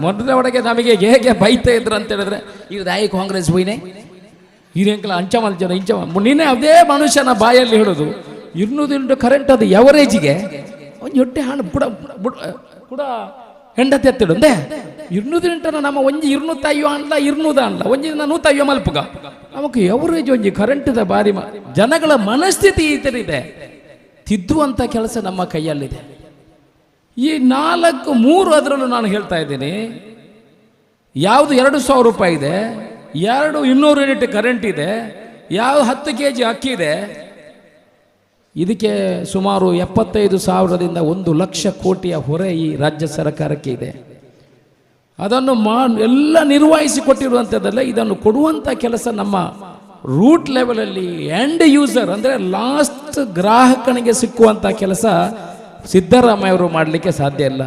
ಮೊದಲ ಒಳಗೆ ನಮಗೆ ಹೇಗೆ ಬೈತಾ ಇದ್ರು ಅಂತ ಹೇಳಿದ್ರೆ, ಇದು ರಾಯಿ ಕಾಂಗ್ರೆಸ್ ಹೋಯ್ನೆ ಹಿರಿಯಂಕಲ ಅಂಚಮಲ್ ಜನ ನಿನ್ನೆ ಅದೇ ಮನುಷ್ಯನ ಬಾಯಲ್ಲಿ ಹೇಳೋದು 200 ಯೂನಿಟ್ ಕರೆಂಟ್ ಅದು ಎವರೇಜ್ಗೆ ಒಂದು ಹೊಟ್ಟೆ ಹಣ್ಣು ಕೂಡ ಹೆಂಡತಿ ಎತ್ತಿಡು ಅಂದೆ 200 ಯೂನಿಟ್ ನಮ್ಮ ಒಂಜಿ 200 ಅಯ್ಯೋ ಅನ್ಲ 200 ಅನ್ಲ ಒಂಜಿ 100 ಅಯ್ಯೋ ಮಲ್ಪುಗ ನಮಗೆ ಎವರೇಜ್ ಒಂಜಿ ಕರೆಂಟ್ದ ಬಾರಿ ಜನಗಳ ಮನಸ್ಥಿತಿ ಈ ಥರ ಇದೆ. ತಿದ್ದುವಂಥ ಕೆಲಸ ನಮ್ಮ ಕೈಯಲ್ಲಿದೆ. ಈ 3 ಅದರಲ್ಲೂ ನಾನು ಹೇಳ್ತಾ ಇದ್ದೀನಿ, ಯಾವುದು 2,000 ರೂಪಾಯಿ ಇದೆ, 200 ಯೂನಿಟ್ ಕರೆಂಟ್ ಇದೆ, ಯಾವುದು 10 kg ಅಕ್ಕಿ ಇದೆ. ಇದಕ್ಕೆ ಸುಮಾರು 75,000ದಿಂದ 1 ಲಕ್ಷ ಕೋಟಿಯ ಹೊರೆ ಈ ರಾಜ್ಯ ಸರ್ಕಾರಕ್ಕೆ ಇದೆ. ಅದನ್ನು ಎಲ್ಲ ನಿರ್ವಹಿಸಿ ಕೊಟ್ಟಿರುವಂಥದ್ದಲ್ಲ, ಇದನ್ನು ಕೊಡುವಂಥ ಕೆಲಸ ನಮ್ಮ ರೂಟ್ ಲೆವೆಲಲ್ಲಿ ಎಂಡ್ ಯೂಸರ್ ಅಂದರೆ ಲಾಸ್ಟ್ ಗ್ರಾಹಕನಿಗೆ ಸಿಕ್ಕುವಂಥ ಕೆಲಸ ಸಿದ್ದರಾಮಯ್ಯ ಅವರು ಮಾಡಲಿಕ್ಕೆ ಸಾಧ್ಯ ಇಲ್ಲ,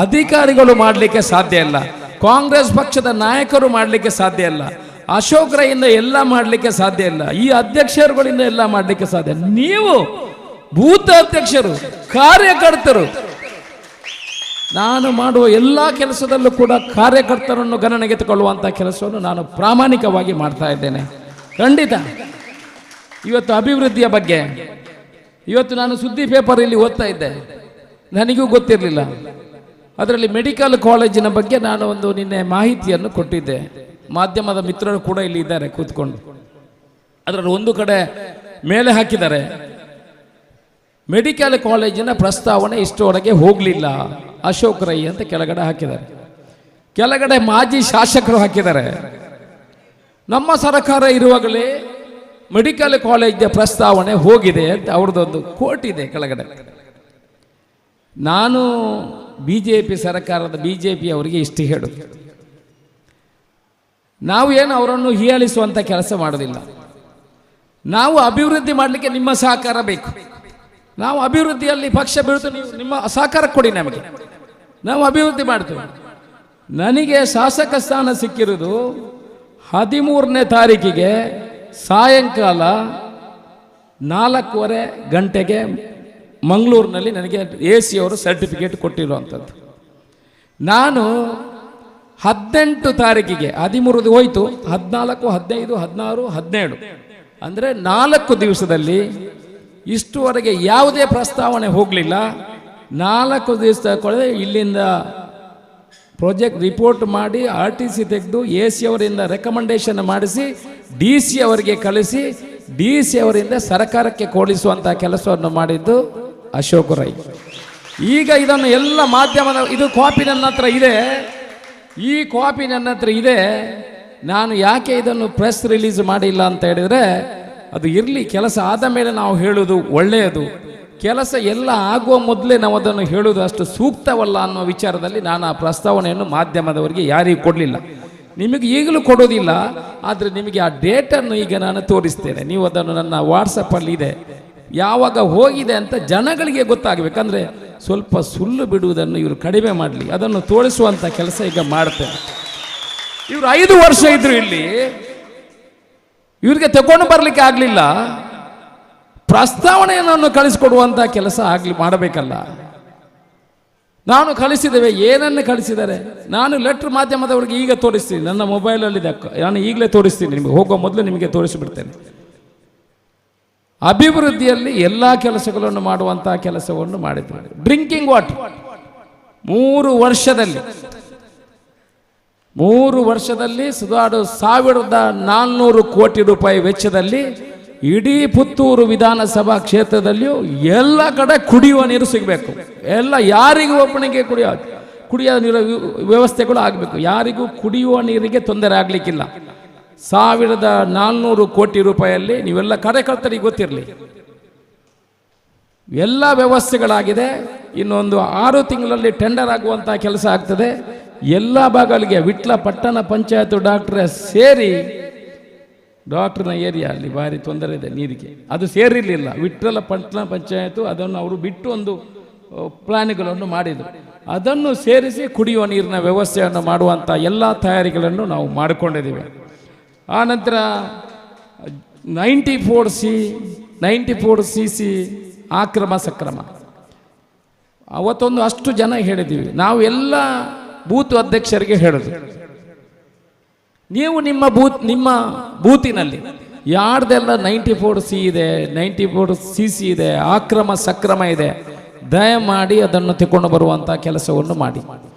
ಅಧಿಕಾರಿಗಳು ಮಾಡಲಿಕ್ಕೆ ಸಾಧ್ಯ ಇಲ್ಲ, ಕಾಂಗ್ರೆಸ್ ಪಕ್ಷದ ನಾಯಕರು ಮಾಡಲಿಕ್ಕೆ ಸಾಧ್ಯ ಇಲ್ಲ, ಅಶೋಕ್ ರೈಯಿಂದ ಎಲ್ಲ ಮಾಡಲಿಕ್ಕೆ ಸಾಧ್ಯ ಇಲ್ಲ, ಈ ಅಧ್ಯಕ್ಷರುಗಳಿಂದ ಎಲ್ಲ ಮಾಡಲಿಕ್ಕೆ ಸಾಧ್ಯ. ನೀವು ಬೂತ್ ಅಧ್ಯಕ್ಷರು, ಕಾರ್ಯಕರ್ತರು, ನಾನು ಮಾಡುವ ಎಲ್ಲ ಕೆಲಸದಲ್ಲೂ ಕೂಡ ಕಾರ್ಯಕರ್ತರನ್ನು ಗಣನೆಗೆ ತಗೊಳ್ಳುವಂಥ ಕೆಲಸವನ್ನು ನಾನು ಪ್ರಾಮಾಣಿಕವಾಗಿ ಮಾಡ್ತಾ ಇದ್ದೇನೆ. ಖಂಡಿತ ಇವತ್ತು ಅಭಿವೃದ್ಧಿಯ ಬಗ್ಗೆ ಇವತ್ತು ನಾನು ಸುದ್ದಿ ಪೇಪರ್ ಇಲ್ಲಿ ಓದ್ತಾ ಇದ್ದೆ, ನನಗೂ ಗೊತ್ತಿರಲಿಲ್ಲ. ಅದರಲ್ಲಿ ಮೆಡಿಕಲ್ ಕಾಲೇಜಿನ ಬಗ್ಗೆ ನಾನು ಒಂದು ನಿನ್ನೆ ಮಾಹಿತಿಯನ್ನು ಕೊಟ್ಟಿದ್ದೆ. ಮಾಧ್ಯಮದ ಮಿತ್ರರು ಕೂಡ ಇಲ್ಲಿ ಇದ್ದಾರೆ ಕೂತ್ಕೊಂಡು. ಅದರಲ್ಲಿ ಒಂದು ಕಡೆ ಮೇಲೆ ಹಾಕಿದ್ದಾರೆ, ಮೆಡಿಕಲ್ ಕಾಲೇಜಿನ ಪ್ರಸ್ತಾವನೆ ಇಷ್ಟರವರೆಗೆ ಹೋಗಲಿಲ್ಲ ಅಶೋಕ್ ರೈ ಅಂತ ಕೆಳಗಡೆ ಹಾಕಿದ್ದಾರೆ. ಕೆಳಗಡೆ ಮಾಜಿ ಶಾಸಕರು ಹಾಕಿದ್ದಾರೆ, ನಮ್ಮ ಸರ್ಕಾರ ಇರುವಾಗಲೇ ಮೆಡಿಕಲ್ ಕಾಲೇಜ್ ಪ್ರಸ್ತಾವನೆ ಹೋಗಿದೆ ಅಂತ ಅವ್ರದ್ದೊಂದು ಕೋಟ್ ಇದೆ ಕೆಳಗಡೆ. ನಾನು ಬಿಜೆಪಿ ಸರ್ಕಾರದ ಬಿಜೆಪಿ ಅವರಿಗೆ ಇಷ್ಟು ಹೇಳುದು, ನಾವು ಏನು ಅವರನ್ನು ಹೀಯಾಳಿಸುವಂಥ ಕೆಲಸ ಮಾಡೋದಿಲ್ಲ. ನಾವು ಅಭಿವೃದ್ಧಿ ಮಾಡಲಿಕ್ಕೆ ನಿಮ್ಮ ಸಹಕಾರ ಬೇಕು. ನಾವು ಅಭಿವೃದ್ಧಿಯಲ್ಲಿ ಪಕ್ಷ ಬೀಳ್ತು, ನೀವು ನಿಮ್ಮ ಸಹಕಾರ ಕೊಡಿ ನಮಗೆ, ನಾವು ಅಭಿವೃದ್ಧಿ ಮಾಡ್ತೇವೆ. ನನಗೆ ಶಾಸಕ ಸ್ಥಾನ ಸಿಕ್ಕಿರೋದು 13ನೇ ತಾರೀಕಿಗೆ ಸಾಯಂಕಾಲ 4:15 ಗಂಟೆಗೆ ಮಂಗಳೂರಿನಲ್ಲಿ ನನಗೆ AC ಅವರು ಸರ್ಟಿಫಿಕೇಟ್ ಕೊಟ್ಟಿರುವಂಥದ್ದು. ನಾನು 18 ತಾರೀಕಿಗೆ 13 ಹೋಯ್ತು, 14, 15, 16, 17 ಅಂದರೆ 4 ದಿವಸದಲ್ಲಿ ಇಷ್ಟುವರೆಗೆ ಯಾವುದೇ ಪ್ರಸ್ತಾವನೆ ಹೋಗಲಿಲ್ಲ. 4 ದಿವಸ ಕೊಡದೆ ಇಲ್ಲಿಂದ ಪ್ರಾಜೆಕ್ಟ್ ರಿಪೋರ್ಟ್ ಮಾಡಿ RTC ತೆಗೆದು AC ಅವರಿಂದ ರೆಕಮೆಂಡೇಶನ್ ಮಾಡಿಸಿ DC ಅವರಿಗೆ ಕಳಿಸಿ DC ಅವರಿಂದ ಸರ್ಕಾರಕ್ಕೆ ಕೊಡಿಸುವಂಥ ಕೆಲಸವನ್ನು ಮಾಡಿದ್ದು ಅಶೋಕ್ ರೈ. ಈಗ ಇದನ್ನು ಎಲ್ಲ ಮಾಧ್ಯಮದ ಇದು ಕಾಪಿ ನನ್ನ ಹತ್ರ ಇದೆ, ಈ ಕಾಪಿ ನನ್ನ ಹತ್ರ ಇದೆ. ನಾನು ಯಾಕೆ ಇದನ್ನು ಪ್ರೆಸ್ ರಿಲೀಸ್ ಮಾಡಿಲ್ಲ ಅಂತ ಹೇಳಿದರೆ, ಅದು ಇರಲಿ, ಕೆಲಸ ಆದ ಮೇಲೆ ನಾವು ಹೇಳೋದು ಒಳ್ಳೆಯದು. ಕೆಲಸ ಎಲ್ಲ ಆಗುವ ಮೊದಲೇ ನಾವು ಅದನ್ನು ಹೇಳೋದು ಅಷ್ಟು ಸೂಕ್ತವಲ್ಲ ಅನ್ನೋ ವಿಚಾರದಲ್ಲಿ ನಾನು ಆ ಪ್ರಸ್ತಾವನೆಯನ್ನು ಮಾಧ್ಯಮದವರಿಗೆ ಯಾರಿಗೂ ಕೊಡಲಿಲ್ಲ. ನಿಮಗೆ ಈಗಲೂ ಕೊಡೋದಿಲ್ಲ, ಆದರೆ ನಿಮಗೆ ಆ ಡೇಟನ್ನು ಈಗ ನಾನು ತೋರಿಸ್ತೇನೆ. ನೀವು ಅದನ್ನು ನನ್ನ ವಾಟ್ಸಪ್ಪಲ್ಲಿ ಇದೆ, ಯಾವಾಗ ಹೋಗಿದೆ ಅಂತ ಜನಗಳಿಗೆ ಗೊತ್ತಾಗಬೇಕಂದ್ರೆ ಸ್ವಲ್ಪ ಸುಳ್ಳು ಬಿಡುವುದನ್ನು ಇವರು ಕಡಿಮೆ ಮಾಡಲಿ, ಅದನ್ನು ತೋರಿಸುವಂಥ ಕೆಲಸ ಈಗ ಮಾಡ್ತೇನೆ. ಇವರು 5 ವರ್ಷ ಇದ್ರು ಇಲ್ಲಿ, ಇವ್ರಿಗೆ ತಗೊಂಡು ಬರ್ಲಿಕ್ಕೆ ಆಗ್ಲಿಲ್ಲ, ಪ್ರಸ್ತಾವನೆಯನ್ನು ಕಳಿಸಿಕೊಡುವಂತ ಕೆಲಸ ಮಾಡಬೇಕಲ್ಲ. ನಾನು ಕಳಿಸಿದ್ದೇವೆ, ಏನನ್ನು ಕಳಿಸಿದ್ದಾರೆ? ನಾನು ಲೆಟರ್ ಮಾಧ್ಯಮದವರಿಗೆ ಈಗ ತೋರಿಸ್ತೀನಿ, ನನ್ನ ಮೊಬೈಲಲ್ಲಿ ನಾನು ಈಗಲೇ ತೋರಿಸ್ತೀನಿ, ನಿಮಗೆ ಹೋಗುವ ಮೊದಲು ನಿಮಗೆ ತೋರಿಸಿಬಿಡ್ತೇನೆ. ಅಭಿವೃದ್ಧಿಯಲ್ಲಿ ಎಲ್ಲ ಕೆಲಸಗಳನ್ನು ಮಾಡುವಂತಹ ಕೆಲಸವನ್ನು ಮಾಡಿದ್ದಾರೆ. ಡ್ರಿಂಕಿಂಗ್ ವಾಟರ್ 3 ವರ್ಷದಲ್ಲಿ ಸುಮಾರು 1400 ಕೋಟಿ ರೂಪಾಯಿ ವೆಚ್ಚದಲ್ಲಿ ಇಡೀ ಪುತ್ತೂರು ವಿಧಾನಸಭಾ ಕ್ಷೇತ್ರದಲ್ಲಿಯೂ ಎಲ್ಲ ಕಡೆ ಕುಡಿಯುವ ನೀರು ಸಿಗಬೇಕು. ಎಲ್ಲ ಯಾರಿಗೂ ಒಬ್ಬನಿಗೆ ಕುಡಿಯುವ ನೀರು ವ್ಯವಸ್ಥೆಗಳು ಆಗಬೇಕು. ಯಾರಿಗೂ ಕುಡಿಯುವ ನೀರಿಗೆ ತೊಂದರೆ ಆಗಲಿಕ್ಕಿಲ್ಲ. 1400 ಕೋಟಿ ರೂಪಾಯಿಯಲ್ಲಿ ನೀವೆಲ್ಲ ಕಾರ್ಯಕರ್ತರಿಗೆ ಗೊತ್ತಿರಲಿ, ಎಲ್ಲ ವ್ಯವಸ್ಥೆಗಳಾಗಿದೆ. ಇನ್ನೊಂದು 6 ತಿಂಗಳಲ್ಲಿ ಟೆಂಡರ್ ಆಗುವಂಥ ಕೆಲಸ ಆಗ್ತದೆ. ಎಲ್ಲ ಭಾಗಗಳಿಗೆ ವಿಟ್ಲ ಪಟ್ಟಣ ಪಂಚಾಯತ್ ಡಾಕ್ಟ್ರೇ ಸೇರಿ, ಡಾಕ್ಟ್ರನ ಏರಿಯಾ ಅಲ್ಲಿ ಭಾರಿ ತೊಂದರೆ ಇದೆ ನೀರಿಗೆ, ಅದು ಸೇರಿರಲಿಲ್ಲ. ವಿಟ್ಲ ಪಟ್ಟಣ ಪಂಚಾಯತ್ ಅದನ್ನು ಅವರು ಬಿಟ್ಟು ಒಂದು ಪ್ಲಾನ್ಗಳನ್ನು ಮಾಡಿದರು. ಅದನ್ನು ಸೇರಿಸಿ ಕುಡಿಯುವ ನೀರಿನ ವ್ಯವಸ್ಥೆಯನ್ನು ಮಾಡುವಂಥ ಎಲ್ಲ ತಯಾರಿಗಳನ್ನು ನಾವು ಮಾಡಿಕೊಂಡಿದ್ದೀವಿ. ಆನಂತರ 94CC ಆಕ್ರಮ ಸಕ್ರಮ, ಅವತ್ತೊಂದು ಅಷ್ಟು ಜನ ಹೇಳಿದ್ದೀವಿ ನಾವು. ಎಲ್ಲ ಬೂತ್ ಅಧ್ಯಕ್ಷರಿಗೆ ಹೇಳೋದು, ನೀವು ನಿಮ್ಮ ಬೂತಿನಲ್ಲಿ ಯಾರ್ದೆಲ್ಲ 94C ಇದೆ, 94CC ಇದೆ, ಆಕ್ರಮ ಸಕ್ರಮ ಇದೆ, ದಯಮಾಡಿ ಅದನ್ನು ತಗೊಂಡು ಬರುವಂಥ ಕೆಲಸವನ್ನು ಮಾಡಿ.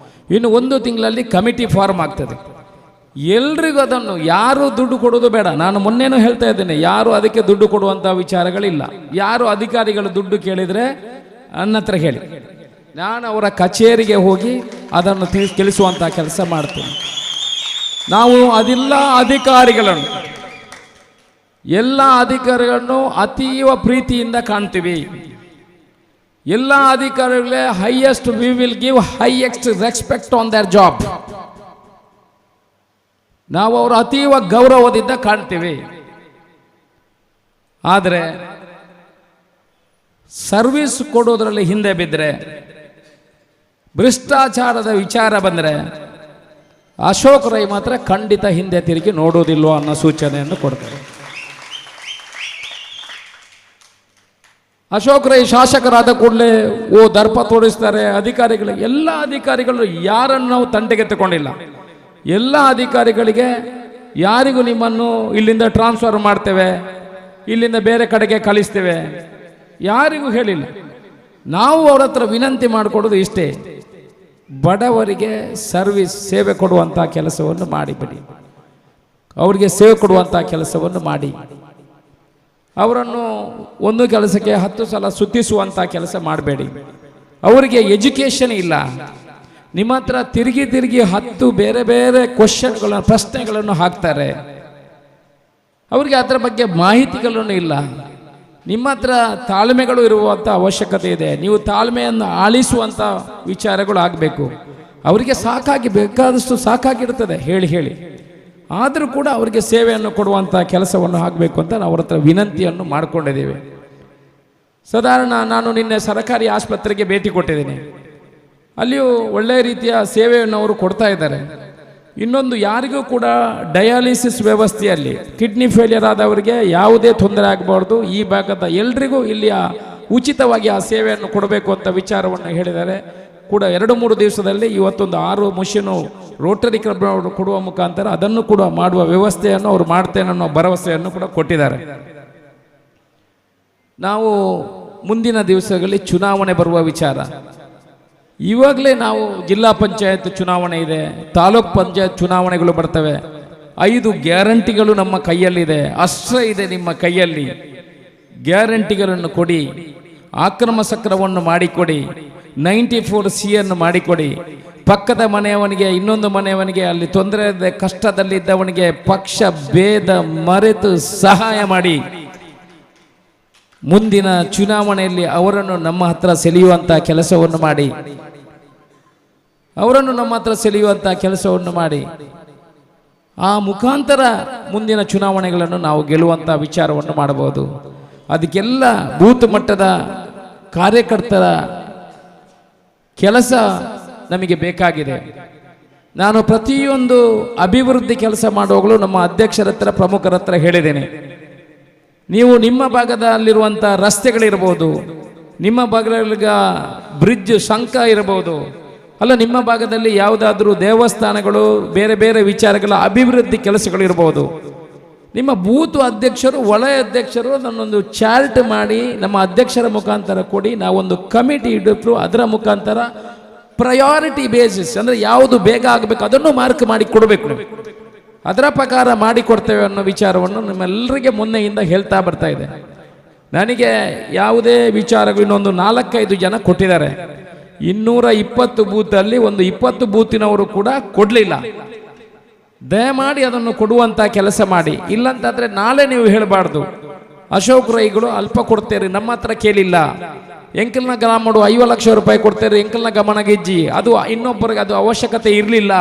ಇನ್ನು 1 ತಿಂಗಳಲ್ಲಿ ಕಮಿಟಿ ಫಾರ್ಮ್ ಆಗ್ತದೆ. ಎಲ್ರಿಗೂ ಅದನ್ನು, ಯಾರು ದುಡ್ಡು ಕೊಡೋದು ಬೇಡ. ನಾನು ಮೊನ್ನೆನೂ ಹೇಳ್ತಾ ಇದ್ದೇನೆ, ಯಾರು ಅದಕ್ಕೆ ದುಡ್ಡು ಕೊಡುವಂಥ ವಿಚಾರಗಳಿಲ್ಲ. ಯಾರು ಅಧಿಕಾರಿಗಳು ದುಡ್ಡು ಕೇಳಿದರೆ ನನ್ನ ಹತ್ರ ಹೇಳಿ, ನಾನು ಅವರ ಕಚೇರಿಗೆ ಹೋಗಿ ಅದನ್ನು ತಿಳಿಸುವಂಥ ಕೆಲಸ ಮಾಡ್ತೀನಿ. ನಾವು ಎಲ್ಲ ಅಧಿಕಾರಿಗಳನ್ನು ಅತೀವ ಪ್ರೀತಿಯಿಂದ ಕಾಣ್ತೀವಿ. ಎಲ್ಲ ಅಧಿಕಾರಿಗಳೇ highest, we will give highest respect on there job. ನಾವು ಅವರು ಅತೀವ ಗೌರವದಿಂದ ಕಾಣ್ತೀವಿ. ಆದರೆ ಸರ್ವಿಸ್ ಕೊಡೋದ್ರಲ್ಲಿ ಹಿಂದೆ ಬಿದ್ದರೆ, ಭ್ರಷ್ಟಾಚಾರದ ವಿಚಾರ ಬಂದರೆ ಅಶೋಕ್ ರೈ ಮಾತ್ರ ಖಂಡಿತ ಹಿಂದೆ ತಿರುಗಿ ನೋಡೋದಿಲ್ವೋ ಅನ್ನೋ ಸೂಚನೆಯನ್ನು ಕೊಡ್ತಾರೆ. ಅಶೋಕ್ ರೈ ಶಾಸಕರಾದ ಕೂಡಲೇ ದರ್ಪ ತೋರಿಸ್ತಾರೆ ಅಧಿಕಾರಿಗಳು. ಎಲ್ಲ ಅಧಿಕಾರಿಗಳು ಯಾರನ್ನು ನಾವು ತಂಟೆಗೆ ತಗೊಂಡಿಲ್ಲ. ಎಲ್ಲ ಅಧಿಕಾರಿಗಳಿಗೆ ಯಾರಿಗೂ ನಿಮ್ಮನ್ನು ಇಲ್ಲಿಂದ ಟ್ರಾನ್ಸ್ಫರ್ ಮಾಡ್ತೇವೆ, ಇಲ್ಲಿಂದ ಬೇರೆ ಕಡೆಗೆ ಕಳಿಸ್ತೇವೆ ಯಾರಿಗೂ ಹೇಳಿಲ್ಲ. ನಾವು ಅವ್ರ ಹತ್ರ ವಿನಂತಿ ಮಾಡಿಕೊಡೋದು ಇಷ್ಟೇ, ಬಡವರಿಗೆ ಸರ್ವಿಸ್ ಸೇವೆ ಕೊಡುವಂಥ ಕೆಲಸವನ್ನು ಮಾಡಿಬಿಡಿ, ಅವರಿಗೆ ಸೇವೆ ಕೊಡುವಂಥ ಕೆಲಸವನ್ನು ಮಾಡಿ. ಅವರನ್ನು ಒಂದು ಕೆಲಸಕ್ಕೆ 10 ಸಲ ಸುತ್ತಿಸುವಂಥ ಕೆಲಸ ಮಾಡಬೇಡಿ. ಅವರಿಗೆ ಎಜುಕೇಷನ್ ಇಲ್ಲ, ನಿಮ್ಮ ಹತ್ರ ತಿರುಗಿ 10 ಬೇರೆ ಬೇರೆ ಪ್ರಶ್ನೆಗಳನ್ನು ಹಾಕ್ತಾರೆ. ಅವರಿಗೆ ಅದರ ಬಗ್ಗೆ ಮಾಹಿತಿಗಳನ್ನು ಇಲ್ಲ. ನಿಮ್ಮ ಹತ್ರ ತಾಳ್ಮೆಗಳು ಇರುವಂಥ ಅವಶ್ಯಕತೆ ಇದೆ. ನೀವು ತಾಳ್ಮೆಯನ್ನು ಆಳಿಸುವಂಥ ವಿಚಾರಗಳು ಆಗಬೇಕು. ಅವರಿಗೆ ಬೇಕಾದಷ್ಟು ಸಾಕಾಗಿರ್ತದೆ ಹೇಳಿ. ಆದರೂ ಕೂಡ ಅವರಿಗೆ ಸೇವೆಯನ್ನು ಕೊಡುವಂಥ ಕೆಲಸವನ್ನು ಆಗಬೇಕು ಅಂತ ನಾವು ಅವ್ರ ಹತ್ರ ವಿನಂತಿಯನ್ನು ಮಾಡಿಕೊಂಡಿದ್ದೇವೆ. ಸಾಧಾರಣ ನಾನು ನಿನ್ನೆ ಸರ್ಕಾರಿ ಆಸ್ಪತ್ರೆಗೆ ಭೇಟಿ ಕೊಟ್ಟಿದ್ದೀನಿ. ಅಲ್ಲಿಯೂ ಒಳ್ಳೆಯ ರೀತಿಯ ಸೇವೆಯನ್ನು ಅವರು ಕೊಡ್ತಾ ಇದ್ದಾರೆ. ಇನ್ನೊಂದು, ಯಾರಿಗೂ ಕೂಡ ಡಯಾಲಿಸಿಸ್ ವ್ಯವಸ್ಥೆಯಲ್ಲಿ ಕಿಡ್ನಿ ಫೇಲಿಯರ್ ಆದವರಿಗೆ ಯಾವುದೇ ತೊಂದರೆ ಆಗಬಾರ್ದು. ಈ ಭಾಗದ ಎಲ್ರಿಗೂ ಇಲ್ಲಿ ಉಚಿತವಾಗಿ ಆ ಸೇವೆಯನ್ನು ಕೊಡಬೇಕು ಅಂತ ವಿಚಾರವನ್ನು ಹೇಳಿದ್ದಾರೆ. ಕೂಡ 2-3 ದಿವಸದಲ್ಲಿ ಇವತ್ತೊಂದು 6 ಮಷೀನು ರೋಟರಿ ಕ್ಲಬ್ ಕೊಡುವ ಮುಖಾಂತರ ಅದನ್ನು ಕೂಡ ಮಾಡುವ ವ್ಯವಸ್ಥೆಯನ್ನು ಅವರು ಮಾಡ್ತೇನೆ ಅನ್ನೋ ಭರವಸೆಯನ್ನು ಕೂಡ ಕೊಟ್ಟಿದ್ದಾರೆ. ನಾವು ಮುಂದಿನ ದಿವಸಗಳಲ್ಲಿ ಚುನಾವಣೆ ಬರುವ ವಿಚಾರ, ಇವಾಗಲೇ ನಾವು ಜಿಲ್ಲಾ ಪಂಚಾಯತ್ ಚುನಾವಣೆ ಇದೆ, ತಾಲೂಕ್ ಪಂಚಾಯತ್ ಚುನಾವಣೆಗಳು ಬರ್ತವೆ. 5 ಗ್ಯಾರಂಟಿಗಳು ನಮ್ಮ ಕೈಯಲ್ಲಿದೆ, ಅಸ್ತ್ರ ಇದೆ ನಿಮ್ಮ ಕೈಯಲ್ಲಿ. ಗ್ಯಾರಂಟಿಗಳನ್ನು ಕೊಡಿ, ಆಕ್ರಮ ಸಕ್ರಮವನ್ನು ಮಾಡಿಕೊಡಿ, 94C ಅನ್ನು ಮಾಡಿಕೊಡಿ. ಪಕ್ಕದ ಮನೆಯವನಿಗೆ, ಇನ್ನೊಂದು ಮನೆಯವನಿಗೆ ಅಲ್ಲಿ ತೊಂದರೆ ಇದೆ, ಕಷ್ಟದಲ್ಲಿದ್ದವನಿಗೆ ಪಕ್ಷ ಭೇದ ಮರೆತು ಸಹಾಯ ಮಾಡಿ. ಮುಂದಿನ ಚುನಾವಣೆಯಲ್ಲಿ ಅವರನ್ನು ನಮ್ಮ ಹತ್ರ ಸೆಳೆಯುವಂಥ ಕೆಲಸವನ್ನು ಮಾಡಿ, ಆ ಮುಖಾಂತರ ಮುಂದಿನ ಚುನಾವಣೆಗಳನ್ನು ನಾವು ಗೆಲ್ಲುವಂಥ ವಿಚಾರವನ್ನು ಮಾಡಬಹುದು. ಅದಕ್ಕೆಲ್ಲ ಬೂತ್ ಮಟ್ಟದ ಕಾರ್ಯಕರ್ತರ ಕೆಲಸ ನಮಗೆ ಬೇಕಾಗಿದೆ. ನಾನು ಪ್ರತಿಯೊಂದು ಅಭಿವೃದ್ಧಿ ಕೆಲಸ ಮಾಡುವಾಗಲೂ ನಮ್ಮ ಅಧ್ಯಕ್ಷರ ಹತ್ರ ಪ್ರಮುಖರ ಹತ್ರ ಹೇಳಿದ್ದೇನೆ, ನೀವು ನಿಮ್ಮ ಭಾಗದಲ್ಲಿರುವಂಥ ರಸ್ತೆಗಳಿರ್ಬೋದು, ನಿಮ್ಮ ಭಾಗದಾಗ ಬ್ರಿಡ್ಜ್ ಶಂಕ ಇರ್ಬೋದು, ಅಲ್ಲ ನಿಮ್ಮ ಭಾಗದಲ್ಲಿ ಯಾವುದಾದ್ರೂ ದೇವಸ್ಥಾನಗಳು ಬೇರೆ ಬೇರೆ ವಿಚಾರಗಳ ಅಭಿವೃದ್ಧಿ ಕೆಲಸಗಳಿರ್ಬೋದು, ನಿಮ್ಮ ಬೂತು ಅಧ್ಯಕ್ಷರು ವಲಯ ಅಧ್ಯಕ್ಷರು ನನ್ನೊಂದು ಚಾರ್ಟ್ ಮಾಡಿ ನಮ್ಮ ಅಧ್ಯಕ್ಷರ ಮುಖಾಂತರ ಕೊಡಿ, ನಾವೊಂದು ಕಮಿಟಿ ಇಟ್ಟು ಅದರ ಮುಖಾಂತರ ಪ್ರಯಾರಿಟಿ ಬೇಸಿಸ್ ಅಂದರೆ ಯಾವುದು ಬೇಗ ಆಗಬೇಕು ಅದನ್ನು ಮಾರ್ಕ್ ಮಾಡಿ ಕೊಡಬೇಕು, ಅದರ ಪ್ರಕಾರ ಮಾಡಿಕೊಡ್ತೇವೆ ಅನ್ನೋ ವಿಚಾರವನ್ನು ನಿಮ್ಮೆಲ್ಲರಿಗೆ ಮೊನ್ನೆಯಿಂದ ಹೇಳ್ತಾ ಬರ್ತಾ ಇದೆ. ನನಗೆ ಯಾವುದೇ ವಿಚಾರಗಳು ಇನ್ನೊಂದು 4-5 ಜನ ಕೊಟ್ಟಿದ್ದಾರೆ, 220 ಬೂತಲ್ಲಿ ಒಂದು 20 ಬೂತಿನವರು ಕೂಡ ಕೊಡಲಿಲ್ಲ. ದಯಮಾಡಿ ಅದನ್ನು ಕೊಡುವಂಥ ಕೆಲಸ ಮಾಡಿ, ಇಲ್ಲಂತಾದರೆ ನಾಳೆ ನೀವು ಹೇಳಬಾರ್ದು ಅಶೋಕ್ ರೈಗಳು ಅಲ್ಪ ಕೊಡ್ತೇರಿ ನಮ್ಮ ಹತ್ರ ಕೇಳಿಲ್ಲ, ಎಂಕಲ್ನ ಗ್ರಾಮಡು 5 ಲಕ್ಷ ರೂಪಾಯಿ ಕೊಡ್ತೇರಿ ಎಂಕಲ್ನ ಗಮನ ಗೆಜ್ಜಿ, ಅದು ಇನ್ನೊಬ್ಬರಿಗೆ ಅದು ಅವಶ್ಯಕತೆ ಇರಲಿಲ್ಲ.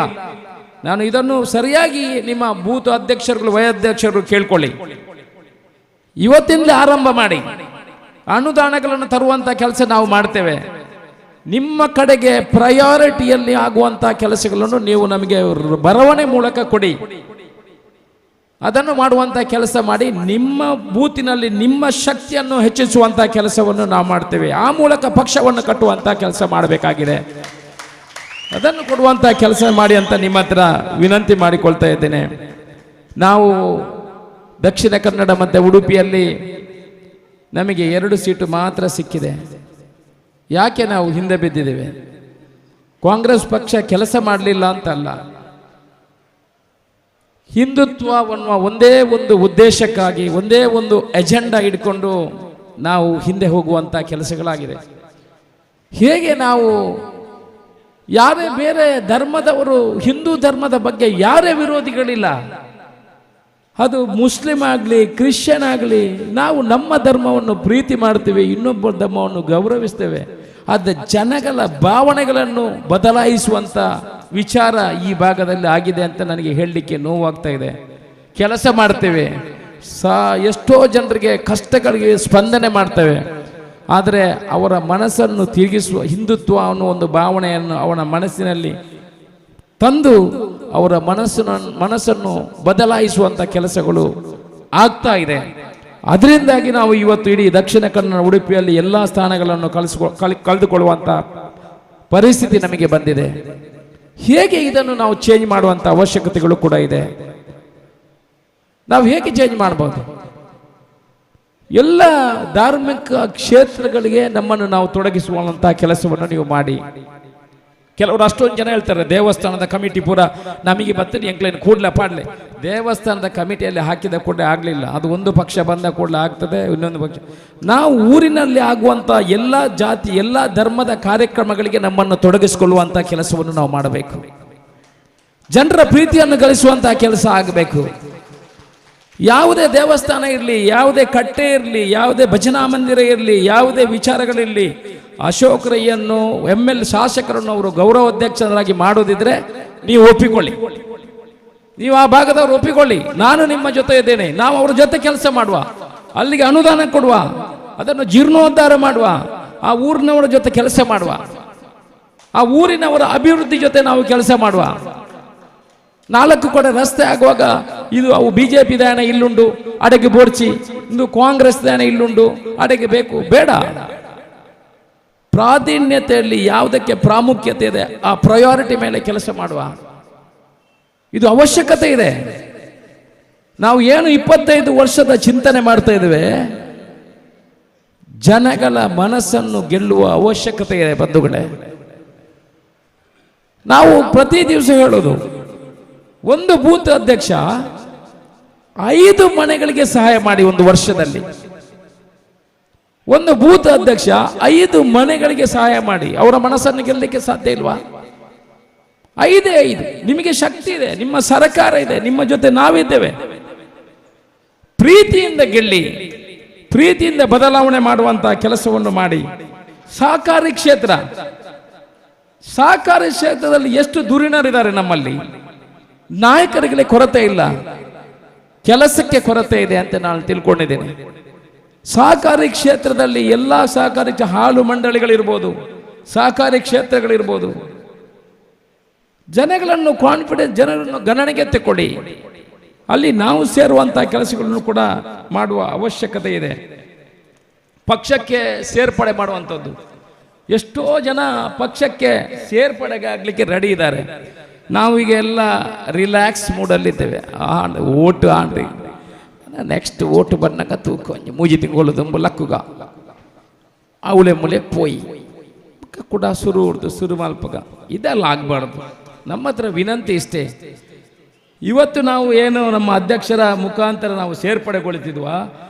ನಾನು ಇದನ್ನು ಸರಿಯಾಗಿ ನಿಮ್ಮ ಬೂತ್ ಅಧ್ಯಕ್ಷರುಗಳು ವಯಾಧ್ಯಕ್ಷರು ಕೇಳ್ಕೊಳ್ಳಿ, ಇವತ್ತಿಂದ ಆರಂಭ ಮಾಡಿ ಅನುದಾನಗಳನ್ನು ತರುವಂಥ ಕೆಲಸ ನಾವು ಮಾಡ್ತೇವೆ. ನಿಮ್ಮ ಕಡೆಗೆ ಪ್ರಯಾರಿಟಿಯಲ್ಲಿ ಆಗುವಂಥ ಕೆಲಸಗಳನ್ನು ನೀವು ನಮಗೆ ಬರವಣೆ ಮೂಲಕ ಕೊಡಿ, ಅದನ್ನು ಮಾಡುವಂಥ ಕೆಲಸ ಮಾಡಿ. ನಿಮ್ಮ ಬೂತಿನಲ್ಲಿ ನಿಮ್ಮ ಶಕ್ತಿಯನ್ನು ಹೆಚ್ಚಿಸುವಂಥ ಕೆಲಸವನ್ನು ನಾವು ಮಾಡ್ತೇವೆ, ಆ ಮೂಲಕ ಪಕ್ಷವನ್ನು ಕಟ್ಟುವಂಥ ಕೆಲಸ ಮಾಡಬೇಕಾಗಿದೆ. ಅದನ್ನು ಕೊಡುವಂಥ ಕೆಲಸ ಮಾಡಿ ಅಂತ ನಿಮ್ಮ ಹತ್ರ ವಿನಂತಿ ಮಾಡಿಕೊಳ್ತಾ ಇದ್ದೇನೆ. ನಾವು ದಕ್ಷಿಣ ಕನ್ನಡ ಮತ್ತು ಉಡುಪಿಯಲ್ಲಿ ನಮಗೆ 2 ಸೀಟು ಮಾತ್ರ ಸಿಕ್ಕಿದೆ. ಯಾಕೆ ನಾವು ಹಿಂದೆ ಬಿದ್ದಿದ್ದೇವೆ? ಕಾಂಗ್ರೆಸ್ ಪಕ್ಷ ಕೆಲಸ ಮಾಡಲಿಲ್ಲ ಅಂತಲ್ಲ, ಹಿಂದುತ್ವವನ್ನು ಒಂದೇ ಒಂದು ಉದ್ದೇಶಕ್ಕಾಗಿ ಒಂದೇ ಒಂದು ಎಜೆಂಡಾ ಇಟ್ಕೊಂಡು ನಾವು ಹಿಂದೆ ಹೋಗುವಂಥ ಕೆಲಸಗಳಾಗಿದೆ. ಹೇಗೆ ನಾವು ಯಾರೇ ಬೇರೆ ಧರ್ಮದವರು, ಹಿಂದೂ ಧರ್ಮದ ಬಗ್ಗೆ ಯಾರೇ ವಿರೋಧಿಗಳಿಲ್ಲ, ಅದು ಮುಸ್ಲಿಂ ಆಗಲಿ ಕ್ರಿಶ್ಚಿಯನ್ ಆಗಲಿ, ನಾವು ನಮ್ಮ ಧರ್ಮವನ್ನು ಪ್ರೀತಿ ಮಾಡ್ತೀವಿ, ಇನ್ನೊಬ್ಬ ಧರ್ಮವನ್ನು ಗೌರವಿಸ್ತೇವೆ. ಅದು ಜನಗಳ ಭಾವನೆಗಳನ್ನು ಬದಲಾಯಿಸುವಂಥ ವಿಚಾರ ಈ ಭಾಗದಲ್ಲಿ ಆಗಿದೆ ಅಂತ ನನಗೆ ಹೇಳಲಿಕ್ಕೆ ನೋವಾಗ್ತಾ ಇದೆ. ಕೆಲಸ ಮಾಡ್ತೇವೆ, ಎಷ್ಟೋ ಜನರಿಗೆ ಕಷ್ಟಗಳಿಗೆ ಸ್ಪಂದನೆ ಮಾಡ್ತೇವೆ, ಆದರೆ ಅವರ ಮನಸ್ಸನ್ನು ತಿರುಗಿಸುವ ಹಿಂದುತ್ವ ಅನ್ನೋ ಒಂದು ಭಾವನೆಯನ್ನು ಅವನ ಮನಸ್ಸಿನಲ್ಲಿ ತಂದು ಅವರ ಮನಸ್ಸನ್ನು ಬದಲಾಯಿಸುವಂಥ ಕೆಲಸಗಳು ಆಗ್ತಾ ಇದೆ. ಅದರಿಂದಾಗಿ ನಾವು ಇವತ್ತು ಇಡೀ ದಕ್ಷಿಣ ಕನ್ನಡ ಉಡುಪಿಯಲ್ಲಿ ಎಲ್ಲ ಸ್ಥಾನಗಳನ್ನು ಕಳೆದುಕೊಳ್ಳುವಂಥ ಪರಿಸ್ಥಿತಿ ನಮಗೆ ಬಂದಿದೆ. ಹೇಗೆ ಇದನ್ನು ನಾವು ಚೇಂಜ್ ಮಾಡುವಂಥ ಅವಶ್ಯಕತೆಗಳು ಕೂಡ ಇದೆ. ನಾವು ಹೇಗೆ ಚೇಂಜ್ ಮಾಡ್ಬೋದು? ಎಲ್ಲ ಧಾರ್ಮಿಕ ಕ್ಷೇತ್ರಗಳಿಗೆ ನಮ್ಮನ್ನು ನಾವು ತೊಡಗಿಸುವಂಥ ಕೆಲಸವನ್ನು ನೀವು ಮಾಡಿ. ಕೆಲವರು ಅಷ್ಟೊಂದು ಜನ ಹೇಳ್ತಾರೆ ದೇವಸ್ಥಾನದ ಕಮಿಟಿ ಪೂರ ನಮಗೆ ಬರ್ತದೆ ಎಂಕ್ಲೈನ್ ಕೂಡಲೇ ಪಾಡಲೆ. ದೇವಸ್ಥಾನದ ಕಮಿಟಿಯಲ್ಲಿ ಹಾಕಿದ ಕೂಡಲೇ ಆಗಲಿಲ್ಲ, ಅದು ಒಂದು ಪಕ್ಷ ಬಂದ ಕೂಡಲೇ ಆಗ್ತದೆ, ಇನ್ನೊಂದು ಪಕ್ಷ. ನಾವು ಊರಿನಲ್ಲಿ ಆಗುವಂಥ ಎಲ್ಲ ಜಾತಿ ಎಲ್ಲ ಧರ್ಮದ ಕಾರ್ಯಕ್ರಮಗಳಿಗೆ ನಮ್ಮನ್ನು ತೊಡಗಿಸಿಕೊಳ್ಳುವಂಥ ಕೆಲಸವನ್ನು ನಾವು ಮಾಡಬೇಕು. ಜನರ ಪ್ರೀತಿಯನ್ನು ಗಳಿಸುವಂಥ ಕೆಲಸ ಆಗಬೇಕು. ಯಾವುದೇ ದೇವಸ್ಥಾನ ಇರಲಿ, ಯಾವುದೇ ಕಟ್ಟೆ ಇರಲಿ, ಯಾವುದೇ ಭಜನಾ ಮಂದಿರ ಇರಲಿ, ಯಾವುದೇ ವಿಚಾರಗಳಿರಲಿ, ಅಶೋಕ್ ರೈಯನ್ನು ML ಶಾಸಕರನ್ನು ಅವರು ಗೌರವಾಧ್ಯಕ್ಷರಾಗಿ ಮಾಡೋದಿದ್ರೆ ನೀವು ಒಪ್ಪಿಕೊಳ್ಳಿ, ನೀವು ಆ ಭಾಗದವರು ಒಪ್ಪಿಕೊಳ್ಳಿ, ನಾನು ನಿಮ್ಮ ಜೊತೆ ಇದ್ದೇನೆ, ನಾವು ಅವ್ರ ಜೊತೆ ಕೆಲಸ ಮಾಡುವ, ಅಲ್ಲಿಗೆ ಅನುದಾನ ಕೊಡುವ, ಅದನ್ನು ಜೀರ್ಣೋದ್ಧಾರ ಮಾಡುವ, ಆ ಊರಿನವರ ಜೊತೆ ಕೆಲಸ ಮಾಡುವ, ಆ ಊರಿನವರ ಅಭಿವೃದ್ಧಿ ಜೊತೆ ನಾವು ಕೆಲಸ ಮಾಡುವ. 4 ಕಡೆ ರಸ್ತೆ ಆಗುವಾಗ ಇದು ಅವು BJP ದಾನ ಇಲ್ಲುಂಡು ಅಡೆಗೆ ಬೋರ್ಚಿ, ಇಂದು ಕಾಂಗ್ರೆಸ್ ದಾನ ಇಲ್ಲುಂಡು ಅಡೆಗೆ ಬೇಕು, ಬೇಡ. ಪ್ರಾಧಾನ್ಯತೆಯಲ್ಲಿ ಯಾವುದಕ್ಕೆ ಪ್ರಾಮುಖ್ಯತೆ ಇದೆ ಆ ಪ್ರಯಾರಿಟಿ ಮೇಲೆ ಕೆಲಸ ಮಾಡುವ, ಇದು ಅವಶ್ಯಕತೆ ಇದೆ. ನಾವು ಏನು 25 ವರ್ಷದ ಚಿಂತನೆ ಮಾಡ್ತಾ ಇದ್ದೇವೆ, ಜನಗಳ ಮನಸ್ಸನ್ನು ಗೆಲ್ಲುವ ಅವಶ್ಯಕತೆ ಇದೆ ಬಂಧುಗಳೇ. ನಾವು ಪ್ರತಿ ದಿವಸ ಹೇಳೋದು, ಒಂದು ಬೂತ್ ಅಧ್ಯಕ್ಷ 5 ಮನೆಗಳಿಗೆ ಸಹಾಯ ಮಾಡಿ ಒಂದು ವರ್ಷದಲ್ಲಿ. ಒಂದು ಬೂತ್ ಅಧ್ಯಕ್ಷ 5 ಮನೆಗಳಿಗೆ ಸಹಾಯ ಮಾಡಿ ಅವರ ಮನಸ್ಸನ್ನು ಗೆಲ್ಲಲಿಕ್ಕೆ ಸಾಧ್ಯ ಇಲ್ವಾ? 5 ನಿಮಗೆ ಶಕ್ತಿ ಇದೆ, ನಿಮ್ಮ ಸರ್ಕಾರ ಇದೆ, ನಿಮ್ಮ ಜೊತೆ ನಾವಿದ್ದೇವೆ. ಪ್ರೀತಿಯಿಂದ ಗೆಲ್ಲಿ, ಪ್ರೀತಿಯಿಂದ ಬದಲಾವಣೆ ಮಾಡುವಂತಹ ಕೆಲಸವನ್ನು ಮಾಡಿ. ಸಹಕಾರಿ ಕ್ಷೇತ್ರದಲ್ಲಿ ಎಷ್ಟು ಧುರೀಣರಿದ್ದಾರೆ ನಮ್ಮಲ್ಲಿ. ನಾಯಕರಿಗೆ ಕೊರತೆ ಇಲ್ಲ, ಕೆಲಸಕ್ಕೆ ಕೊರತೆ ಇದೆ ಅಂತ ನಾನು ತಿಳ್ಕೊಂಡಿದ್ದೇನೆ. ಸಹಕಾರಿ ಕ್ಷೇತ್ರದಲ್ಲಿ ಎಲ್ಲ ಸಹಕಾರಿ ಹಾಲು ಮಂಡಳಿಗಳಿರ್ಬೋದು, ಸಹಕಾರಿ ಕ್ಷೇತ್ರಗಳಿರ್ಬೋದು, ಜನಗಳನ್ನು ಕಾನ್ಫಿಡೆನ್ಸ್, ಜನರನ್ನು ಗಣನೆಗೆ ತೆಕ್ಕೊಳ್ಳಿ. ಅಲ್ಲಿ ನಾವು ಸೇರುವಂಥ ಕೆಲಸಗಳನ್ನು ಕೂಡ ಮಾಡುವ ಅವಶ್ಯಕತೆ ಇದೆ. ಪಕ್ಷಕ್ಕೆ ಸೇರ್ಪಡೆ ಮಾಡುವಂಥದ್ದು, ಎಷ್ಟೋ ಜನ ಪಕ್ಷಕ್ಕೆ ಸೇರ್ಪಡೆಗೆ ಆಗಲಿಕ್ಕೆ ರೆಡಿ ಇದ್ದಾರೆ. ನಾವೀಗ ಎಲ್ಲ ರಿಲ್ಯಾಕ್ಸ್ ಮೂಡಲ್ಲಿದ್ದೇವೆ. ಓಟು ಆಡ್ರಿ, ನೆಕ್ಸ್ಟ್ ಓಟು ಬನ್ನಕ ತೂಕ ಮೂಜಿ ತಿಂಗಳು ಲಕ್ಕುಗ ಅವಳೆ ಮುಲೆ ಪೋಯಿ ಕೂಡ ಶುರು ಮಲ್ಪಗ ಇದೆಲ್ಲ ಆಗಬಾರ್ದು. ನಮ್ಮ ಹತ್ರ ವಿನಂತಿ ಇಷ್ಟೇ, ಇವತ್ತು ನಾವು ಏನು ನಮ್ಮ ಅಧ್ಯಕ್ಷರ ಮುಖಾಂತರ ನಾವು ಸೇರ್ಪಡೆಗೊಳ್ತಿದ್ವ,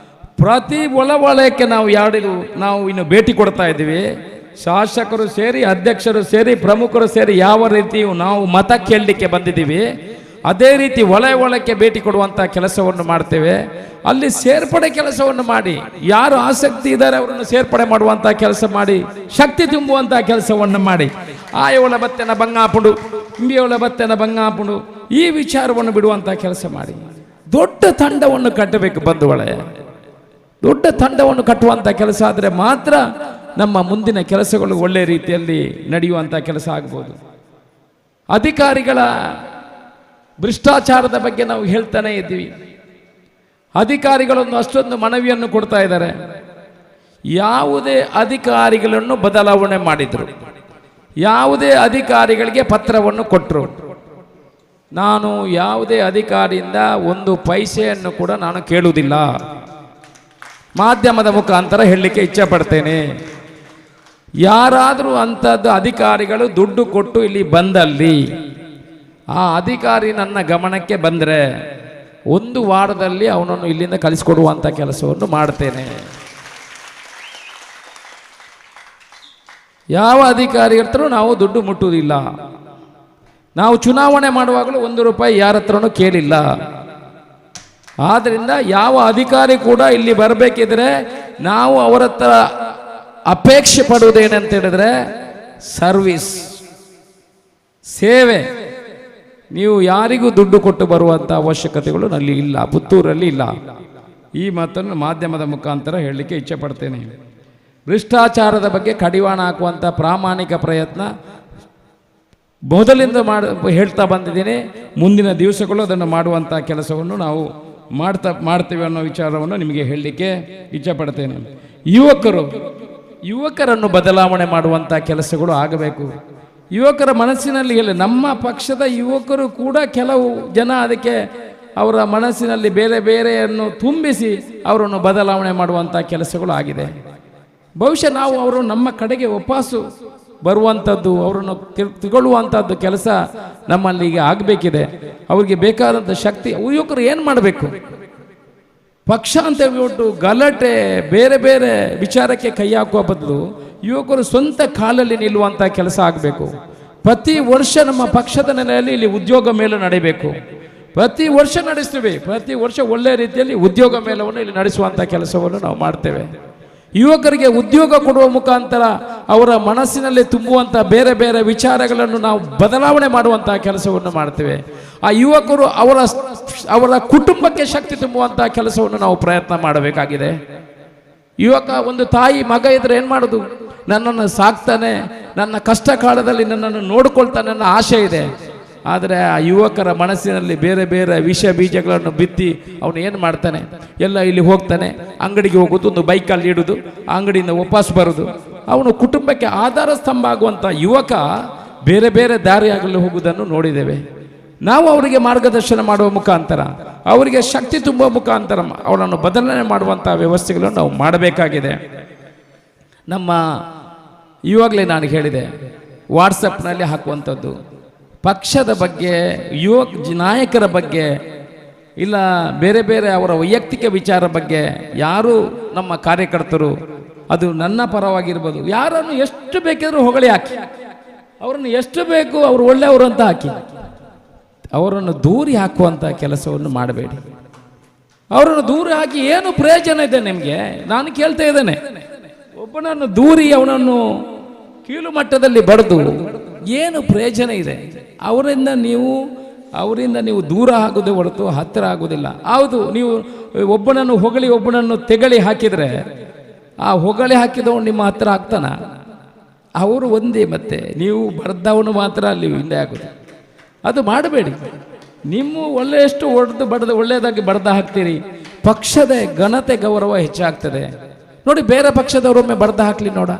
ಪ್ರತಿ ವಲಯಕ್ಕೆ ನಾವು ಇನ್ನು ಭೇಟಿ ಕೊಡ್ತಾ ಇದ್ದೀವಿ. ಶಾಸಕರು ಸೇರಿ, ಅಧ್ಯಕ್ಷರು ಸೇರಿ, ಪ್ರಮುಖರು ಸೇರಿ ಯಾವ ರೀತಿಯು ನಾವು ಮತ ಕೇಳಲಿಕ್ಕೆ ಬಂದಿದ್ದೀವಿ, ಅದೇ ರೀತಿ ವಲಯಕ್ಕೆ ಭೇಟಿ ಕೊಡುವಂಥ ಕೆಲಸವನ್ನು ಮಾಡ್ತೇವೆ. ಅಲ್ಲಿ ಸೇರ್ಪಡೆ ಕೆಲಸವನ್ನು ಮಾಡಿ, ಯಾರು ಆಸಕ್ತಿ ಇದ್ದಾರೆ ಅವರನ್ನು ಸೇರ್ಪಡೆ ಮಾಡುವಂಥ ಕೆಲಸ ಮಾಡಿ, ಶಕ್ತಿ ತುಂಬುವಂಥ ಕೆಲಸವನ್ನು ಮಾಡಿ. ಆಯವಳ ಬತ್ತೆನ ಬಂಗಾಪುಡು, ಇಂಬಿಯವಳ ಬತ್ತೆನ ಬಂಗಾಪುಡು, ಈ ವಿಚಾರವನ್ನು ಬಿಡುವಂಥ ಕೆಲಸ ಮಾಡಿ. ದೊಡ್ಡ ತಂಡವನ್ನು ಕಟ್ಟಬೇಕು ಬಂಧುಗಳೇ. ದೊಡ್ಡ ತಂಡವನ್ನು ಕಟ್ಟುವಂಥ ಕೆಲಸ ಆದರೆ ಮಾತ್ರ ನಮ್ಮ ಮುಂದಿನ ಕೆಲಸಗಳು ಒಳ್ಳೆ ರೀತಿಯಲ್ಲಿ ನಡೆಯುವಂಥ ಕೆಲಸ ಆಗ್ಬೋದು. ಅಧಿಕಾರಿಗಳ ಭ್ರಷ್ಟಾಚಾರದ ಬಗ್ಗೆ ನಾವು ಹೇಳ್ತಾನೆ ಇದ್ದೀವಿ. ಅಧಿಕಾರಿಗಳನ್ನು ಅಷ್ಟೊಂದು ಮನವಿಯನ್ನು ಕೊಡ್ತಾ ಇದ್ದಾರೆ. ಯಾವುದೇ ಅಧಿಕಾರಿಗಳನ್ನು ಬದಲಾವಣೆ ಮಾಡಿದರು, ಯಾವುದೇ ಅಧಿಕಾರಿಗಳಿಗೆ ಪತ್ರವನ್ನು ಕೊಟ್ಟರು, ನಾನು ಯಾವುದೇ ಅಧಿಕಾರಿಯಿಂದ ಒಂದು ಪೈಸೆಯನ್ನು ಕೂಡ ನಾನು ಕೇಳುವುದಿಲ್ಲ. ಮಾಧ್ಯಮದ ಮುಖಾಂತರ ಹೇಳಲಿಕ್ಕೆ ಇಚ್ಛೆ ಪಡ್ತೇನೆ. ಯಾರಾದರೂ ಅಂಥದ್ದು ಅಧಿಕಾರಿಗಳು ದುಡ್ಡು ಕೊಟ್ಟು ಇಲ್ಲಿ ಬಂದಲ್ಲಿ, ಆ ಅಧಿಕಾರಿ ನನ್ನ ಗಮನಕ್ಕೆ ಬಂದರೆ ಒಂದು ವಾರದಲ್ಲಿ ಅವನನ್ನು ಇಲ್ಲಿಂದ ಕಳಿಸ್ಕೊಡುವಂಥ ಕೆಲಸವನ್ನು ಮಾಡ್ತೇನೆ. ಯಾವ ಅಧಿಕಾರಿ ಹತ್ರ ನಾವು ದುಡ್ಡು ಮುಟ್ಟುವುದಿಲ್ಲ. ನಾವು ಚುನಾವಣೆ ಮಾಡುವಾಗಲೂ 1 ರೂಪಾಯಿ ಯಾರ ಹತ್ರನೂ ಕೇಳಿಲ್ಲ. ಆದ್ದರಿಂದ ಯಾವ ಅಧಿಕಾರಿ ಕೂಡ ಇಲ್ಲಿ ಬರಬೇಕಿದ್ರೆ ನಾವು ಅವರ ಹತ್ರ ಅಪೇಕ್ಷೆ ಪಡುವುದೇನಂತ ಹೇಳಿದ್ರೆ ಸರ್ವಿಸ್, ಸೇವೆ. ನೀವು ಯಾರಿಗೂ ದುಡ್ಡು ಕೊಟ್ಟು ಬರುವಂಥ ಅವಶ್ಯಕತೆಗಳು ನಲ್ಲಿ ಇಲ್ಲ, ಪುತ್ತೂರಲ್ಲಿ ಇಲ್ಲ. ಈ ಮಾತನ್ನು ಮಾಧ್ಯಮದ ಮುಖಾಂತರ ಹೇಳಲಿಕ್ಕೆ ಇಚ್ಛೆ ಪಡ್ತೇನೆ. ಭ್ರಷ್ಟಾಚಾರದ ಬಗ್ಗೆ ಕಡಿವಾಣ ಹಾಕುವಂಥ ಪ್ರಾಮಾಣಿಕ ಪ್ರಯತ್ನ ಮೊದಲಿಂದ ಹೇಳ್ತಾ ಬಂದಿದ್ದೀನಿ. ಮುಂದಿನ ದಿವಸಗಳು ಅದನ್ನು ಮಾಡುವಂಥ ಕೆಲಸವನ್ನು ನಾವು ಮಾಡ್ತೇವೆ ಅನ್ನೋ ವಿಚಾರವನ್ನು ನಿಮಗೆ ಹೇಳಲಿಕ್ಕೆ ಇಚ್ಛೆ ಪಡ್ತೇನೆ. ಯುವಕರನ್ನು ಬದಲಾವಣೆ ಮಾಡುವಂಥ ಕೆಲಸಗಳು ಆಗಬೇಕು. ಯುವಕರ ಮನಸ್ಸಿನಲ್ಲಿ ನಮ್ಮ ಪಕ್ಷದ ಯುವಕರು ಕೂಡ ಕೆಲವು ಜನ ಅದಕ್ಕೆ ಅವರ ಮನಸ್ಸಿನಲ್ಲಿ ಬೇರೆ ಬೇರೆಯನ್ನು ತುಂಬಿಸಿ ಅವರನ್ನು ಬದಲಾವಣೆ ಮಾಡುವಂಥ ಕೆಲಸಗಳು ಆಗಿದೆ. ಬಹುಶಃ ನಾವು ಅವರು ನಮ್ಮ ಕಡೆಗೆ ವಾಪಸ್ಸು ಬರುವಂಥದ್ದು, ಅವರನ್ನು ತಗೊಳ್ಳುವಂಥದ್ದು ಕೆಲಸ ನಮ್ಮಲ್ಲಿ ಈಗ ಆಗಬೇಕಿದೆ. ಅವರಿಗೆ ಬೇಕಾದಂಥ ಶಕ್ತಿ ಯುವಕರು ಏನು ಮಾಡಬೇಕು? ಪಕ್ಷ ಅಂತ ಹೇಳ್ಬಿಟ್ಟು ಗಲಾಟೆ ಬೇರೆ ಬೇರೆ ವಿಚಾರಕ್ಕೆ ಕೈ ಹಾಕುವ ಬದಲು ಯುವಕರು ಸ್ವಂತ ಕಾಲಲ್ಲಿ ನಿಲ್ಲುವಂಥ ಕೆಲಸ ಆಗಬೇಕು. ಪ್ರತಿ ವರ್ಷ ನಮ್ಮ ಪಕ್ಷದ ನೆಲೆಯಲ್ಲಿ ಇಲ್ಲಿ ಉದ್ಯೋಗ ಮೇಳ ನಡೆಯಬೇಕು. ಪ್ರತಿ ವರ್ಷ ನಡೆಸ್ತೀವಿ. ಪ್ರತಿ ವರ್ಷ ಒಳ್ಳೆ ರೀತಿಯಲ್ಲಿ ಉದ್ಯೋಗ ಮೇಳವನ್ನು ಇಲ್ಲಿ ನಡೆಸುವಂಥ ಕೆಲಸವನ್ನು ನಾವು ಮಾಡ್ತೇವೆ. ಯುವಕರಿಗೆ ಉದ್ಯೋಗ ಕೊಡುವ ಮುಖಾಂತರ ಅವರ ಮನಸ್ಸಿನಲ್ಲಿ ತುಂಬುವಂಥ ಬೇರೆ ಬೇರೆ ವಿಚಾರಗಳನ್ನು ನಾವು ಬದಲಾವಣೆ ಮಾಡುವಂಥ ಕೆಲಸವನ್ನು ಮಾಡ್ತೇವೆ. ಆ ಯುವಕರು ಅವರ ಕುಟುಂಬಕ್ಕೆ ಶಕ್ತಿ ತುಂಬುವಂಥ ಕೆಲಸವನ್ನು ನಾವು ಪ್ರಯತ್ನ ಮಾಡಬೇಕಾಗಿದೆ. ಯುವಕ, ಒಂದು ತಾಯಿ ಮಗ ಇದ್ರೆ ಏನು ಮಾಡೋದು? ನನ್ನನ್ನು ಸಾಕ್ತಾನೆ, ನನ್ನ ಕಷ್ಟ ಕಾಲದಲ್ಲಿ ನನ್ನನ್ನು ನೋಡಿಕೊಳ್ತಾನೆ ನನ್ನ ಆಶೆ ಇದೆ. ಆದರೆ ಆ ಯುವಕರ ಮನಸ್ಸಿನಲ್ಲಿ ಬೇರೆ ಬೇರೆ ವಿಷ ಬೀಜಗಳನ್ನು ಬಿತ್ತಿ ಅವನು ಏನು ಮಾಡ್ತಾನೆ? ಎಲ್ಲ ಇಲ್ಲಿ ಹೋಗ್ತಾನೆ, ಅಂಗಡಿಗೆ ಹೋಗೋದು, ಒಂದು ಬೈಕಲ್ಲಿ ಇಡೋದು, ಅಂಗಡಿಯಿಂದ ವಾಪಸ್ ಬರೋದು. ಅವನು ಕುಟುಂಬಕ್ಕೆ ಆಧಾರ ಸ್ತಂಭ ಆಗುವಂಥ ಯುವಕ ಬೇರೆ ಬೇರೆ ದಾರಿಯಾಗಲು ಹೋಗುವುದನ್ನು ನೋಡಿದ್ದೇವೆ. ನಾವು ಅವರಿಗೆ ಮಾರ್ಗದರ್ಶನ ಮಾಡುವ ಮುಖಾಂತರ, ಅವರಿಗೆ ಶಕ್ತಿ ತುಂಬುವ ಮುಖಾಂತರ ಅವರನ್ನು ಬದಲಾವಣೆ ಮಾಡುವಂಥ ವ್ಯವಸ್ಥೆಗಳನ್ನು ನಾವು ಮಾಡಬೇಕಾಗಿದೆ. ನಮ್ಮ ಇವಾಗಲೇ ನಾನು ಹೇಳಿದೆ, ವಾಟ್ಸಪ್ನಲ್ಲಿ ಹಾಕುವಂಥದ್ದು ಪಕ್ಷದ ಬಗ್ಗೆ, ನಾಯಕರ ಬಗ್ಗೆ, ಇಲ್ಲ ಬೇರೆ ಬೇರೆ ಅವರ ವೈಯಕ್ತಿಕ ವಿಚಾರ ಬಗ್ಗೆ ಯಾರು ನಮ್ಮ ಕಾರ್ಯಕರ್ತರು, ಅದು ನನ್ನ ಪರವಾಗಿರ್ಬೋದು, ಯಾರನ್ನು ಎಷ್ಟು ಬೇಕಿದ್ರೂ ಹೊಗಳಿ ಹಾಕಿ, ಅವರನ್ನು ಎಷ್ಟು ಬೇಕು ಅವರು ಒಳ್ಳೆಯವರು ಅಂತ ಹಾಕಿ, ಅವರನ್ನು ದೂರಿ ಹಾಕುವಂಥ ಕೆಲಸವನ್ನು ಮಾಡಬೇಡಿ. ಅವರನ್ನು ದೂರ ಹಾಕಿ ಏನು ಪ್ರಯೋಜನ ಇದೆ ನಿಮಗೆ? ನಾನು ಕೇಳ್ತಾ ಇದ್ದೇನೆ. ಒಬ್ಬನನ್ನು ದೂರಿ ಅವನನ್ನು ಕೀಳು ಮಟ್ಟದಲ್ಲಿ ಬಡಿದು ಏನು ಪ್ರಯೋಜನ ಇದೆ? ಅವರಿಂದ ನೀವು ದೂರ ಆಗೋದೇ ಹೊರತು ಹತ್ತಿರ ಆಗೋದಿಲ್ಲ. ಹೌದು, ನೀವು ಒಬ್ಬನನ್ನು ಹೊಗಳಿ ಒಬ್ಬನನ್ನು ತೆಗಳಿ ಹಾಕಿದರೆ ಆ ಹೊಗಳಿ ಹಾಕಿದವನು ನಿಮ್ಮ ಹತ್ತಿರ ಆಗ್ತಾನ? ಅವರು ಒಂದೇ, ಮತ್ತೆ ನೀವು ಬರೆದವನು ಮಾತ್ರ ಅಲ್ಲಿ ಹಿಂದೆ ಆಗೋದು. ಅದು ಮಾಡಬೇಡಿ. ನಿಮ್ಮ ಒಳ್ಳೆಯಷ್ಟು ಒಳ್ಳೆಯದಾಗಿ ಬಡ್ದು ಹಾಕ್ತೀರಿ, ಪಕ್ಷದ ಘನತೆ ಗೌರವ ಹೆಚ್ಚಾಗ್ತದೆ. ನೋಡಿ, ಬೇರೆ ಪಕ್ಷದವರೊಮ್ಮೆ ಬಡ್ದು ಹಾಕ್ಲಿ ನೋಡ.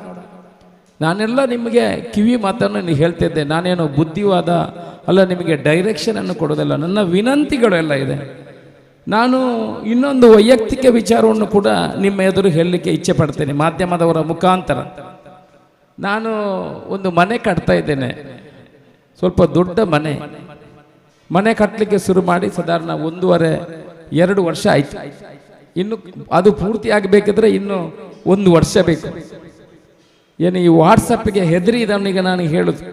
ನಾನೆಲ್ಲ ನಿಮಗೆ ಕಿವಿ ಮಾತನ್ನು ಹೇಳ್ತಿದ್ದೆ, ನಾನೇನು ಬುದ್ಧಿವಾದ ಅಲ್ಲ, ನಿಮಗೆ ಡೈರೆಕ್ಷನನ್ನು ಕೊಡೋದಿಲ್ಲ. ನನ್ನ ವಿನಂತಿಗಳು ಎಲ್ಲ ಇದೆ. ನಾನು ಇನ್ನೊಂದು ವೈಯಕ್ತಿಕ ವಿಚಾರವನ್ನು ಕೂಡ ನಿಮ್ಮ ಎದುರು ಹೇಳಲಿಕ್ಕೆ ಇಚ್ಛೆ ಪಡ್ತೇನೆ ಮಾಧ್ಯಮದವರ ಮುಖಾಂತರ. ನಾನು ಒಂದು ಮನೆ ಕಟ್ತಾ ಇದ್ದೇನೆ, ಸ್ವಲ್ಪ ದೊಡ್ಡ ಮನೆ ಕಟ್ಟಲಿಕ್ಕೆ ಶುರು ಮಾಡಿ ಸಾಧಾರಣ 1.5-2 ವರ್ಷ ಆಯಿತು. ಇನ್ನು ಅದು ಪೂರ್ತಿ ಆಗಬೇಕಿದ್ರೆ ಇನ್ನು 1 ವರ್ಷ ಬೇಕು. ಏನು ಈ ವಾಟ್ಸಪ್ಗೆ ಹೆದರಿ ಇದನ್ನೀಗ ನಾನು ಹೇಳುದು,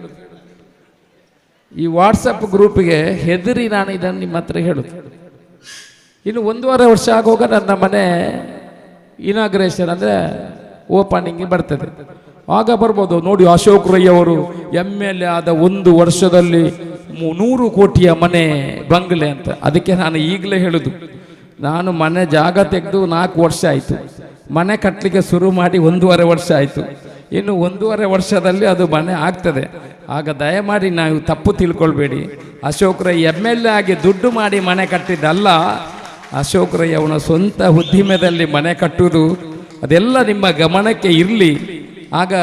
ಈ ವಾಟ್ಸಪ್ ಗ್ರೂಪಿಗೆ ಹೆದರಿ ನಾನು ಇದನ್ನು ನಿಮ್ಮ ಹತ್ರ ಹೇಳುದು. ಇನ್ನು 1.5 ವರ್ಷ ಆಗುವಾಗ ನನ್ನ ಮನೆ ಇನಾಗ್ರೇಷನ್ ಅಂದರೆ ಓಪನಿಂಗ್ ಬರ್ತದೆ. ಆಗ ಬರ್ಬೋದು, ನೋಡಿ ಅಶೋಕ್ ರೈ ಅವರು MLA ಆದ 1 ವರ್ಷದಲ್ಲಿ 100 ಕೋಟಿಯ ಮನೆ ಬಂಗ್ಲೆ ಅಂತ. ಅದಕ್ಕೆ ನಾನು ಈಗಲೇ ಹೇಳುದು, ನಾನು ಮನೆ ಜಾಗ ತೆಗೆದು 4 ವರ್ಷ ಆಯಿತು, ಮನೆ ಕಟ್ಟಲಿಕ್ಕೆ ಶುರು ಮಾಡಿ 1.5 ವರ್ಷ ಆಯಿತು. ಇನ್ನು 1.5 ವರ್ಷದಲ್ಲಿ ಅದು ಮನೆ ಆಗ್ತದೆ. ಆಗ ದಯಮಾಡಿ ನಾವು ತಪ್ಪು ತಿಳ್ಕೊಳ್ಬೇಡಿ. ಅಶೋಕ್ ರೈ MLA ಆಗಿ ದುಡ್ಡು ಮಾಡಿ ಮನೆ ಕಟ್ಟಿದ್ದಲ್ಲ, ಅಶೋಕ್ ರೈ ಅವನ ಸ್ವಂತ ಉದ್ದಿಮೆದಲ್ಲಿ ಮನೆ ಕಟ್ಟುವುದು. ಅದೆಲ್ಲ ನಿಮ್ಮ ಗಮನಕ್ಕೆ ಇರಲಿ. ಆಗ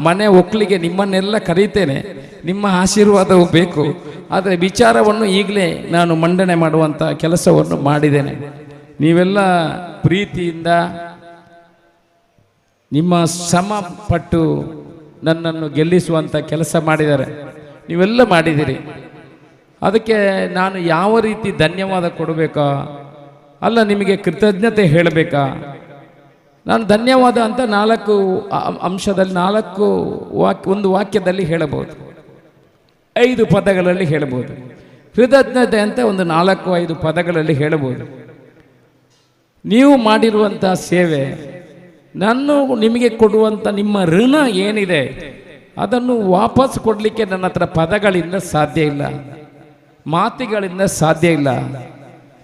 ಮನೆ ಒಕ್ಕಲಿಗೆ ನಿಮ್ಮನ್ನೆಲ್ಲ ಕರೀತೇನೆ, ನಿಮ್ಮ ಆಶೀರ್ವಾದವು ಬೇಕು. ಆದರೆ ವಿಚಾರವನ್ನು ಈಗಲೇ ನಾನು ಮಂಡನೆ ಮಾಡುವಂಥ ಕೆಲಸವನ್ನು ಮಾಡಿದ್ದೇನೆ. ನೀವೆಲ್ಲ ಪ್ರೀತಿಯಿಂದ ನಿಮ್ಮ ಶ್ರಮ ಪಟ್ಟು ನನ್ನನ್ನು ಗೆಲ್ಲಿಸುವಂಥ ಕೆಲಸ ಮಾಡಿದ್ದಾರೆ, ನೀವೆಲ್ಲ ಮಾಡಿದ್ದೀರಿ. ಅದಕ್ಕೆ ನಾನು ಯಾವ ರೀತಿ ಧನ್ಯವಾದ ಕೊಡಬೇಕಾ ಅಲ್ಲ ನಿಮಗೆ ಕೃತಜ್ಞತೆ ಹೇಳಬೇಕಾ? ನಾನು ಧನ್ಯವಾದ ಅಂತ 4 ಅಂಶದಲ್ಲಿ 4 ಒಂದು ವಾಕ್ಯದಲ್ಲಿ ಹೇಳಬಹುದು, 5 ಪದಗಳಲ್ಲಿ ಹೇಳಬಹುದು. ಕೃತಜ್ಞತೆ ಅಂತ ಒಂದು 4-5 ಪದಗಳಲ್ಲಿ ಹೇಳಬಹುದು. ನೀವು ಮಾಡಿರುವಂಥ ಸೇವೆ, ನಾನು ನಿಮಗೆ ಕೊಡುವಂಥ ನಿಮ್ಮ ಋಣ ಏನಿದೆ ಅದನ್ನು ವಾಪಸ್ ಕೊಡಲಿಕ್ಕೆ ನನ್ನ ಹತ್ರ ಪದಗಳಿಂದ ಸಾಧ್ಯ ಇಲ್ಲ, ಮಾತುಗಳಿಂದ ಸಾಧ್ಯ ಇಲ್ಲ.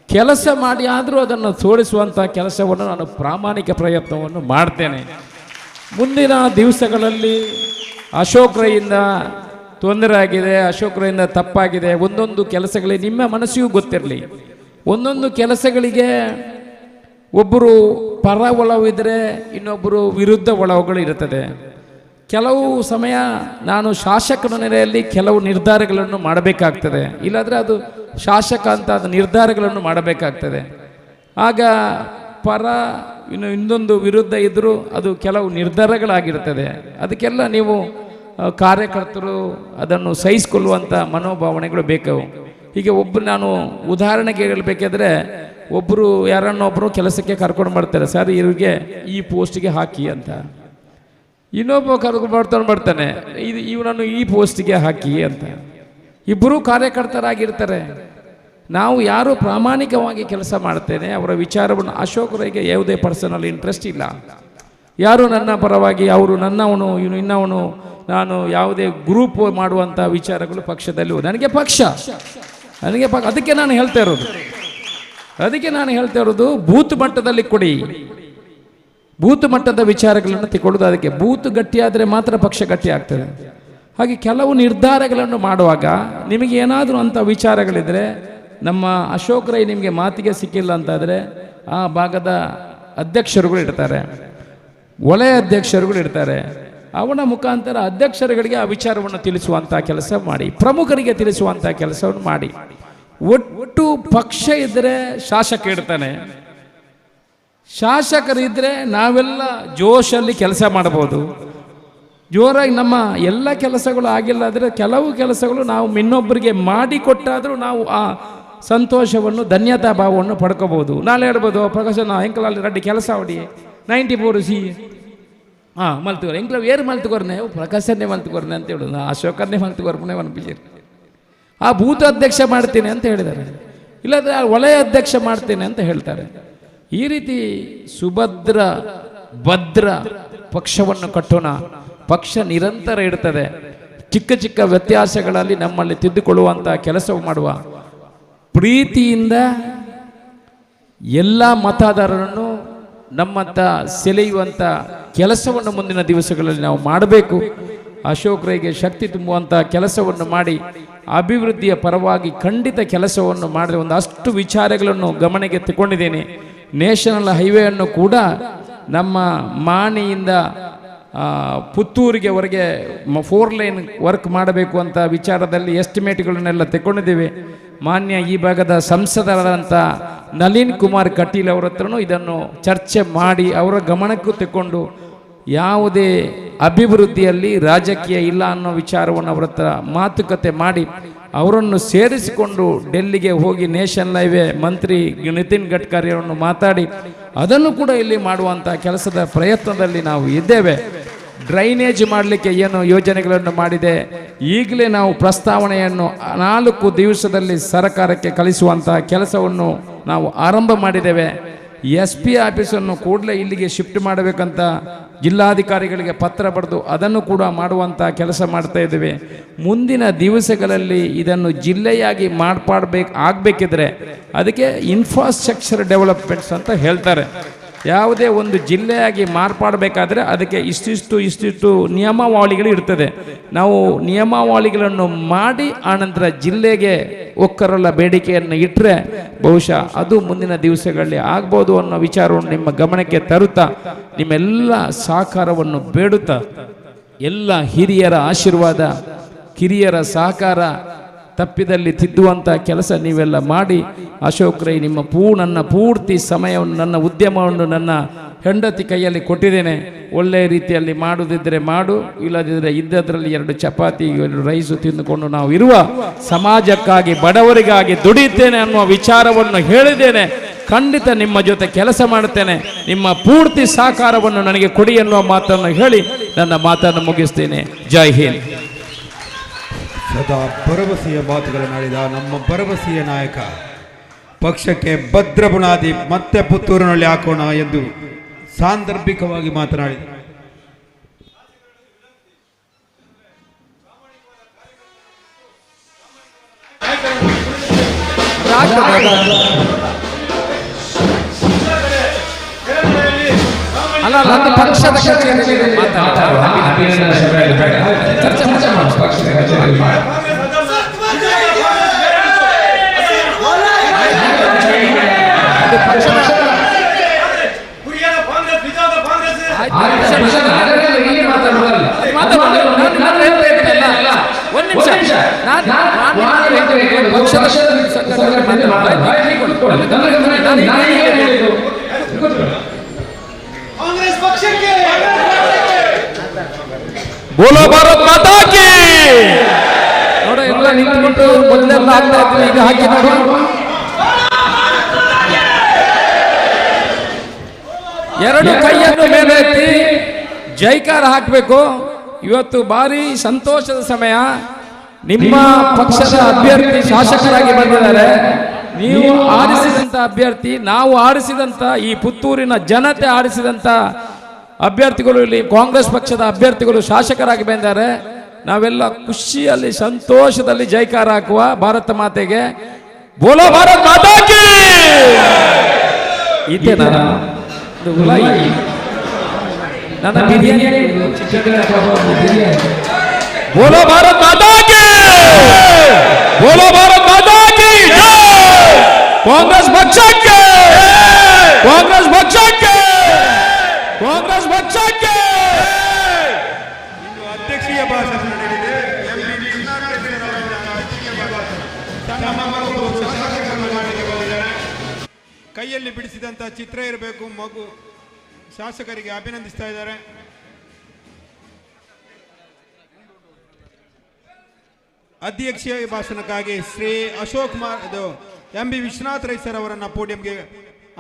ಕೆಲಸ ಮಾಡಿ ಆದರೂ ಅದನ್ನು ತೋರಿಸುವಂಥ ಕೆಲಸವನ್ನು ನಾನು ಪ್ರಾಮಾಣಿಕ ಪ್ರಯತ್ನವನ್ನು ಮಾಡ್ತೇನೆ. ಮುಂದಿನ ದಿವಸಗಳಲ್ಲಿ ಅಶೋಕ್ ರೈಯಿಂದ ತೊಂದರೆ ಆಗಿದೆ, ಅಶೋಕ್ ರೈಯಿಂದ ತಪ್ಪಾಗಿದೆ, ಒಂದೊಂದು ಕೆಲಸಗಳಿಗೆ ನಿಮ್ಮ ಮನಸ್ಸಿಗೂ ಗೊತ್ತಿರಲಿ. ಒಂದೊಂದು ಕೆಲಸಗಳಿಗೆ ಒಬ್ಬರು ಪರ ಒಲವಿದ್ದರೆ ಇನ್ನೊಬ್ಬರು ವಿರುದ್ಧ ಒಲವುಗಳು ಇರುತ್ತದೆ. ಕೆಲವು ಸಮಯ ನಾನು ಶಾಸಕನ ನೆಲೆಯಲ್ಲಿ ಕೆಲವು ನಿರ್ಧಾರಗಳನ್ನು ಮಾಡಬೇಕಾಗ್ತದೆ, ಇಲ್ಲಾಂದರೆ ಅದು ಶಾಸಕ ಅಂತ ಅದು ನಿರ್ಧಾರಗಳನ್ನು ಮಾಡಬೇಕಾಗ್ತದೆ. ಆಗ ಪರ ಇನ್ನೊಂದು ವಿರುದ್ಧ ಇದ್ದರೂ ಅದು ಕೆಲವು ನಿರ್ಧಾರಗಳಾಗಿರ್ತದೆ. ಅದಕ್ಕೆಲ್ಲ ನೀವು ಕಾರ್ಯಕರ್ತರು ಅದನ್ನು ಸಹಿಸಿಕೊಳ್ಳುವಂಥ ಮನೋಭಾವನೆಗಳು ಬೇಕು. ಹೀಗೆ ನಾನು ಉದಾಹರಣೆಗೆ ಹೇಳಬೇಕಾದ್ರೆ, ಒಬ್ಬರು ಯಾರನ್ನೊಬ್ಬರು ಕೆಲಸಕ್ಕೆ ಕರ್ಕೊಂಡು ಬರ್ತಾರೆ, ಸರ್ ಇವ್ರಿಗೆ ಈ ಪೋಸ್ಟಿಗೆ ಹಾಕಿ ಅಂತ. ಇನ್ನೊಬ್ಬ ಕರ್ಕೊಂಡು ಬರ್ತಾನೆ, ಇವನನ್ನು ಈ ಪೋಸ್ಟಿಗೆ ಹಾಕಿ ಅಂತ. ಇಬ್ಬರೂ ಕಾರ್ಯಕರ್ತರಾಗಿರ್ತಾರೆ. ನಾವು ಯಾರು ಪ್ರಾಮಾಣಿಕವಾಗಿ ಕೆಲಸ ಮಾಡ್ತೇನೆ ಅವರ ವಿಚಾರವನ್ನು, ಅಶೋಕ್ ರೈಗೆ ಯಾವುದೇ ಪರ್ಸನಲ್ ಇಂಟ್ರೆಸ್ಟ್ ಇಲ್ಲ. ಯಾರು ನನ್ನ ಪರವಾಗಿ ಅವರು ನನ್ನವನು ಇವನು ಇನ್ನವನು, ನಾನು ಯಾವುದೇ ಗ್ರೂಪ್ ಮಾಡುವಂಥ ವಿಚಾರಗಳು ಪಕ್ಷದಲ್ಲಿ ನನಗೆ ಅದಕ್ಕೆ ನಾನು ಹೇಳ್ತಾ ಇರೋದು ಬೂತ್ ಮಟ್ಟದಲ್ಲಿ ಕೊಡಿ. ಬೂತ್ ಮಟ್ಟದ ವಿಚಾರಗಳನ್ನು ತಗೊಳ್ಳೋದು. ಅದಕ್ಕೆ ಬೂತ್ ಗಟ್ಟಿಯಾದರೆ ಮಾತ್ರ ಪಕ್ಷ ಗಟ್ಟಿ ಆಗ್ತದೆ. ಹಾಗೆ ಕೆಲವು ನಿರ್ಧಾರಗಳನ್ನು ಮಾಡುವಾಗ ನಿಮಗೆ ಏನಾದರೂ ಅಂಥ ವಿಚಾರಗಳಿದ್ರೆ, ನಮ್ಮ ಅಶೋಕ್ ರೈ ನಿಮಗೆ ಮಾತಿಗೆ ಸಿಕ್ಕಿಲ್ಲ ಅಂತಾದರೆ ಆ ಭಾಗದ ಅಧ್ಯಕ್ಷರುಗಳು ಇರ್ತಾರೆ, ವಲಯ ಅಧ್ಯಕ್ಷರುಗಳು ಇರ್ತಾರೆ, ಅವನ ಮುಖಾಂತರ ಅಧ್ಯಕ್ಷರುಗಳಿಗೆ ಆ ವಿಚಾರವನ್ನು ತಿಳಿಸುವಂಥ ಕೆಲಸ ಮಾಡಿ, ಪ್ರಮುಖರಿಗೆ ತಿಳಿಸುವಂಥ ಕೆಲಸವನ್ನು ಮಾಡಿ. ಒಟ್ಟು ಪಕ್ಷ ಇದ್ದರೆ ಶಾಸಕ ಇರ್ತಾನೆ, ಶಾಸಕರಿದ್ದರೆ ನಾವೆಲ್ಲ ಜೋಶಲ್ಲಿ ಕೆಲಸ ಮಾಡಬಹುದು. ಜೋರಾಗಿ ನಮ್ಮ ಎಲ್ಲ ಕೆಲಸಗಳು ಆಗಿಲ್ಲ ಆದರೆ ಕೆಲವು ಕೆಲಸಗಳು ನಾವು ಇನ್ನೊಬ್ಬರಿಗೆ ಮಾಡಿಕೊಟ್ಟಾದರೂ ನಾವು ಆ ಸಂತೋಷವನ್ನು ಧನ್ಯತಾ ಭಾವವನ್ನು ಪಡ್ಕೋಬಹುದು. ನಾಳೆ ಹೇಳ್ಬೋದು, ಪ್ರಕಾಶನ ಎಂಕಲಲ್ಲಿ ರೆಡ್ಡಿ ಕೆಲಸ ಹೊಡಿ 94 ಸಿ ಮಲ್ತುಗೋರ್ ಎಂಕ್ಲ ಏರು ಮಲ್ತುಗೋರ್ನೆ ಪ್ರಕಾಶನ್ನೇ ಮಲ್ತುಗೋರ್ನೆ ಅಂತ ಹೇಳೋದು, ಅಶೋಕನ್ನೇ ಮಲ್ತುಗೋರ್ಪನೆ ಅನ್ಪಿಸಿರು. ಆ ಬೂತ್ ಅಧ್ಯಕ್ಷ ಮಾಡ್ತೀನಿ ಅಂತ ಹೇಳಿದ್ದಾರೆ, ಇಲ್ಲಾಂದರೆ ಆ ವಲಯ ಅಧ್ಯಕ್ಷ ಮಾಡ್ತೀನಿ ಅಂತ ಹೇಳ್ತಾರೆ. ಈ ರೀತಿ ಸುಭದ್ರ ಭದ್ರ ಪಕ್ಷವನ್ನು ಕಟ್ಟೋಣ. ಪಕ್ಷ ನಿರಂತರ ಇರ್ತದೆ. ಚಿಕ್ಕ ಚಿಕ್ಕ ವ್ಯತ್ಯಾಸಗಳಲ್ಲಿ ನಮ್ಮಲ್ಲಿ ತಿದ್ದುಕೊಳ್ಳುವಂಥ ಕೆಲಸ ಮಾಡುವ, ಪ್ರೀತಿಯಿಂದ ಎಲ್ಲ ಮತದಾರರನ್ನು ನಮ್ಮಂತ ಸೆಳೆಯುವಂಥ ಕೆಲಸವನ್ನು ಮುಂದಿನ ದಿವಸಗಳಲ್ಲಿ ನಾವು ಮಾಡಬೇಕು. ಅಶೋಕ್ ರೈಗೆ ಶಕ್ತಿ ತುಂಬುವಂಥ ಕೆಲಸವನ್ನು ಮಾಡಿ ಅಭಿವೃದ್ಧಿಯ ಪರವಾಗಿ ಖಂಡಿತ ಕೆಲಸವನ್ನು ಮಾಡಿದೆ. ಒಂದಷ್ಟು ವಿಚಾರಗಳನ್ನು ಗಮನಕ್ಕೆ ತಗೊಂಡಿದ್ದೇನೆ. ನ್ಯಾಷನಲ್ ಹೈವೇಯನ್ನು ಕೂಡ ನಮ್ಮ ಮಾಣಿಯಿಂದ ಪುತ್ತೂರಿಗೆ ಹೊರಗೆ 4 ಲೈನ್ ವರ್ಕ್ ಮಾಡಬೇಕು ಅಂತ ವಿಚಾರದಲ್ಲಿ ಎಸ್ಟಿಮೇಟ್ಗಳನ್ನೆಲ್ಲ ತಗೊಂಡಿದ್ದೇವೆ. ಮಾನ್ಯ ಈ ಭಾಗದ ಸಂಸದರಾದಂಥ ನಳಿನ್ ಕುಮಾರ್ ಕಟೀಲ್ ಅವರ ಹತ್ರನೂ ಇದನ್ನು ಚರ್ಚೆ ಮಾಡಿ ಅವರ ಗಮನಕ್ಕೂ ತಗೊಂಡು ಯಾವುದೇ ಅಭಿವೃದ್ಧಿಯಲ್ಲಿ ರಾಜಕೀಯ ಇಲ್ಲ ಅನ್ನೋ ವಿಚಾರವನ್ನು ಅವರ ಹತ್ರ ಮಾತುಕತೆ ಮಾಡಿ ಅವರನ್ನು ಸೇರಿಸಿಕೊಂಡು ಡೆಲ್ಲಿಗೆ ಹೋಗಿ ನ್ಯಾಷನಲ್ ಹೈವೇ ಮಂತ್ರಿ ನಿತಿನ್ ಗಡ್ಕರಿ ಅವರನ್ನು ಮಾತಾಡಿ ಅದನ್ನು ಕೂಡ ಇಲ್ಲಿ ಮಾಡುವಂಥ ಕೆಲಸದ ಪ್ರಯತ್ನದಲ್ಲಿ ನಾವು ಇದ್ದೇವೆ. ಡ್ರೈನೇಜ್ ಮಾಡಲಿಕ್ಕೆ ಏನು ಯೋಜನೆಗಳನ್ನು ಮಾಡಿದೆ, ಈಗಲೇ ನಾವು ಪ್ರಸ್ತಾವನೆಯನ್ನು 4 ದಿವಸದಲ್ಲಿ ಸರ್ಕಾರಕ್ಕೆ ಕಳಿಸುವಂಥ ಕೆಲಸವನ್ನು ನಾವು ಆರಂಭ ಮಾಡಿದ್ದೇವೆ. SP ಆಫೀಸನ್ನು ಕೂಡಲೇ ಇಲ್ಲಿಗೆ ಶಿಫ್ಟ್ ಮಾಡಬೇಕಂತ ಜಿಲ್ಲಾಧಿಕಾರಿಗಳಿಗೆ ಪತ್ರ ಬರೆದು ಅದನ್ನು ಕೂಡ ಮಾಡುವಂಥ ಕೆಲಸ ಮಾಡ್ತಾ ಇದ್ದೇವೆ. ಮುಂದಿನ ದಿವಸಗಳಲ್ಲಿ ಇದನ್ನು ಜಿಲ್ಲೆಯಾಗಿ ಆಗಬೇಕಿದ್ರೆ ಅದಕ್ಕೆ ಇನ್ಫ್ರಾಸ್ಟ್ರಕ್ಚರ್ ಡೆವಲಪ್ಮೆಂಟ್ಸ್ ಅಂತ ಹೇಳ್ತಾರೆ. ಯಾವುದೇ ಒಂದು ಜಿಲ್ಲೆಯಾಗಿ ಮಾರ್ಪಾಡಬೇಕಾದ್ರೆ ಅದಕ್ಕೆ ಇಷ್ಟಿಷ್ಟು ನಿಯಮಾವಳಿಗಳು ಇರ್ತದೆ. ನಾವು ನಿಯಮಾವಳಿಗಳನ್ನು ಮಾಡಿ ಆನಂತರ ಜಿಲ್ಲೆಗೆ ಒಕ್ಕರಲ್ಲ ಬೇಡಿಕೆಯನ್ನು ಇಟ್ಟರೆ ಬಹುಶಃ ಅದು ಮುಂದಿನ ದಿವಸಗಳಲ್ಲಿ ಆಗ್ಬೋದು ಅನ್ನೋ ವಿಚಾರವನ್ನು ನಿಮ್ಮ ಗಮನಕ್ಕೆ ತರುತ್ತಾ ನಿಮ್ಮೆಲ್ಲ ಸಹಕಾರವನ್ನು ಬೇಡುತ್ತಾ ಎಲ್ಲ ಹಿರಿಯರ ಆಶೀರ್ವಾದ ಕಿರಿಯರ ಸಹಕಾರ ತಪ್ಪಿದಲ್ಲಿ ತಿದ್ದುವಂಥ ಕೆಲಸ ನೀವೆಲ್ಲ ಮಾಡಿ ಅಶೋಕ್ ರೈ ನಿಮ್ಮ ನನ್ನ ಪೂರ್ತಿ ಸಮಯವನ್ನು ನನ್ನ ಉದ್ಯಮವನ್ನು ನನ್ನ ಹೆಂಡತಿ ಕೈಯಲ್ಲಿ ಕೊಟ್ಟಿದ್ದೇನೆ. ಒಳ್ಳೆಯ ರೀತಿಯಲ್ಲಿ ಮಾಡುವುದಿದ್ದರೆ ಮಾಡು, ಇಲ್ಲದಿದ್ದರೆ ಇದ್ದದ್ರಲ್ಲಿ 2 ಚಪಾತಿ 2 ರೈಸು ತಿಂದುಕೊಂಡು ನಾವು ಇರುವ ಸಮಾಜಕ್ಕಾಗಿ ಬಡವರಿಗಾಗಿ ದುಡಿಯುತ್ತೇನೆ ಅನ್ನುವ ವಿಚಾರವನ್ನು ಹೇಳಿದ್ದೇನೆ. ಖಂಡಿತ ನಿಮ್ಮ ಜೊತೆ ಕೆಲಸ ಮಾಡುತ್ತೇನೆ, ನಿಮ್ಮ ಪೂರ್ತಿ ಸಹಕಾರವನ್ನು ನನಗೆ ಕೊಡಿ ಎನ್ನುವ ಮಾತನ್ನು ಹೇಳಿ ನನ್ನ ಮಾತನ್ನು ಮುಗಿಸ್ತೇನೆ. ಜೈ ಹಿಂದ್. ಸದಾ ಭರವಸೆಯ ಮಾತುಗಳನ್ನಾಡಿದ ನಮ್ಮ ಭರವಸೆಯ ನಾಯಕ, ಪಕ್ಷಕ್ಕೆ ಭದ್ರ ಬುನಾದಿ ಮತ್ತೆ ಪುತ್ತೂರಿನಲ್ಲಿ ಹಾಕೋಣ ಎಂದು ಸಾಂದರ್ಭಿಕವಾಗಿ ಮಾತನಾಡಿದರು. ಅಲ್ಲ ನನ್ನ ಪಕ್ಷದ ಕಚೇರಿಯಲ್ಲಿ ಚರ್ಚೆ ಬೋಲೋ ಭಾರತ್ ಮಾತಾ ಕಿ. ನೋಡ ಎಲ್ಲ ನಿಂತುಕೊಂಡು ಮೊದಲೆಲ್ಲ ಆಗ್ತಾ ಇದ್ರು, ಈಗ ಹಾಕಿ ನೋಡು. ಎರಡು ಕೈಯನ್ನು ಮೇಲೆ ಎತ್ತಿ ಜೈಕಾರ ಹಾಕಬೇಕು. ಇವತ್ತು ಭಾರಿ ಸಂತೋಷದ ಸಮಯ. ನಿಮ್ಮ ಪಕ್ಷದ ಅಭ್ಯರ್ಥಿ ಶಾಸಕರಾಗಿ ಬಂದಿದ್ದಾರೆ. ನೀವು ಆರಿಸಿದಂಥ ಅಭ್ಯರ್ಥಿ, ನಾವು ಆರಿಸಿದಂಥ ಈ ಪುತ್ತೂರಿನ ಜನತೆ ಆರಿಸಿದಂಥ ಅಭ್ಯರ್ಥಿಗಳು, ಇಲ್ಲಿ ಕಾಂಗ್ರೆಸ್ ಪಕ್ಷದ ಅಭ್ಯರ್ಥಿಗಳು ಶಾಸಕರಾಗಿ ಬಂದಿದ್ದಾರೆ. ನಾವೆಲ್ಲ ಖುಷಿಯಲ್ಲಿ ಸಂತೋಷದಲ್ಲಿ ಜೈಕಾರ ಹಾಕುವ ಭಾರತ ಮಾತೆಗೆ. ಬೋಲೋ ಭಾರತ್ ಮಾತಾ ಕಿ. ಇದೇನಾ ನನ್ನ ಬಿರಿಯಾನಿ. ಬೋಲೋ ಭಾರತ್ ಮಾತಾ ಕಿ. ಬೋಲೋ ಭಾರತ್ ಮಾತಾ ಕಿ. ಕಾಂಗ್ರೆಸ್ ಪಕ್ಷಕ್ಕೆ, ಕಾಂಗ್ರೆಸ್ ಪಕ್ಷಕ್ಕೆ, ಕಾಂಗ್ರೆಸ್ ಪಕ್ಷಕ್ಕೆ. ಇನ್ನು ಅಧ್ಯಕ್ಷೀಯ ಭಾಷಣ ನಡೆದಿದೆ. ಕೈಯಲ್ಲಿ ಬಿಡಿಸಿದಂತ ಚಿತ್ರ ಇರಬೇಕು. ಮಗು ಶಾಸಕರಿಗೆ ಅಭಿನಂದಿಸ್ತಾ ಇದ್ದಾರೆ. ಅಧ್ಯಕ್ಷೀಯ ಭಾಷಣಕ್ಕಾಗಿ ಶ್ರೀ ಅಶೋಕ್ ಕುಮಾರ್ MB ವಿಶ್ವನಾಥ್ ರೈ ಸರ್ ಅವರನ್ನ ಪೋಡಿಯಂಗೆ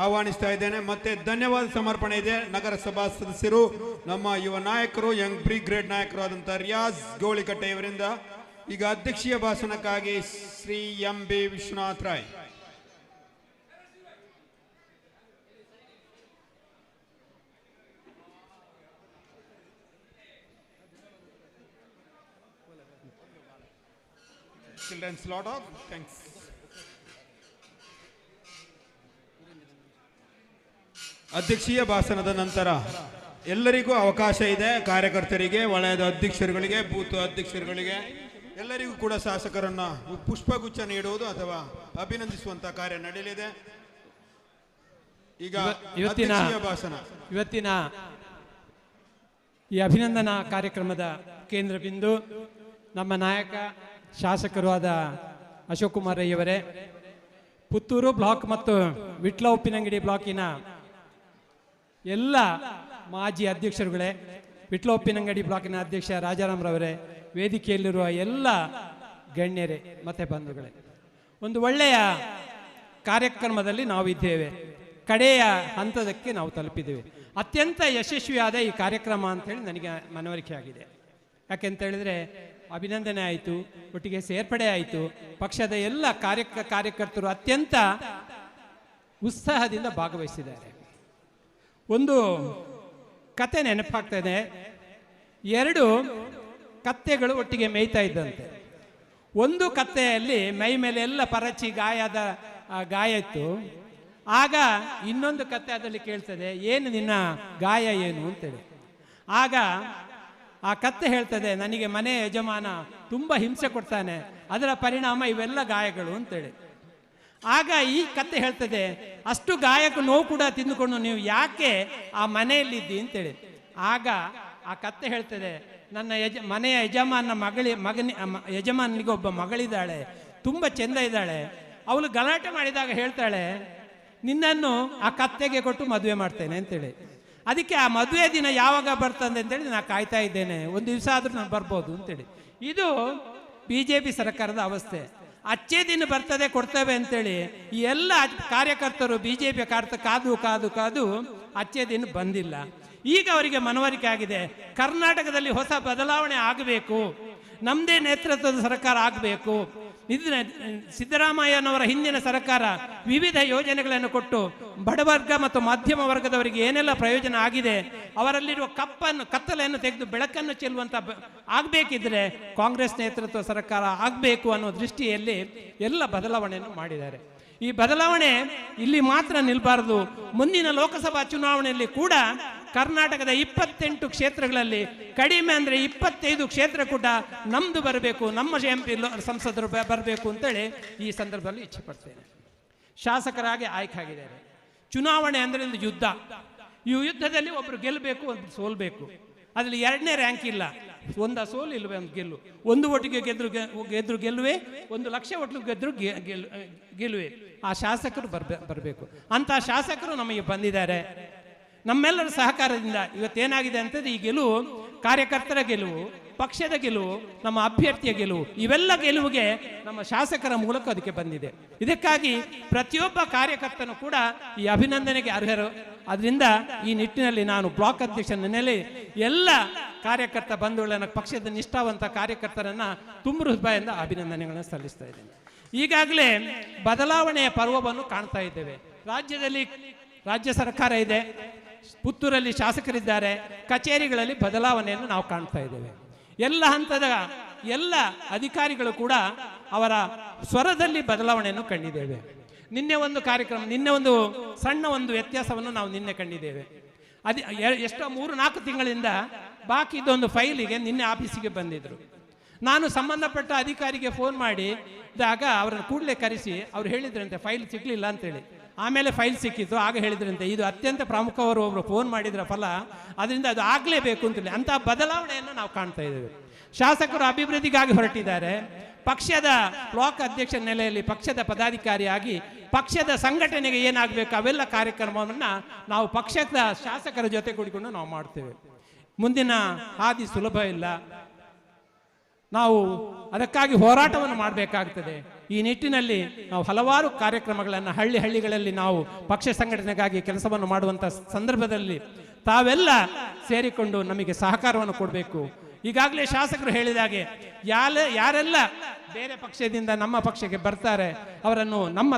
ಆಹ್ವಾನಿಸ್ತಾ ಇದ್ದೇನೆ. ಮತ್ತೆ ಧನ್ಯವಾದ ಸಮರ್ಪಣೆ ಇದೆ ನಗರಸಭಾ ಸದಸ್ಯರು, ನಮ್ಮ ಯುವ ನಾಯಕರು, ಯಂಗ್ ಬ್ರಿಗೇಡ್ ನಾಯಕರು ಆದಂತಹ ರಿಯಾಜ್ ಗೋಳಿಕಟ್ಟೆ ಇವರಿಂದ. ಈಗ ಅಧ್ಯಕ್ಷೀಯ ಭಾಷಣಕ್ಕಾಗಿ Shri MB Vishwanath Roy. Children's lot of thanks. ಅಧ್ಯಕ್ಷೀಯ ಭಾಷಣದ ನಂತರ ಎಲ್ಲರಿಗೂ ಅವಕಾಶ ಇದೆ. ಕಾರ್ಯಕರ್ತರಿಗೆ, ವಲಯದ ಅಧ್ಯಕ್ಷರುಗಳಿಗೆ, ಬೂತ್ ಅಧ್ಯಕ್ಷರುಗಳಿಗೆ ಎಲ್ಲರಿಗೂ ಕೂಡ ಶಾಸಕರನ್ನ ಪುಷ್ಪಗುಚ್ಛ ನೀಡುವುದು ಅಥವಾ ಅಭಿನಂದಿಸುವಂತ ಕಾರ್ಯ ನಡೆಯಲಿದೆ. ಈಗ ಅಧ್ಯಕ್ಷೀಯ ಭಾಷಣ. ಇವತ್ತಿನ ಈ ಅಭಿನಂದನಾ ಕಾರ್ಯಕ್ರಮದ ಕೇಂದ್ರ ಬಿಂದು ನಮ್ಮ ನಾಯಕ ಶಾಸಕರು ಆದ ಅಶೋಕ್ ಕುಮಾರ್ ರೈಯವರೇ, ಪುತ್ತೂರು ಬ್ಲಾಕ್ ಮತ್ತು ವಿಟ್ಲ ಉಪ್ಪಿನಂಗಡಿ ಬ್ಲಾಕಿನ ಎಲ್ಲ ಮಾಜಿ ಅಧ್ಯಕ್ಷರುಗಳೇ, ವಿಟ್ಲ ಉಪ್ಪಿನಂಗಡಿ ಬ್ಲಾಕಿನ ಅಧ್ಯಕ್ಷ ರಾಜಾರಾಮ್ರವರೇ, ವೇದಿಕೆಯಲ್ಲಿರುವ ಎಲ್ಲ ಗಣ್ಯರೇ ಮತ್ತೆ ಬಂಧುಗಳೇ, ಒಂದು ಒಳ್ಳೆಯ ಕಾರ್ಯಕ್ರಮದಲ್ಲಿ ನಾವಿದ್ದೇವೆ. ಕಡೆಯ ಹಂತದಕ್ಕೆ ನಾವು ತಲುಪಿದ್ದೇವೆ. ಅತ್ಯಂತ ಯಶಸ್ವಿಯಾದ ಈ ಕಾರ್ಯಕ್ರಮ ಅಂತೇಳಿ ನನಗೆ ಮನವರಿಕೆ ಆಗಿದೆ. ಯಾಕೆಂತೇಳಿದರೆ ಅಭಿನಂದನೆ ಆಯಿತು, ಒಟ್ಟಿಗೆ ಸೇರ್ಪಡೆ ಆಯಿತು. ಪಕ್ಷದ ಎಲ್ಲ ಕಾರ್ಯಕರ್ತರು ಅತ್ಯಂತ ಉತ್ಸಾಹದಿಂದ ಭಾಗವಹಿಸಿದ್ದಾರೆ. ಒಂದು ಕತೆ ನೆನಪಾಗ್ತದೆ. 2 ಕತ್ತೆಗಳು ಒಟ್ಟಿಗೆ ಮೇಯ್ತಾ ಇದ್ದಂತೆ. ಒಂದು ಕತ್ತೆಯಲ್ಲಿ ಮೈ ಮೇಲೆ ಎಲ್ಲ ಪರಚಿ ಗಾಯ ಇತ್ತು. ಆಗ ಇನ್ನೊಂದು ಕತ್ತೆ ಅದರಲ್ಲಿ ಕೇಳ್ತದೆ, ಏನು ನಿನ್ನ ಗಾಯ ಏನು ಅಂತೇಳಿ. ಆಗ ಆ ಕತ್ತೆ ಹೇಳ್ತದೆ, ನನಗೆ ಮನೆ ಯಜಮಾನ ತುಂಬ ಹಿಂಸೆ ಕೊಡ್ತಾನೆ, ಅದರ ಪರಿಣಾಮ ಇವೆಲ್ಲ ಗಾಯಗಳು ಅಂತೇಳಿ. ಆಗ ಈ ಕತ್ತೆ ಹೇಳ್ತದೆ, ಅಷ್ಟು ಗಾಯಕ್ಕೆ ನೋವು ಕೂಡ ತಿಂದುಕೊಂಡು ನೀವು ಯಾಕೆ ಆ ಮನೆಯಲ್ಲಿದ್ದಿ ಅಂತೇಳಿ. ಆಗ ಆ ಕತ್ತೆ ಹೇಳ್ತದೆ, ನನ್ನ ಮನೆಯ ಯಜಮಾನಿಗೆ ಒಬ್ಬ ಮಗಳಿದ್ದಾಳೆ, ತುಂಬ ಚೆಂದ ಇದ್ದಾಳೆ. ಅವಳು ಗಲಾಟೆ ಮಾಡಿದಾಗ ಹೇಳ್ತಾಳೆ, ನಿನ್ನನ್ನು ಆ ಕತ್ತೆಗೆ ಕೊಟ್ಟು ಮದುವೆ ಮಾಡ್ತೇನೆ ಅಂತೇಳಿ. ಅದಕ್ಕೆ ಆ ಮದುವೆ ದಿನ ಯಾವಾಗ ಬರ್ತದೆ ಅಂತೇಳಿ ನಾನು ಕಾಯ್ತಾ ಇದ್ದೇನೆ, ಒಂದು ದಿವಸ ಆದರೂ ನಾನು ಬರ್ಬೋದು ಅಂತೇಳಿ. ಇದು BJP ಸರ್ಕಾರದ ಅವಸ್ಥೆ. ಅಚ್ಚೇ ದಿನ ಬರ್ತದೆ ಕೊಡ್ತೇವೆ ಅಂತೇಳಿ ಈ ಎಲ್ಲ ಕಾರ್ಯಕರ್ತರು BJP ಕಾದು ಅಚ್ಚೇ ದಿನ ಬಂದಿಲ್ಲ. ಈಗ ಅವರಿಗೆ ಮನವರಿಕೆ ಆಗಿದೆ, ಕರ್ನಾಟಕದಲ್ಲಿ ಹೊಸ ಬದಲಾವಣೆ ಆಗಬೇಕು, ನಮ್ಮದೇ ನೇತೃತ್ವದ ಸರ್ಕಾರ ಆಗಬೇಕು. ಸಿದ್ದರಾಮಯ್ಯನವರ ಹಿಂದಿನ ಸರ್ಕಾರ ವಿವಿಧ ಯೋಜನೆಗಳನ್ನು ಕೊಟ್ಟು ಬಡವರ್ಗ ಮತ್ತು ಮಧ್ಯಮ ವರ್ಗದವರಿಗೆ ಏನೆಲ್ಲ ಪ್ರಯೋಜನ ಆಗಿದೆ, ಅವರಲ್ಲಿರುವ ಕತ್ತಲೆಯನ್ನು ತೆಗೆದು ಬೆಳಕನ್ನು ಚೆಲ್ಲುವಂತ ಆಗಬೇಕಿದ್ರೆ ಕಾಂಗ್ರೆಸ್ ನೇತೃತ್ವ ಸರ್ಕಾರ ಆಗಬೇಕು ಅನ್ನೋ ದೃಷ್ಟಿಯಲ್ಲಿ ಎಲ್ಲ ಬದಲಾವಣೆಯನ್ನು ಮಾಡಿದ್ದಾರೆ. ಈ ಬದಲಾವಣೆ ಇಲ್ಲಿ ಮಾತ್ರ ನಿಲ್ಬಾರದು. ಮುಂದಿನ ಲೋಕಸಭಾ ಚುನಾವಣೆಯಲ್ಲಿ ಕೂಡ ಕರ್ನಾಟಕದ 28 ಕ್ಷೇತ್ರಗಳಲ್ಲಿ ಕಡಿಮೆ ಅಂದರೆ 25 ಕ್ಷೇತ್ರ ಕೂಡ ನಮ್ದು ಬರಬೇಕು, ನಮ್ಮ MP ಸಂಸದರು ಬರಬೇಕು ಅಂತೇಳಿ ಈ ಸಂದರ್ಭದಲ್ಲಿ ಇಚ್ಛೆ ಪಡ್ತೇನೆ. ಶಾಸಕರಾಗಿ ಆಯ್ಕೆ ಆಗಿದ್ದಾರೆ. ಚುನಾವಣೆ ಅಂದರೆ ಒಂದು ಯುದ್ಧ. ಈ ಯುದ್ಧದಲ್ಲಿ ಒಬ್ರು ಗೆಲ್ಲಬೇಕು, ಒಬ್ರು ಸೋಲ್ಬೇಕು. ಅದರಲ್ಲಿ 2ನೇ ರ್ಯಾಂಕ್ ಇಲ್ಲ. ಒಂದ ಸೋಲು ಇಲ್ವೇ ಒಂದು ಗೆಲ್ಲು. ಒಂದು ಒಟ್ಟಿಗೆ ಗೆದ್ರು ಗೆಲ್ಲುವೆ, 1 ಲಕ್ಷ ಒಟ್ಟಿಗೆ ಗೆದ್ರು ಗೆಲ್ಲುವೆ. ಆ ಶಾಸಕರು ಬರಬೇಕು. ಅಂತ ಶಾಸಕರು ನಮಗೆ ಬಂದಿದ್ದಾರೆ. ನಮ್ಮೆಲ್ಲರ ಸಹಕಾರದಿಂದ ಇವತ್ತೇನಾಗಿದೆ ಅಂತಂದ್ರೆ ಈ ಗೆಲುವು ಕಾರ್ಯಕರ್ತರ ಗೆಲುವು, ಪಕ್ಷದ ಗೆಲುವು, ನಮ್ಮ ಅಭ್ಯರ್ಥಿಯ ಗೆಲುವು, ಇವೆಲ್ಲ ಗೆಲುವಿಗೆ ನಮ್ಮ ಶಾಸಕರ ಮೂಲಕ ಅದಕ್ಕೆ ಬಂದಿದೆ. ಇದಕ್ಕಾಗಿ ಪ್ರತಿಯೊಬ್ಬ ಕಾರ್ಯಕರ್ತನು ಕೂಡ ಈ ಅಭಿನಂದನೆಗೆ ಅರ್ಹರು. ಅದರಿಂದ ಈ ನಿಟ್ಟಿನಲ್ಲಿ ನಾನು ಬ್ಲಾಕ್ ಅಧ್ಯಕ್ಷನ ನೆಲೆ ಎಲ್ಲ ಕಾರ್ಯಕರ್ತ ಬಂಧುಗಳನ್ನು, ಪಕ್ಷದ ನಿಷ್ಠಾವಂತ ಕಾರ್ಯಕರ್ತರನ್ನ ತುಂಬ ಹೃದಯದಿಂದ ಅಭಿನಂದನೆಗಳನ್ನು ಸಲ್ಲಿಸ್ತಾ ಇದ್ದೇನೆ. ಈಗಾಗಲೇ ಬದಲಾವಣೆಯ ಪರ್ವವನ್ನು ಕಾಣ್ತಾ ಇದ್ದೇವೆ. ರಾಜ್ಯದಲ್ಲಿ ರಾಜ್ಯ ಸರ್ಕಾರ ಇದೆ, ಪುತ್ತೂರಲ್ಲಿ ಶಾಸಕರಿದ್ದಾರೆ, ಕಚೇರಿಗಳಲ್ಲಿ ಬದಲಾವಣೆಯನ್ನು ನಾವು ಕಾಣ್ತಾ ಇದ್ದೇವೆ. ಎಲ್ಲ ಹಂತದ ಎಲ್ಲ ಅಧಿಕಾರಿಗಳು ಕೂಡ ಅವರ ಸ್ವರದಲ್ಲಿ ಬದಲಾವಣೆಯನ್ನು ಕಂಡಿದ್ದೇವೆ. ನಿನ್ನೆ ಒಂದು ಕಾರ್ಯಕ್ರಮ, ನಿನ್ನೆ ಒಂದು ಸಣ್ಣ ಒಂದು ವ್ಯತ್ಯಾಸವನ್ನು ನಾವು ನಿನ್ನೆ ಕಂಡಿದ್ದೇವೆ. ಎಷ್ಟೋ 3-4 ತಿಂಗಳಿಂದ ಬಾಕಿ ಇದ್ದೊಂದು ಫೈಲಿಗೆ ನಿನ್ನೆ ಆಫೀಸಿಗೆ ಬಂದಿದ್ರು. ನಾನು ಸಂಬಂಧಪಟ್ಟ ಅಧಿಕಾರಿಗೆ ಫೋನ್ ಮಾಡಿದಾಗ ಅವರನ್ನು ಕೂಡಲೇ ಕರೆಸಿ ಅವ್ರು ಹೇಳಿದ್ರಂತೆ ಫೈಲ್ ಸಿಗ್ಲಿಲ್ಲ ಅಂತೇಳಿ. ಆಮೇಲೆ ಫೈಲ್ ಸಿಕ್ಕಿತ್ತು. ಆಗ ಹೇಳಿದ್ರಂತೆ ಇದು ಅತ್ಯಂತ ಪ್ರಮುಖವರು ಒಬ್ಬರು ಫೋನ್ ಮಾಡಿದ್ರ ಫಲ, ಅದರಿಂದ ಅದು ಆಗಲೇಬೇಕು ಅಂತೇಳಿ. ಅಂಥ ಬದಲಾವಣೆಯನ್ನು ನಾವು ಕಾಣ್ತಾ ಇದ್ದೇವೆ. ಶಾಸಕರು ಅಭಿವೃದ್ಧಿಗಾಗಿ ಹೊರಟಿದ್ದಾರೆ. ಪಕ್ಷದ ಬ್ಲಾಕ್ ಅಧ್ಯಕ್ಷ ನೆಲೆಯಲ್ಲಿ ಪಕ್ಷದ ಪದಾಧಿಕಾರಿಯಾಗಿ ಪಕ್ಷದ ಸಂಘಟನೆಗೆ ಏನಾಗಬೇಕು ಅವೆಲ್ಲ ಕಾರ್ಯಕ್ರಮವನ್ನು ನಾವು ಪಕ್ಷದ ಶಾಸಕರ ಜೊತೆ ಕೂಡಿಕೊಂಡು ನಾವು ಮಾಡ್ತೇವೆ. ಮುಂದಿನ ಹಾದಿ ಸುಲಭ ಇಲ್ಲ. ನಾವು ಅದಕ್ಕಾಗಿ ಹೋರಾಟವನ್ನು ಮಾಡಬೇಕಾಗ್ತದೆ. ಈ ನಿಟ್ಟಿನಲ್ಲಿ ನಾವು ಹಲವಾರು ಕಾರ್ಯಕ್ರಮಗಳನ್ನು ಹಳ್ಳಿಗಳಲ್ಲಿ ನಾವು ಪಕ್ಷ ಸಂಘಟನೆಗಾಗಿ ಕೆಲಸವನ್ನು ಮಾಡುವಂಥ ಸಂದರ್ಭದಲ್ಲಿ ತಾವೆಲ್ಲ ಸೇರಿಕೊಂಡು ನಮಗೆ ಸಹಕಾರವನ್ನು ಕೊಡಬೇಕು. ಈಗಾಗಲೇ ಶಾಸಕರು ಹೇಳಿದಾಗೆ ಯಾರೆಲ್ಲ ಬೇರೆ ಪಕ್ಷದಿಂದ ನಮ್ಮ ಪಕ್ಷಕ್ಕೆ ಬರ್ತಾರೆ ಅವರನ್ನು ನಮ್ಮ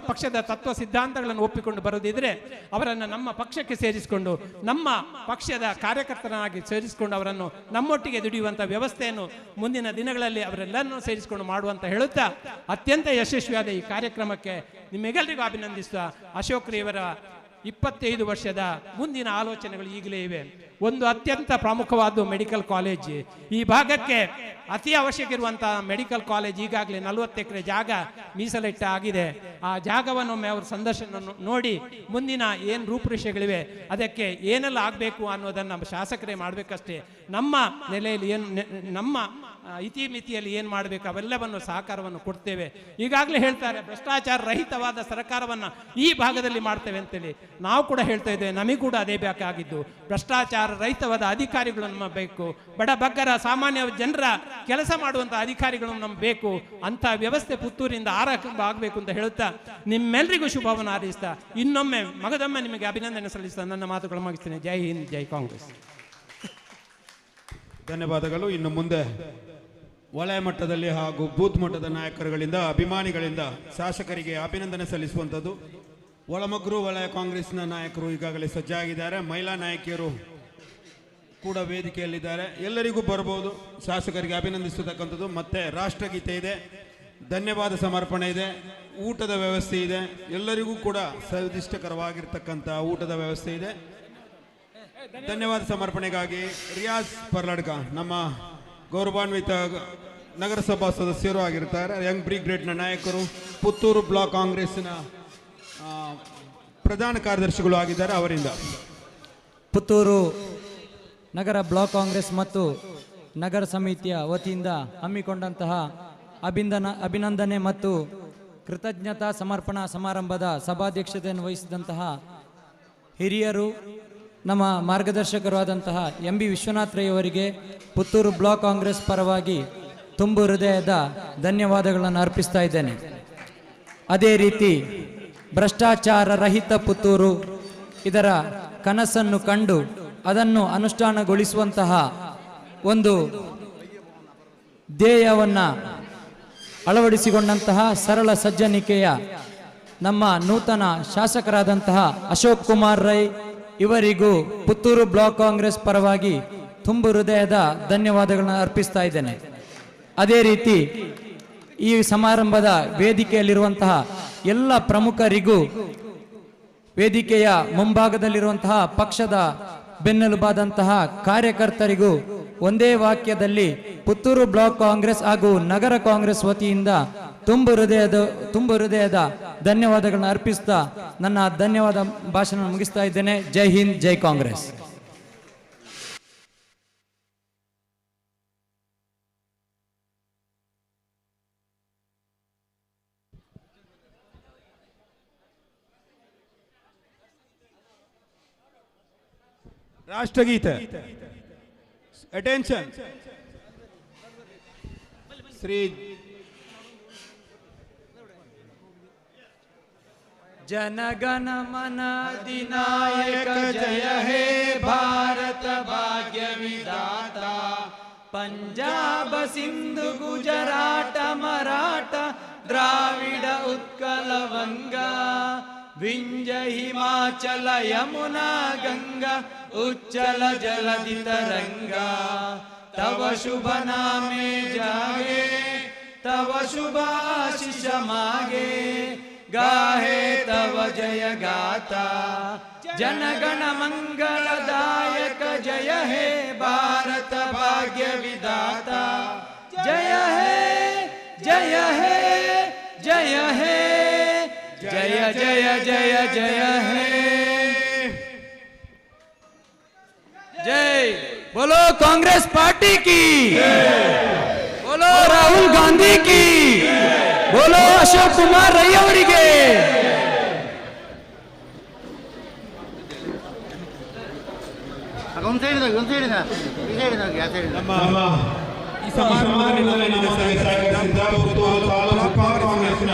ಪಕ್ಷದ ತತ್ವ ಸಿದ್ಧಾಂತಗಳನ್ನು ಒಪ್ಪಿಕೊಂಡು ಬರೋದಿದ್ರೆ ಅವರನ್ನು ನಮ್ಮ ಪಕ್ಷಕ್ಕೆ ಸೇರಿಸಿಕೊಂಡು ನಮ್ಮ ಪಕ್ಷದ ಕಾರ್ಯಕರ್ತರಾಗಿ ಸೇರಿಸಿಕೊಂಡು ಅವರನ್ನು ನಮ್ಮೊಟ್ಟಿಗೆ ದುಡಿಯುವಂಥ ವ್ಯವಸ್ಥೆಯನ್ನು ಮುಂದಿನ ದಿನಗಳಲ್ಲಿ ಅವರೆಲ್ಲರನ್ನೂ ಸೇರಿಸಿಕೊಂಡು ಮಾಡುವಂತ ಹೇಳುತ್ತಾ ಅತ್ಯಂತ ಯಶಸ್ವಿಯಾದ ಈ ಕಾರ್ಯಕ್ರಮಕ್ಕೆ ನಿಮ್ಮೆಲ್ಲರಿಗೂ ಅಭಿನಂದಿಸುತ್ತಾ ಅಶೋಕ್ ರೈಯವರ 25 ವರ್ಷದ ಮುಂದಿನ ಆಲೋಚನೆಗಳು ಈಗಲೇ ಇವೆ. ಒಂದು ಅತ್ಯಂತ ಪ್ರಮುಖವಾದ ಮೆಡಿಕಲ್ ಕಾಲೇಜ್. ಈ ಭಾಗಕ್ಕೆ ಅತಿ ಅವಶ್ಯಕ ಇರುವಂತಹ ಮೆಡಿಕಲ್ ಕಾಲೇಜ್ ಈಗಾಗಲೇ 40 ಎಕರೆ ಜಾಗ ಮೀಸಲಿಟ್ಟ ಆಗಿದೆ. ಆ ಜಾಗವನ್ನೊಮ್ಮೆ ಅವರು ಸಂದರ್ಶನ ನೋಡಿ ಮುಂದಿನ ಏನು ರೂಪುರೇಷೆಗಳಿವೆ ಅದಕ್ಕೆ ಏನೆಲ್ಲ ಆಗಬೇಕು ಅನ್ನೋದನ್ನು ಶಾಸಕರೇ ಮಾಡಬೇಕಷ್ಟೇ. ನಮ್ಮ ನೆಲೆಯಲ್ಲಿ ಏನು ನಮ್ಮ ಇತಿಮಿತಿಯಲ್ಲಿ ಏನು ಮಾಡಬೇಕು ಅವೆಲ್ಲವನ್ನು ಸಹಕಾರವನ್ನು ಕೊಡ್ತೇವೆ. ಈಗಾಗಲೇ ಹೇಳ್ತಾರೆ ಭ್ರಷ್ಟಾಚಾರ ರಹಿತವಾದ ಸರ್ಕಾರವನ್ನು ಈ ಭಾಗದಲ್ಲಿ ಮಾಡ್ತೇವೆ ಅಂತೇಳಿ. ನಾವು ಕೂಡ ಹೇಳ್ತಾ ಇದ್ದೇವೆ, ನಮಗೆ ಕೂಡ ಅದೇ ಬೇಕಾಗಿದ್ದು. ಭ್ರಷ್ಟಾಚಾರ ರಹಿತವಾದ ಅಧಿಕಾರಿಗಳು ನಮಗೆ ಬೇಕು. ಬಡ ಬಗ್ಗರ ಸಾಮಾನ್ಯ ಜನರ ಕೆಲಸ ಮಾಡುವಂಥ ಅಧಿಕಾರಿಗಳು ನಮ್ಗೆ ಬೇಕು. ಅಂಥ ವ್ಯವಸ್ಥೆ ಪುತ್ತೂರಿಂದ ಆರಂಭ ಆಗಬೇಕು ಅಂತ ಹೇಳುತ್ತಾ ನಿಮ್ಮೆಲ್ಲರಿಗೂ ಶುಭವನ್ನು ಹಾರೈಸ್ತಾ ಇನ್ನೊಮ್ಮೆ ಮಗದೊಮ್ಮೆ ನಿಮಗೆ ಅಭಿನಂದನೆ ಸಲ್ಲಿಸ್ತಾ ನನ್ನ ಮಾತುಗಳು ಮುಗಿಸ್ತೇನೆ. ಜೈ ಹಿಂದ್, ಜೈ ಕಾಂಗ್ರೆಸ್. ಧನ್ಯವಾದಗಳು. ಇನ್ನು ಮುಂದೆ ವಲಯ ಮಟ್ಟದಲ್ಲಿ ಹಾಗೂ ಬೂತ್ ಮಟ್ಟದ ನಾಯಕರುಗಳಿಂದ ಅಭಿಮಾನಿಗಳಿಂದ ಶಾಸಕರಿಗೆ ಅಭಿನಂದನೆ ಸಲ್ಲಿಸುವಂಥದ್ದು. ಒಳಮಗ್ರು ವಲಯ ಕಾಂಗ್ರೆಸ್ನ ನಾಯಕರು ಈಗಾಗಲೇ ಸಜ್ಜಾಗಿದ್ದಾರೆ. ಮಹಿಳಾ ನಾಯಕಿಯರು ಕೂಡ ವೇದಿಕೆಯಲ್ಲಿದ್ದಾರೆ. ಎಲ್ಲರಿಗೂ ಬರ್ಬೋದು. ಶಾಸಕರಿಗೆ ಅಭಿನಂದಿಸತಕ್ಕಂಥದ್ದು. ಮತ್ತೆ ರಾಷ್ಟ್ರಗೀತೆ ಇದೆ, ಧನ್ಯವಾದ ಸಮರ್ಪಣೆ ಇದೆ, ಊಟದ ವ್ಯವಸ್ಥೆ ಇದೆ. ಎಲ್ಲರಿಗೂ ಕೂಡ ಸ್ವಾದಿಷ್ಟಕರವಾಗಿರ್ತಕ್ಕಂಥ ಊಟದ ವ್ಯವಸ್ಥೆ ಇದೆ. ಧನ್ಯವಾದ ಸಮರ್ಪಣೆಗಾಗಿ ರಿಯಾಜ್ ಪರ್ಲಡ್ಕ ನಮ್ಮ ಗೌರವಾನ್ವಿತ ನಗರಸಭಾ ಸದಸ್ಯರು ಆಗಿರ್ತಾರೆ. ಯಂಗ್ ಬ್ರಿಗೇಡ್ನ ನಾಯಕರು, ಪುತ್ತೂರು ಬ್ಲಾಕ್ ಕಾಂಗ್ರೆಸ್ನ ಪ್ರಧಾನ ಕಾರ್ಯದರ್ಶಿಗಳು ಆಗಿದ್ದಾರೆ. ಅವರಿಂದ ಪುತ್ತೂರು ನಗರ ಬ್ಲಾಕ್ ಕಾಂಗ್ರೆಸ್ ಮತ್ತು ನಗರ ಸಮಿತಿಯ ವತಿಯಿಂದ ಹಮ್ಮಿಕೊಂಡಂತಹ ಅಭಿನಂದನೆ ಮತ್ತು ಕೃತಜ್ಞತಾ ಸಮರ್ಪಣಾ ಸಮಾರಂಭದ ಸಭಾಧ್ಯಕ್ಷತೆಯನ್ನು ವಹಿಸಿದಂತಹ ಹಿರಿಯರು, ನಮ್ಮ ಮಾರ್ಗದರ್ಶಕರು ಆದಂತಹ ಎಂ ಬಿ ವಿಶ್ವನಾಥ್ರಯವರಿಗೆ ಪುತ್ತೂರು ಬ್ಲಾಕ್ ಕಾಂಗ್ರೆಸ್ ಪರವಾಗಿ ತುಂಬು ಹೃದಯದ ಧನ್ಯವಾದಗಳನ್ನು ಅರ್ಪಿಸ್ತಾ ಇದ್ದೇನೆ. ಅದೇ ರೀತಿ ಭ್ರಷ್ಟಾಚಾರ ರಹಿತ ಪುತ್ತೂರು ಇದರ ಕನಸನ್ನು ಕಂಡು ಅದನ್ನು ಅನುಷ್ಠಾನಗೊಳಿಸುವಂತಹ ಒಂದು ಧ್ಯೇಯವನ್ನು ಅಳವಡಿಸಿಕೊಂಡಂತಹ ಸರಳ ಸಜ್ಜನಿಕೆಯ ನಮ್ಮ ನೂತನ ಶಾಸಕರಾದಂತಹ ಅಶೋಕ್ ಕುಮಾರ್ ರೈ ಇವರಿಗೂ ಪುತ್ತೂರು ಬ್ಲಾಕ್ ಕಾಂಗ್ರೆಸ್ ಪರವಾಗಿ ತುಂಬು ಹೃದಯದ ಧನ್ಯವಾದಗಳನ್ನು ಅರ್ಪಿಸ್ತಾ ಇದ್ದೇನೆ. ಅದೇ ರೀತಿ ಈ ಸಮಾರಂಭದ ವೇದಿಕೆಯಲ್ಲಿರುವಂತಹ ಎಲ್ಲ ಪ್ರಮುಖರಿಗೂ, ವೇದಿಕೆಯ ಮುಂಭಾಗದಲ್ಲಿರುವಂತಹ ಪಕ್ಷದ ಬೆನ್ನೆಲುಬಾದಂತಹ ಕಾರ್ಯಕರ್ತರಿಗೂ ಒಂದೇ ವಾಕ್ಯದಲ್ಲಿ ಪುತ್ತೂರು ಬ್ಲಾಕ್ ಕಾಂಗ್ರೆಸ್ ಹಾಗೂ ನಗರ ಕಾಂಗ್ರೆಸ್ ವತಿಯಿಂದ ತುಂಬು ಹೃದಯದ ಧನ್ಯವಾದಗಳನ್ನು ಅರ್ಪಿಸ್ತಾ ನನ್ನ ಧನ್ಯವಾದ ಭಾಷಣ ಮುಗಿಸ್ತಾ ಇದ್ದೇನೆ. ಜೈ ಹಿಂದ್, ಜೈ ಕಾಂಗ್ರೆಸ್. ರಾಷ್ಟ್ರಗೀತೆ ಅಟೆನ್ಷನ್. ಶ್ರೀ ಜನಗಣ ಮನ ಅಧಿನಾಯಕ ಜಯ ಹೇ ಭಾರತ ಭಾಗ್ಯ ವಿಧಾತ, ಪಂಜಾಬ ಸಿಂಧು ಗುಜರಾಟ ಮರಾಠ ದ್ರಾವಿಡ ಉತ್ಕಲ ವಂಗ, ವಿಂಜ ಹಿಮಾಚಲ ಯಮುನಾ ಗಂಗಾ ಉಚ್ಚಲ ಜಲಧಿ ತರಂಗ, ತವ ಶುಭ ನಾಮೆ ಜಾಗೆ ತವ ಶುಭಾಶಿಷ ಮಾಗೆ, गाहे तव जय गाता जनगण मंगलदायक, जय हे भारत भाग्य विधाता, जय हे जय हे जय हे जय जय जय जय हे जय। बोलो कांग्रेस पार्टी की, बोलो राहुल गांधी की, बोलो अशोक कुमार रೈ ಅವರಿಗೆ। ನಮ್ಮ ಈ ಸಮಾರಂಭದಲ್ಲಿ ಸಹಕರಿಸಿದ ಪುತ್ತೂರು ತಾಲೂಕು ಕಾಂಗ್ರೆಸ್ನ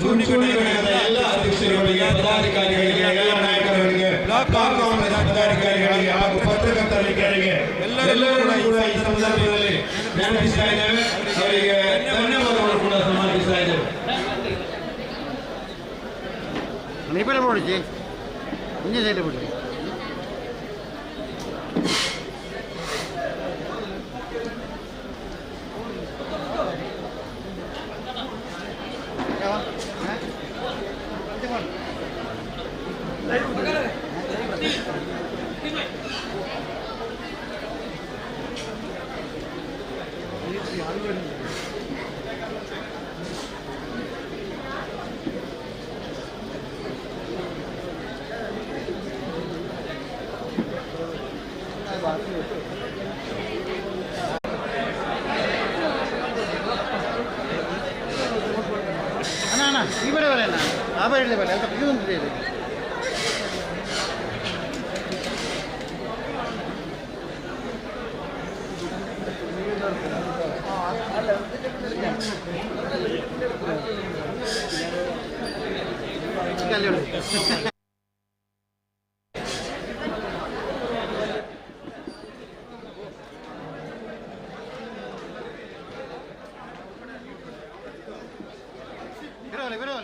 ಚುನಾವಣೆಗಳ ಎಲ್ಲ ಅಧ್ಯಕ್ಷರುಗಳಿಗೆ, ಪದಾಧಿಕಾರಿಗಳಿಗೆ, ಎಲ್ಲ ನಾಯಕರುಗಳಿಗೆ, ಬ್ಲಾಕ್ ಕಾಂಗ್ರೆಸ್ ಪದಾಧಿಕಾರಿಗಳಿಗೆ ಹಾಗೂ ಪತ್ರಕರ್ತರಿಗೆ ಎಲ್ಲರಿಗೂ ಕೂಡ ಈ ಸಂದರ್ಭದಲ್ಲಿ ನೆನಪಿಸ್ತಾ ಇದ್ದೇವೆ. ಅವರಿಗೆ ಧನ್ಯವಾದಗಳು ಕೂಡ ಸಮರ್ಪಿಸ್ತಾ ಇದ್ದೇವೆ. ಈ ಬಡ ಬರಲ್ಲ ಆ ಬರಲ್ಲ ಬರಲ್ಲ ಅಂತ ಇದು ಒಂದು ಇದೆ.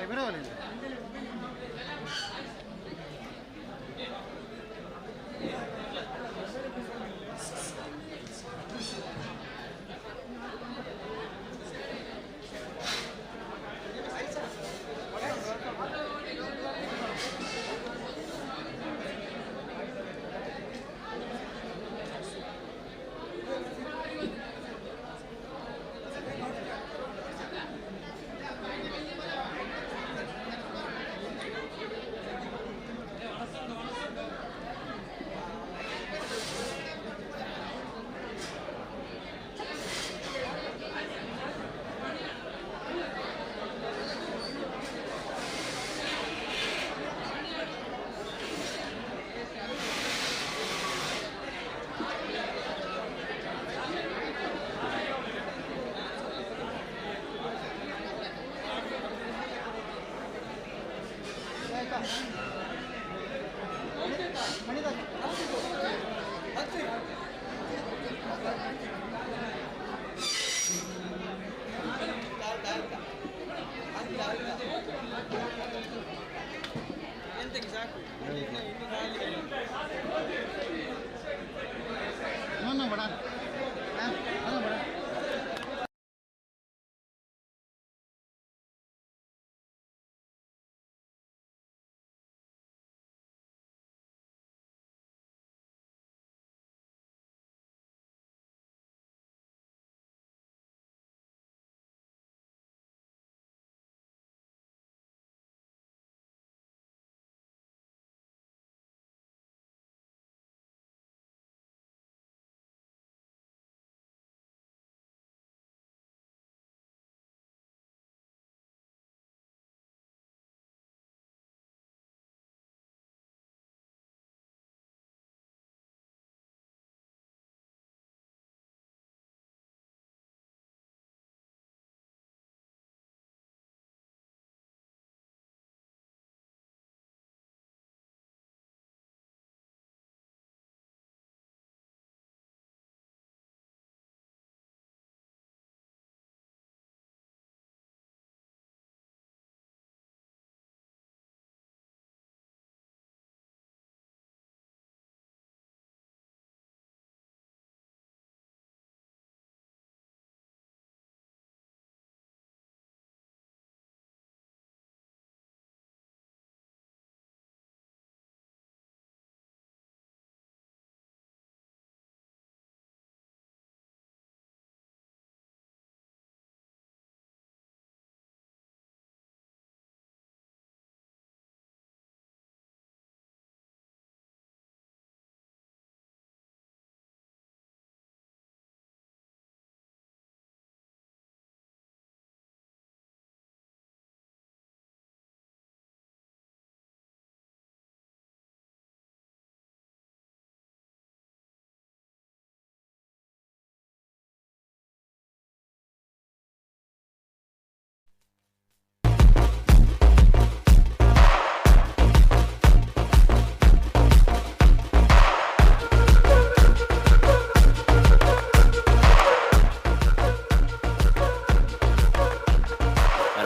ಬಿಡವಲ್ಲ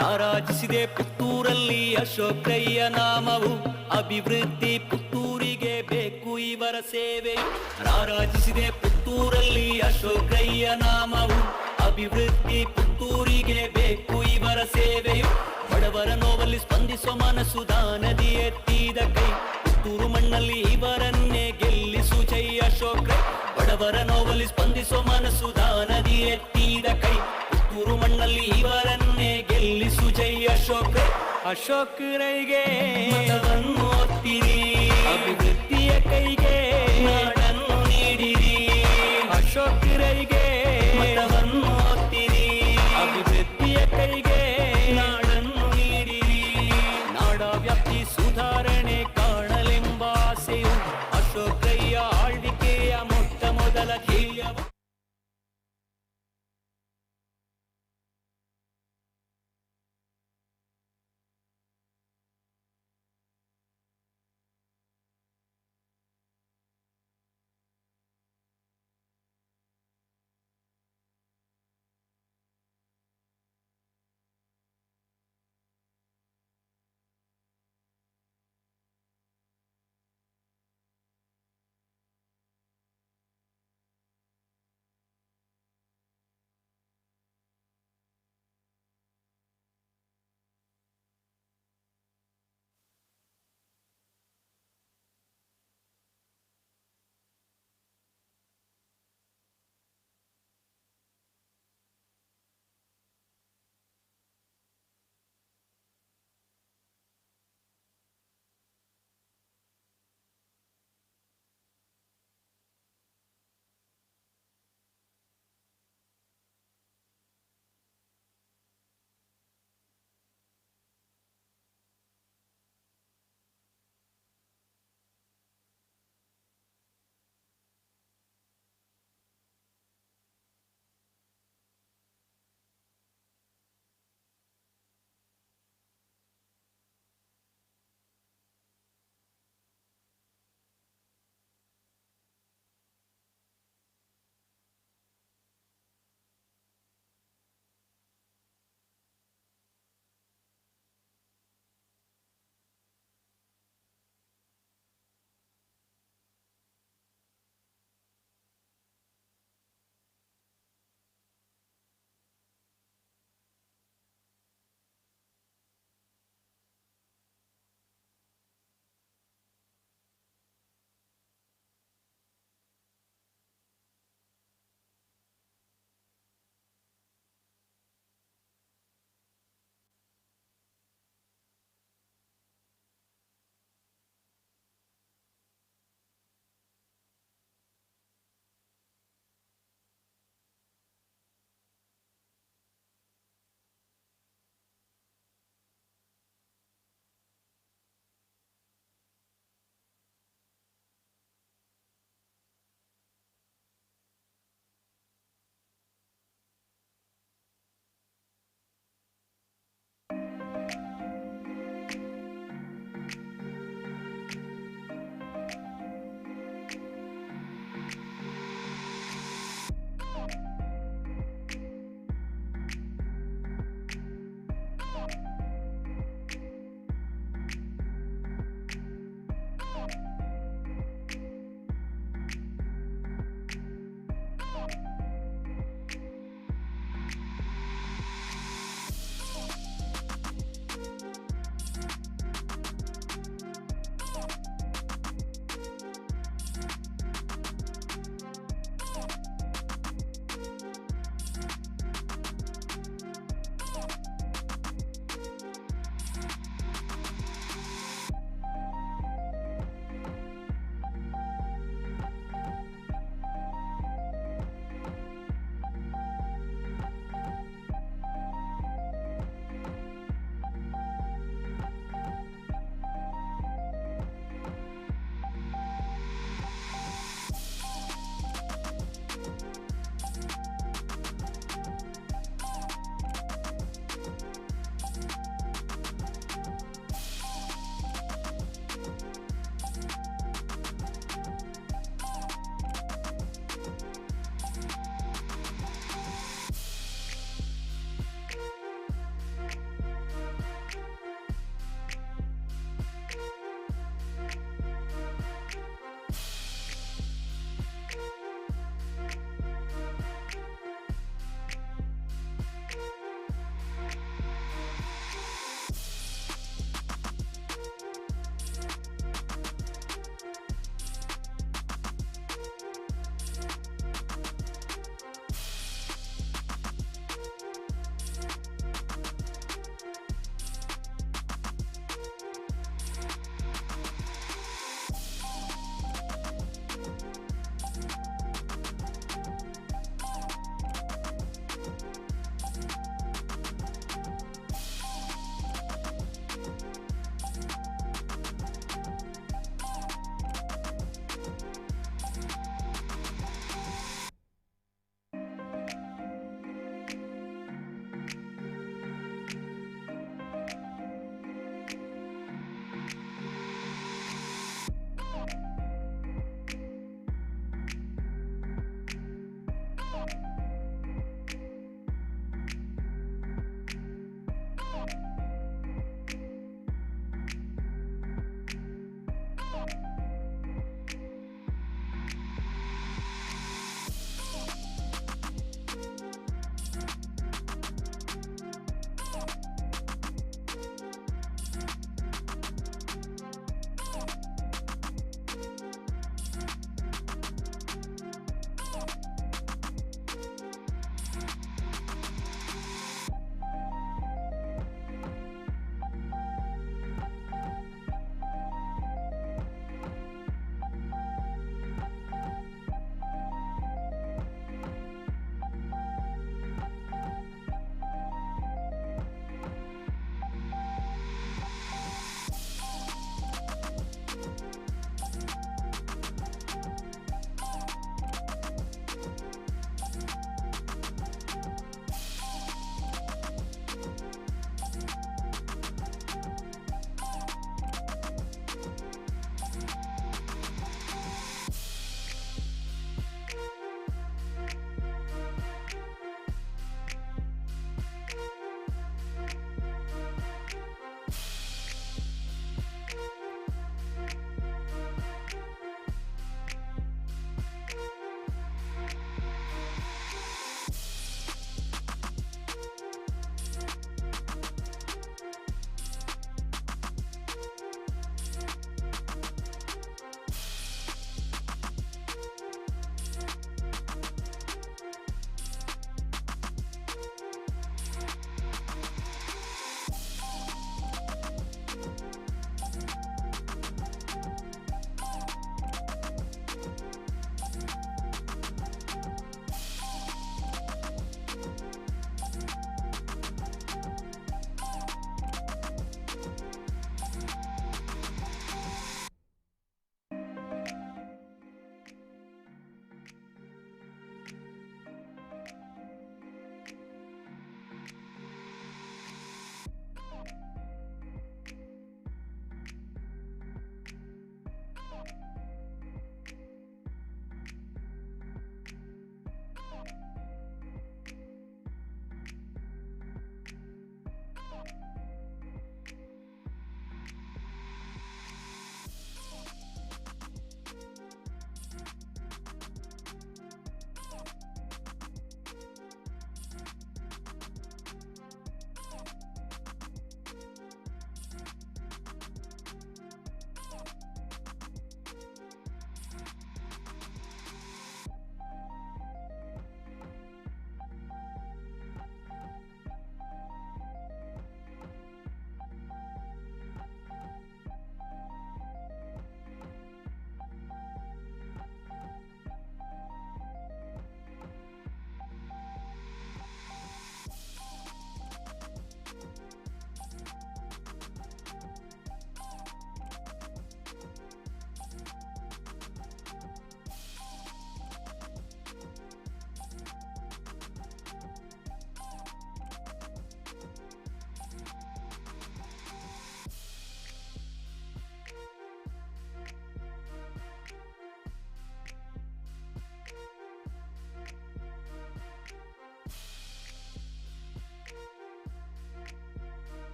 ರಾರಾಜಿಸಿದೆ ಪುತ್ತೂರಲ್ಲಿ ಅಶೋಕಯ್ಯ ನಾಮವು, ಅಭಿವೃದ್ಧಿ ಪುತ್ತೂರಿಗೆ ಬೇಕು ಇವರ ಸೇವೆ. ರಾರಾಜಿಸಿದೆ ಪುತ್ತೂರಲ್ಲಿ ಅಶೋಕಯ್ಯ ನಾಮವು, ಅಭಿವೃದ್ಧಿ ಪುತ್ತೂರಿಗೆ ಬೇಕು ಇವರ ಸೇವೆಯು. ಬಡವರ ನೋವಲ್ಲಿ ಸ್ಪಂದಿಸುವ ಮನಸ್ಸು ದಾನದಿ ಎತ್ತಿದ ಕೈ, ಪುತ್ತೂರು ಮಣ್ಣಲ್ಲಿ ಇವರನ್ನೇ ಗೆಲ್ಲಿಸು ಜೈ ಅಶೋಕ. ಬಡವರ ನೋವಲ್ಲಿ ಸ್ಪಂದಿಸುವ ಮನಸ್ಸು ದಾನದಿ ಎತ್ತಿದ ಕೈ, ಪುತ್ತೂರು ಮಣ್ಣಲ್ಲಿ ಇವರನ್ನೇ ಗೆಲ್ಲಿಸು ಜೈ ಅಶೋಕ. ಅಶೋಕ್ ರೈಗೆ ಮತವನ್ನು ಒತ್ತಿರಿ, ಅಭಿವೃದ್ಧಿಯ ಕೈಗೆ ನಾಡನ್ನು ನೀಡಿರಿ. ಅಶೋಕ್ ರೈಗೆ ಮತವನ್ನು ಹಾಕ್ತೀರಿ ಅಭಿವೃದ್ಧಿಯ ಕೈಗೆ ನಾಡನ್ನು ನೀಡಿರಿ ನಾಡ ವ್ಯಾಪ್ತಿ ಸುಧಾರಣೆ ಕಾಣಲೆಂಬ ಆಸೆಯು ಅಶೋಕ್ ರೈಯ ಆಳ್ವಿಕೆಯ ಮೊಟ್ಟ ಮೊದಲ ಧ್ಯೇಯ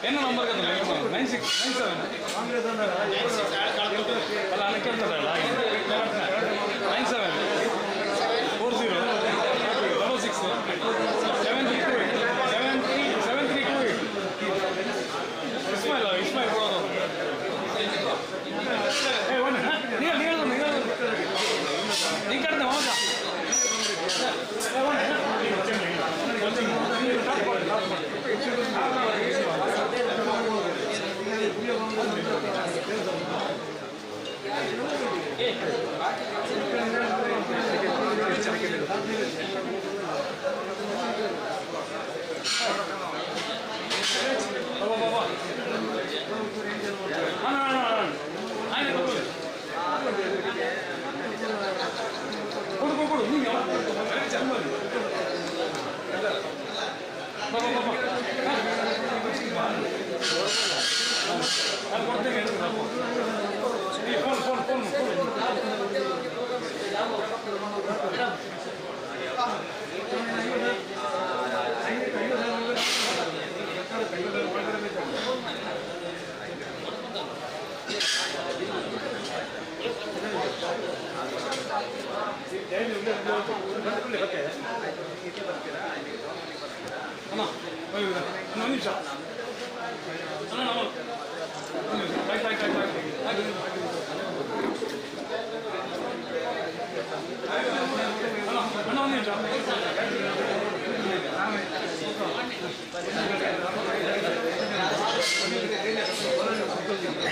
என்ன நம்பர் కదా 9697 కాంగ్రెస్ అన్నారు 96 అలా అనకెళ్తారా 97 40 06 7328 ఇస్మాయిల్ బ్రదర్ ఏ వన్ నీళ్ళు నీకడ ಹೋಗಾ ఏ వన్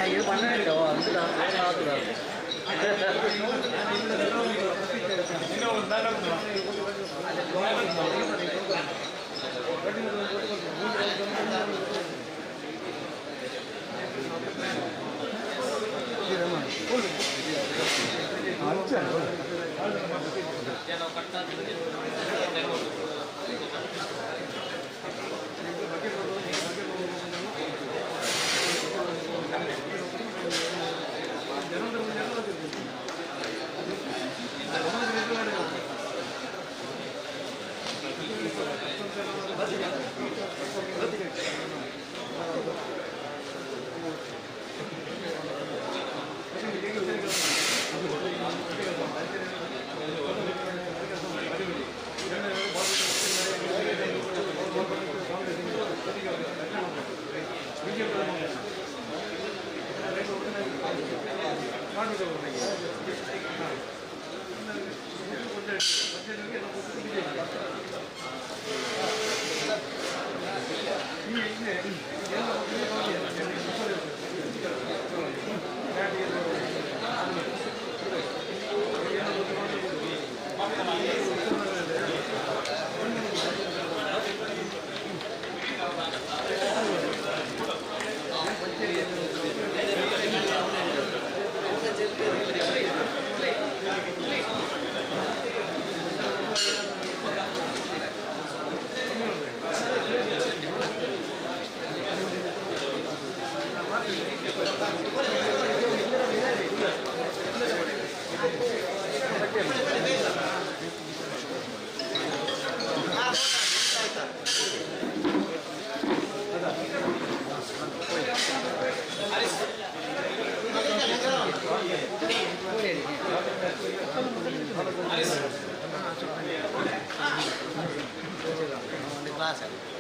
இது பண்ணோ அதுதான் Ahora